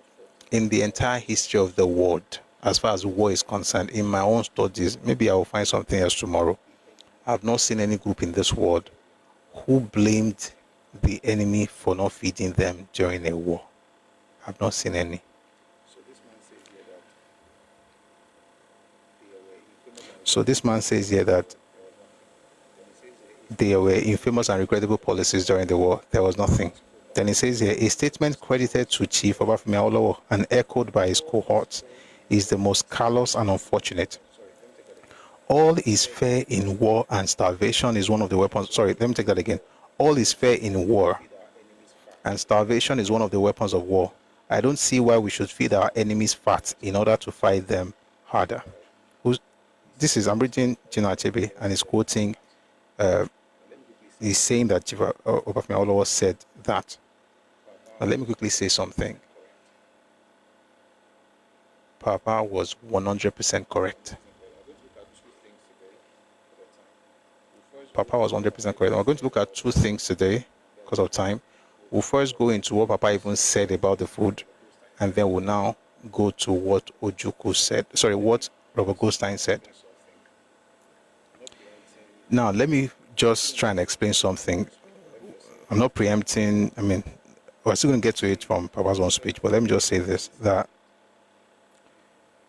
in the entire history of the world, as far as war is concerned, in my own studies, maybe I will find something else tomorrow, I have not seen any group in this world who blamed the enemy for not feeding them during a war. I've not seen any. So this man says here that there were infamous and regrettable policies during the war. There was nothing. Then it says here, a statement credited to Chief Obafemi Awolowo and echoed by his cohorts is the most callous and unfortunate. All is fair in war and starvation is one of the weapons. Sorry, let me take that again. All is fair in war and starvation is one of the weapons of war. I don't see why we should feed our enemies fat in order to fight them harder. I'm reading Gino Achebe and he's quoting, he's saying that Chief Obafemi Awolowo said that. Now let me quickly say something. Papa was 100% correct. Papa was 100% correct. We're going to look at two things today because of time. We'll first go into what Papa even said about the food, and then we'll now go to what Ojukwu said. Sorry, what Robert Goldstein said. Now, let me just try and explain something. I'm not preempting, we're still going to get to it from Papa's own speech, but let me just say this, that,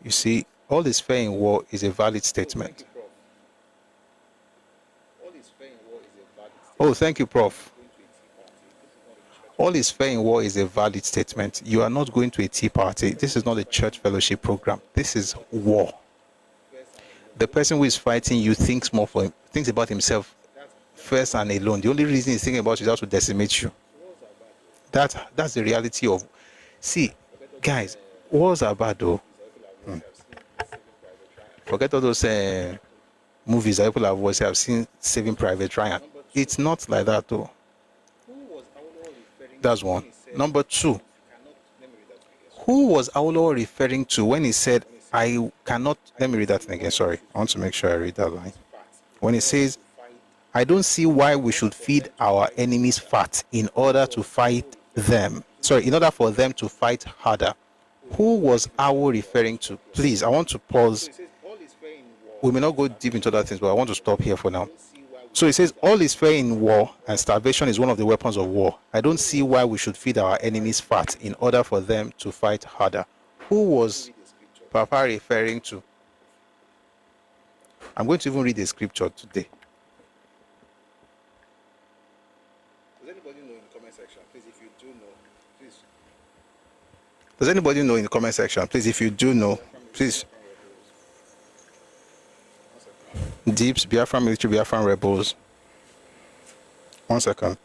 you see, all is fair in war is a valid statement. Oh, thank you, Prof. All is fair in war is a valid statement. You are not going to a tea party. This is not a church fellowship program. This is war. The person who is fighting you thinks about himself first and alone. The only reason he's thinking about you is how to decimate you. That's the reality of. See, guys, wars are bad though. Forget all those movies that people have seen, Saving Private Ryan. It's not like that though. That's one. Number two, who was Awolowo referring to when he said, I cannot, let me read that thing again, sorry. I want to make sure I read that line. When he says, I don't see why we should feed our enemies fat in order to fight them. Sorry, in order for them to fight harder. Who was Awo referring to? Please, I want to pause. We may not go deep into other things, but I want to stop here for now. So it says, all is fair in war, and starvation is one of the weapons of war. I don't see why we should feed our enemies fat in order for them to fight harder. Who was Papa referring to? I'm going to even read the scripture today. Does anybody know in the comment section? Please, if you do know, please. Does anybody know in the comment section? Please, if you do know, please. Deeps, Biafran military, Biafran rebels. 1 second.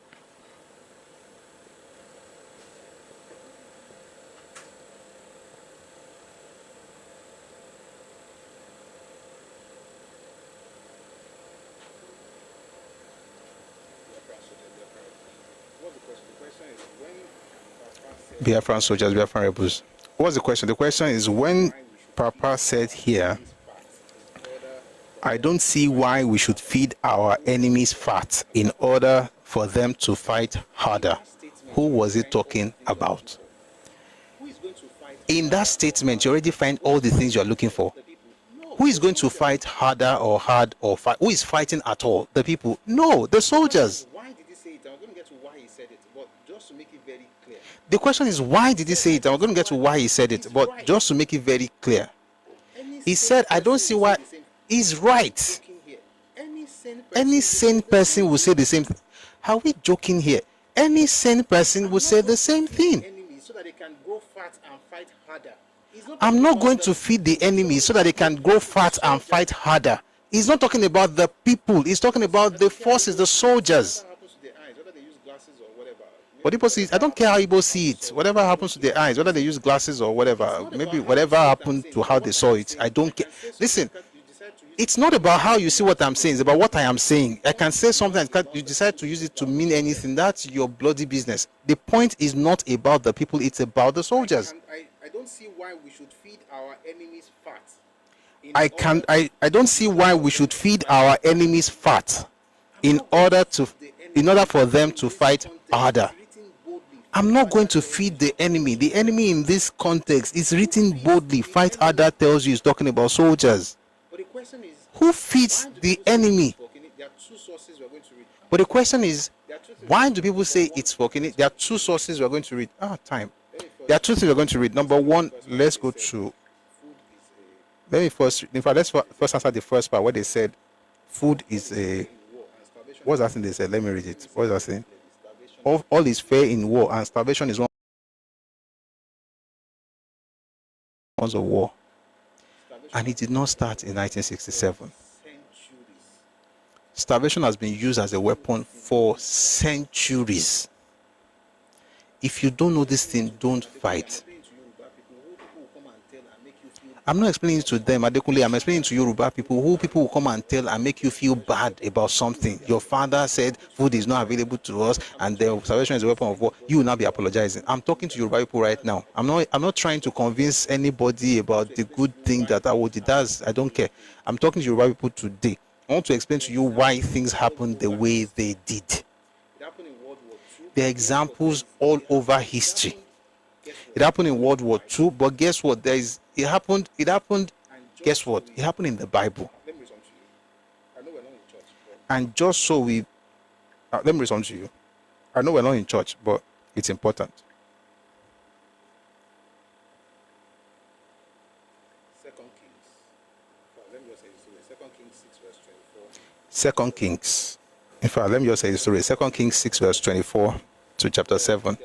Biafran soldiers, Biafran rebels. What's the question? The question is, when Papa said here, I don't see why we should feed our enemies fat in order for them to fight harder. Who was it talking about? In that statement, you already find all the things you're looking for. Who is going to fight harder or hard or fight? Who is fighting at all? The people? No, the soldiers. Why did he say it? I'm going to get to why he said it, but just to make it very clear. The question is, why did he say it? I'm going to get to why he said it, but just to make it very clear. He said, I don't see why. He's right. Any sane person will say the same thing. Are we joking here? Any sane person will say the same thing. I'm not going to feed the enemy so that they can grow fat and fight harder. He's not talking about the people. He's talking about the forces, the soldiers. What people see, I don't care how people see it. Whatever happens to their eyes, whether they use glasses or whatever, maybe whatever happened to how they saw it, I don't care. Listen, it's not about how you see what I'm saying, it's about what I am saying. I can say something, you decide to use it to mean anything, that's your bloody business. The point is not about the people, it's about the soldiers. I don't see why we should feed our enemies fat. I don't see why we should feed our enemies fat in order for them to fight harder. I'm not going to feed the enemy. The enemy in this context is written boldly. Fight harder tells you it's talking about soldiers. Who feeds the enemy? But the question is, why do people say it's for Kenya? There are two sources we're going to read. Time. There are two things we're going to read. Number one, let's go to. Let's first answer the first part where they said food is a. What's that thing they said? Let me read it. What's that thing? all is fair in war, and starvation is one cause of war. And it did not start in 1967. Starvation has been used as a weapon for centuries. If you don't know this thing, don't fight. I'm not explaining it to them, Adekunle. I'm explaining to Yoruba people who people will come and tell and make you feel bad about something. Your father said food is not available to us and the starvation is a weapon of war. You will not be apologizing. I'm talking to Yoruba people right now. I'm not trying to convince anybody about the good thing that AWO does. I don't care. I'm talking to Yoruba people today. I want to explain to you why things happened the way they did. There are examples all over history. It happened in World War II, but guess what? It happened, guess what? It happened in the Bible. And just so let me respond to you. I know we're not in church, but it's important. Second Kings. In fact, let me just say the story. 2 Kings 6 verse 24 to chapter 7.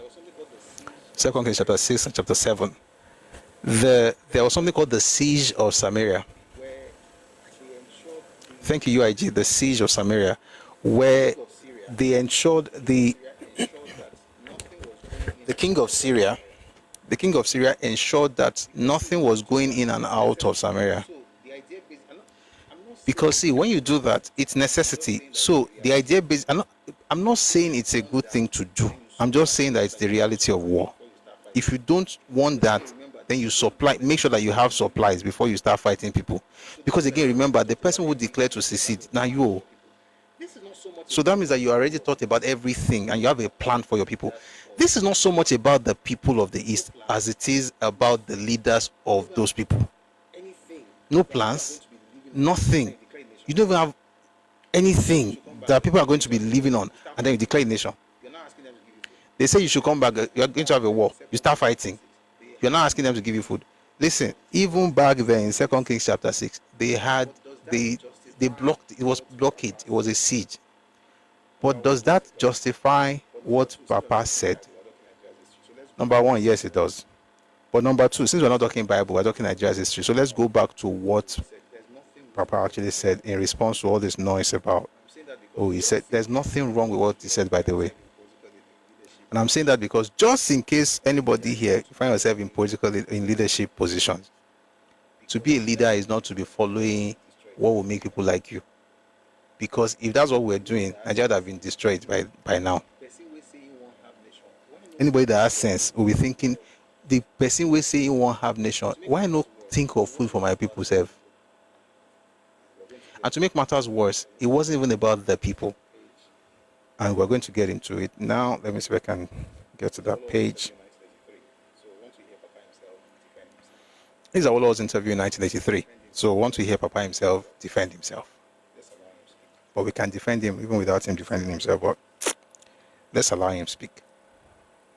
2 Kings chapter 6 and chapter 7. There was something called the siege of Samaria. Thank you, UIG. The siege of Samaria, where they ensured the king of Syria ensured that nothing was going in and out of Samaria. Because see, when you do that, it's necessity. So the idea based, I'm not saying it's a good thing to do. I'm just saying that it's the reality of war. If you don't want that, then you make sure that you have supplies before you start fighting people. Because again, remember, the person who declared to secede, now you. So that means that you already thought about everything and you have a plan for your people. This is not so much about the people of the East as it is about the leaders of those people. No plans, nothing. You don't even have anything that people are going to be living on, and then you declare a nation. They say you should come back, you're going to have a war. You start fighting. You're not asking them to give you food. Listen, even back then in 2 Kings chapter 6, they blocked, it was blockade, it was a siege. But does that justify what Papa said? Number one, yes, it does. But number two, since we're not talking Bible, we're talking Nigeria's history. So let's go back to what Papa actually said in response to all this noise about, he said, there's nothing wrong with what he said, by the way. And I'm saying that because just in case anybody here find yourself in leadership positions, to be a leader is not to be following what will make people like you. Because if that's what we're doing, Nigeria would have been destroyed by now. Anybody that has sense will be thinking, the person will say he won't have nation. Why not think of food for my people self? And to make matters worse, it wasn't even about the people. And we're going to get into it now. Let me see if I can get to that page. This is Awolowo's interview in 1983. So once we hear Papa himself defend himself. But we can defend him even without him defending himself. But let's allow him speak.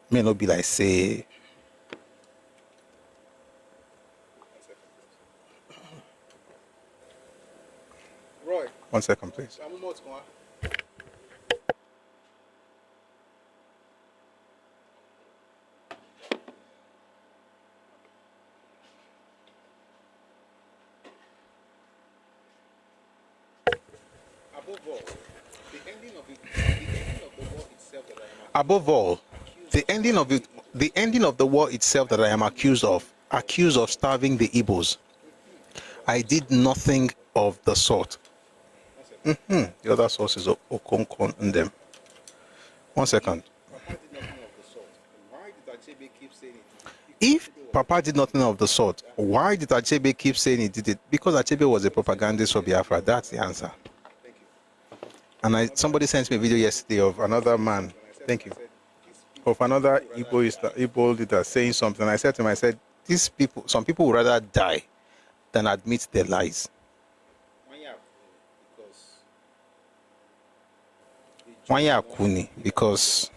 It may not be like, say, Roy. 1 second, please. Above all, the ending of the war itself that I am accused of starving the Igbos. I did nothing of the sort. The other source is Okonkon and them. 1 second. If Papa did nothing of the sort, why did Achebe keep saying he did it? Because Achebe was a propagandist for Biafra. That's the answer. And somebody sent me a video yesterday of another man, thank you, of another Igbo leader saying something. I said to him, I said, some people would rather die than admit their lies. Because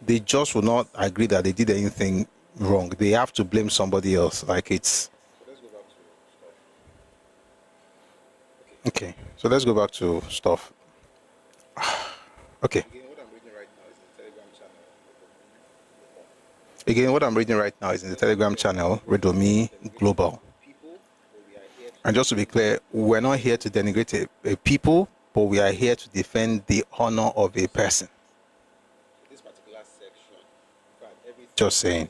they just will not agree that they did anything wrong. They have to blame somebody else. Like it's... Okay, so let's go back to stuff. Okay. Again, what I'm reading right now is in the Telegram channel, Redomi Global. And just to be clear, we're not here to denigrate a people, but we are here to defend the honor of a person. Just saying.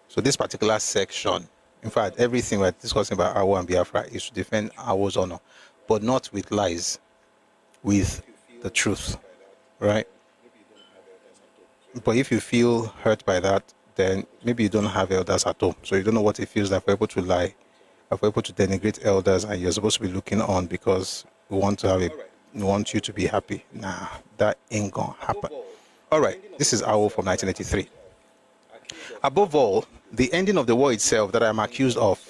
So this particular section, in fact, everything we're discussing about AWO and Biafra is to defend AWO's honor, but not with lies, with the truth, right? But if you feel hurt by that, then maybe you don't have elders at home. So you don't know what it feels like for people to lie, or for people to denigrate elders, and you're supposed to be looking on because we want you to be happy. Nah, that ain't gonna happen. All right, this is AWO from 1983. Above all, the ending of the war itself that I'm accused of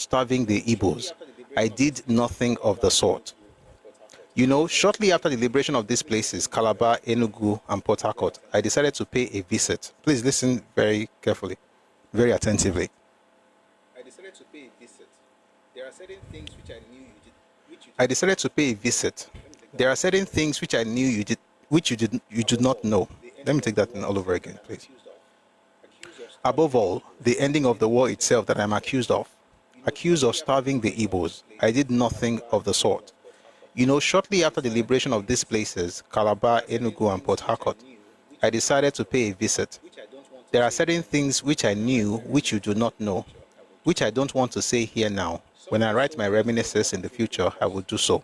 starving the Igbos. I did nothing of the sort. You know, shortly after the liberation of these places, Calabar, Enugu, and Port Harcourt, I decided to pay a visit. Please listen very carefully, very attentively. I decided to pay a visit. There are certain things which I knew you did. I decided to pay a visit. There are certain things which I knew you did, which you did not know. Let me take that all over again, please. Above all, the ending of the war itself that I'm accused of starving the Igbos. I did nothing of the sort. You know, shortly after the liberation of these places, Calabar, Enugu, and Port Harcourt, I decided to pay a visit. There are certain things which I knew which you do not know, which I don't want to say here now. When I write my reminiscences in the future, I will do so.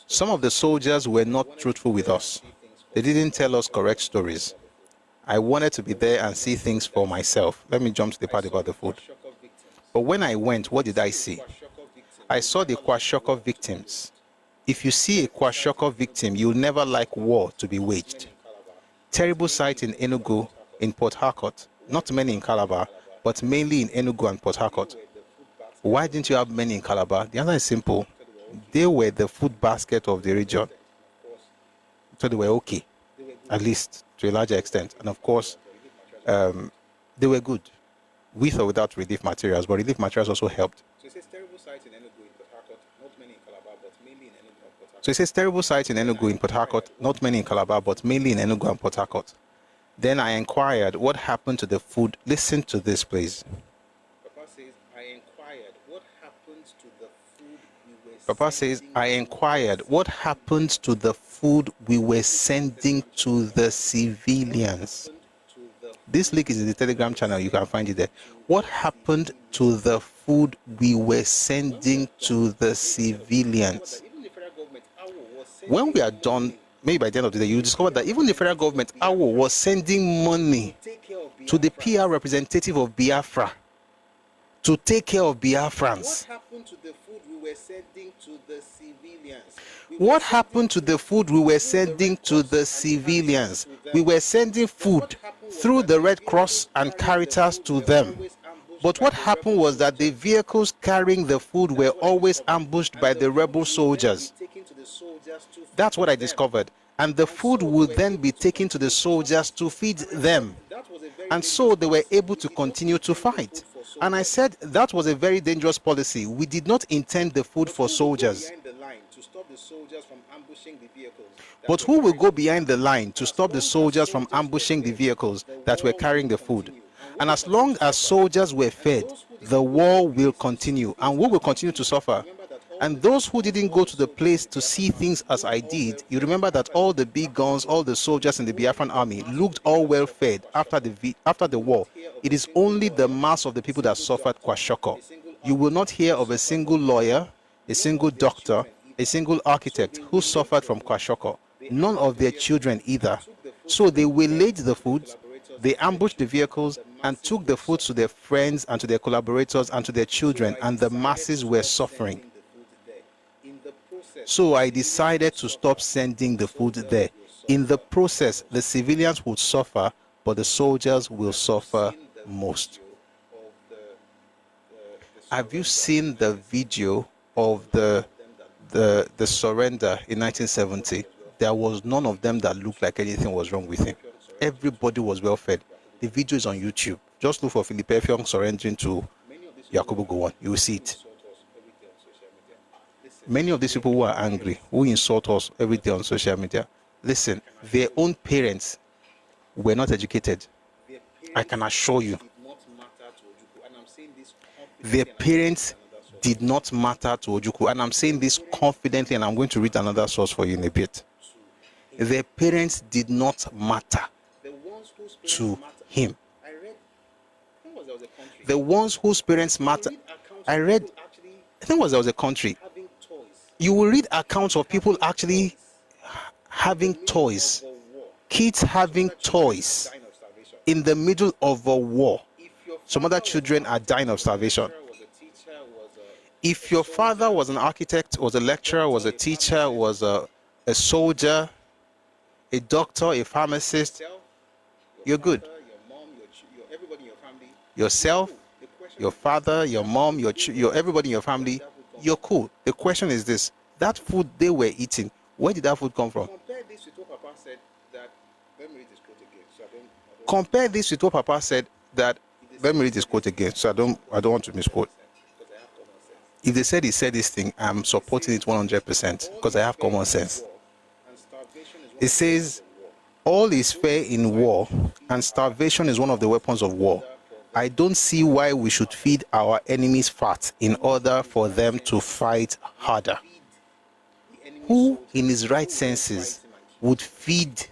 Some of the soldiers were not truthful with us. They didn't tell us correct stories. I wanted to be there and see things for myself. Let me jump to the part about the food. But when I went, what did I see? I saw the Kwashiorkor victims. If you see a Kwashiorkor victim, you'll never like war to be waged. Terrible sight in Enugu, in Port Harcourt. Not many in Calabar, but mainly in Enugu and Port Harcourt. Why didn't you have many in Calabar? The answer is simple. They were the food basket of the region. So they were okay, at least to a larger extent. And of course, they were good, with or without relief materials, but relief materials also helped. So it says terrible sight in Enugu, in Port Harcourt, not many in Calabar, but mainly in Enugu and Port Harcourt. So it says terrible sight in Enugu, in Port Harcourt, not many in Calabar, but mainly in Enugu and Port Harcourt. Then I inquired what happened to the food. Listen to this, please. Papa says, I inquired what happened to the food we were Papa says, I inquired what happened to the food we were sending to the civilians. This link is in the Telegram channel. You can find it there. What happened to the food we were sending to the civilians? When we are done, maybe by the end of the day, you discover that even the federal government, AWO, was sending money to the PR representative of Biafra to take care of Biafrans. What happened to the food we were sending to the civilians? What happened to the food we were sending to the civilians? We were sending food through the Red Cross and Caritas to them. But what happened was that the vehicles carrying the food were always ambushed by the rebel soldiers. That's what I discovered. And the food would then be taken to the soldiers to feed them. And so they were able to continue to fight. And I said that was a very dangerous policy. We did not intend the food for soldiers. But who will go behind the line to stop the soldiers from ambushing the vehicles that were carrying the food? And as long as soldiers were fed, the war will continue, and we will continue to suffer. And those who didn't go to the place to see things as I did, you remember that all the big guns, all the soldiers in the Biafran army looked all well fed after the war. It is only the mass of the people that suffered Kwashiorkor. You will not hear of a single lawyer, a single doctor, a single architect who suffered from Kwashiorkor. None of their children either. So they waylaid the food, they ambushed the vehicles, and took the food to their friends and to their collaborators and to their children, and the masses were suffering. So I decided to stop sending the food there. In the process, the civilians would suffer, but the soldiers will suffer most. Have you seen the video of the surrender in 1970? There was none of them that looked like anything was wrong with him. Everybody was well fed. The video is on YouTube. Just look for Philip Effiong surrendering to Yakubu Gowon. You will see it. Many of these people who are angry, who insult us every day on social media, listen, their own parents were not educated. I can assure you. Their parents did not matter to Ojukwu. And I'm saying this confidently, and I'm going to read another source for you in a bit. Their parents did not matter to him. The ones whose parents matter. I think there was a country. You will read accounts of people actually having toys, kids having toys in the middle of a war. Some other children are dying of starvation. If your father was an architect, was a lecturer, was a teacher, was a soldier, a doctor, a pharmacist, you're good. Yourself, your father, your mom, your everybody in your family, you're cool. The question is this: that food they were eating, where did that food come from? Compare this with what Papa said that. Let me read this quote again, so I don't want to misquote. If they said he said this thing, I'm supporting it 100% because I have common sense. It says, all is fair in war, and starvation is one of the weapons of war. I don't see why we should feed our enemies fat in order for them to fight harder. Who in his right senses would feed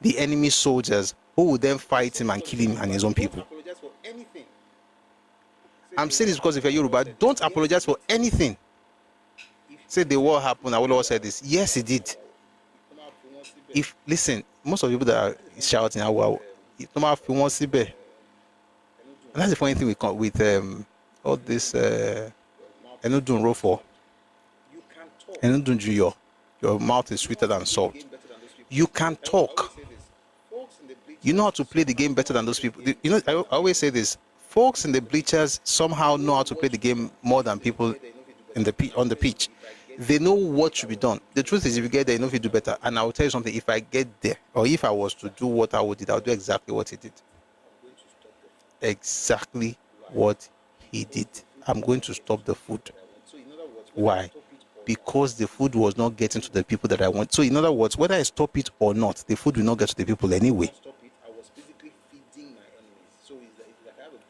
the enemy soldiers who would then fight him and kill him and his own people? I'm saying this because if you're Yoruba, don't apologize for anything. Say the war happened, Awolowo said this. Yes, he did. Listen, most of the people that are shouting, and that's the funny thing with all this Enudun Rofo, Enudun Juyo, your mouth is sweeter than salt. You can talk. You know how to play the game better than those people. You know, I always say this. Folks in the bleachers somehow know how to play the game more than people on the pitch. They know what should be done. The truth is, if you get there, you know if you do better. And I will tell you something, if I get there, or if I was to do what I would do, I'll do exactly what he did. Exactly what he did. I'm going to stop the food. Why? Because the food was not getting to the people that I want. So in other words, whether I stop it or not, the food will not get to the people anyway.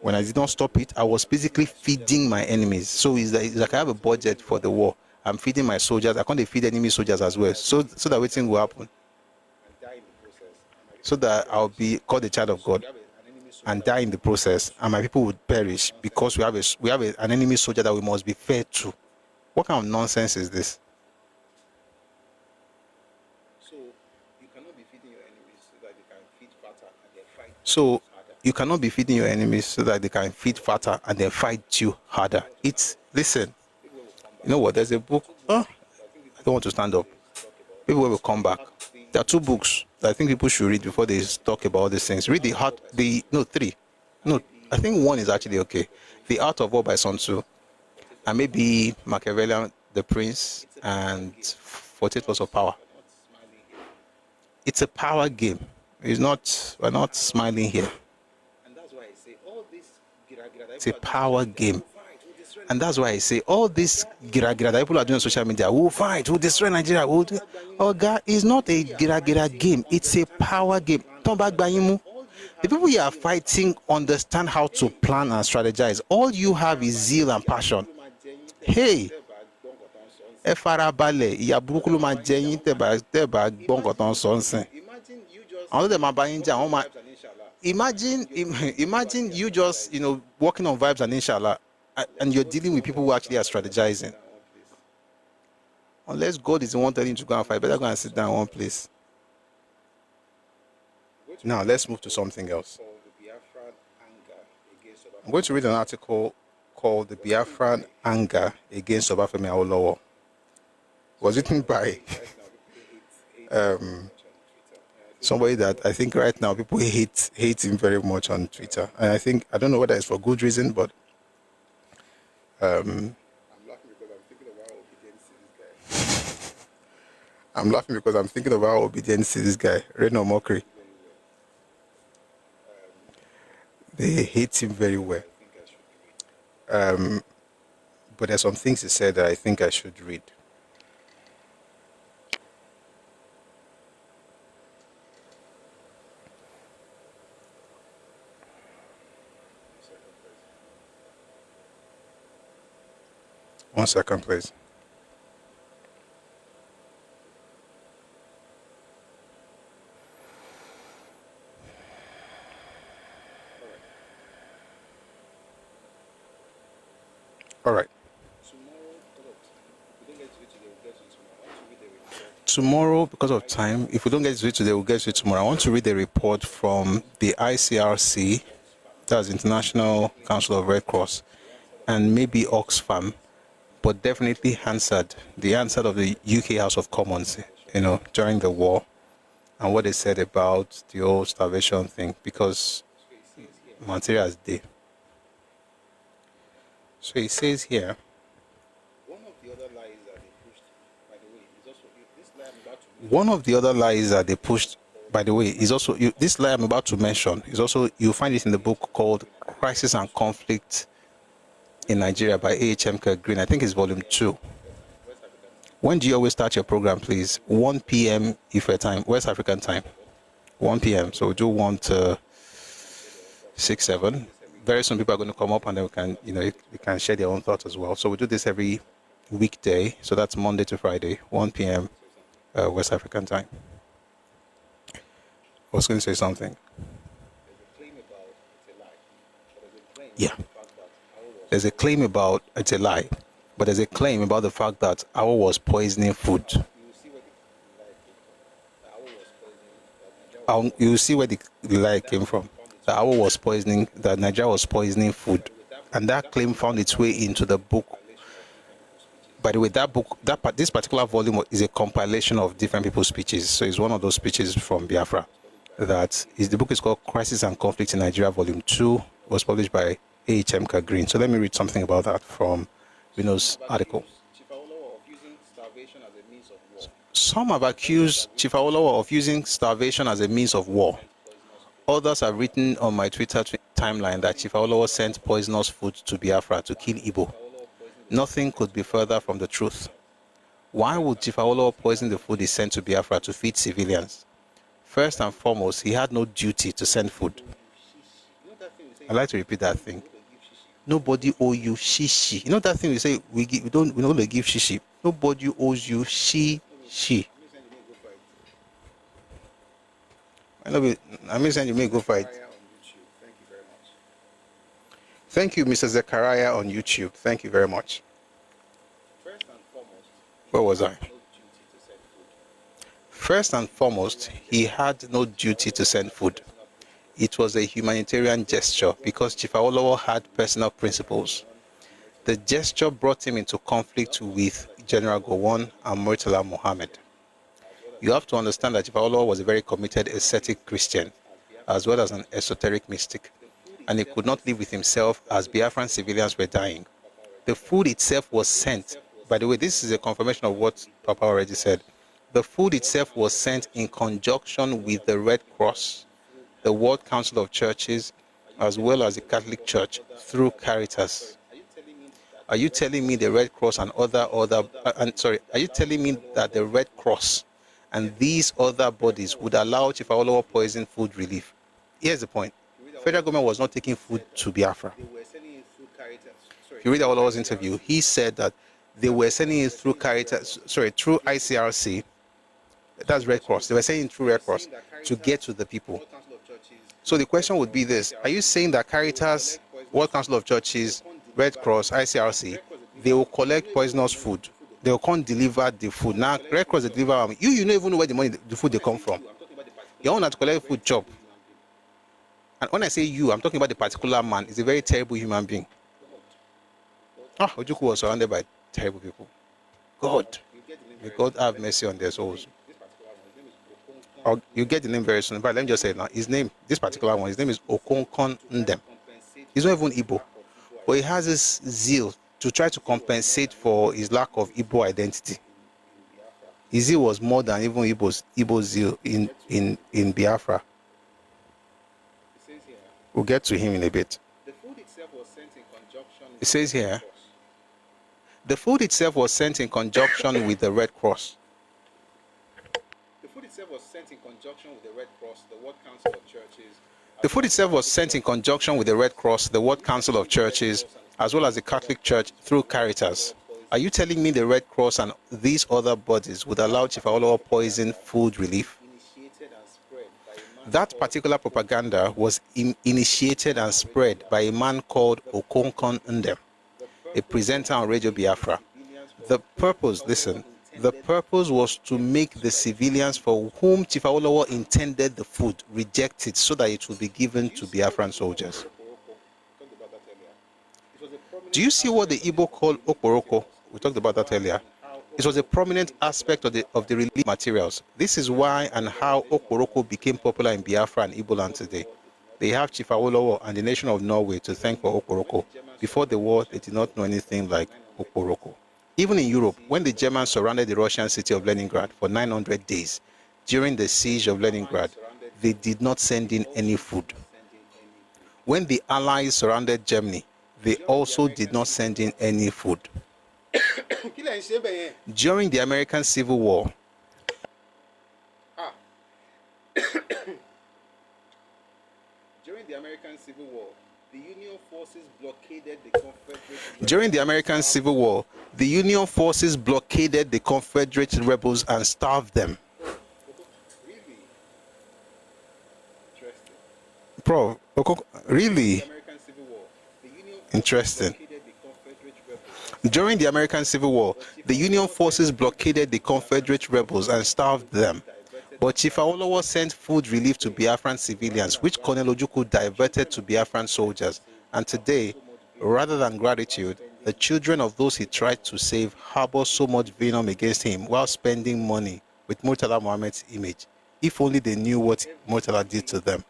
When I did not stop it, I was basically feeding my enemies. So it's like I have a budget for the war. I'm feeding my soldiers. I can't feed enemy soldiers as well. So that waiting will happen. So that I'll be called a child of God and die in the process, and my people would perish because we have an enemy soldier that we must be fair to. What kind of nonsense is this? So you cannot be feeding your enemies so that they can feed fatter and then fight. So you cannot be feeding your enemies so that they can feed fatter and then fight you harder. Listen, you know what? There's a book. I don't want to stand up. People will come back. There are two books that I think people should read before they talk about these things. Read three. No, I think one is actually okay. The Art of War by Sun Tzu, and maybe Machiavellian, The Prince, and 48 Laws of Power. It's a power game. We're not smiling here. It's a power game. And that's why I say all this gira-gira that people are doing on social media, we'll fight, we'll destroy Nigeria, God, is not a gira-gira game. It's a power game. The people you are fighting understand how to plan and strategize. All you have is zeal and passion. Hey, imagine you just working on vibes and inshallah, and you're dealing with people who actually are strategizing. Unless God is the one telling you to go and fight, better go and sit down in one place. Now let's move to something else. I'm going to read an article called "The Biafran Anger Against Obafemi Awolowo." It was written by somebody that I think right now people hate him very much on Twitter, and I don't know whether it's for good reason, but I'm laughing because I'm thinking of how obedient to this guy, Reno Mokri. They hate him very well. But there's some things he said that I think I should read. 1 second, please. All right. Tomorrow, because of time, if we don't get to it today, we'll get to it tomorrow. I want to read a report from the ICRC, that's International Council of Red Cross, and maybe Oxfam, but definitely Hansard, the Hansard of the UK House of Commons, during the war, and what they said about the whole starvation thing, because material is there. So it says here, one of the other lies that they pushed, by the way, is also, this lie I'm about to mention is also, you'll find it in the book called Crisis and Conflict in Nigeria by A.H.M. Green. I think it's volume 2. When do you always start your program, please? 1 p.m. Ife time, West African time. 1 p.m. So we do 1 to 6, 7. Very soon people are going to come up and then we can, they can share their own thoughts as well. So we do this every weekday. So that's Monday to Friday, 1 p.m. West African time. I was going to say something. Yeah. There's a claim about, it's a lie, but there's a claim about the fact that AWO was poisoning food. You see where the lie came from. That AWO was poisoning, that Nigeria was poisoning food. And that claim found its way into the book. By the way, this particular volume is a compilation of different people's speeches. So it's one of those speeches from Biafra. The book is called Crisis and Conflict in Nigeria, Volume 2. Was published by A.H.M. Green. So let me read something about that from Vino's article. Some have accused Chief Awolowo of using starvation as a means of war. Others have written on my Twitter timeline that Chief Awolowo sent poisonous food to Biafra to kill Igbo. Nothing could be further from the truth. Why would Chief Awolowo poison the food he sent to Biafra to feed civilians? First and foremost, he had no duty to send food. I like to repeat that thing. Nobody owes you shishi. You know that thing we say we don't give shishi. Nobody owes you shishi. I'm saying you may go fight. Thank you, Mr. Zechariah on YouTube. Thank you very much. Where was I? First and foremost, he had no duty to send food. It was a humanitarian gesture because Chief Awolowo had personal principles. The gesture brought him into conflict with General Gowon and Murtala Mohammed. You have to understand that Chief Awolowo was a very committed ascetic Christian, as well as an esoteric mystic, and he could not live with himself as Biafran civilians were dying. The food itself was sent. By the way, this is a confirmation of what Papa already said. The food itself was sent in conjunction with the Red Cross, the World Council of Churches, as well as the Catholic Church through Caritas. Are you telling me the Red Cross and are you telling me that the Red Cross and these other bodies would allow Chief Awolowo poison food relief? Here's the point. Federal government was not taking food to Biafra. If you read Awolowo's interview, he said that they were sending it through Caritas, through ICRC, that's Red Cross. They were sending it through Red Cross to get to the people. So the question would be this: are you saying that Caritas, World Council of Churches, Red Cross, ICRC, they will collect poisonous food? They will come deliver the food. Now, Red Cross, they deliver. You don't even know where the food they come from. You want to collect food chop. And when I say you, I'm talking about the particular man. He's a very terrible human being. Ojukwu was surrounded by terrible people. God. May God have mercy on their souls. You get the name very soon, but let me just say it now. His name, this particular one, his name is Okonkon Ndem. He's not even Igbo, but he has this zeal to try to compensate for his lack of Igbo identity. His zeal was more than even Igbo's zeal in Biafra. We'll get to him in a bit. It says here, the food itself was sent in conjunction with the Red Cross. The food itself was sent in conjunction with the Red Cross, the World Council of Churches. The food itself was sent in conjunction with the Red Cross, the World Council of Churches, as well as the Catholic Church through Caritas. Are you telling me the Red Cross and these other bodies would allow Chief Awolowo poison food relief? That particular propaganda was initiated and spread by a man called Okonkon Ndem, a presenter on Radio Biafra. The purpose, listen, the purpose was to make the civilians for whom Chief Awolowo intended the food reject it so that it would be given to Biafran soldiers. Do you see what the Igbo call Oporoko? We talked about that earlier. It was a prominent aspect of the relief materials. This is why and how Oporoko became popular in Biafra and Igbo land today. They have Chief Awolowo and the nation of Norway to thank for Oporoko. Before the war, they did not know anything like Oporoko. Even in Europe, when the Germans surrounded the Russian city of Leningrad for 900 days, during the siege of Leningrad, they did not send in any food. When the Allies surrounded Germany, they also did not send in any food. During the American Civil War, the Union forces blockaded the Confederate rebels and starved them. Bro, really? Interesting. During the American Civil War, the Union forces blockaded the Confederate rebels and starved them. But Chief Awolowo sent food relief to Biafran civilians, which Colonel Ojukwu diverted to Biafran soldiers. And today, rather than gratitude, the children of those he tried to save harbor so much venom against him while spending money with Murtala Mohammed's image. If only they knew what Murtala did to them.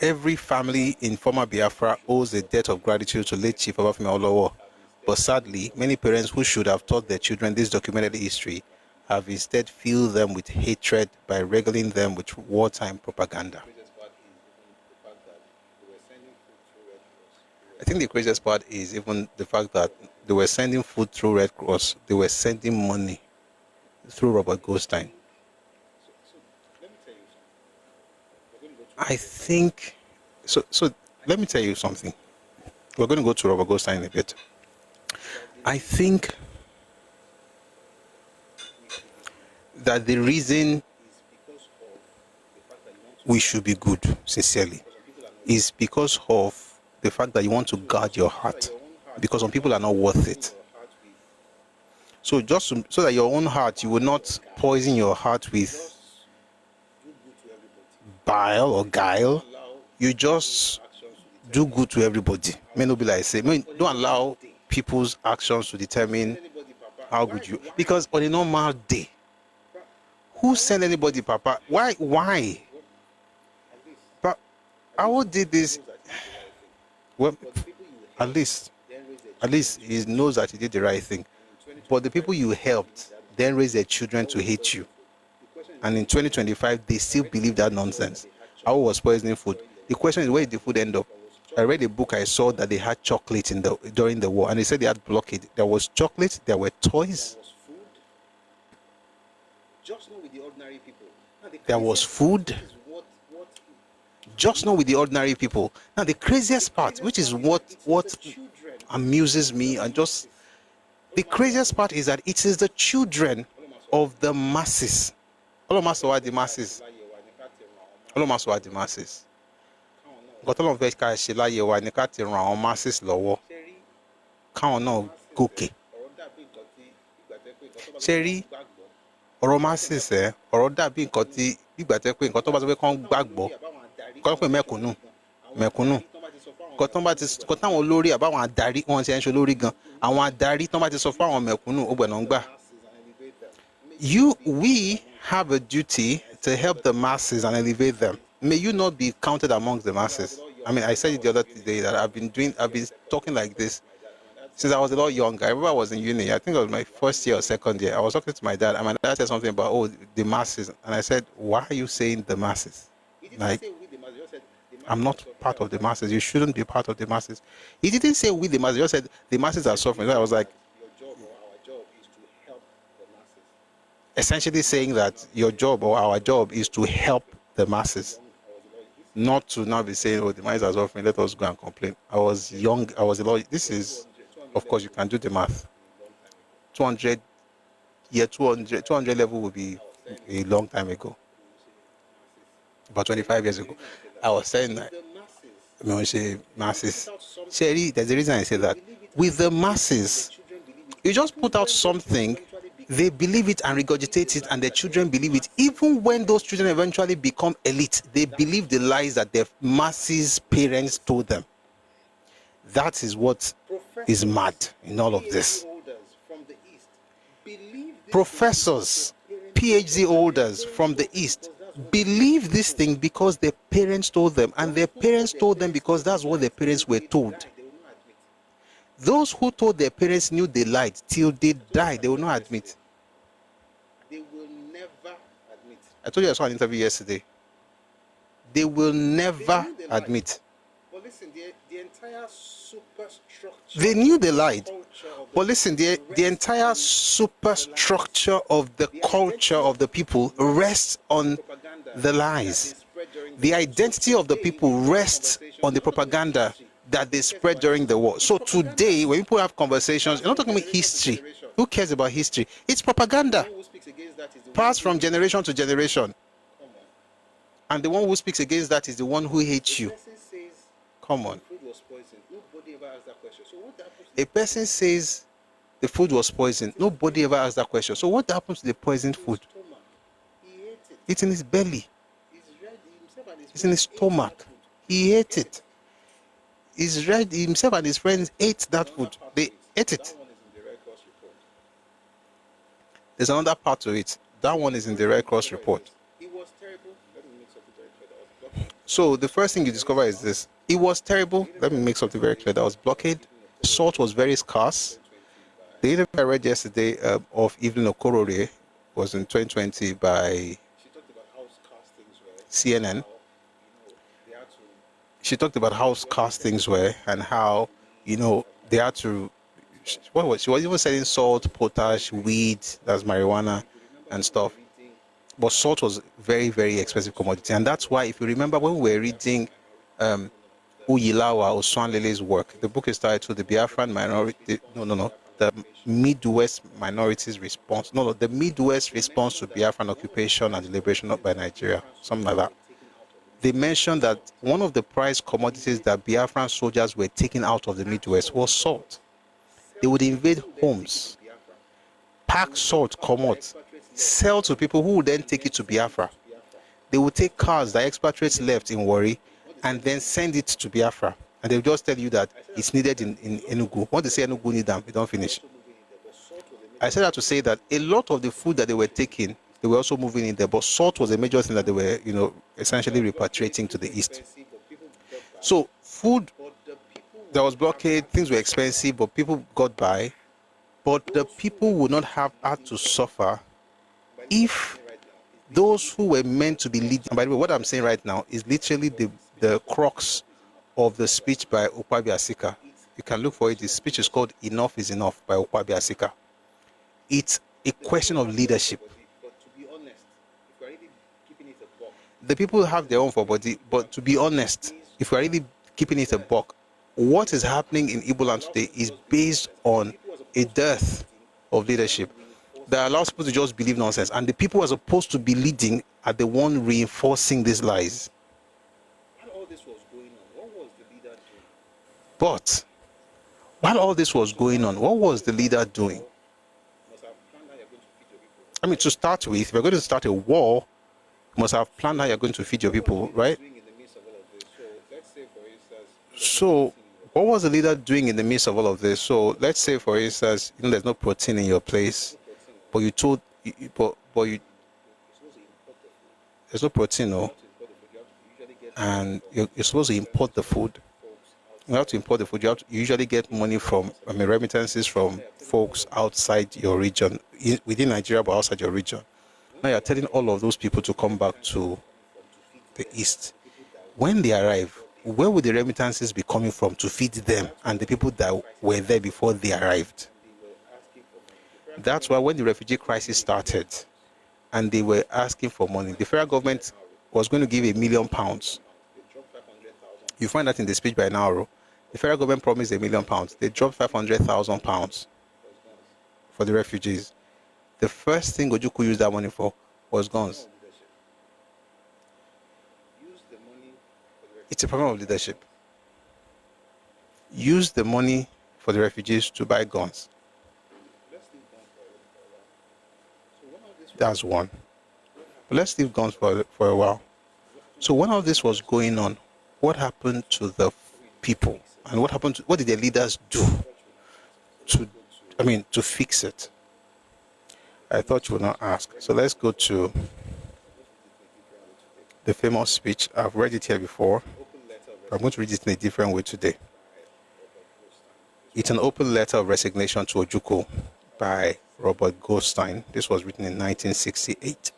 Every family in former Biafra owes a debt of gratitude to late Chief Awolowo. But sadly, many parents who should have taught their children this documented history have instead filled them with hatred by regaling them with wartime propaganda. I think the craziest part is even the fact that they were sending food through Red Cross, they were sending money through Robert Goldstein. I think, so let me tell you something. We're going to go to Robert Goldstein in a bit. I think that the reason we should be good, sincerely, is because of the fact that you want to guard your heart. Because some people are not worth it. So so that your own heart, you will not poison your heart with bile or guile, you just do good to everybody. May not be like say, don't allow people's actions to determine how good you. Because on a normal day, who send anybody, Papa? Why? But Awo did this. Well, at least he knows that he did the right thing. But the people you helped then raise their children to hate you. And in 2025, they still believe that nonsense. Awo was poisoning food. The question is, where did the food end up? I read a book, I saw that they had chocolate during the war, and they said they had blockade. There was chocolate, there were toys. There was food. Just not with the ordinary people. Now, the craziest part, which is what amuses me, and just the craziest part is that it is the children of the masses. All of us are the masses. All of us are the masses. Got all of us can ṣe láyé wa ní ká ti ran àwọn masses lọ́wọ́. Káwọn náà gòkè. Ṣé rí ọ̀rọ̀ masses ọ̀rọ̀ dàbí nǹkan tí ìgbà tẹ́ pé nǹkan tó bá sọ pé kán gbàgbọ́. Kọ́ pé mẹ̀kúnnù. Nǹkan táwọn olórí àbáwọn adarí wọn ti ń ṣe olórí gan. Àwọn adarí tó bá ti sọ fún àwọn mẹ̀kúnnù ó gbẹ̀nà ń gbà. We have a duty to help the masses and elevate them. May you not be counted amongst the masses. I mean, I said it the other day that I've been talking like this since I was a lot younger. I remember I was in uni. I think it was my first year or second year. I was talking to my dad, and my dad said something about, the masses. And I said, why are you saying the masses? Like, I'm not part of the masses. You shouldn't be part of the masses. He didn't say we the masses. He just said the masses are suffering. So I was like, essentially saying that your job or our job is to help the masses, not to now be saying, oh, the masses are suffering, let us go and complain. I was young, I was a lot. This is Of course, you can do the math. 200 level would be a long time ago. About 25 years ago. I was saying that, when I say masses, Sherry, there's a reason I say that. With the masses, you just put out something, they believe it and regurgitate it, and their children believe it. Even when those children eventually become elite, they believe the lies that their masses' parents told them. That is what is mad in all of this. Professors, PhD holders from the East believe this thing because their parents told them, and their parents told them because that's what their parents were told. Those who told their parents knew they lied till they died. They will not admit. They will never admit. I told you I saw an interview yesterday. They will never admit. But listen, the entire superstructure. They knew they lied. But listen, the entire superstructure of the culture of the people rests on the lies. The identity of the people rests on the propaganda that they spread during the war. So today, when people have conversations, you're not talking about history. Who cares about history? It's propaganda passed from generation to generation. And the one who speaks against that is the one who hates you. Come on. A person says the food was poisoned. Nobody ever asked that question. So what happens to the poisoned food? It's in his belly. It's in his stomach. He ate it. He's read himself and his friends ate that food. They ate it. There's another part to it. That one is in the Red Cross report. So the first thing you discover is this. It was terrible. Let me make something very clear. There was blockade. Salt was very scarce. The interview I read yesterday of Evelyn Okorore was in 2020 by CNN. She talked about how scarce things were and how, they had to, she was even selling salt, potash, weed, that's marijuana and stuff. But salt was very, very expensive commodity. And that's why, if you remember, when we were reading Uyilawa Oswanlele's work, the book is titled The Biafran Minority, the Midwest Minorities Response. The Midwest Response to Biafran Occupation and the Liberation by Nigeria, something like that. They mentioned that one of the prized commodities that Biafran soldiers were taking out of the Midwest was salt. They would invade homes, pack salt, come out, sell to people who would then take it to Biafra. They would take cars that expatriates left in Warri and then send it to Biafra. And they'll just tell you that it's needed in Enugu. Once they say Enugu need them, they don't finish. I said that to say that a lot of the food that they were taking, they were also moving in there, but salt was a major thing that they were, essentially repatriating to the east. So food, there was blockade, things were expensive, but people got by. But the people would not have had to suffer if those who were meant to be leading. And by the way, what I'm saying right now is literally the crux of the speech by Ukwabi Asika. You can look for it. The speech is called Enough is Enough by Ukwabi Asika. It's a question of leadership. The people have their own for body, but to be honest, if we're really keeping it a buck, what is happening in Igbo land today is based on a dearth of leadership that allows people to just believe nonsense. And the people who are supposed to be leading are the one reinforcing these lies. But while all this was going on, what was the leader doing? I mean, to start with, if you're going to start a war, you must have planned how you're going to feed your people, right? So what was the leader doing in the midst of all of this? So let's say, for instance, there's no protein in your place, but you told, but you, there's no protein, no, and you're supposed to import the food. You have to import the food. You usually get money from, remittances from folks outside your region, within Nigeria, but outside your region. Now you're telling all of those people to come back to the east. When they arrive, where would the remittances be coming from to feed them and the people that were there before they arrived? That's why when the refugee crisis started and they were asking for money, the federal government was going to give £1 million. You find that in the speech by Nauru, The federal government promised £1 million. They dropped £500,000 for the refugees. The first thing Ojukwu used that money for was guns. It's a problem of leadership. Use the money for the refugees to buy guns. That's one. But let's leave guns for a while. So when all this was going on, what happened to the people? And what did their leaders do to fix it? I thought you would not ask. So let's go to the famous speech. I've read it here before. I'm going to read it in a different way today. It's an open letter of resignation to Ojukwu by Robert Goldstein. This was written in 1968,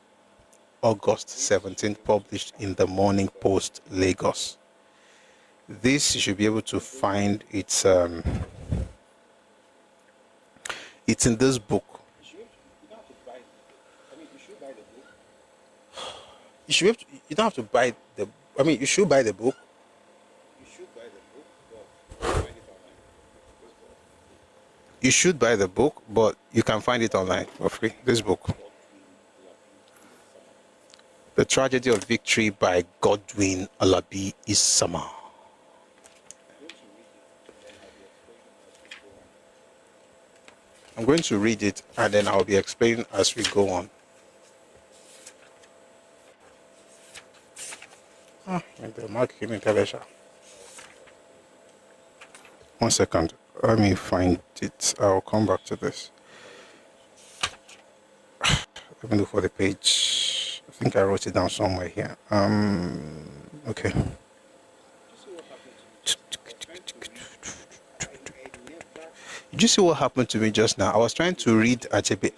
August 17th, published in the Morning Post, Lagos. This you should be able to find. It's in this book. You don't have to buy the. You should buy the book. You should buy the book, but you can find it online for free. This book, The Tragedy of Victory by Godwin Alabi Isama. I'm going to read it and then I'll be explaining as we go on. One second. Let me find it. I'll come back to this. Let me look for the page. I think I wrote it down somewhere here. Okay. Did you see what happened to me just now? I was trying to read Achebe.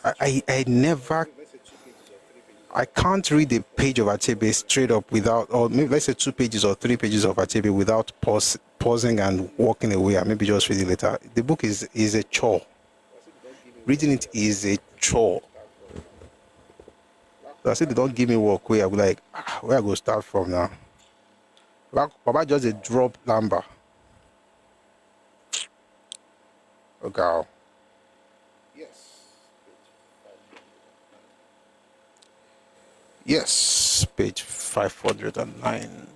I can't read a page of Achebe straight up without, or maybe let's say 2 pages or 3 pages of Achebe without pausing and walking away, and maybe just read it later. The book is a chore. Reading it is a chore. So I said they don't give me work where I'll be like, where I go start from now? Baba just a drop number. Okay. Yes, page 509.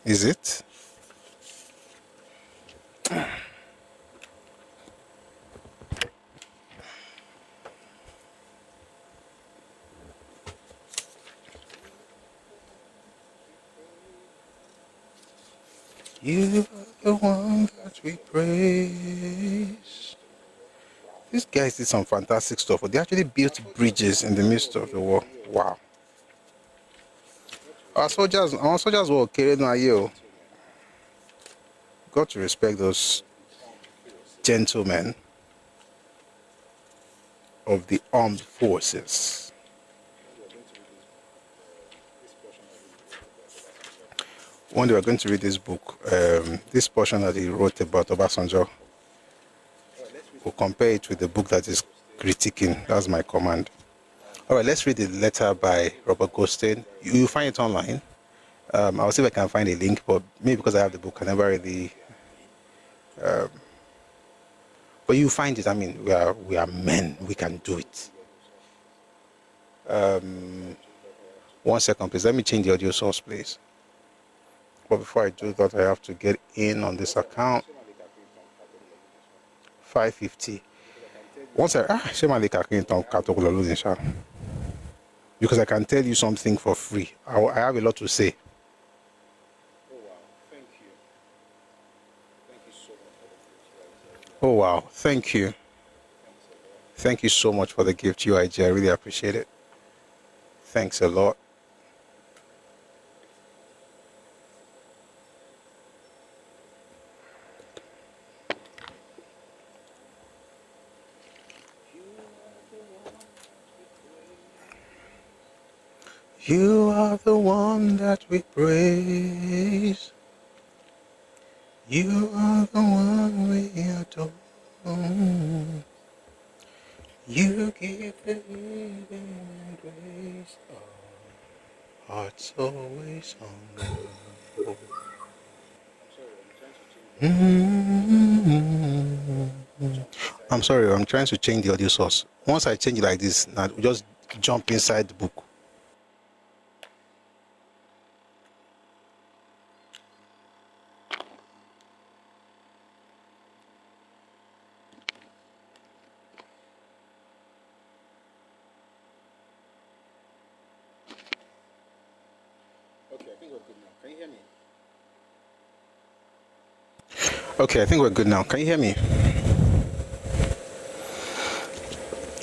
Is it? You are the one that we praise. These guys did some fantastic stuff. They actually built bridges in the midst of the war. Wow. Our soldiers were carried on you. Got to respect those gentlemen of the armed forces. One day we're going to read this book, this portion that he wrote about Obasanjo. We'll compare it with the book that is critiquing. That's my command. All right, let's read the letter by Robert Goldstein. You'll find it online. I'll see if I can find a link, but maybe because I have the book, I never really... but you find it. I mean, we are men. We can do it. 1 second, please. Let me change the audio source, please. But before I do that, I have to get in on this account. 550. Once because I can tell you something for free. I have a lot to say. Oh wow, thank you. Thank you so much for the gift, UIG. I really appreciate it. Thanks a lot. You are the one that we praise. You are the one we adore. You give the living grace. Hearts always on I'm sorry, I'm trying to change the audio source. Once I change it like this, now we just jump inside the book. Okay, I think we're good now. Can you hear me?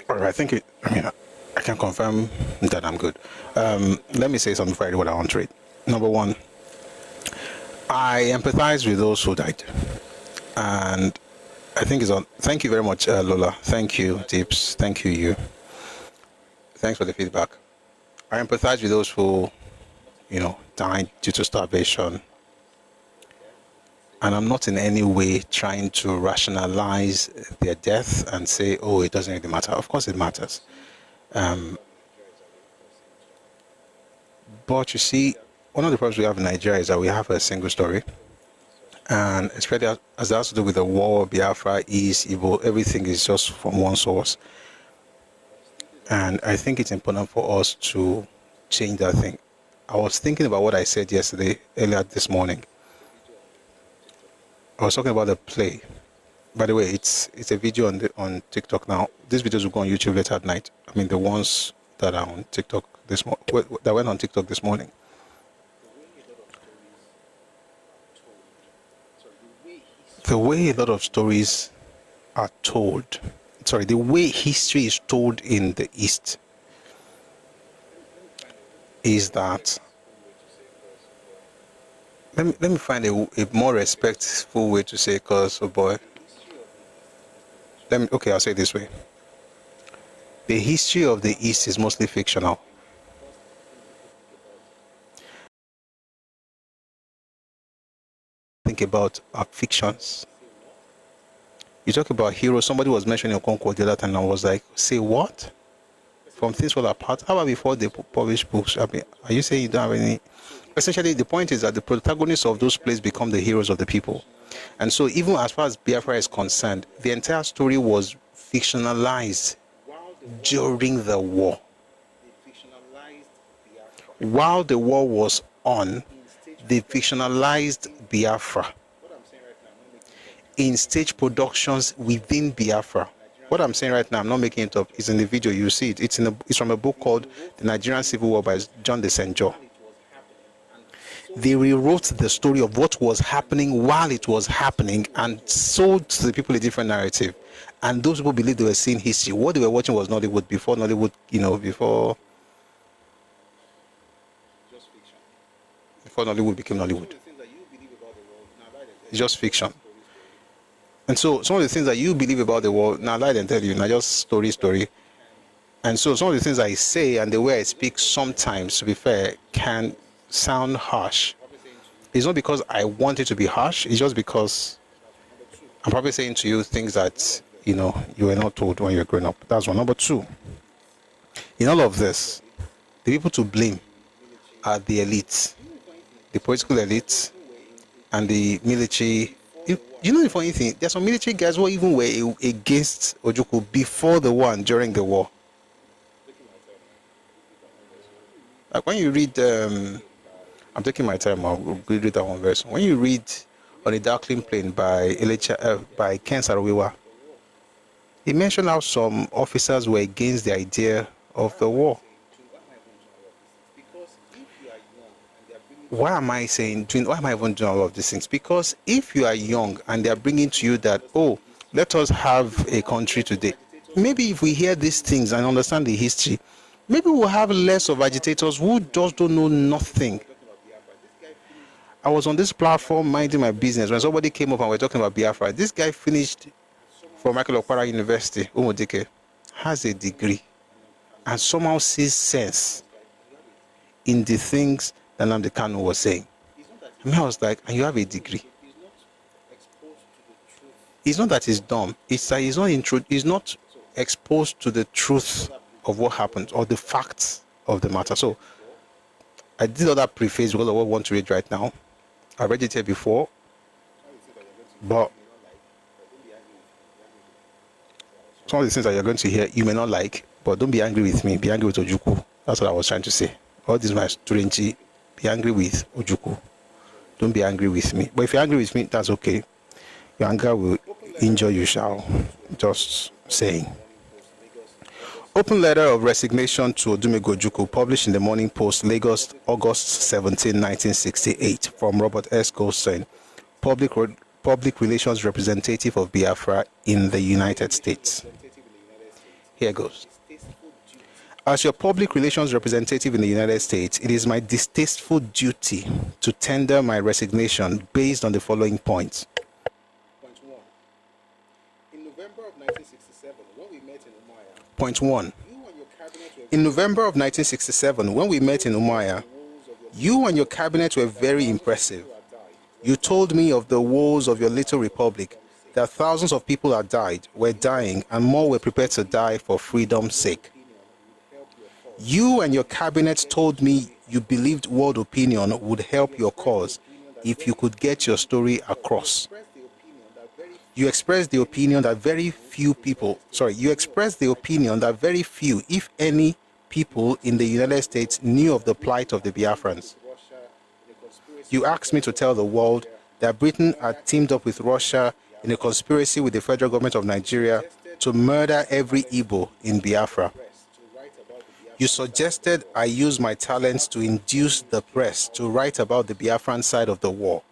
All right, I think I can confirm that I'm good. Let me say something before I do what I want to read. Number one, I empathize with those who died. And I think it's on. Thank you very much, Lola. Thank you, Tips. Thank you. Thanks for the feedback. I empathize with those who, died due to starvation. And I'm not in any way trying to rationalize their death and say, oh, it doesn't really matter. Of course it matters. But you see, one of the problems we have in Nigeria is that we have a single story. And especially as it has to do with the war, Biafra, East, Igbo, everything is just from one source. And I think it's important for us to change that thing. I was thinking about what I said earlier this morning. I was talking about the play. By the way, it's a video on TikTok now. These videos will go on YouTube later at night. I mean, the ones that are on TikTok that went on TikTok this morning. The way a lot of stories are told, the way history is told in the East is that, let me find a more respectful way to say, because, oh boy, I'll say it this way. The history of the East is mostly fictional. Think about our fictions. You talk about heroes. Somebody was mentioning Okonkwo the other time, and I was like, say what? From things fall apart? How about before they publish books? I mean, are you saying you don't have any? Essentially, the point is that the protagonists of those plays become the heroes of the people. And so even as far as Biafra is concerned, the entire story was fictionalized during the war. While the war was on, they fictionalized Biafra in stage productions within Biafra. What I'm saying right now, I'm not making it up. It's in the video. You see it. It's from a book called The Nigerian Civil War by John de St. John. They rewrote the story of what was happening while it was happening and sold to the people a different narrative. And those people believed they were seeing history. What they were watching was Nollywood before Nollywood, before Nollywood became Nollywood. It's just fiction. And so some of the things that you believe about the world, now lie and tell you, now just story. And so some of the things I say and the way I speak sometimes, to be fair, can sound harsh. It's not because I want it to be harsh. It's just because I'm probably saying to you things that, you were not told when you were growing up. That's one. Number two, in all of this, the people to blame are the elites, the political elites, and the military. You know the funny thing? There's some military guys who even were against Ojukwu before the war and during the war. Like when you read, I'm taking my time, I'll read that one verse. When you read On a Darkling Plain by Ken Saro-Wiwa, he mentioned how some officers were against the idea of the war. Why am I even doing all of these things? Because if you are young and they are bringing to you that, oh, let us have a country today. Maybe if we hear these things and understand the history, maybe we'll have less of agitators who just don't know nothing. I was on this platform minding my business when somebody came up and we're talking about Biafra. This guy finished from Michael Okpara University, Umudike, has a degree, and somehow sees sense in the things that Nnamdi Kanu was saying. And I was like, and you have a degree. It's not that he's dumb. It's that he's not exposed to the truth of what happened or the facts of the matter. So I did all that preface because of what I want to read right now. I read it here before, but some of the things that you're going to hear you may not like, but don't be angry with me. Be angry with Ojukwu. That's what I was trying to say. All these my students, be angry with Ojukwu. Don't be angry with me. But if you're angry with me, that's okay. Your anger will injure you, shall. Just saying. Open letter of resignation to Odumego Ojukwu, published in the Morning Post, Lagos, August 17, 1968, from Robert S. Goldstein, public relations representative of Biafra in the United States. Here goes. As your public relations representative in the United States, it is my distasteful duty to tender my resignation based on the following points. Point 1. In November of 1967, when we met in Umuahia. Point 1. In November of 1967, when we met in Umuahia, you and your cabinet were very impressive. You told me of the woes of your little republic, that thousands of people had died, were dying, and more were prepared to die for freedom's sake. You and your cabinet told me you believed world opinion would help your cause if you could get your story across. You expressed the opinion that very few, if any, people in the United States knew of the plight of the Biafrans. You asked me to tell the world that Britain had teamed up with Russia in a conspiracy with the federal government of Nigeria to murder every Igbo in Biafra. You suggested I use my talents to induce the press to write about the Biafran side of the war,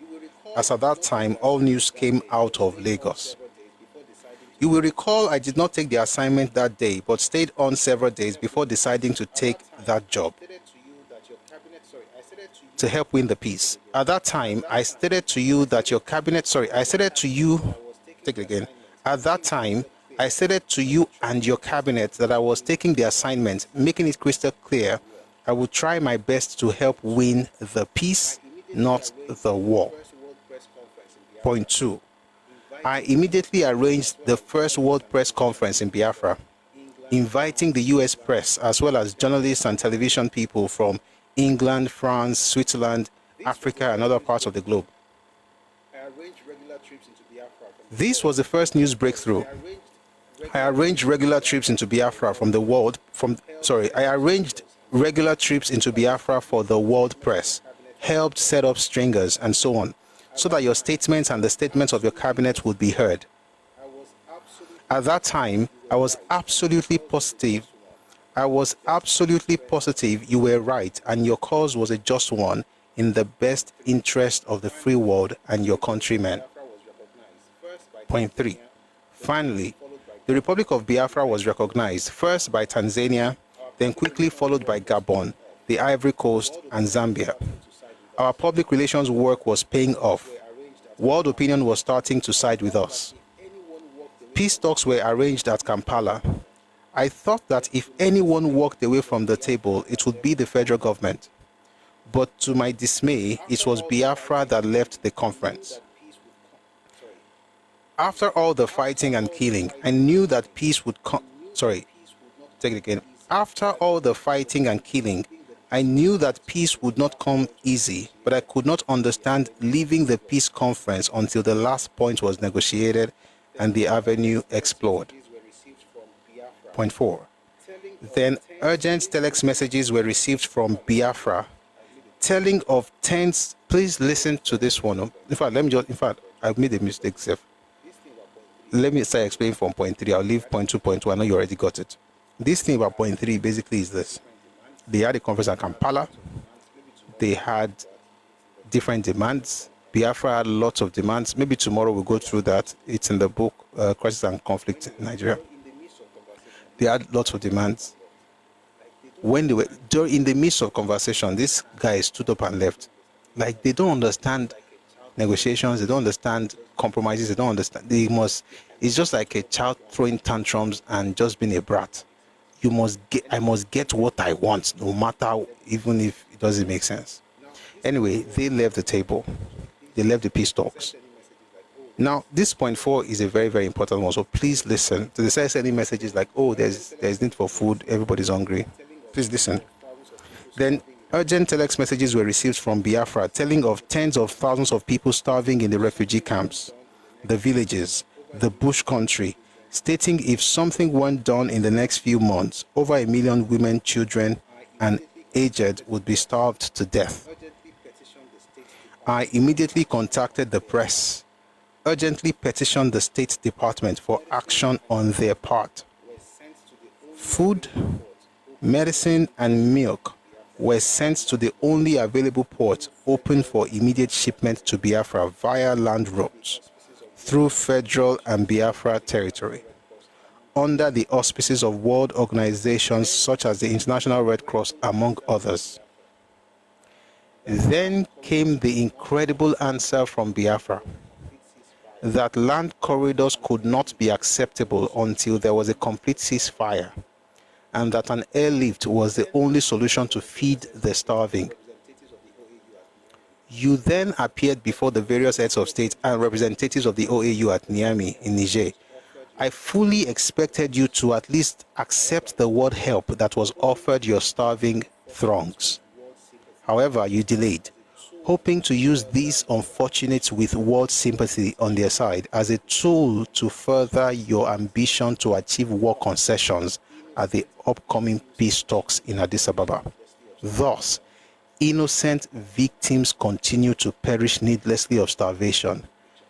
as at that time all news came out of Lagos. You will recall I did not take the assignment that day, but stayed on several days before deciding to take that job to help win the peace. At that time, I stated to you that your cabinet, At that time, I stated to you and your cabinet that I was taking the assignment, making it crystal clear I would try my best to help win the peace, not the war. Point 2. I immediately arranged the first World Press Conference in Biafra, inviting the US press as well as journalists and television people from England, France, Switzerland, Africa, and other parts of the globe. This was the first news breakthrough. I arranged regular trips into Biafra I arranged regular trips into Biafra for the world press, helped set up stringers and so on, so that your statements and the statements of your cabinet would be heard. At that time, I was absolutely positive you were right and your cause was a just one in the best interest of the free world and your countrymen. Point 3. Finally, the Republic of Biafra was recognized first by Tanzania, then quickly followed by Gabon, the Ivory Coast, and Zambia. Our public relations work was paying off. World opinion was starting to side with us. Peace talks were arranged at Kampala. I thought that if anyone walked away from the table, it would be the federal government. But to my dismay, it was Biafra that left the conference. After all the fighting and killing, I knew that peace would come. After all the fighting and killing, I knew that peace would not come easy, but I could not understand leaving the peace conference until the last point was negotiated and the avenue explored. Point 4. Then urgent telex messages were received from Biafra, telling of tens. Please listen to this one. I've made a mistake, Seth. Let me start explaining from point 3. I'll leave point 2, point 1. I know you already got it. This thing about point 3 basically is this. They had a conference at Kampala. They had different demands. Biafra had lots of demands. Maybe tomorrow we'll go through that. It's in the book, Crisis and Conflict in Nigeria. They had lots of demands. When they were in the midst of conversation, this guy stood up and left. Like, they don't understand negotiations. They don't understand compromises. They don't understand. It's just like a child throwing tantrums and just being a brat. I must get what I want, no matter, even if it doesn't make sense. Anyway, they left the table. They left the peace talks. Now, this point 4 is a very, very important one. So please listen. So they start sending messages like, oh, there's need for food. Everybody's hungry. Please listen. Then Urgent telex messages were received from Biafra telling of tens of thousands of people starving in the refugee camps, the villages, the bush country, stating if something weren't done in the next few months, over 1 million women, children, and aged would be starved to death. I immediately contacted the press, urgently petitioned the State Department for action on their part. Food, medicine, and milk were sent to the only available port open for immediate shipment to Biafra via land routes through federal and Biafra territory, under the auspices of world organizations such as the International Red Cross, among others. Then came the incredible answer from Biafra that land corridors could not be acceptable until there was a complete ceasefire, and that an airlift was the only solution to feed the starving. You then appeared before the various heads of state and representatives of the OAU at Niamey in Niger. I fully expected you to at least accept the word help that was offered your starving throngs. However, you delayed, hoping to use these unfortunates with world sympathy on their side as a tool to further your ambition to achieve war concessions at the upcoming peace talks in Addis Ababa. Thus, innocent victims continue to perish needlessly of starvation,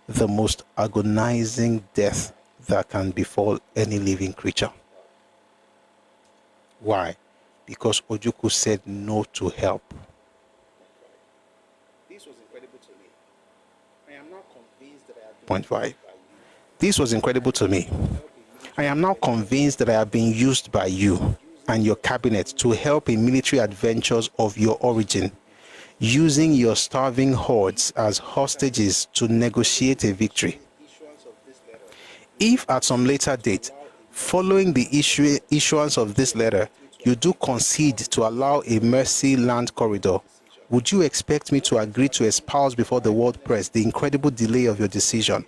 the most agonizing death that can befall any living creature. Because Ojukwu said no to help. This was incredible to me. I am now convinced that I have been... Point 5. This was incredible to me. I am now convinced that I have been used by you and your cabinet to help in military adventures of your origin, using your starving hordes as hostages to negotiate a victory. If at some later date, following the issuance of this letter, you do concede to allow a mercy land corridor, would you expect me to agree to espouse before the world press the incredible delay of your decision?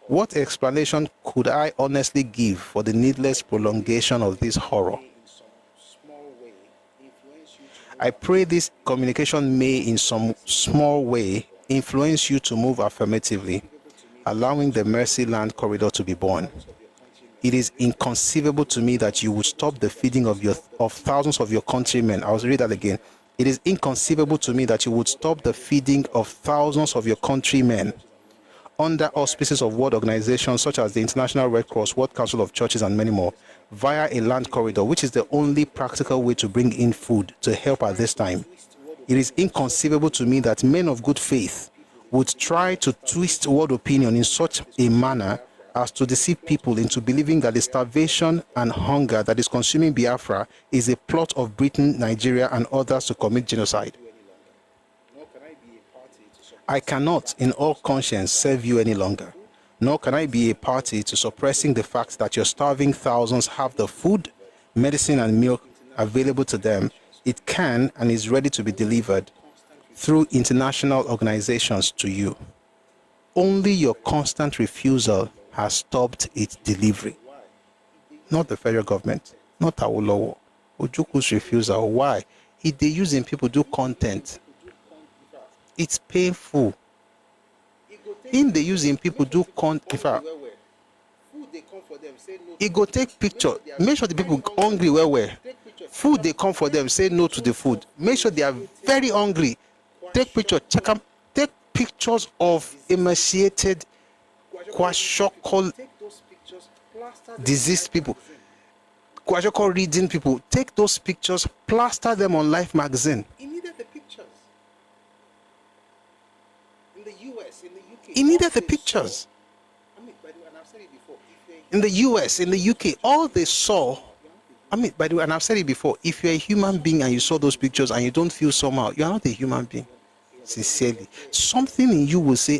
What explanation could I honestly give for the needless prolongation of this horror? I pray this communication may in some small way influence you to move affirmatively, allowing the Mercy Land Corridor to be born. It is inconceivable to me that you would stop the feeding of thousands of your countrymen. I'll read that again. It is inconceivable to me that you would stop the feeding of thousands of your countrymen under auspices of world organizations such as the International Red Cross, World Council of Churches, and many more, via a land corridor, which is the only practical way to bring in food to help at this time. It is inconceivable to me that men of good faith would try to twist world opinion in such a manner as to deceive people into believing that the starvation and hunger that is consuming Biafra is a plot of Britain, Nigeria, and others to commit genocide. I cannot, in all conscience, serve you any longer, nor can I be a party to suppressing the fact that your starving thousands have the food, medicine, and milk available to them. It can and is ready to be delivered through international organizations to you. Only your constant refusal has stopped its delivery. Not the federal government, not Awolowo. Ojukwu's refusal. Why? They using people do content. It's painful. They using people do content. In fact, he go take picture. Make sure the people hungry where. Food they come for them, say no to the food. Make sure they are very hungry. Take picture, check them. Take pictures of emaciated, kwashokol, diseased people, kwashokol reading people. Take those pictures, plaster them on Life magazine. He needed the pictures. In the US, in the UK. He needed the pictures. In the US, in the UK, all they saw. By the way, and I've said it before, if you're a human being and you saw those pictures and you don't feel somehow, you're not a human being. Sincerely. Something in you will say,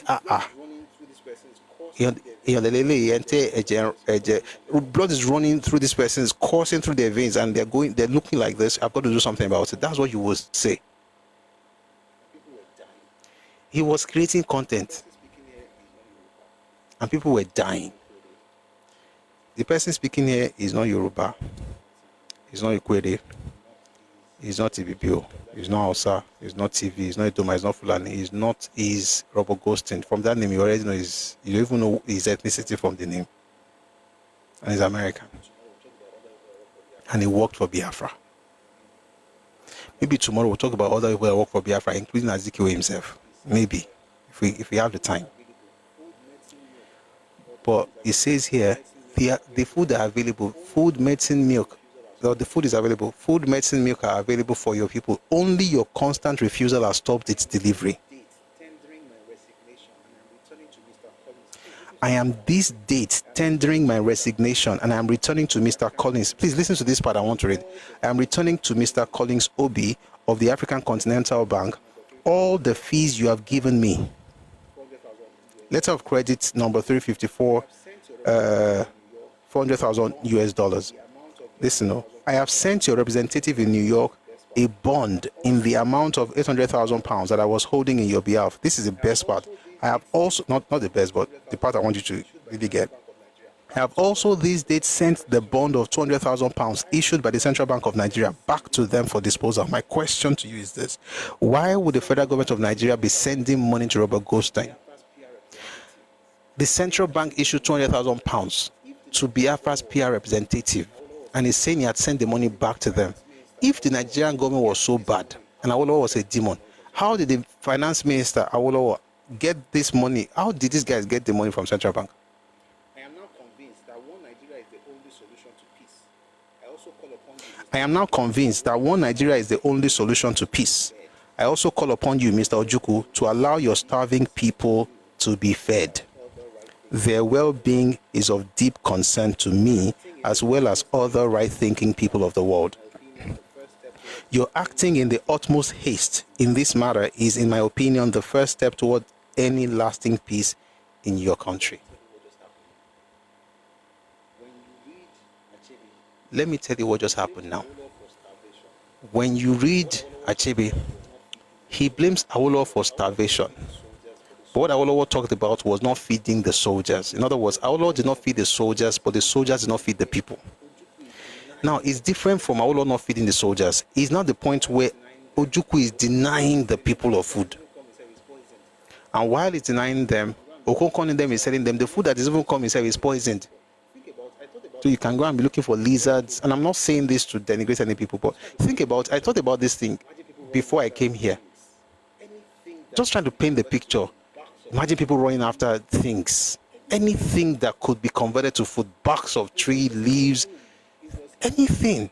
blood is running through this person, is coursing through their veins, and they're looking like this. I've got to do something about it. That's what you will say. He was creating content, and people were dying. The person speaking here is not Yoruba. He's not Ikwere. He's not TBPO. He's not Hausa. He's not TV. He's not Idoma. He's not Fulani. He's Robert Goldstein. From that name, you already know you don't even know his ethnicity from the name. And he's American. And he worked for Biafra. Maybe tomorrow we'll talk about other people that work for Biafra, including Azikiwe himself. Maybe, if we have the time. But it says here, the food are available. Food, medicine, milk. The food is available. Food, medicine, milk are available for your people. Only your constant refusal has stopped its delivery. I am this date tendering my resignation and I am returning to Mr. Collins. Please listen to this part I want to read. I am returning to Mr. Collins Obi of the African Continental Bank all the fees you have given me. Letter of credit number 354, 400,000 US dollars. Listen, I have sent your representative in New York a bond in the amount of 800,000 pounds that I was holding in your behalf. This is the best part. I have also, not the best, but the part I want you to really get. I have also this date sent the bond of 200,000 pounds issued by the Central Bank of Nigeria back to them for disposal. My question to you is this. Why would the federal government of Nigeria be sending money to Robert Goldstein? The Central Bank issued 200,000 pounds to Biafra's PR representative and is saying he had sent the money back to them. If the Nigerian government was so bad and Awolowo was a demon, how did the finance minister, Awolowo, get this money? How did these guys get the money from Central Bank? I am now convinced that one Nigeria is the only solution to peace. I also call upon you. I am now convinced that one Nigeria is the only solution to peace. I also call upon you, Mr. Ojukwu, to allow your starving people to be fed. Their well-being is of deep concern to me, as well as other right-thinking people of the world. Your acting in the utmost haste in this matter is, in my opinion, the first step toward any lasting peace in your country. Let me tell you what just happened now. When you read Achebe, he blames Awolowo for starvation. But what Awolowo talked about was not feeding the soldiers. In other words, Awolowo did not feed the soldiers, but the soldiers did not feed the people. Now, it's different from Awolowo not feeding the soldiers. It's not the point where Ojukwu is denying the people of food. And while he's denying them, Okonkon them is telling them the food that is even coming is poisoned. So you can go and be looking for lizards. And I'm not saying this to denigrate any people, but I thought about this thing before I came here. Just trying to paint the picture. Imagine people running after things. Anything that could be converted to food, barks of tree, leaves, anything.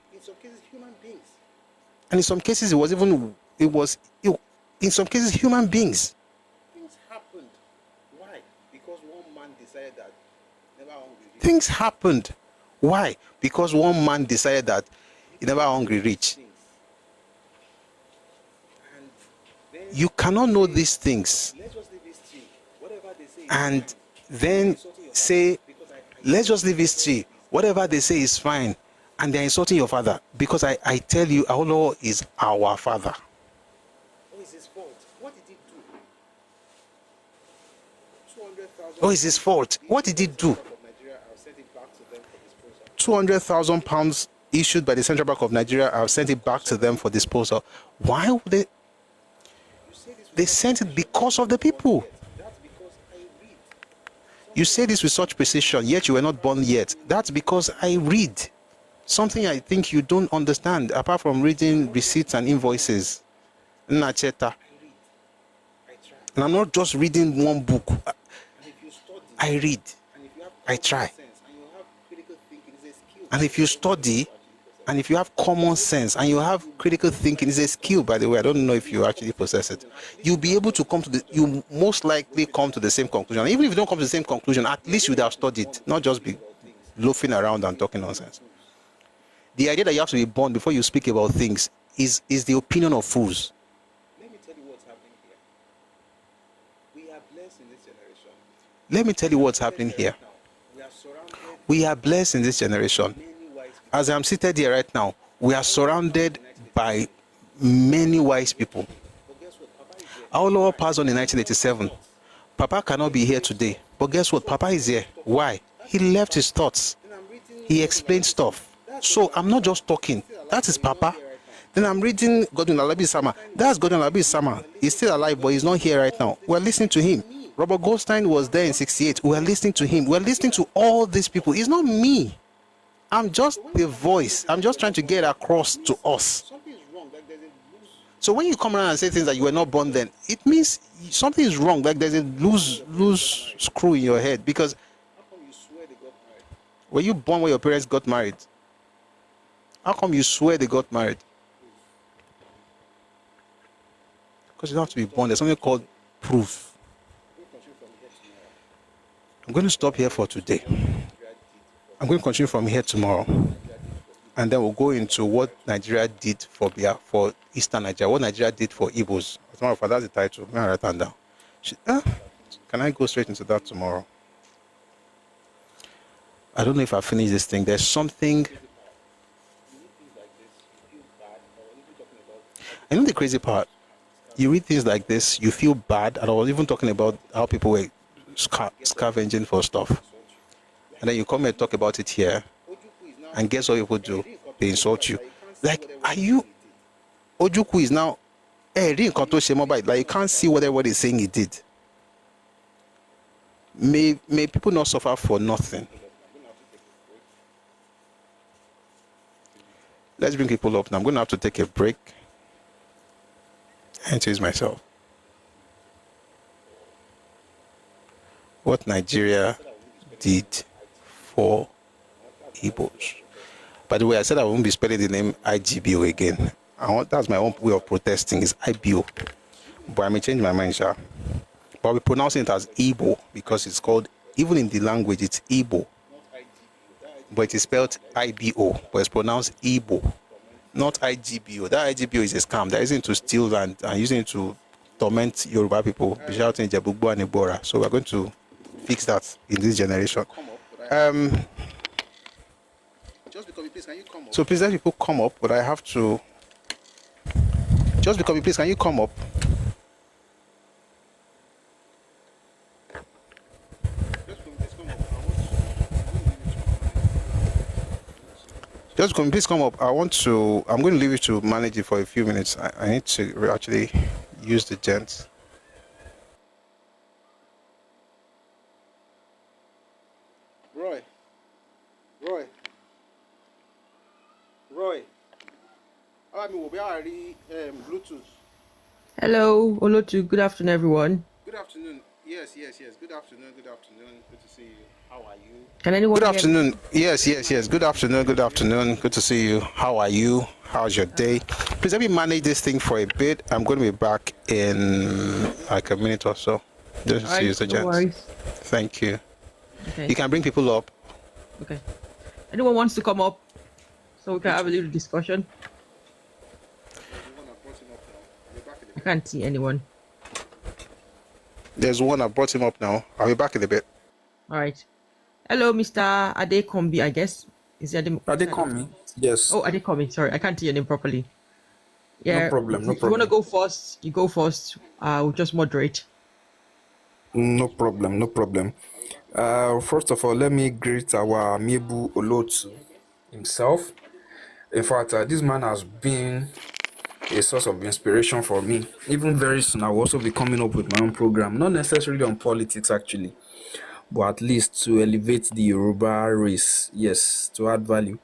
And in some cases, in some cases, human beings. Things happened. Why? Because one man decided that never hungry. Things happened. Why? Because one man decided that he never hungry rich. You cannot know these things and then say, let's just leave history. Whatever they say is fine. And they're insulting your father. Because I tell you, Awolowo is our father. Oh, it's his fault. What did he do? Oh, it's his fault. What did he do? 200,000 pounds issued by the Central Bank of Nigeria, I've sent it back to them for disposal. Why would they? They sent it because of the people. You say this with such precision, yet you were not born yet. That's because I read. Something I think you don't understand, apart from reading receipts and invoices. Nacheta. And I'm not just reading one book. I read. I try. And if you study, and if you have common sense, and you have critical thinking, it's a skill, by the way. I don't know if you actually possess it. You'll be able to you most likely come to the same conclusion. Even if you don't come to the same conclusion, at least you'd have studied, not just be loafing around and talking nonsense. The idea that you have to be born before you speak about things is the opinion of fools. Let me tell you what's happening here. We are blessed in this generation. Let me tell you what's happening here. We are blessed in this generation. As I'm seated here right now, we are surrounded by many wise people. Awolowo passed on in 1987. Papa cannot be here today. But guess what? Papa is here. Why? He left his thoughts. He explained stuff. So I'm not just talking. That is Papa. Then I'm reading Godwin Alabi Sama. That's Godwin Alabi Sama. He's still alive, but he's not here right now. We're listening to him. Robert Goldstein was there in 68. We're listening to him. We're listening to all these people. It's not me. I'm just the voice. I'm just trying to get across to us. So when you come around and say things that you were not born then, it means something is wrong. Like there's a loose screw in your head. Because were you born when your parents got married? How come you swear they got married? Because you don't have to be born. There's something called proof. I'm going to stop here for today. I'm going to continue from here tomorrow. And then we'll go into what Nigeria did for Eastern Nigeria, what Nigeria did for Igbos. As a matter of fact, that's the title. May I write that down? Can I go straight into that tomorrow? I don't know if I finish this thing. There's something. I know the crazy part. You read things like this, you feel bad. And I was even talking about how people were scavenging for stuff. And then you come and talk about it here. And guess what people do? They insult you. Like, are you... Ojukwu is now... Like, you can't see what everybody is saying he did. May people not suffer for nothing. Let's bring people up now. I'm going to have to take a break and introduce myself. What Nigeria did for Igbos. By the way, I said I won't be spelling the name IGBO again. That's my own way of protesting, is IBO. But I may change my mind, sir. But I'll be pronouncing it as Igbo because it's called, even in the language, it's Igbo. But it is spelled IBO, but it's pronounced Igbo, not IGBO. That IGBO is a scam. They're using it to steal land and using it to torment Yoruba people, be shouting Jabugbo and Ebora. So we're going to fix that in this generation. Just because please, can you come up? So please let people come up, but I have to. Just because please, can you come up? Just come, please come up. I'm going to leave you to manage it for a few minutes. I need to actually use the gents. Roy. Bluetooth. Hello, Olotu. Good afternoon, everyone. Good afternoon. Yes. Good afternoon. Good to see you. How are you? Can anyone Good hear afternoon. me? Yes. Good afternoon. Good to see you. How are you? How's your day? Please let me manage this thing for a bit. I'm going to be back in like a minute or so. Just to use the No gents. worries. Thank you. Okay. You can bring people up. Okay. Anyone wants to come up so we can have a little discussion? I can't see anyone. There's one. I brought him up now. I'll be back in a bit. All right. Hello, Mr. Adekombi, I guess. Is that Adekombi? Yes. Oh, Adekombi. Sorry, I can't see your name properly. Yeah. No problem. You want to go first? You go first. We'll just moderate. No problem. First of all, let me greet our Miebu Olotu himself. In fact, this man has been a source of inspiration for me. Even very soon, I will also be coming up with my own program, not necessarily on politics actually, but at least to elevate the Yoruba race. Yes, to add value.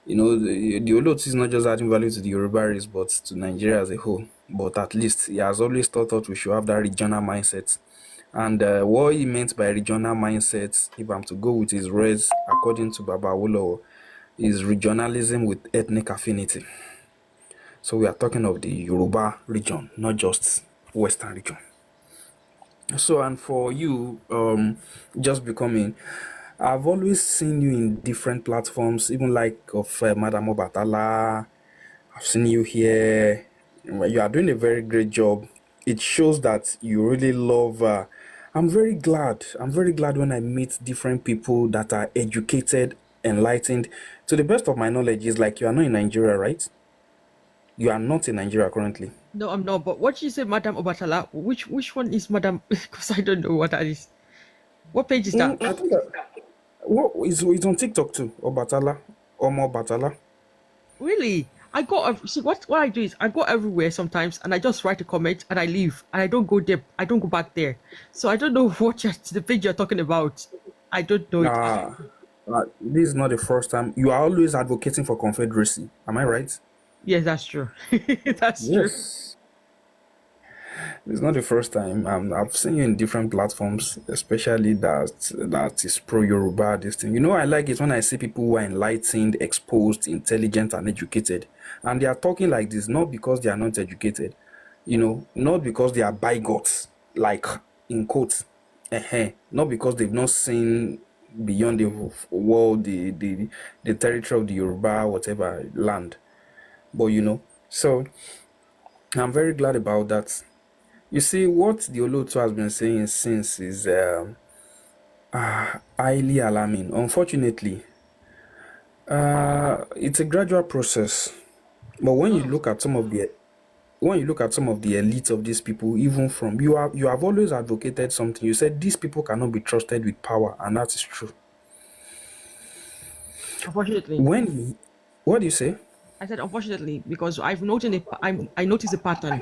You know, the Olotu is not just adding value to the Yoruba race, but to Nigeria as a whole. But at least he has always thought we should have that regional mindset. And what he meant by regional mindset, if I'm to go with his words, according to Baba Awolowo, is regionalism with ethnic affinity. So we are talking of the Yoruba region, not just Western region. So, and for you, just becoming, I've always seen you in different platforms, even like of Madam Obatala. I've seen you here. You are doing a very great job. It shows that you really love. I'm very glad when I meet different people that are educated, enlightened. To the best of my knowledge, is like you are not in Nigeria, right? You are not in Nigeria currently. No, I'm not. But what you say, Madam Obatala? Which one is Madam? Because I don't know what that is. What page is that? I think it's on TikTok too. Obatala, Omo Batala. Really? I go. See, what I do is I go everywhere sometimes, and I just write a comment and I leave, and I don't go there. I don't go back there. So I don't know what the page you're talking about. I don't know it. This is not the first time. You are always advocating for Confederacy. Am I right? Yes, that's true. That's true. Yes. It's not the first time. I've seen you in different platforms, especially that is pro-Yoruba, this thing. You know, I like it when I see people who are enlightened, exposed, intelligent, and educated. And they are talking like this, not because they are not educated, you know, not because they are bigots, like in quotes, not because they've not seen beyond the world, the territory of the Yoruba, whatever land. But, you know, so I'm very glad about that. You see, what the Olotu has been saying since is highly alarming. Unfortunately, it's a gradual process. But when you look at some of the elites of these people, even from you have always advocated something. You said these people cannot be trusted with power, and that is true. Unfortunately. What do you say? I said unfortunately because I noticed a pattern.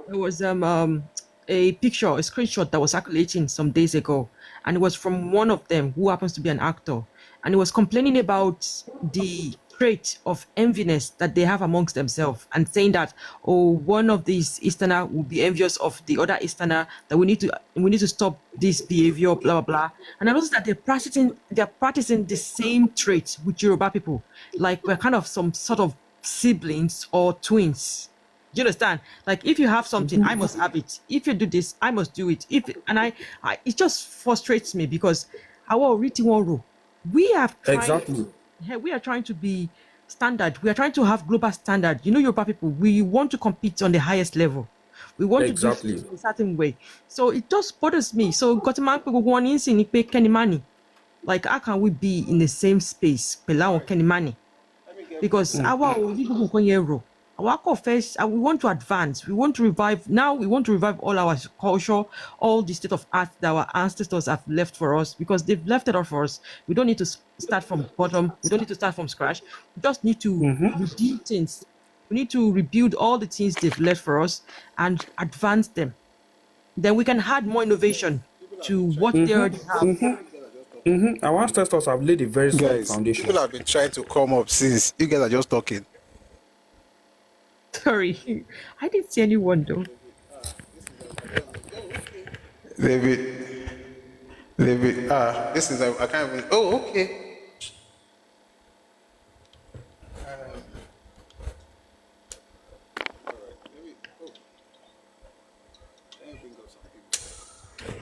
There was a picture, a screenshot that was circulating some days ago, and it was from one of them who happens to be an actor, and he was complaining about the trait of enviness that they have amongst themselves, and saying that one of these Easterner will be envious of the other Easterner, that we need to stop this behavior, blah blah blah. And I noticed that they're practicing the same trait with Yoruba people, like we're kind of some sort of siblings or twins. Do you understand? Like if you have something, I must have it. If you do this, I must do it. It just frustrates me because we are trying to be standard. We are trying to have global standard. You know, Yoruba people, we want to compete on the highest level. We want to do it in a certain way. So it just bothers me. So like how can we be in the same space? Because we want to advance. We want to revive. Now we want to revive all our culture, all the state of art that our ancestors have left for us, because they've left it all for us. We don't need to start from bottom. We don't need to start from scratch. We just need to redeem things. We need to rebuild all the things they've left for us and advance them. Then we can add more innovation to what they already have. Our ancestors have laid a very solid foundation. People have been trying to come up since. You guys are just talking. Sorry, I didn't see anyone though. David, this is, I can't even, okay.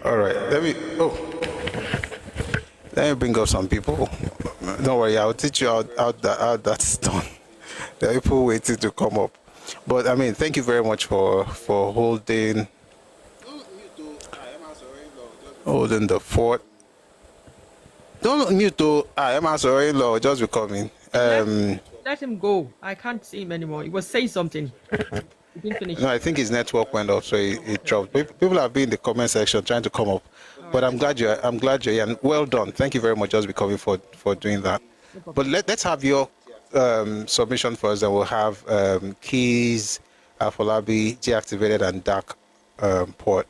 All right, let me bring up some people. Don't worry, I'll teach you how that's done. There are people waiting to come up. But I mean, thank you very much for holding the fort. Don't mute to law just be coming. Let him go. I can't see him anymore. He was saying something. He didn't finish. No, I think his network went off, so it dropped. People have been in the comment section trying to come up. But I'm glad you're here, and well done. Thank you very much, just be coming for doing that. No, but let's have your submission first, and we'll have Keys, Afolabi, deactivated, and Dark Port.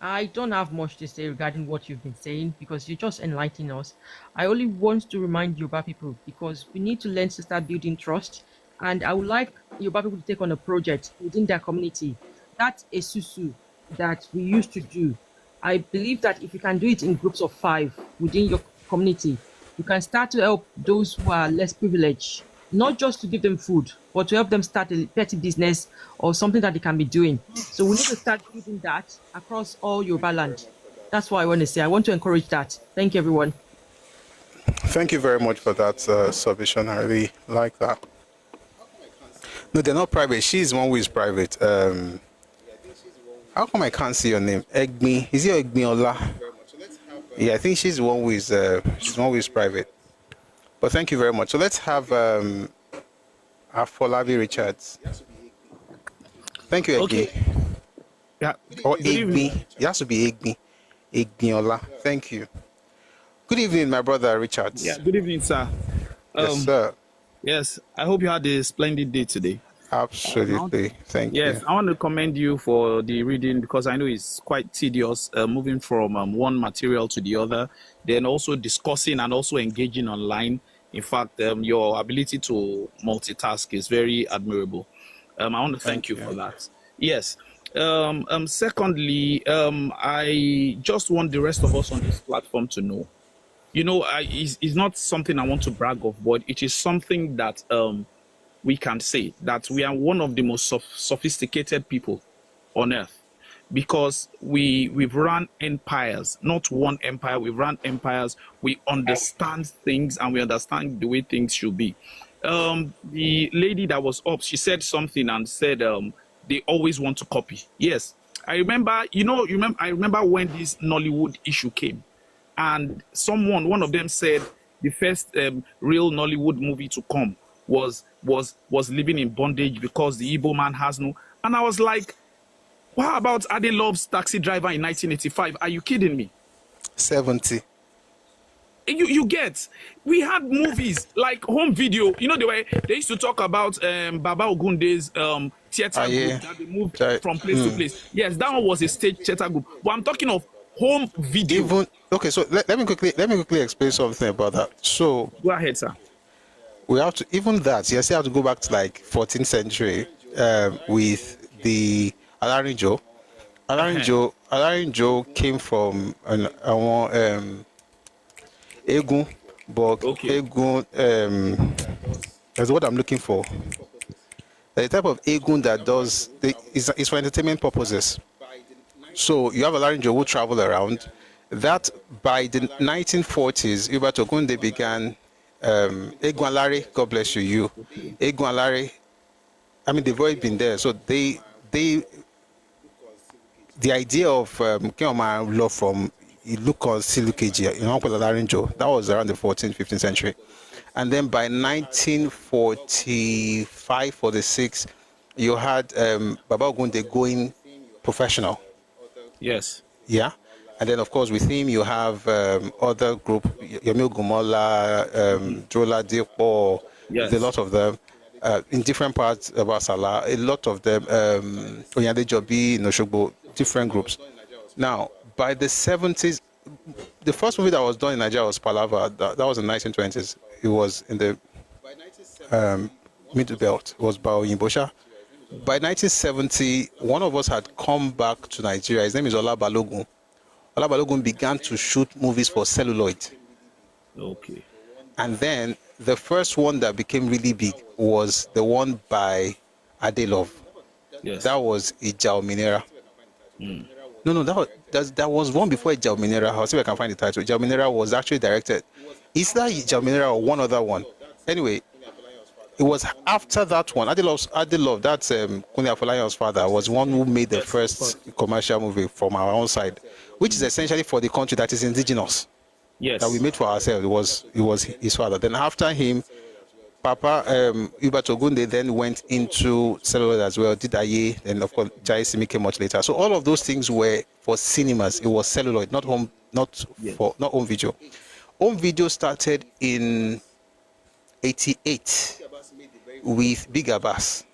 I don't have much to say regarding what you've been saying because you just enlighten us. I only want to remind Yoruba people because we need to learn to start building trust, and I would like Yoruba people to take on a project within their community. That's a susu that we used to do. I believe that if you can do it in groups of 5 within your community, you can start to help those who are less privileged, not just to give them food, but to help them start a petty business or something that they can be doing. So we need to start doing that across all Yoruba land. That's what I want to say. I want to encourage that. Thank you, everyone. Thank you very much for that submission. I really like that. No, they're not private. She's the one who is private. How come I can't see your name? Egmi. Is it Egmi Ola? Yeah, I think she's the one who is private. But thank you very much. So let's have Afolabi Richards. Thank you, Egmi. Okay. Yeah. Or Egmi. It has to be Egmi. Egmi Ola. Thank you. Good evening, my brother Richards. Yeah. Good evening, sir. Yes, sir. Yes, I hope you had a splendid day today. Absolutely. Thank you. Yes, I want to commend you for the reading because I know it's quite tedious moving from one material to the other, then also discussing and also engaging online. In fact, your ability to multitask is very admirable. I want to thank you for that. Yes. Secondly, I just want the rest of us on this platform to know. You know, it's not something I want to brag of, but it is something that we can say that we are one of the most sophisticated people on earth because we've run empires, not one empire, we've run empires. We understand things and we understand the way things should be. The lady that was up, she said something and said they always want to copy. Yes, I remember, I remember when this Nollywood issue came and one of them said the first real Nollywood movie to come was living in bondage because the Igbo man has no. And I was like, what about Ade Love's Taxi Driver in 1985? Are you kidding me? 70. You get, we had movies like Home Video. You know, they used to talk about Baba Ogunde's theater group that they moved from place to place. Yes, that one was a stage theater group. But I'm talking of Home Video. Okay, so let me quickly explain something about that. So go ahead, sir. We have to, even that, yes, you have to go back to like 14th century with the Alarinjo. Alarinjo came from Egun, but Egun that's what I'm looking for. The type of Egun that does is for entertainment purposes. So you have Alarinjo who travel around. That by the 1940s, Iba Togunde began. Egwanlare, God bless you. Egwanlare, I mean, they've already been there. So the idea of law from Iluko Silukeji, that was around the 14th, 15th century. And then by 1945, 46, you had Baba Ogunde going professional. Yes. Yeah. And then, of course, with him, you have other group, Yomil Gumola, Drola Dipo, a lot of them, in different parts of Asala, a lot of them, Onyade Jobi, Noshogbo, different groups. Now, by the 70s, the first movie that was done in Nigeria was Palava. That was in the 1920s. It was in the Middle Belt. It was by Oyimbosha. By 1970, one of us had come back to Nigeria. His name is Ola Balogun. Ola Balogun began to shoot movies for celluloid. Okay. And then the first one that became really big was the one by Ade Love. Yes. That was Ijao Minera. No, that was one before Ijao Minera. I'll see if I can find the title. Ijao Minera was actually directed. Is that Ijao Minera or one other one? Anyway, it was after that one. Ade Love, that's Kunle Afolayan's father, was one who made the first commercial movie from our own side, which is essentially for the country that is indigenous. Yes. That we made for ourselves. It was his father. Then after him, Papa Hubert Ogunde then went into celluloid as well, did Aye, and of course Jai Simi came much later. So all of those things were for cinemas. It was celluloid, not home video. Home video started in 88 with Big Abbas.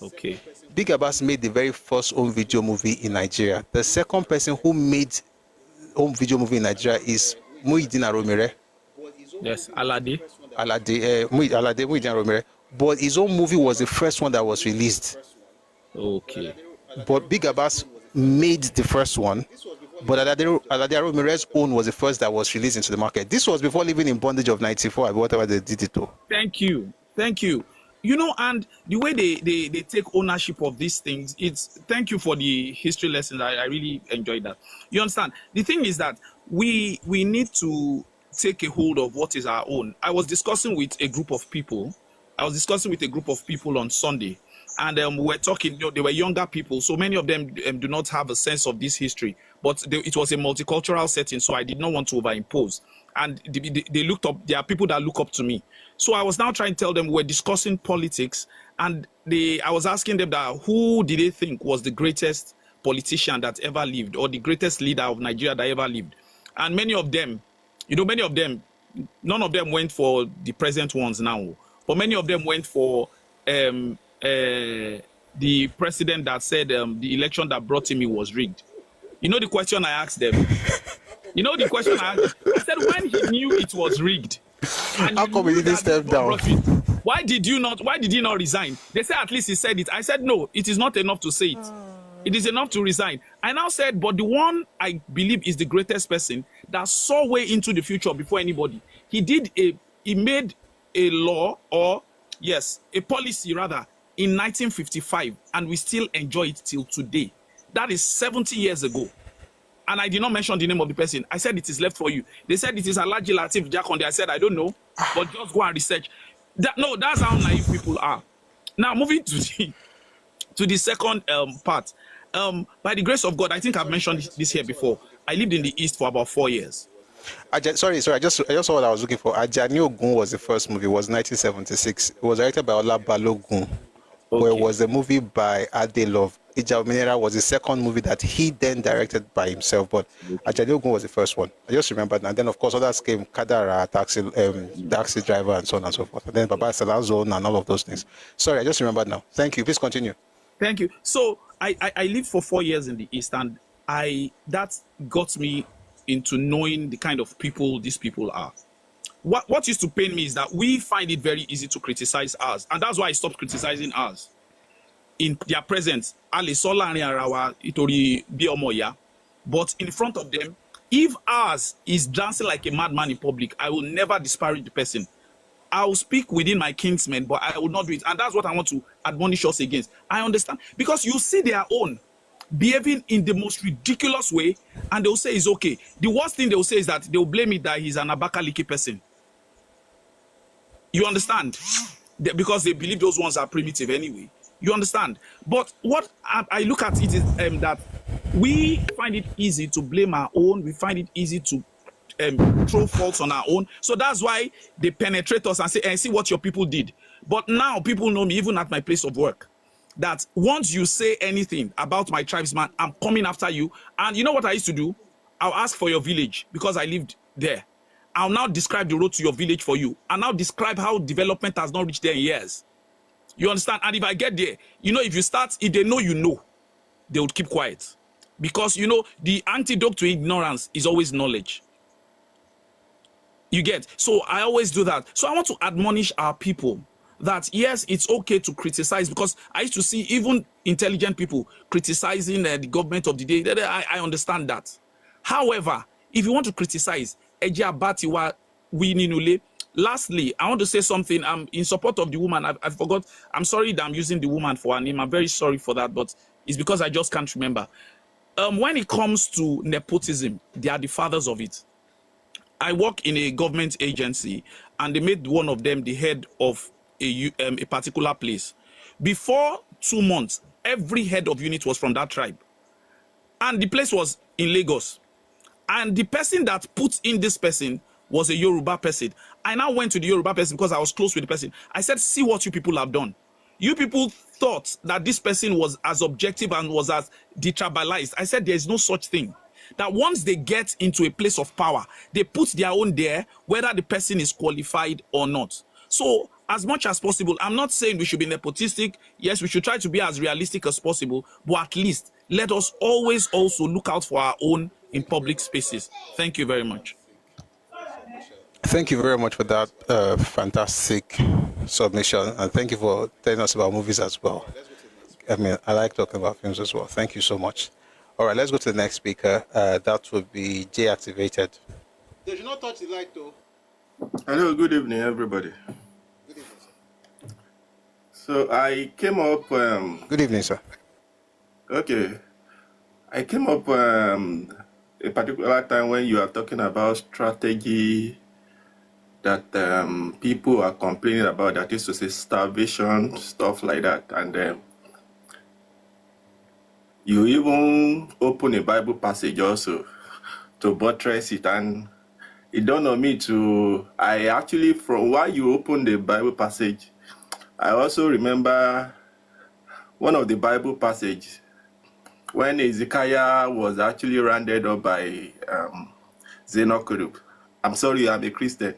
Okay. Big Abbas made the very first home video movie in Nigeria. The second person who made home video movie in Nigeria is Muhyiddin Aromire. Yes, Alade Muhyiddin Aromire. But his own movie was the first one that was released. Okay. But Big Abbas made the first one, but Alade Aromire's own was the first that was released into the market. This was before living in bondage of 94, whatever they did it to. Thank you. You know, and the way they take ownership of these things, thank you for the history lesson. I really enjoyed that. You understand? The thing is that we need to take a hold of what is our own. I was discussing with a group of people on Sunday, and we were talking, they were younger people, so many of them do not have a sense of this history, but it was a multicultural setting, so I did not want to overimpose. And they looked up, there are people that look up to me. So I was now trying to tell them, we're discussing politics, and I was asking them that who did they think was the greatest politician that ever lived, or the greatest leader of Nigeria that ever lived. And many of them, none of them went for the present ones now. but many of them went for the president that said the election that brought him in was rigged. You know the question I asked them? You know the question I asked? I said, when he knew it was rigged, and how come he didn't step down? Why did he not resign? They said at least he said it. I said, no, it is not enough to say it. It is enough to resign. I now said, but the one I believe is the greatest person that saw way into the future before anybody. He made a law, or yes, a policy rather, in 1955, and we still enjoy it till today. That is 70 years ago. And I did not mention the name of the person. I said it is left for you. They said it is Alhaji Lateef Jakonde. I said, I don't know, but just go and research. No, that's how naive people are. Now, moving to the second part. By the grace of God, I think I've mentioned this here before. I lived in the East for about 4 years. Sorry, I just saw what I was looking for. Ajani Ogun was the first movie. It was 1976. It was directed by Ola Balogun. Where it was a movie by Ade Love. Ija Minera was the second movie that he then directed by himself, but Ajani Ogun was the first one. I just remember that. And then, of course, others came, Kadara, taxi driver, and so on and so forth. And then Baba Salah Zone and all of those things. Sorry, I just remembered now. Thank you. Please continue. Thank you. So I lived for 4 years in the East, and that got me into knowing the kind of people these people are. What used to pain me is that we find it very easy to criticize us, and that's why I stopped criticizing us. In their presence, but in front of them, if ours is dancing like a madman in public, I will never disparage the person. I will speak within my kinsmen, but I will not do it. And that's what I want to admonish us against. I understand. Because you see their own behaving in the most ridiculous way, and they will say it's okay. The worst thing they will say is that they will blame it that he's an Abakaliki person. You understand? Because they believe those ones are primitive anyway. You understand? But what I look at it is that we find it easy to blame our own. We find it easy to throw faults on our own. So that's why they penetrate us and say, see what your people did. But now people know me, even at my place of work, that once you say anything about my tribesman, I'm coming after you. And you know what I used to do? I'll ask for your village because I lived there. I'll now describe the road to your village for you. And now describe how development has not reached there in years. You understand? And if I get there, if they know you know, they would keep quiet. Because, the antidote to ignorance is always knowledge. You get? So I always do that. So I want to admonish our people that, yes, it's okay to criticize, because I used to see even intelligent people criticizing the government of the day. I understand that. However, if you want to criticize, lastly, I want to say something. I'm in support of the woman. I forgot. I'm sorry that I'm using the woman for her name. I'm very sorry for that, but it's because I just can't remember. When it comes to nepotism, they are the fathers of it. I work in a government agency, and they made one of them the head of a particular place. Before 2 months, every head of unit was from that tribe. And the place was in Lagos. And the person that put in this person was a Yoruba person. I now went to the Yoruba person because I was close with the person. I said, see what you people have done. You people thought that this person was as objective and was as detribalized. I said, there is no such thing. That once they get into a place of power, they put their own there, whether the person is qualified or not. So, as much as possible, I'm not saying we should be nepotistic. Yes, we should try to be as realistic as possible, but at least let us always also look out for our own in public spaces. Thank you very much. Thank you very much for that fantastic submission, and thank you for telling us about movies as well. I mean, I like talking about films as well. Thank you so much. All right, let's go to the next speaker. That would be J Activated. They should not touch the light, though. Hello, good evening, everybody. Good evening, sir. So I came up. Good evening, sir. Okay, I came up a particular time when you are talking about strategy that people are complaining about. That is to say, starvation, stuff like that, and you even open a Bible passage also to buttress it, and it dawned on me I actually, from while you opened the Bible passage, I also remember one of the Bible passages when Ezekiah was actually rounded up by Sennacherib. I'm sorry, I'm a Christian.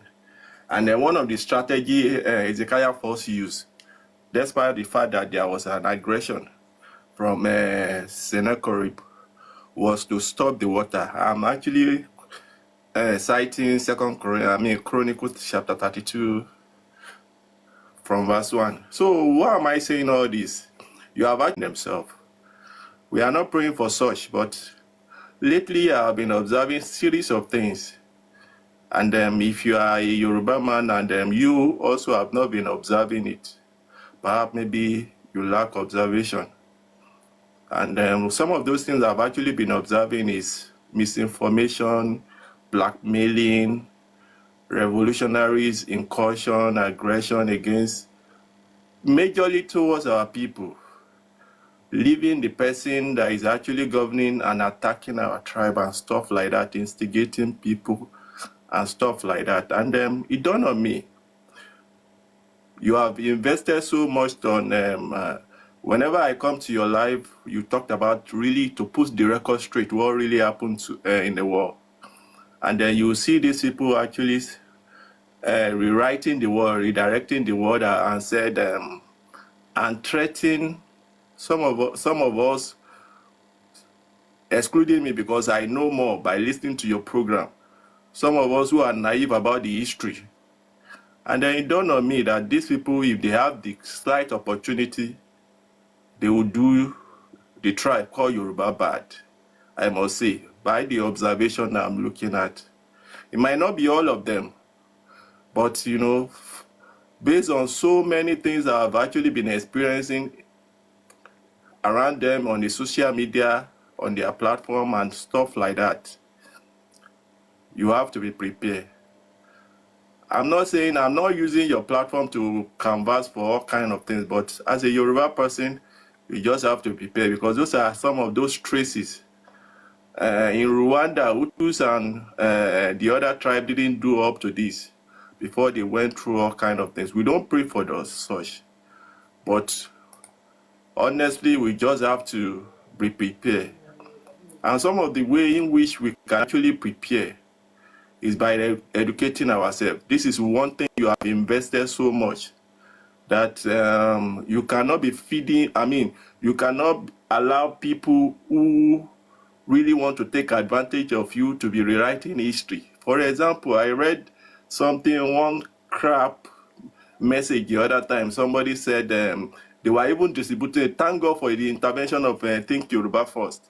And then one of the strategy Ezekiel Force used, despite the fact that there was an aggression from Sennacherib, was to stop the water. I'm actually citing Chronicles chapter 32 from verse 1. So why am I saying all this? You have asked themselves. We are not praying for such, but lately I have been observing series of things. And if you are a Yoruba man and you also have not been observing it, perhaps maybe you lack observation. And some of those things I've actually been observing is misinformation, blackmailing, revolutionaries, incursion, aggression against, majorly towards our people, leaving the person that is actually governing and attacking our tribe and stuff like that, instigating people and stuff like that. And it dawned on me, you have invested so much on, whenever I come to your life, you talked about really to put the record straight, what really happened in the war. And then you see these people actually rewriting the word, redirecting the word, and said, and threatening some of us, excluding me because I know more by listening to your program, some of us who are naive about the history. And then it dawned on me that these people, if they have the slight opportunity, they will do the tribe called Yoruba bad, I must say, by the observation that I'm looking at. It might not be all of them, but, you know, based on so many things I've actually been experiencing around them on the social media, on their platform and stuff like that, you have to be prepared. I'm not saying I'm not using your platform to canvas for all kinds of things, but as a Yoruba person, you just have to prepare because those are some of those traces. In Rwanda, Hutus and the other tribe didn't do up to this before they went through all kinds of things. We don't pray for those such, but honestly, we just have to be prepared. And some of the way in which we can actually prepare is by educating ourselves. This is one thing you have invested so much that you cannot be feeding, you cannot allow people who really want to take advantage of you to be rewriting history. For example, I read something, one crap message the other time. Somebody said they were even distributing, thank God for the intervention of Think Yoruba First,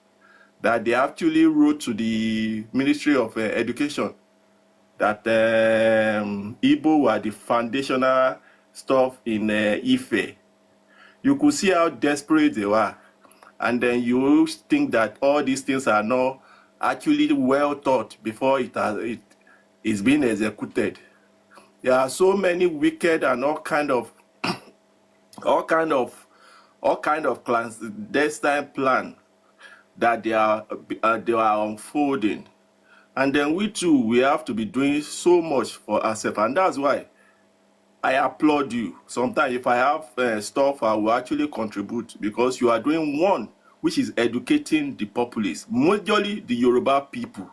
that they actually wrote to the Ministry of Education that Igbo were the foundational stuff in Ife. You could see how desperate they were. And then you think that all these things are not actually well thought before it is being executed. There are so many wicked and all kind of clandestine plan that they are unfolding. And then we too, we have to be doing so much for ourselves. And that's why I applaud you. Sometimes if I have stuff, I will actually contribute because you are doing one, which is educating the populace, majorly the Yoruba people.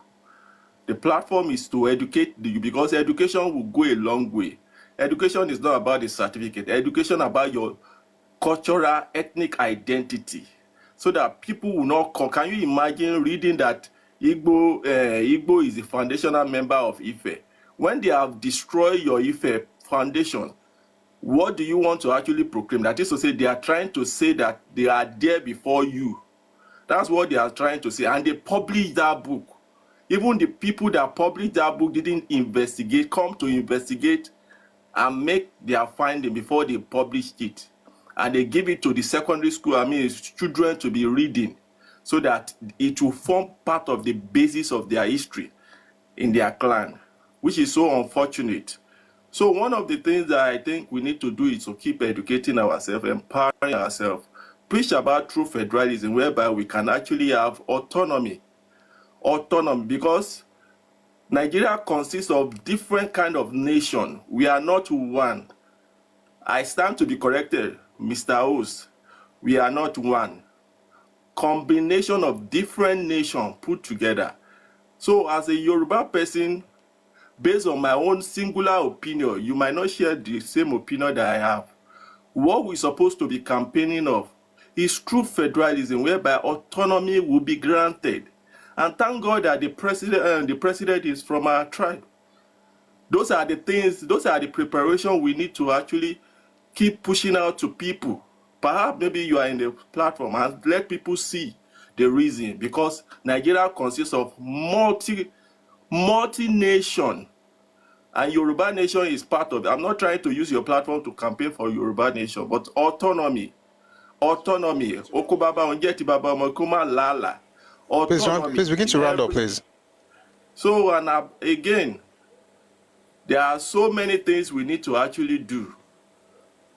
The platform is to educate because education will go a long way. Education is not about the certificate. Education about your cultural, ethnic identity, so that people will not come. Can you imagine reading that Igbo is the foundational member of Ife? When they have destroyed your Ife foundation, what do you want to actually proclaim? That is to say, they are trying to say that they are there before you. That's what they are trying to say. And they published that book. Even the people that published that book didn't investigate, come to investigate and make their finding before they published it. And they give it to the secondary school, children to be reading so that it will form part of the basis of their history in their clan, which is so unfortunate. So one of the things that I think we need to do is to keep educating ourselves, empowering ourselves, preach about true federalism, whereby we can actually have autonomy, because Nigeria consists of different kind of nation. We are not one. I stand to be corrected, Mr. Host. We are not one. Combination of different nations put together. So as a Yoruba person, based on my own singular opinion. You might not share the same opinion that I have. What we're supposed to be campaigning of is true federalism, whereby autonomy will be granted. And thank God that the president is from our tribe. Those are the things, those are the preparation we need to actually keep pushing out to people. Perhaps maybe you are in the platform and let people see the reason, because Nigeria consists of multi-nation, and Yoruba nation is part of it. I'm not trying to use your platform to campaign for Yoruba nation, but autonomy. Okobaba onjeti baba mokuma lala. Autonomy. Please begin to round up, please. So, and again, there are so many things we need to actually do,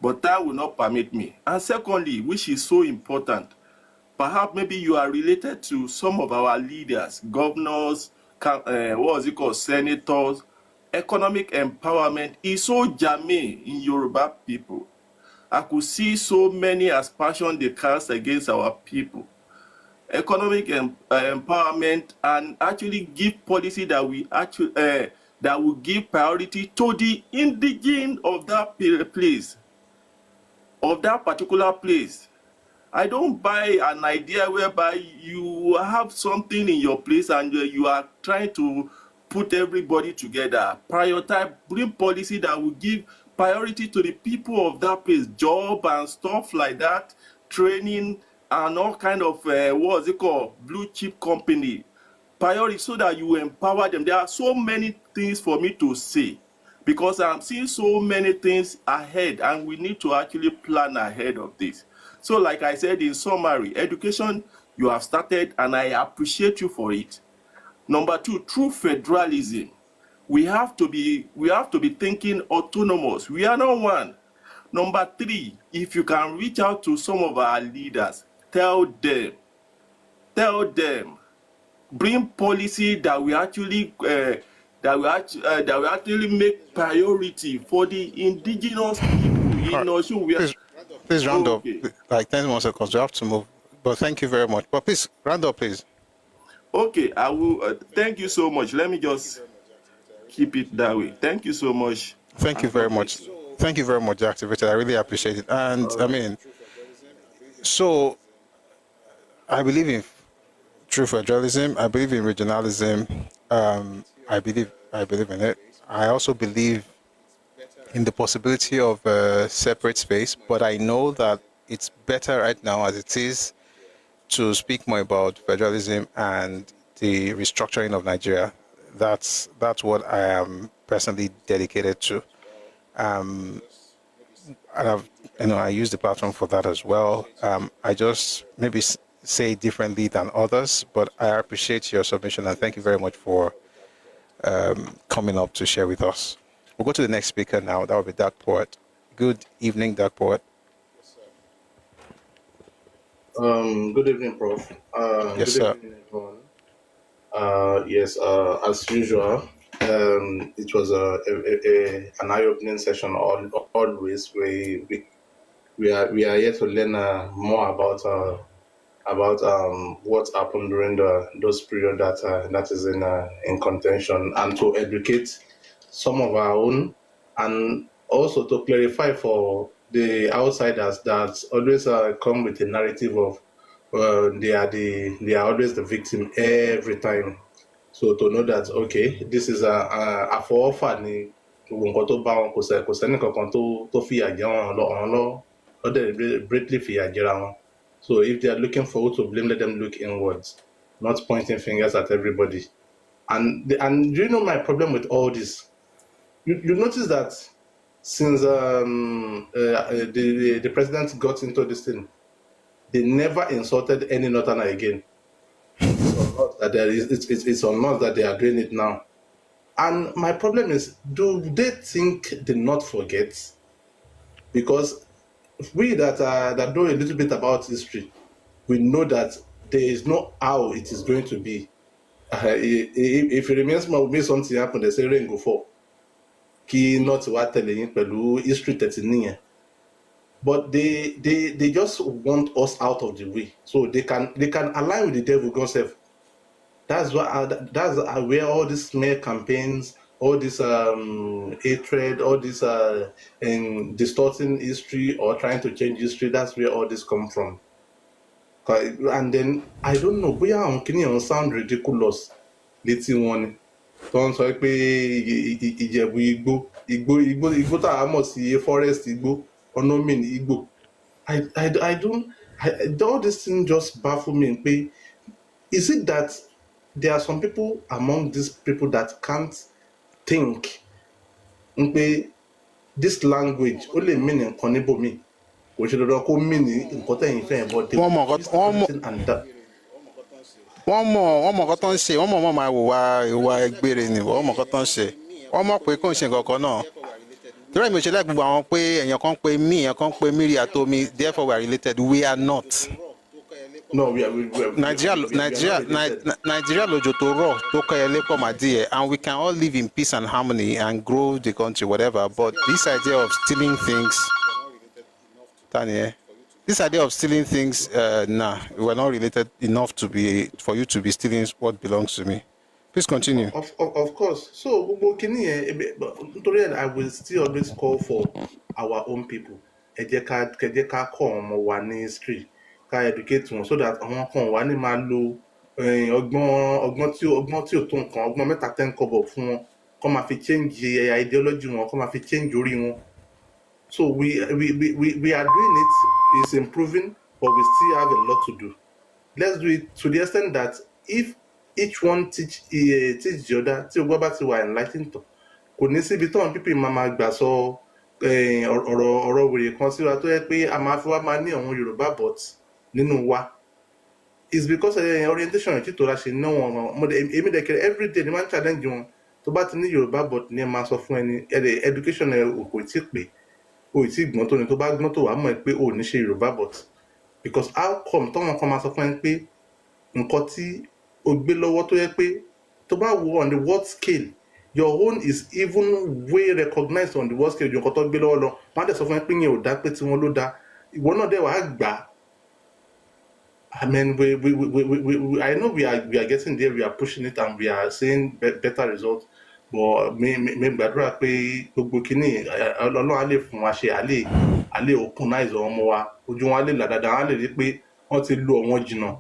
but that will not permit me. And secondly, which is so important, perhaps maybe you are related to some of our leaders, governors, senators. Economic empowerment is so germane in Yoruba people. I could see so many aspersions they cast against our people. Economic empowerment, and actually give policy that we actually that will give priority to the indigenous of that place, of that particular place. I don't buy an idea whereby you have something in your place and you are trying to put everybody together. Prioritize, bring policy that will give priority to the people of that place, job and stuff like that, training and all kind of blue chip company. Priority, so that you empower them. There are so many things for me to say, because I'm seeing so many things ahead, and we need to actually plan ahead of this. So like I said, in summary, education, you have started, and I appreciate you for it. Number two, true federalism. We have to be thinking autonomous. We are not one. Number three, if you can reach out to some of our leaders, tell them, bring policy that we actually make priority for the indigenous people in Osun. Please round up, like 10 more seconds. We have to move. But thank you very much. But please, round up, please. Okay, I will. Thank you so much. Let me just keep it that way. Thank you so much. Thank you very much. Thank you very much, Activated. I really appreciate it. And I mean, so I believe in true federalism. I believe in regionalism. I believe in it. I also believe in the possibility of a separate space, but I know that it's better right now as it is to speak more about federalism and the restructuring of Nigeria. That's what I am personally dedicated to. And I use the platform for that as well. I just maybe say differently than others, but I appreciate your submission, and thank you very much for coming up to share with us. We'll go to the next speaker now. That will be Dark Poet. Good evening, Dark Poet. Good evening, Prof. Yes, good sir. Evening, everyone. Yes, as usual, it was an eye-opening session. Always, we are here to learn more about what happened during those period that is in contention, and to educate some of our own, and also to clarify for the outsiders that always come with a narrative of they are always the victim every time. So to know that, okay, this is a forefather ni nǹkan tó bá wọn, kò sẹ́ni kankan tó fìyà jẹ wọn lọ greatly fìyà jẹra wọn. So if they are looking for who to blame, let them look inwards, not pointing fingers at everybody. And do you know my problem with all this? You notice that since the president got into this thing, they never insulted any Northerner again. It's on us that they are doing it now. And my problem is, do they think they not forget? Because we that know a little bit about history, we know that there is no how it is going to be. If it remains maybe something happen, they say rain go fall. Kí not what telling pẹ̀lú history 13. But they just want us out of the way, so they can align with the devil God self. That's where all these smear campaigns, all this hatred, all this distorting history or trying to change history. That's where all this come from. And then I don't know, bóyá àwọn kìnìún sound ridiculous létí wọn ni tó ń sọ pé Ìjẹ̀bú igbó tá a mọ̀ sí forest igbó ọ̀nà mean igbó. I don't, all this thing just baffle me. Is it that there are some people among these people that can't think? This language only mean nǹkan níbòmíì, kò ṣe dandan kó mean nǹkan tẹ̀yìn fẹ́ but they wọ́n mọ̀ nǹkan tó ń ṣe, wọ́n mọ̀ máa ìwà ẹgbẹ́rẹ́ ni, wọ́n mọ̀ nǹkan tó ń ṣe, wọ́n mọ̀ pé kò ń ṣe nǹkan kan náà. Torí èmi ò ṣe gbogbo àwọn pé èèyàn kan pé mí, èèyàn kan pé Miri àtomi, therefore we are related. We are not. No, we are Nigeria lojo to raw to kayele komadie, and we can all live in peace and harmony and grow the country, whatever. But this idea of stealing things, Tanya, this idea of stealing things, nah, we are not related enough for you to be stealing what belongs to me. Please continue. Of course. So, I will still always call for our own people. Ejeka come one history, ka educate wọn so that àwọn kan wà ní máa lo ọgbọ́n tí ó tó nǹkan, ọgbọ́n mẹ́ta tẹ́ ń kọ́bọ̀ fún wọn, kó máa fi change ideology wọn, kó máa fi change orí wọn. So we are doing it. It's improving, but we still have a lot to do. Let's do it to the extent that if each one teach the other, tí o gbọ́ bá ti wà enlightened to, kò ní síbi táwọn people máa gbà sọ ọ̀rọ̀ wèrè kan sí wa tó yẹ pé a máa fi wá máa ní àwọn Yorùbá but nínú wa. It's because orientation tí tòra ṣe náà wọn èmi dẹ̀kẹ̀rẹ̀ everyday ni máa ń challenge wọn tó bá ti ní Yorùbá but ní ẹ máa sọ fún ẹni education kò tí pé o tí gbọ́n tó ní tó bá gbọ́n tó wà mọ̀ pé o ní ṣe Yorùbá but because how come tọ́wọ́n kan máa sọ fún ẹni pé nǹkan tí o gbé lọ́wọ́ tó yẹ pé tó bá wo on the world scale your own is even way recognized on the world scale ju nǹkan tó gbé lọ́wọ́ lọ wọ́n á dẹ̀ sọ fún ẹni pé yẹn ò dá pé tí wọ́n ló dá ìwọ náà dẹ̀ wàá gbà. I mean, I know we are getting there, we are pushing it and we are seeing better results. But me gbàdúrà pé gbogbo kini Ọlọ́run á lè fún wa ṣe á lè open eyes ọmọ wa ojú wọn á lè là dáadáa á lè rí pé wọ́n ti lo àwọn jìnnà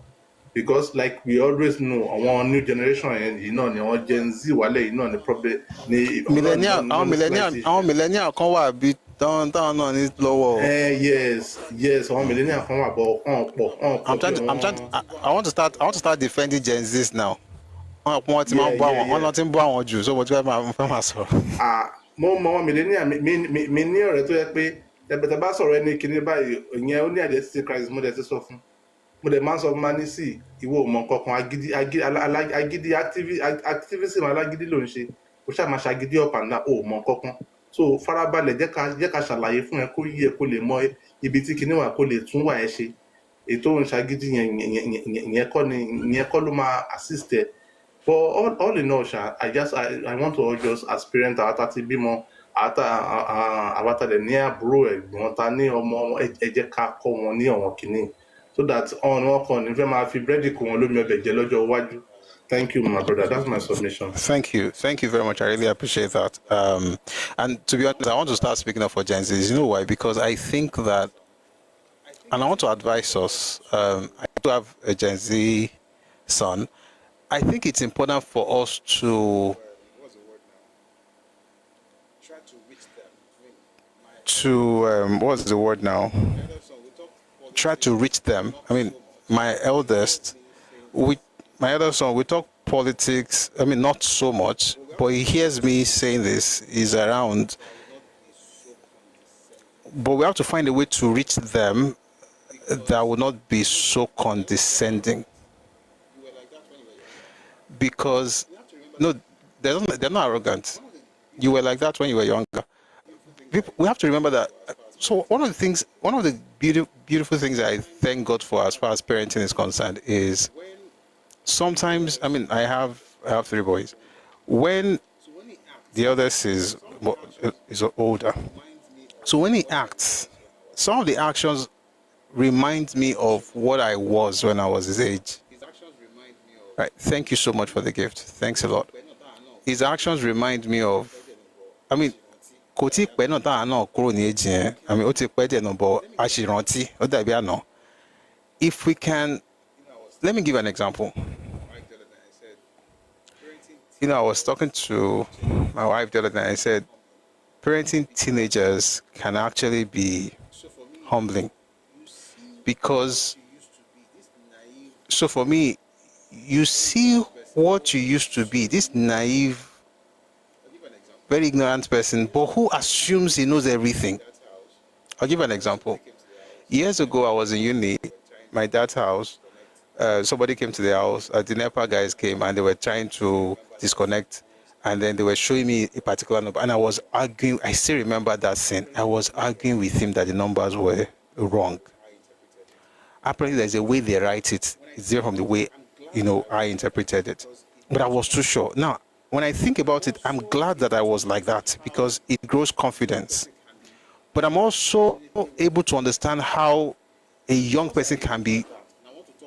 because like we always know àwọn new generation yìí náà ni àwọn Gen Z wálẹ̀ yìí náà ni problem ni millennial kan wà bí táwọn náà ní lọ́wọ́. Yes àwọn millennial kan wà bọ̀ I want to start defending Gen Zs now. Wọ́n ti máa ń bọ́ àwọn ọ̀nà tí ń bọ́ àwọn jù so mo ti fẹ́ máa sọ̀rọ̀. Mo mọ millennial mi ní ọ̀rẹ́ tó yẹ pé ẹgbẹ̀tẹ̀ bá sọ̀rọ̀ ẹni kìíní báyìí ìyẹn ó ní identity crisis mo dẹ̀ ti sọ fún mo dẹ̀ máa ń sọ fún mani sí ìwọ òmò kankan agídí activism alágídí ló ń ṣe kò ṣáà máa ṣàgídí up and down òmò kankan so farabalẹ̀ jẹ́ ká ṣàlàyé fún ẹ kó yí ẹ kó lè mọ ibi tí kìíní wà kó lè tún wà ẹ ṣe ètò ìṣàgídí ìyẹn kọ́ ló máa assist ẹ. But all in all, I want to just aspirant àtàtì bímọ àwátà dẹ̀ ní àbúrò ẹ̀gbọ́n ta ní ọmọ ẹ jẹ́ ká kọ́ wọn ní àwọn kìíní so that wọn kàn ní fẹ́ máa fi búrẹ́dì kó wọn lómi ọbẹ̀ jẹ lọ́jọ́ iwájú. Thank you, my brother. That's my submission. Thank you very much. I really appreciate that. And to be honest, I want to start speaking up for Gen Zs. You know why? Because I think that, and I want to advise us. I do have a Gen Z son. I think it's important for us to what's the word now? Try to reach them. I mean, my eldest son, we talk politics. I mean, not so much, but he hears me saying this. He's around, but we have to find a way to reach them that will not be so condescending. Because no, they're not arrogant. You were like that when you were younger. We have to remember that. So one of the beautiful things I thank God for as far as parenting is concerned is sometimes, I mean, I have 3 boys. When the others is older, so when he acts, some of the actions remind me of what I was when I was his age. Right. Thank you so much for the gift. Thanks a lot. his actions remind me of, I mean, kò tí pẹ́ náà táwọn náà kúrò ní èjì yẹn. I mean, ó ti pẹ́ díẹ̀ náà, but a ṣì rántí, ó dàbí àná. If we can, let me give an example. I was talking to my wife the other day, and I said, parenting teenagers can actually be humbling. Because, so for me, you see what you used to be, this naive, very ignorant person, but who assumes he knows everything. I'll give an example. Years ago, I was in uni, my dad's house. Somebody came to the house, the NEPA guys came, and they were trying to disconnect, and then they were showing me a particular number, and I was arguing. I still remember that scene. I was arguing with him that the numbers were wrong. Apparently, there's a way they write it. It's different from the way, I interpreted it. But I was too sure. Now, when I think about it, I'm glad that I was like that because it grows confidence. But I'm also able to understand how a young person can be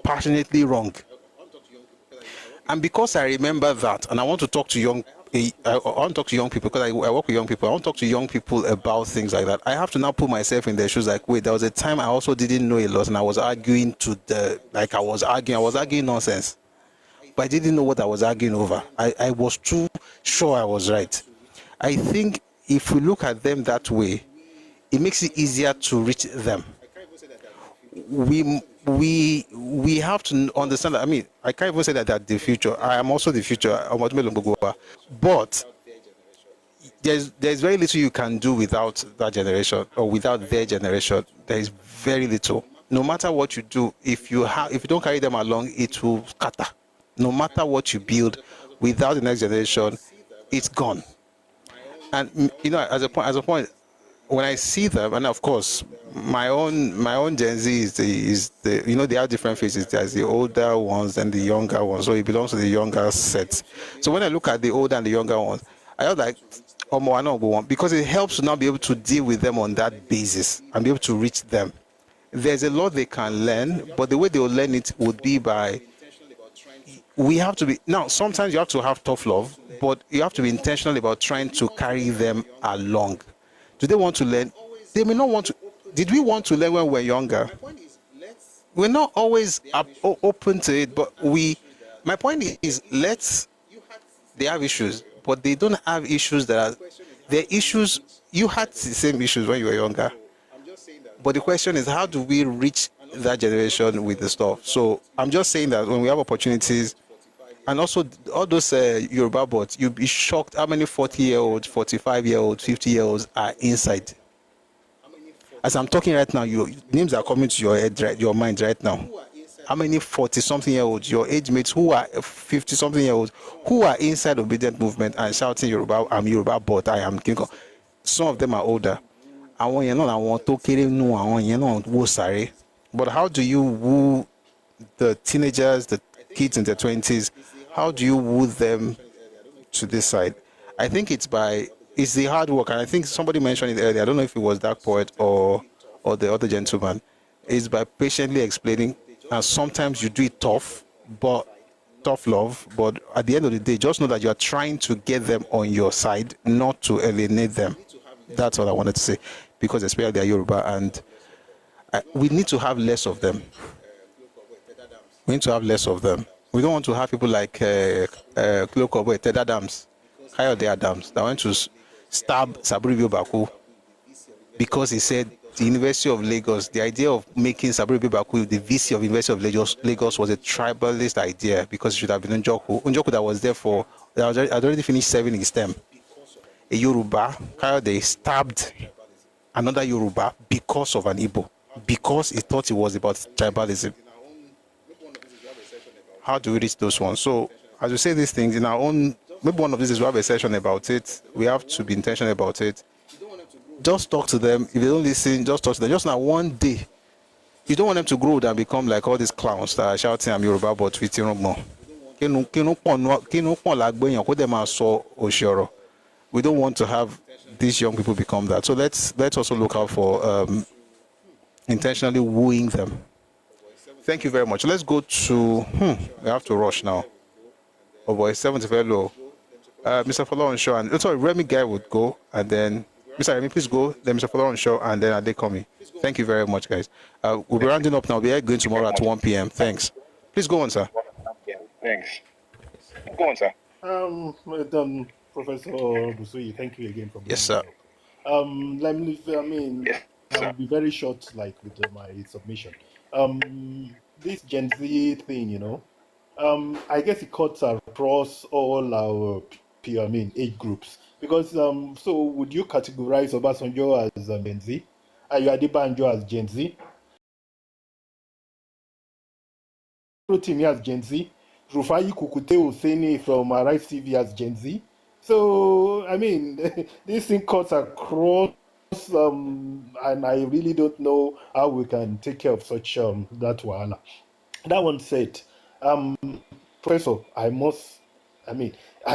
passionately wrong. And because I remember that, and I want to talk to young people because I work with young people. I want to talk to young people about things like that. I have to now put myself in their shoes. Like, wait, there was a time I also didn't know a lot, and I was arguing I was arguing nonsense, but I didn't know what I was arguing over. I was too sure I was right. I think if we look at them that way, it makes it easier to reach them. We have to understand that. I mean, I can't even say that the future. I am also the future. But there's very little you can do without that generation or without their generation. There is very little. No matter what you do, if you don't carry them along, it will scatter. No matter what you build, without the next generation, it's gone. And as a point, when I see them, and of course, my own Gen Z is the they have different phases. There's the older ones and the younger ones, so it belongs to the younger set. So when I look at the older and the younger ones, I feel like because it helps to now be able to deal with them on that basis and be able to reach them. There's a lot they can learn, but the way they will learn it would be by sometimes you have to have tough love, but you have to be intentional about trying to carry them along. Do they want to learn? They may not want to. Did we want to learn when we were younger? We're not always open to it, but my point is, they have issues, but they don't have issues their issues. You had the same issues when you were younger. But the question is, how do we reach that generation with the stuff? So I'm just saying that when we have opportunities, and also all those Yoruba bots, you'll be shocked how many 40-year-olds, 45-year-olds, 50-year-olds are inside. As I'm talking right now, your names are coming to your head, your mind right now. How many 40-something-year-olds, your age mates who are 50-something-year-olds, who are inside Obedient Movement and shouting Yoruba, I'm Yoruba bot, I am King. Some of them are older. But how do you woo the teenagers, the kids in their 20s? How do you woo them to this side? I think it's the hard work, and I think somebody mentioned it earlier. I don't know if it was that poet or the other gentleman. It's by patiently explaining, and sometimes you do it tough love, but at the end of the day, just know that you are trying to get them on your side, not to alienate them. That's all I wanted to say, because especially they are Yoruba, and we need to have less of them. We need to have less of them. We don't want to have people like Klokoboy, Ted Adams, Kayode Adams, that went to stab Saburi Baku because he said the University of Lagos, the idea of making Saburi Baku the VC of University of Lagos was a tribalist idea because it should have been Njoku. Njoku that had already finished serving his term. A Yoruba, Kayode stabbed another Yoruba because of an Igbo, because he thought it was about tribalism. How do we reach those ones? So, as we say these things in our own, maybe one of these is we have a session about it. We have to be intentional about it. Just talk to them. If they don't listen, just talk to them. Just now, one day. You don't want them to grow and become like all these clowns that are shouting, I'm Yoruba, but tweeting wrong. We don't want to have these young people become that. So let's also look out for intentionally wooing them. Thank you very much. Let's go to, we have to rush now. Oh boy, 70 very low. Mr. Follow Show, and sorry, Remy Guy would go, and then Mr. Remy, please go. Then Mr. Follow Show, and then Ade Komi. Thank you very much, guys. We'll be rounding up now. We'll be going tomorrow at 1 p.m. Thanks. Please go on, sir. Thanks. Go on, sir. Professor Busoyi, thank you again for being Yes, sir. I'll be very short, like with my submission. This Gen Z thing, you know, I guess it cuts across all our age groups. Because so would you categorize Obasanjo as Gen Z? Adebanjo as Gen Z? Rotimi as Gen Z? Rufai Kukute Husseini from Arise TV as Gen Z? So, I mean, this thing cuts across, and I really don't know how we can take care of such that wahala. That one said, Professor, I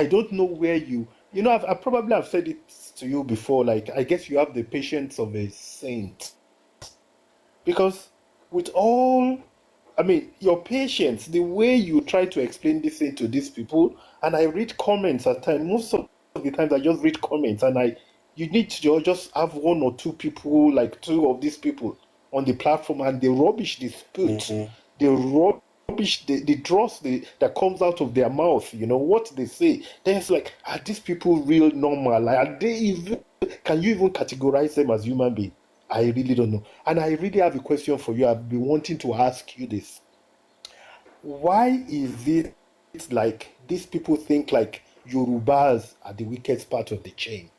don't know where you know, I probably have said it to you before, like, I guess you have the patience of a saint. Because with all, your patience, the way you try to explain this thing to these people, and I read comments at times, most of the times I just read comments, and you need to just have one or two people, like two of these people on the platform, and they rubbish the spirit, they rubbish the dross that comes out of their mouth, you know, what they say. Then it's like, are these people real normal? Like, are they even, can you even categorize them as human beings? I really don't know. And I really have a question for you. I've been wanting to ask you this. Why is it like these people think like Yorubas are the weakest part of the chain?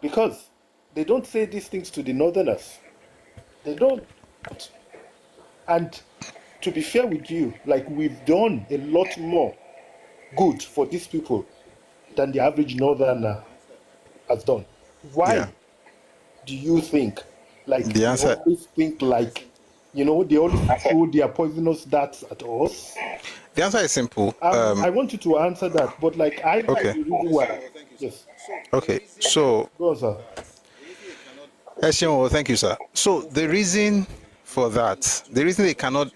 Because they don't say these things to the Northerners. They don't. And to be fair with you, like, we've done a lot more good for these people than the average Northerner has done. Why do you think? Like, the answer, they always think like, you know, they always throw their poisonous darts at us. The answer is simple. I want you to answer that, but like, I like the reason why. Yes. Okay, so. Go on, sir. Thank you, sir. So the reason for that, the reason they cannot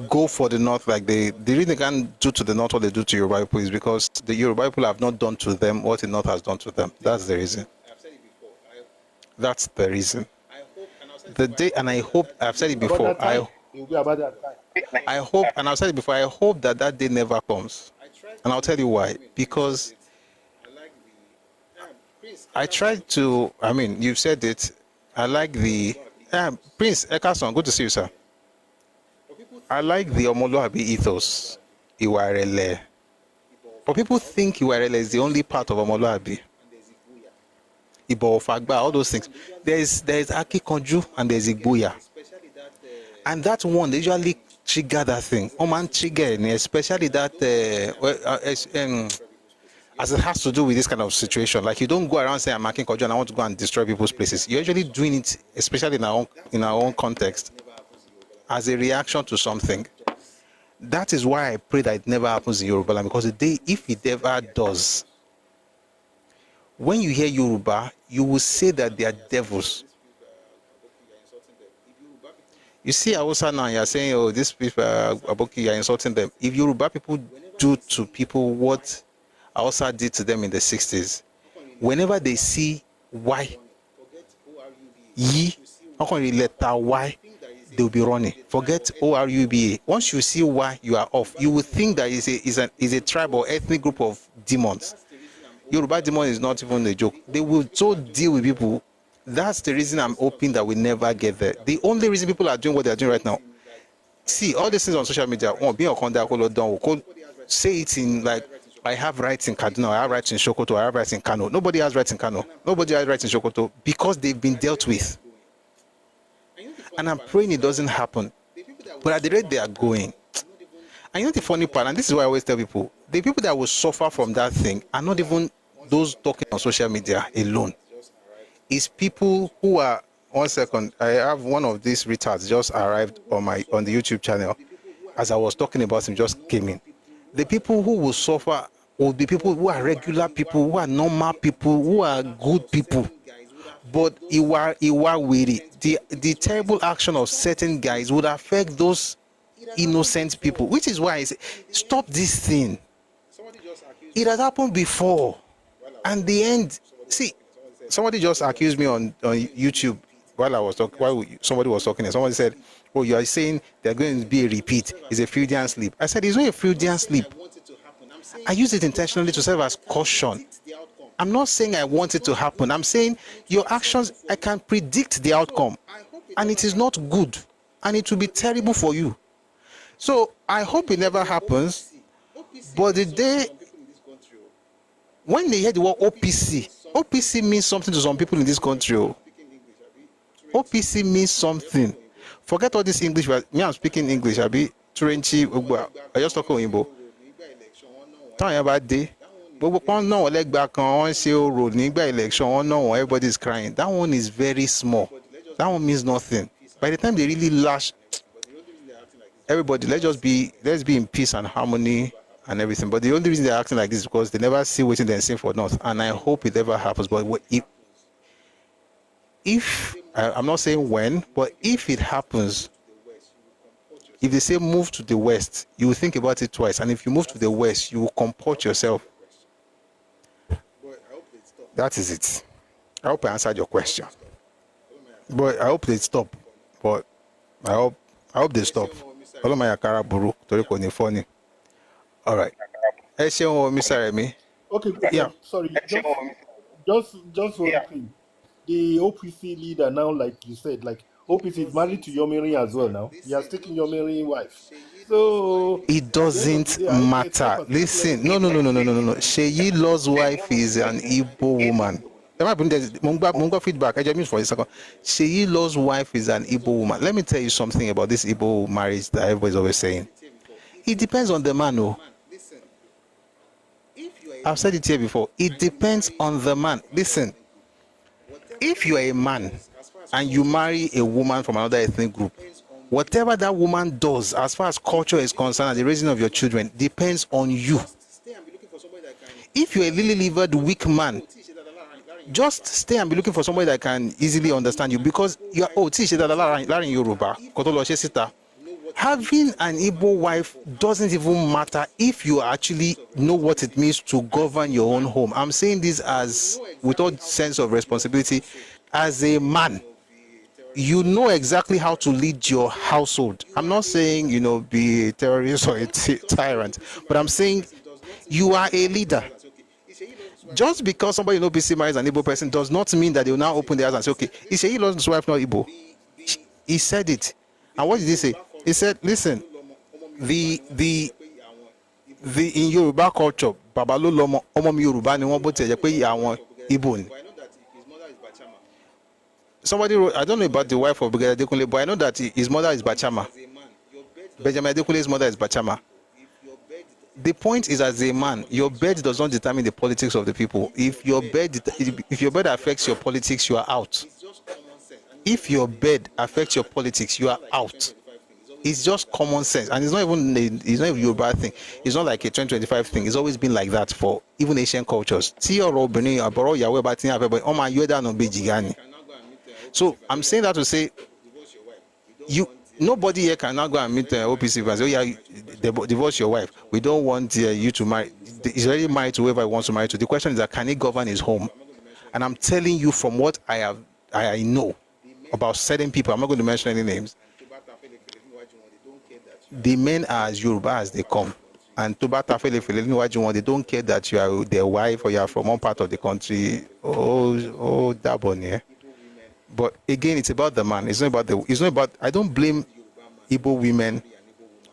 go for the North, like the reason they can't do to the North what they do to Yoruba people is because the Yoruba people have not done to them what the North has done to them. That's the reason. That's the reason. The day, and I hope, I've said it before, I hope, and I've said it before, I hope that day never comes. And I'll tell you why. Because I tried to, you've said it, I like the, Prince Ekason, good to see you, sir. I like the Omoluabi ethos, Iwarele. But people think Iwarele is the only part of Omoluabi. Ibo Fagba, all those things. There's Akikonju and there's Igboya. And that one, they usually trigger that thing. Oman trigger, especially that, as it has to do with this kind of situation. Like, you don't go around saying, I'm Akinkonju and I want to go and destroy people's places. You're usually doing it, especially in our own context, as a reaction to something. That is why I pray that it never happens in Yoruba land, because the day, if it ever does, when you hear Yoruba, you will say that they are devils. You see Hausa now, you're saying, oh, these people are Aboki, you're insulting them. If Yoruba people do to people what Hausa did to them in the 60s, whenever they see why, letter Y, they'll be running. Forget ORUBA. Once you see why, you are off. You will think that is a tribe or ethnic group of demons. Yoruba demon is not even a joke. They will so deal with people. That's the reason I'm hoping that we never get there. The only reason people are doing what they're doing right now, see, all these things on social media, say it in like, I have rights in Kaduna, I have rights in Sokoto, I have rights in Kano. Nobody has rights in Kano. Nobody has rights in Sokoto because they've been dealt with. And I'm praying it doesn't happen. But at the rate they are going, and you know the funny part, and this is why I always tell people, the people that will suffer from that thing are not even those talking on social media alone. It's people who are, 1 second, I have one of these retards just arrived on the YouTube channel. As I was talking about him, just came in. The people who will suffer will be people who are regular people, who are normal people, who are good people. But the terrible action of certain guys would affect those innocent people, which is why I say, stop this thing. It has happened before. And the end, see, somebody just accused me on YouTube while I was talking, somebody was talking, and somebody said, "Oh, you are saying there's going to be a repeat. It's a Freudian slip." I said, "It's not a Freudian slip. I use it intentionally to serve as caution. I'm not saying I want it to happen. I'm saying your actions, I can predict the outcome, and it is not good, and it will be terrible for you. So I hope it never happens. But the day when they hear the word OPC means something to some people in this country. OPC means something. Forget all this English. Me, I'm speaking English. I be Turenchi. I just talk Oyinbo. Tell you about day. But one no leg back on say road nígbà election. One no, everybody is crying. That one is very small. That one means nothing. By the time they really lash, everybody, let's be in peace and harmony and everything. But the only reason they're acting like this is because they never see waiting and sing for north. And I hope it never happens. But if I'm not saying when, but if it happens, if they say move to the west, you will think about it twice. And if you move to the west, you will comport yourself. That is it. I hope I answered your question. But I hope they stop. But I hope they stop. All my Akara Buru, Toriko Nifoni. All right. Mr. Remy. Okay, yeah. Sorry, just one thing. The OPC leader now, like you said, like OPC is married to Yomiri as well now. He has taken Yomiri's wife. So it doesn't matter. Listen, no. Sheyi Law's wife is an Igbo woman. There might be Munga feedback. I just mean for a second. Sheyi Law's wife is an Igbo woman. Let me tell you something about this Igbo marriage that everybody's always saying. It depends on the man, oh. I've said it here before. It depends on the man. Listen, if you are a man and you marry a woman from another ethnic group, whatever that woman does as far as culture is concerned and the raising of your children depends on you. If you're a lily-livered weak man, just stay and be looking for somebody that can easily understand you, because you are Yoruba. Having an Igbo wife doesn't even matter if you actually know what it means to govern your own home. I'm saying this as with all sense of responsibility. As a man, you know exactly how to lead your household. I'm not saying, be a terrorist or a tyrant, but I'm saying you are a leader. Just because somebody BC marries an Igbo person does not mean that they will now open their eyes and say, okay, is he lost his wife not Igbo? He said it. And what did he say? He said, listen, the in Yoruba culture, Babalo Lomo Omom Yoruba ni won bo te je pe awon Igbo ni. Somebody wrote, I don't know about the wife of Brigadier Adekunle, but I know that his mother is Bachama. Benjamin Adekunle's mother is Bachama. The point is, as a man, your bed does not determine the politics of the people. If your bed affects your politics, you are out. If your bed affects your politics, you are out. It's just common sense, and it's not even a Yoruba thing. It's not like a 2025 thing. It's always been like that for even Asian cultures. So I'm saying that to say, nobody here can now go and meet OPC and say, oh yeah, divorce your wife. We don't want you to marry. He's already married to whoever he wants to marry to. The question is that can he govern his home? And I'm telling you from what I know about certain people, I'm not going to mention any names. The men are as Yoruba as they come. And they don't care that you are their wife or you are from one part of the country. Oh, that one, yeah. But again, it's about the man. It's not about. I don't blame Igbo women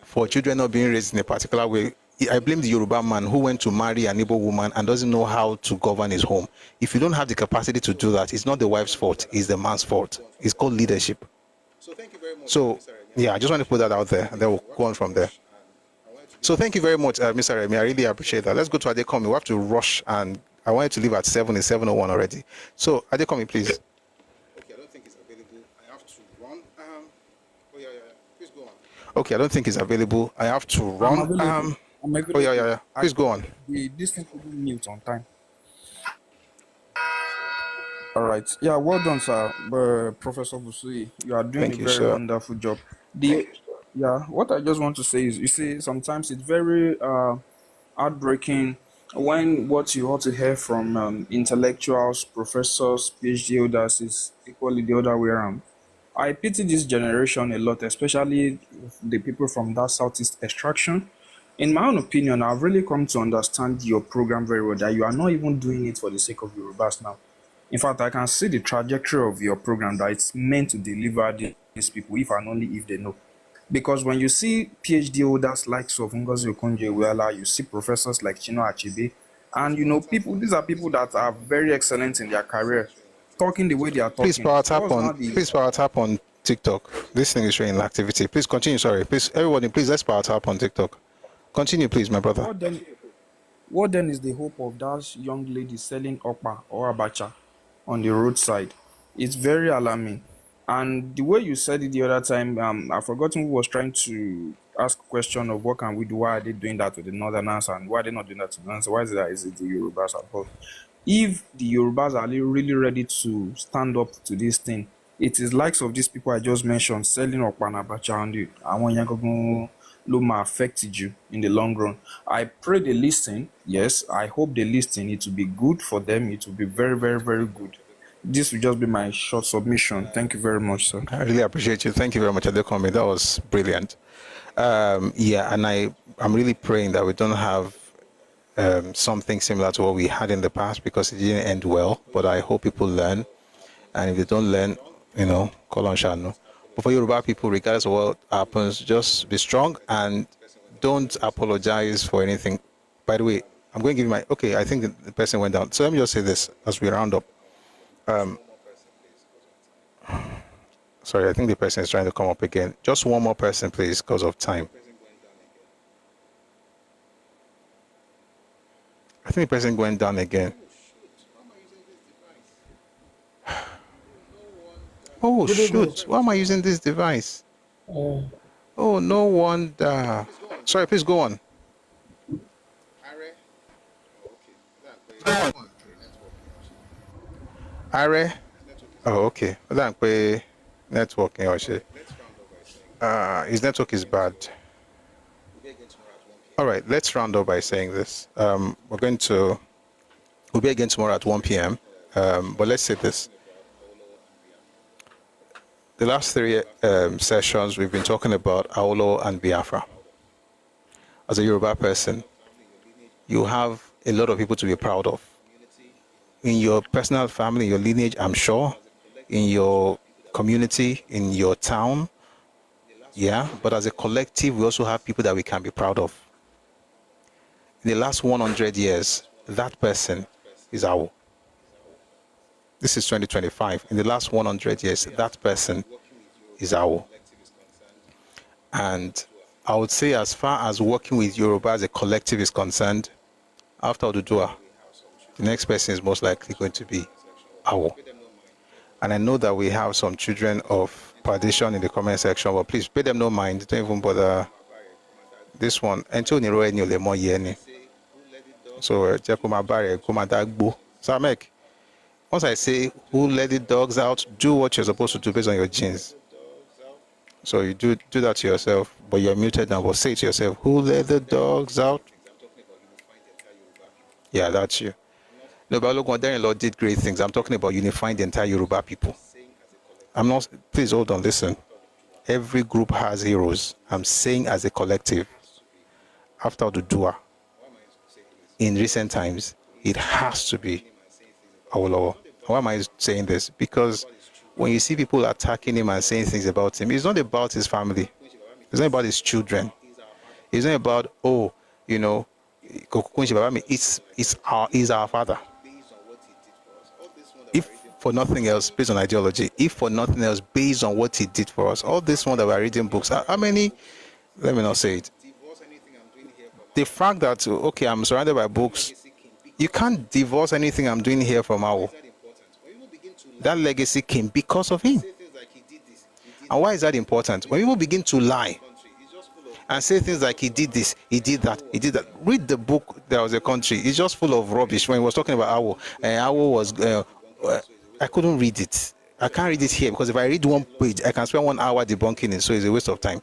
for children not being raised in a particular way. I blame the Yoruba man who went to marry an Igbo woman and doesn't know how to govern his home. If you don't have the capacity to do that, it's not the wife's fault. It's the man's fault. It's called leadership. So thank you very much. So yeah, I just want to put that out there, and then we'll go on from there. So thank you very much, Mr. Remy. I really appreciate that. Let's go to Adekomi. We have to rush, and I wanted to leave at 7. It's 7:01 already. So Adekomi, please. Okay, I don't think it's available. I have to run. I'm available. Oh, yeah. Please go on. This thing couldn't mute on time. All right. Yeah, well done, sir. Professor Busui, you are doing a very wonderful job. What I just want to say is, you see, sometimes it's very heartbreaking when what you ought to hear from intellectuals, professors, PhD holders is equally the other way around. I pity this generation a lot, especially the people from that southeast extraction. In my own opinion, I've really come to understand your program very well, that you are not even doing it for the sake of Yorubas now. In fact, I can see the trajectory of your program, that it's meant to deliver these people, if and only if they know. Because when you see PhD holders like Ngozi Okonjo-Iweala, you see professors like Chino Achebe, and people, these are people that are very excellent in their career, talking the way they are talking. Please power tap on TikTok. This thing is showing activity. Please continue. Sorry. Please, everybody, please let's power tap on TikTok. Continue, please, my brother. What then is the hope of that young lady selling okpa or abacha on the roadside? It's very alarming. And the way you said it the other time, I've forgotten who was trying to ask a question of what can we do, why are they doing that to the Northerners, and why are they not doing that to the Northerners? Why is it that is it the Yorubas at all? If the Yorubas are really ready to stand up to this thing, it is likes of these people I just mentioned, selling okpa and abacha on the Awon Luma affected you in the long run. I pray they listen. Yes, I hope they listen. It will be good for them. It will be very, very, very good. This will just be my short submission. Thank you very much, sir. I really appreciate you. Thank you very much, Adekomi. That was brilliant. Yeah, and I'm really praying that we don't have something similar to what we had in the past, because it didn't end well. But I hope people learn. And if they don't learn, call on Shano. But for Yoruba people, regardless of what happens, just be strong and don't apologize for anything. By the way, I'm going to give you I think the person went down. So let me just say this as we round up. Sorry, I think the person is trying to come up again. Just one more person, please, because of time. I think the person went down again. Oh, shoot. Why am I using this device? Oh, no wonder. Sorry, please go on. Are? Oh, okay. Networking or shit. His network is bad. All right, let's round up by saying this. We'll be again tomorrow at 1 p.m. But let's say this. The last three sessions, we've been talking about Awolowo and Biafra. As a Yoruba person, you have a lot of people to be proud of. In your personal family, your lineage, I'm sure, in your community, in your town, yeah, but as a collective, we also have people that we can be proud of. In the last 100 years, that person is AWO. This is 2025. In the last 100 years, that person is AWO. And I would say, as far as working with Yoruba as a collective is concerned, after Oduduwa, the next person is most likely going to be AWO. And I know that we have some children of perdition in the comment section, but please pay them no mind. Don't even bother this one. So, Samek, once I say who let the dogs out, do what you're supposed to do based on your genes. So you do that to yourself, but you're muted now. But say to yourself, who let the dogs out? Yeah, that's you. No, but look, Lord did great things. I'm talking about unifying the entire Yoruba people. I'm not, please hold on, listen. Every group has heroes. I'm saying as a collective, after the Dua, in recent times, it has to be Awolowo. Why am I saying this? Because when you see people attacking him and saying things about him, it's not about his family. It's not about his children. It's not about, he's our father. If for nothing else, based on ideology, if for nothing else, based on what he did for us, all this one that we're reading books, how many, let me not say it. The fact that, okay, I'm surrounded by books, you can't divorce anything I'm doing here from AWO. That legacy came because of him. And why is that important? When people begin to lie and say things like he did this, he did that, he did that. Read the book, There Was a Country. It's just full of rubbish. When he was talking about AWO, AWO was, I couldn't read it. I can't read it here because if I read one page, I can spend 1 hour debunking it, so it's a waste of time.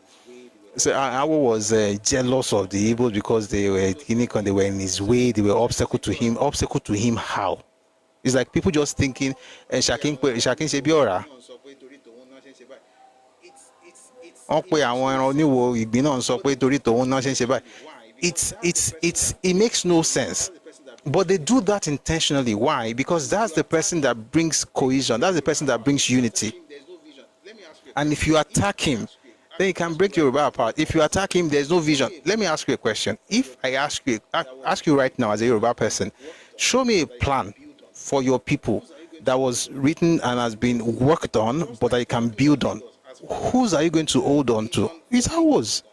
So Awo was jealous of the Igbos because they were Guinea-Con, they were in his way, they were obstacle to him. Obstacle to him how? It's like people just thinking, Shakin Shebiora. It makes no sense. But they do that intentionally. Why? Because that's the person that brings cohesion. That's the person that brings unity. And if you attack him, then you can break Yoruba apart. If you attack him, there's no vision. Let me ask you a question. If I ask you right now as a Yoruba person, show me a plan for your people that was written and has been worked on, but that you can build on. Whose are you going to hold on to? It's ours.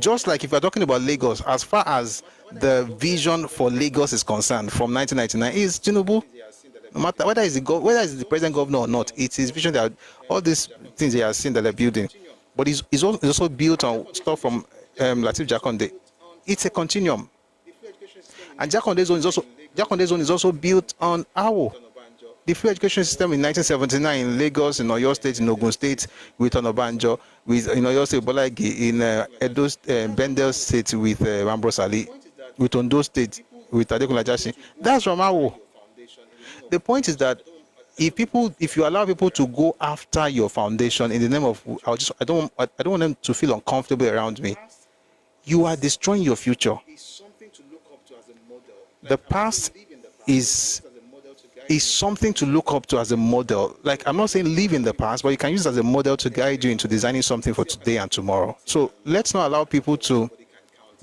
Just like if you're talking about Lagos, as far as the vision for Lagos is concerned, from 1999, is Tinubu. No matter whether it's the president governor or not, it's his vision that all these things they are seeing that they're building. But it's also built on stuff from Latif Jakonde. It's a continuum. And Jakonde's zone is also built on AWO. The free education system in 1979 in Lagos, in Oyo State, in Ogun State, with Onabanjo, with in Oyo State, Bolagi, in Edo, Bendel State with Ambrose Ali, with Ondo State with Adekunle Ajasin. That's from AWO. The point is that if you allow people to go after your foundation in the name of, I don't want them to feel uncomfortable around me. You are destroying your future. The past is something to look up to as a model. Like, I'm not saying live in the past, but you can use it as a model to guide you into designing something for today and tomorrow. So let's not allow people to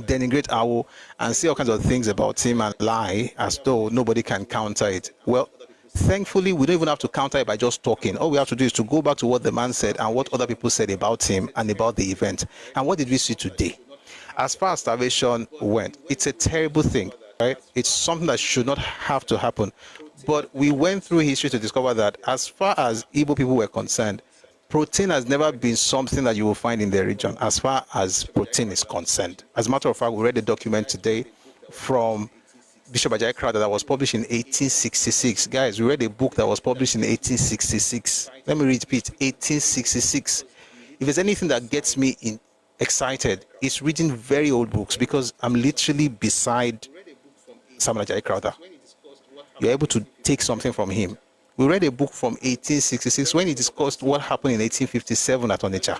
denigrate Awo and say all kinds of things about him and lie as though nobody can counter it. Well, thankfully, we don't even have to counter it by just talking. All we have to do is to go back to what the man said and what other people said about him and about the event. And what did we see today? As far as starvation went, it's a terrible thing, right? It's something that should not have to happen. But we went through history to discover that as far as Igbo people were concerned, protein has never been something that you will find in the region as far as protein is concerned. As a matter of fact, we read a document today from Bishop Ajayi Crowther that was published in 1866. Guys, we read a book that was published in 1866. Let me repeat, 1866. If there's anything that gets me excited, it's reading very old books because I'm literally beside Samuel Ajayi Crowther. You're able to take something from him. We read a book from 1866 when he discussed what happened in 1857 at Onitsha.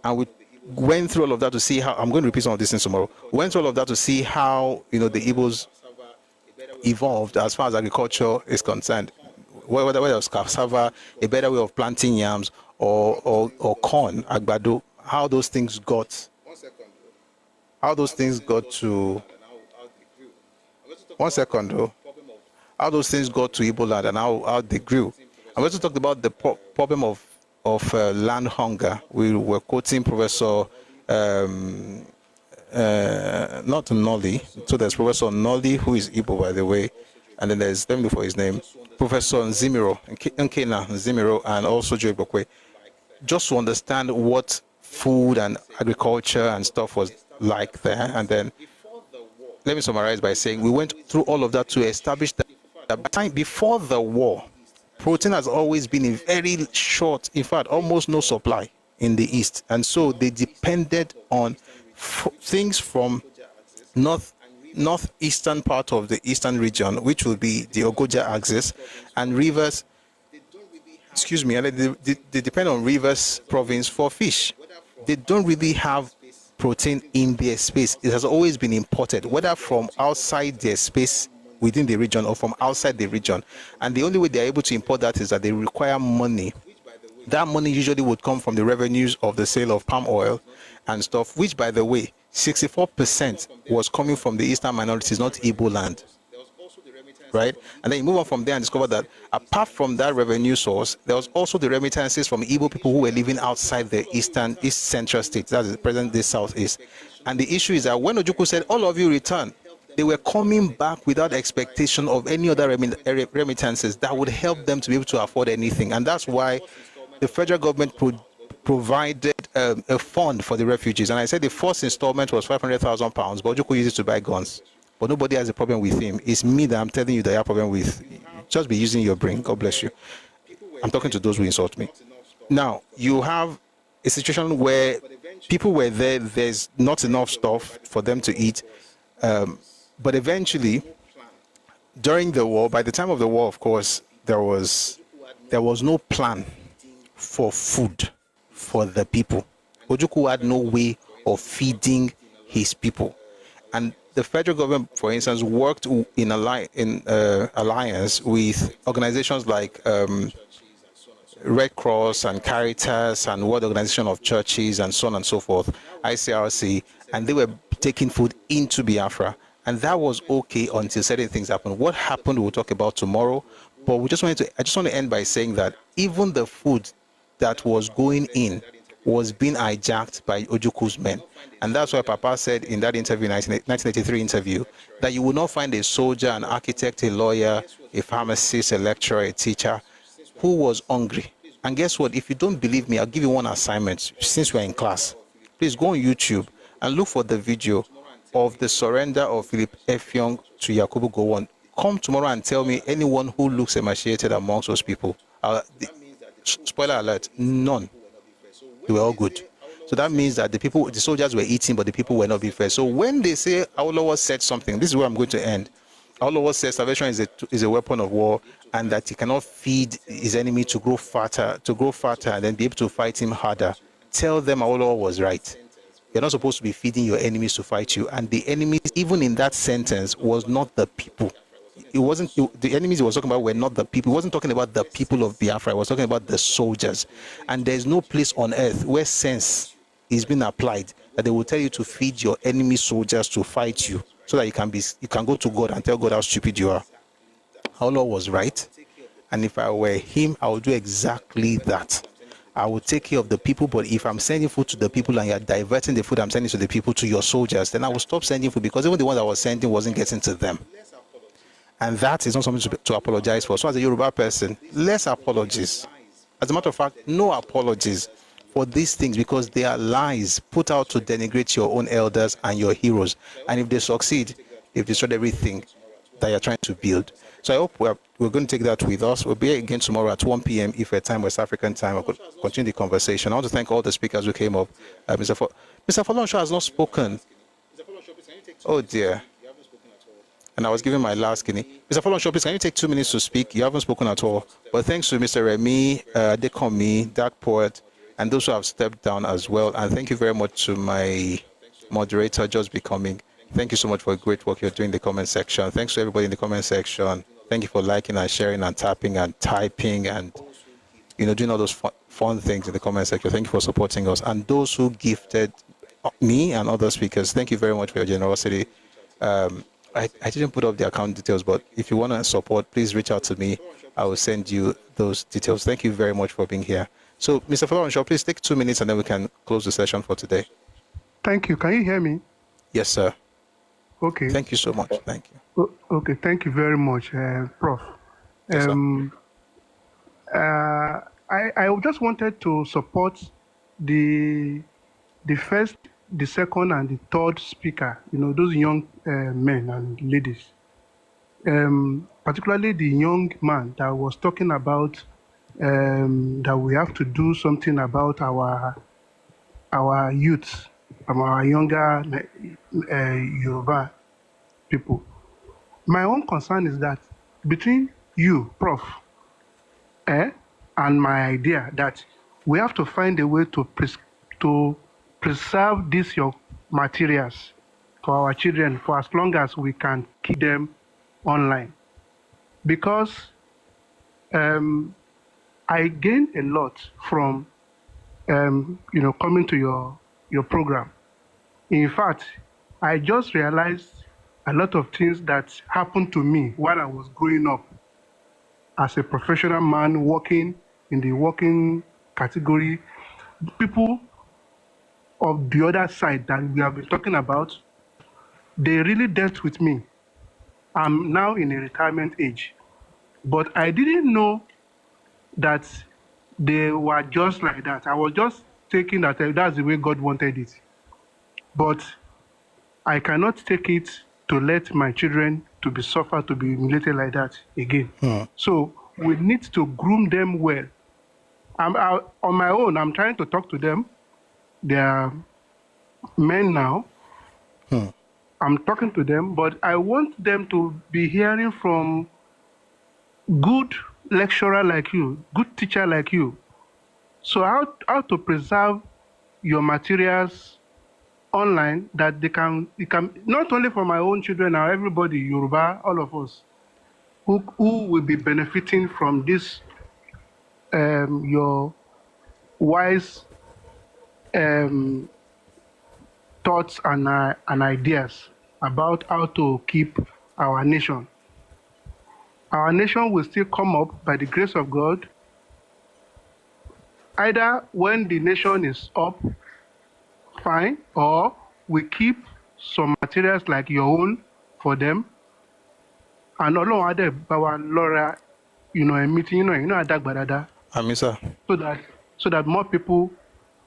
And we went through all of that to see how, I'm going to repeat some of these things tomorrow. We went through all of that to see how, the Igbos evolved as far as agriculture is concerned. Whether it was cassava, a better way of planting yams, or corn, agbado, how those things got to, how those things got to Igbo land and how they grew. And we also talked about the problem of land hunger. We were quoting Professor, not Nolly, so there's Professor Nolly, who is Igbo, by the way, and then there's, let me look for his name, Professor Nzimiro, Nkena Nzimiro, and also Joe Bokwe, just to understand what food and agriculture and stuff was like there. And then, let me summarize by saying we went through all of that to establish that time before the war, protein has always been in very short, in fact, almost no supply in the East. And so they depended on things from northeastern part of the eastern region, which will be the Ogoja axis, and rivers, and they depend on rivers province for fish. They don't really have protein in their space. It has always been imported, whether from outside their space within the region or from outside the region. And the only way they're able to import that is that they require money. That money usually would come from the revenues of the sale of palm oil and stuff, which, by the way, 64% was coming from the eastern minorities, not Igbo land. Right? And then you move on from there and discover that apart from that revenue source, there was also the remittances from Igbo people who were living outside the east central states, that is the present day southeast. And the issue is that when Ojukwu said, all of you return, they were coming back without expectation of any other remittances that would help them to be able to afford anything. And that's why the federal government provided a fund for the refugees. And I said the first installment was £500,000, but Ojukwu used it to buy guns. But nobody has a problem with him. It's me that I'm telling you that you have a problem with. Just be using your brain. God bless you. I'm talking to those who insult me. Now, you have a situation where people were there. There's not enough stuff for them to eat. But eventually, during the war, by the time of the war, of course, there was no plan for food for the people. Ojukwu had no way of feeding his people. And the federal government, for instance, worked in alliance with organizations like Red Cross and Caritas and World Organization of Churches and so on and so forth, ICRC, and they were taking food into Biafra. And that was okay until certain things happened. What happened, we'll talk about tomorrow. But I just want to end by saying that even the food that was going in was being hijacked by Ojukwu's men. And that's why Papa said in that interview, 1983 interview, that you will not find a soldier, an architect, a lawyer, a pharmacist, a lecturer, a teacher who was hungry. And guess what? If you don't believe me, I'll give you one assignment since we're in class. Please go on YouTube and look for the video of the surrender of Philip Effiong to Yakubu Gowon. Come tomorrow and tell me anyone who looks emaciated amongst those people. Spoiler alert, none. They were all good. So that means that the soldiers were eating, but the people were not being fed. So when they say Awolowo said something, this is where I'm going to end. Awolowo says starvation is a weapon of war, and that he cannot feed his enemy to grow fatter, and then be able to fight him harder. Tell them Awolowo was right. You're not supposed to be feeding your enemies to fight you. And the enemies, even in that sentence, was not the people. It wasn't the enemies he was talking about were not the people. He wasn't talking about the people of Biafra. He was talking about the soldiers. And there's no place on earth where sense is being applied that they will tell you to feed your enemy soldiers to fight you, so that you can go to God and tell God how stupid you are. Awolowo was right. And if I were him, I would do exactly that. I will take care of the people, but if I'm sending food to the people and you're diverting the food I'm sending to the people to your soldiers, then I will stop sending food, because even the one I was sending wasn't getting to them. And that is not something to apologize for. So as a Yoruba person, less apologies. As a matter of fact, no apologies for these things, because they are lies put out to denigrate your own elders and your heroes. And if they succeed, they've destroyed everything that you're trying to build. So I hope we're going to take that with us. We'll be here again tomorrow at 1 p.m. if we're time, West African time. We'll continue the conversation. I want to thank all the speakers who came up. Mr. Folonsho has not spoken. Oh dear. And I was giving my last guinea. Mr. Folonsho, please, can you take 2 minutes to speak? You haven't spoken at all. But thanks to Mr. Remy, Dekomi, Dark Poet, and those who have stepped down as well. And thank you very much to my moderator, Just Becoming. Thank you so much for the great work you're doing in the comment section. Thanks to everybody in the comment section. Thank you for liking and sharing and tapping and typing and, doing all those fun things in the comment section. Thank you for supporting us. And those who gifted me and other speakers, thank you very much for your generosity. I didn't put up the account details, but if you want to support, please reach out to me. I will send you those details. Thank you very much for being here. So, Mr. Folonsho, please take 2 minutes and then we can close the session for today. Thank you. Can you hear me? Yes, sir. Okay. Thank you so much. Thank you. Okay. Thank you very much, Prof. Yes, I just wanted to support the first, the second, and the third speaker. Those young men and ladies. Particularly the young man that was talking about that we have to do something about our youth, our younger Yoruba people. My own concern is that between you, Prof, and my idea that we have to find a way to preserve these your materials for our children for as long as we can keep them online. Because I gained a lot from coming to your program. In fact, I just realized a lot of things that happened to me while I was growing up as a professional man working in the working category. People of the other side that we have been talking about, they really dealt with me. I'm now in a retirement age, but I didn't know that they were just like that. I was just thinking that that's the way God wanted it. But I cannot take it to let my children to be suffered, to be humiliated like that again. So we need to groom them well. On my own, I'm trying to talk to them. They are men now. I'm talking to them, but I want them to be hearing from good lecturer like you, good teacher like you. So how to preserve your materials online that it can not only for my own children now, everybody, Yoruba, all of us, who will be benefiting from this your wise thoughts and ideas about how to keep our nation. Our nation will still come up by the grace of God, either when the nation is up, fine, or we keep some materials like your own for them. And along other power Laura, a meeting, Adagbadada. Amisa. So that more people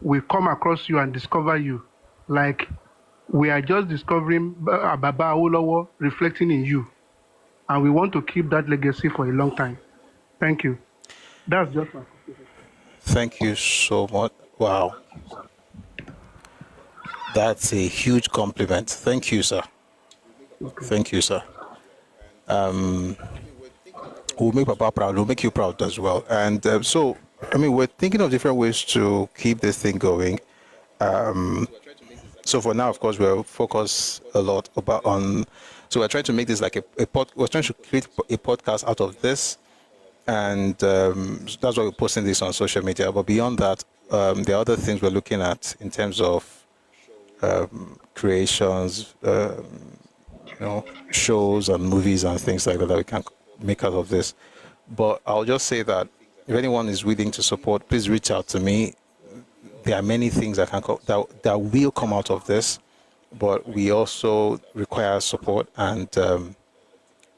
will come across you and discover you. Like we are just discovering Baba Awolowo reflecting in you. And we want to keep that legacy for a long time. Thank you. That's just my conclusion. Thank you so much. Wow. That's a huge compliment. Thank you, sir. Okay. Thank you, sir. We'll make Papa proud. We'll make you proud as well. And so, we're thinking of different ways to keep this thing going. So for now, of course, we'll focus a lot on. So we're trying to make this like we're trying to create a podcast out of this, and that's why we're posting this on social media. But beyond that, there are other things we're looking at in terms of creations, shows and movies and things like that we can make out of this. But I'll just say that if anyone is willing to support, please reach out to me. There are many things that that will come out of this, but we also require support. And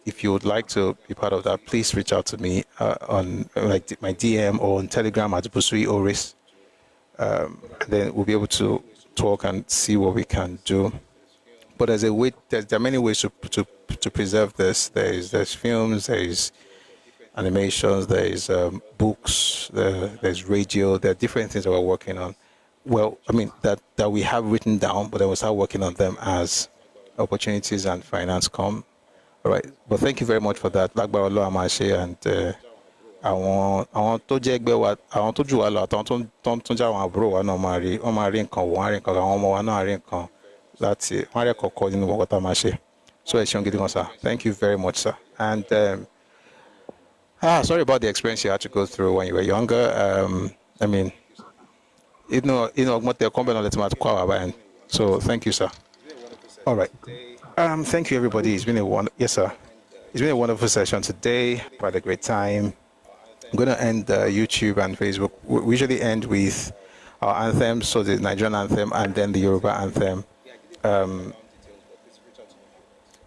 if you would like to be part of that, please reach out to me on like my DM or on Telegram at Busui Oris. Then we'll be able to talk and see what we can do. But there's a way. There are many ways to preserve this. There's films. There's animations. There's books. There's radio. There are different things that we're working on. Well, that we have written down, but then we'll start working on them as opportunities and finance come. All right. But thank you very much for that. Lágbára Ọlọ́run a máa ṣe, and àwọn tó jẹ́ ẹgbẹ́ wa, àwọn tó jù wá lọ, àtàwọn tó jẹ́ àwọn àbúrò wa náà máa rí nǹkan wò, wọ́n á rí nǹkan, àwọn ọmọ wa náà á rí nǹkan láti wọ́n á rí ẹ̀kọ́ kọ́ nínú gbogbo tá a máa ṣe. So ẹ ṣeun gidi gan, sir. Thank you very much, sir. And sorry about the experience you had to go through when you were younger. So thank you, sir. All right. Thank you, everybody. It's been yes, sir. It's been a wonderful session today. Quite a great time. I'm going to end YouTube and Facebook. We usually end with our anthems, so the Nigerian anthem and then the Yoruba anthem.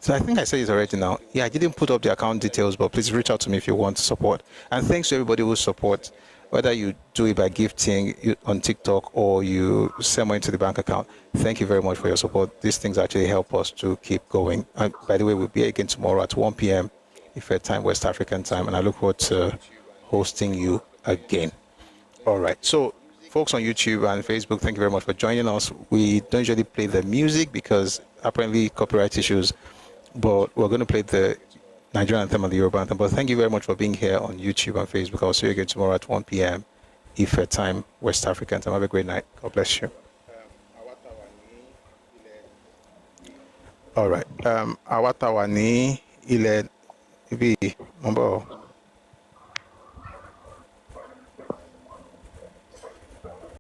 So I think I said it already now. Yeah, I didn't put up the account details, but please reach out to me if you want support. And thanks to everybody who support, whether you do it by gifting on TikTok or you send money to the bank account. Thank you very much for your support. These things actually help us to keep going. And by the way, we'll be again tomorrow at 1 p.m. Ife time, West African time, and I look forward to hosting you again. All right. So, folks on YouTube and Facebook, thank you very much for joining us. We don't usually play the music because apparently copyright issues, but we're going to play the Nigerian anthem and the Yoruba anthem. But thank you very much for being here on YouTube and Facebook. I'll see you again tomorrow at 1 p.m. Ife time, West African time. Have a great night. God bless you. All right. Awatawani ile ibi mambo.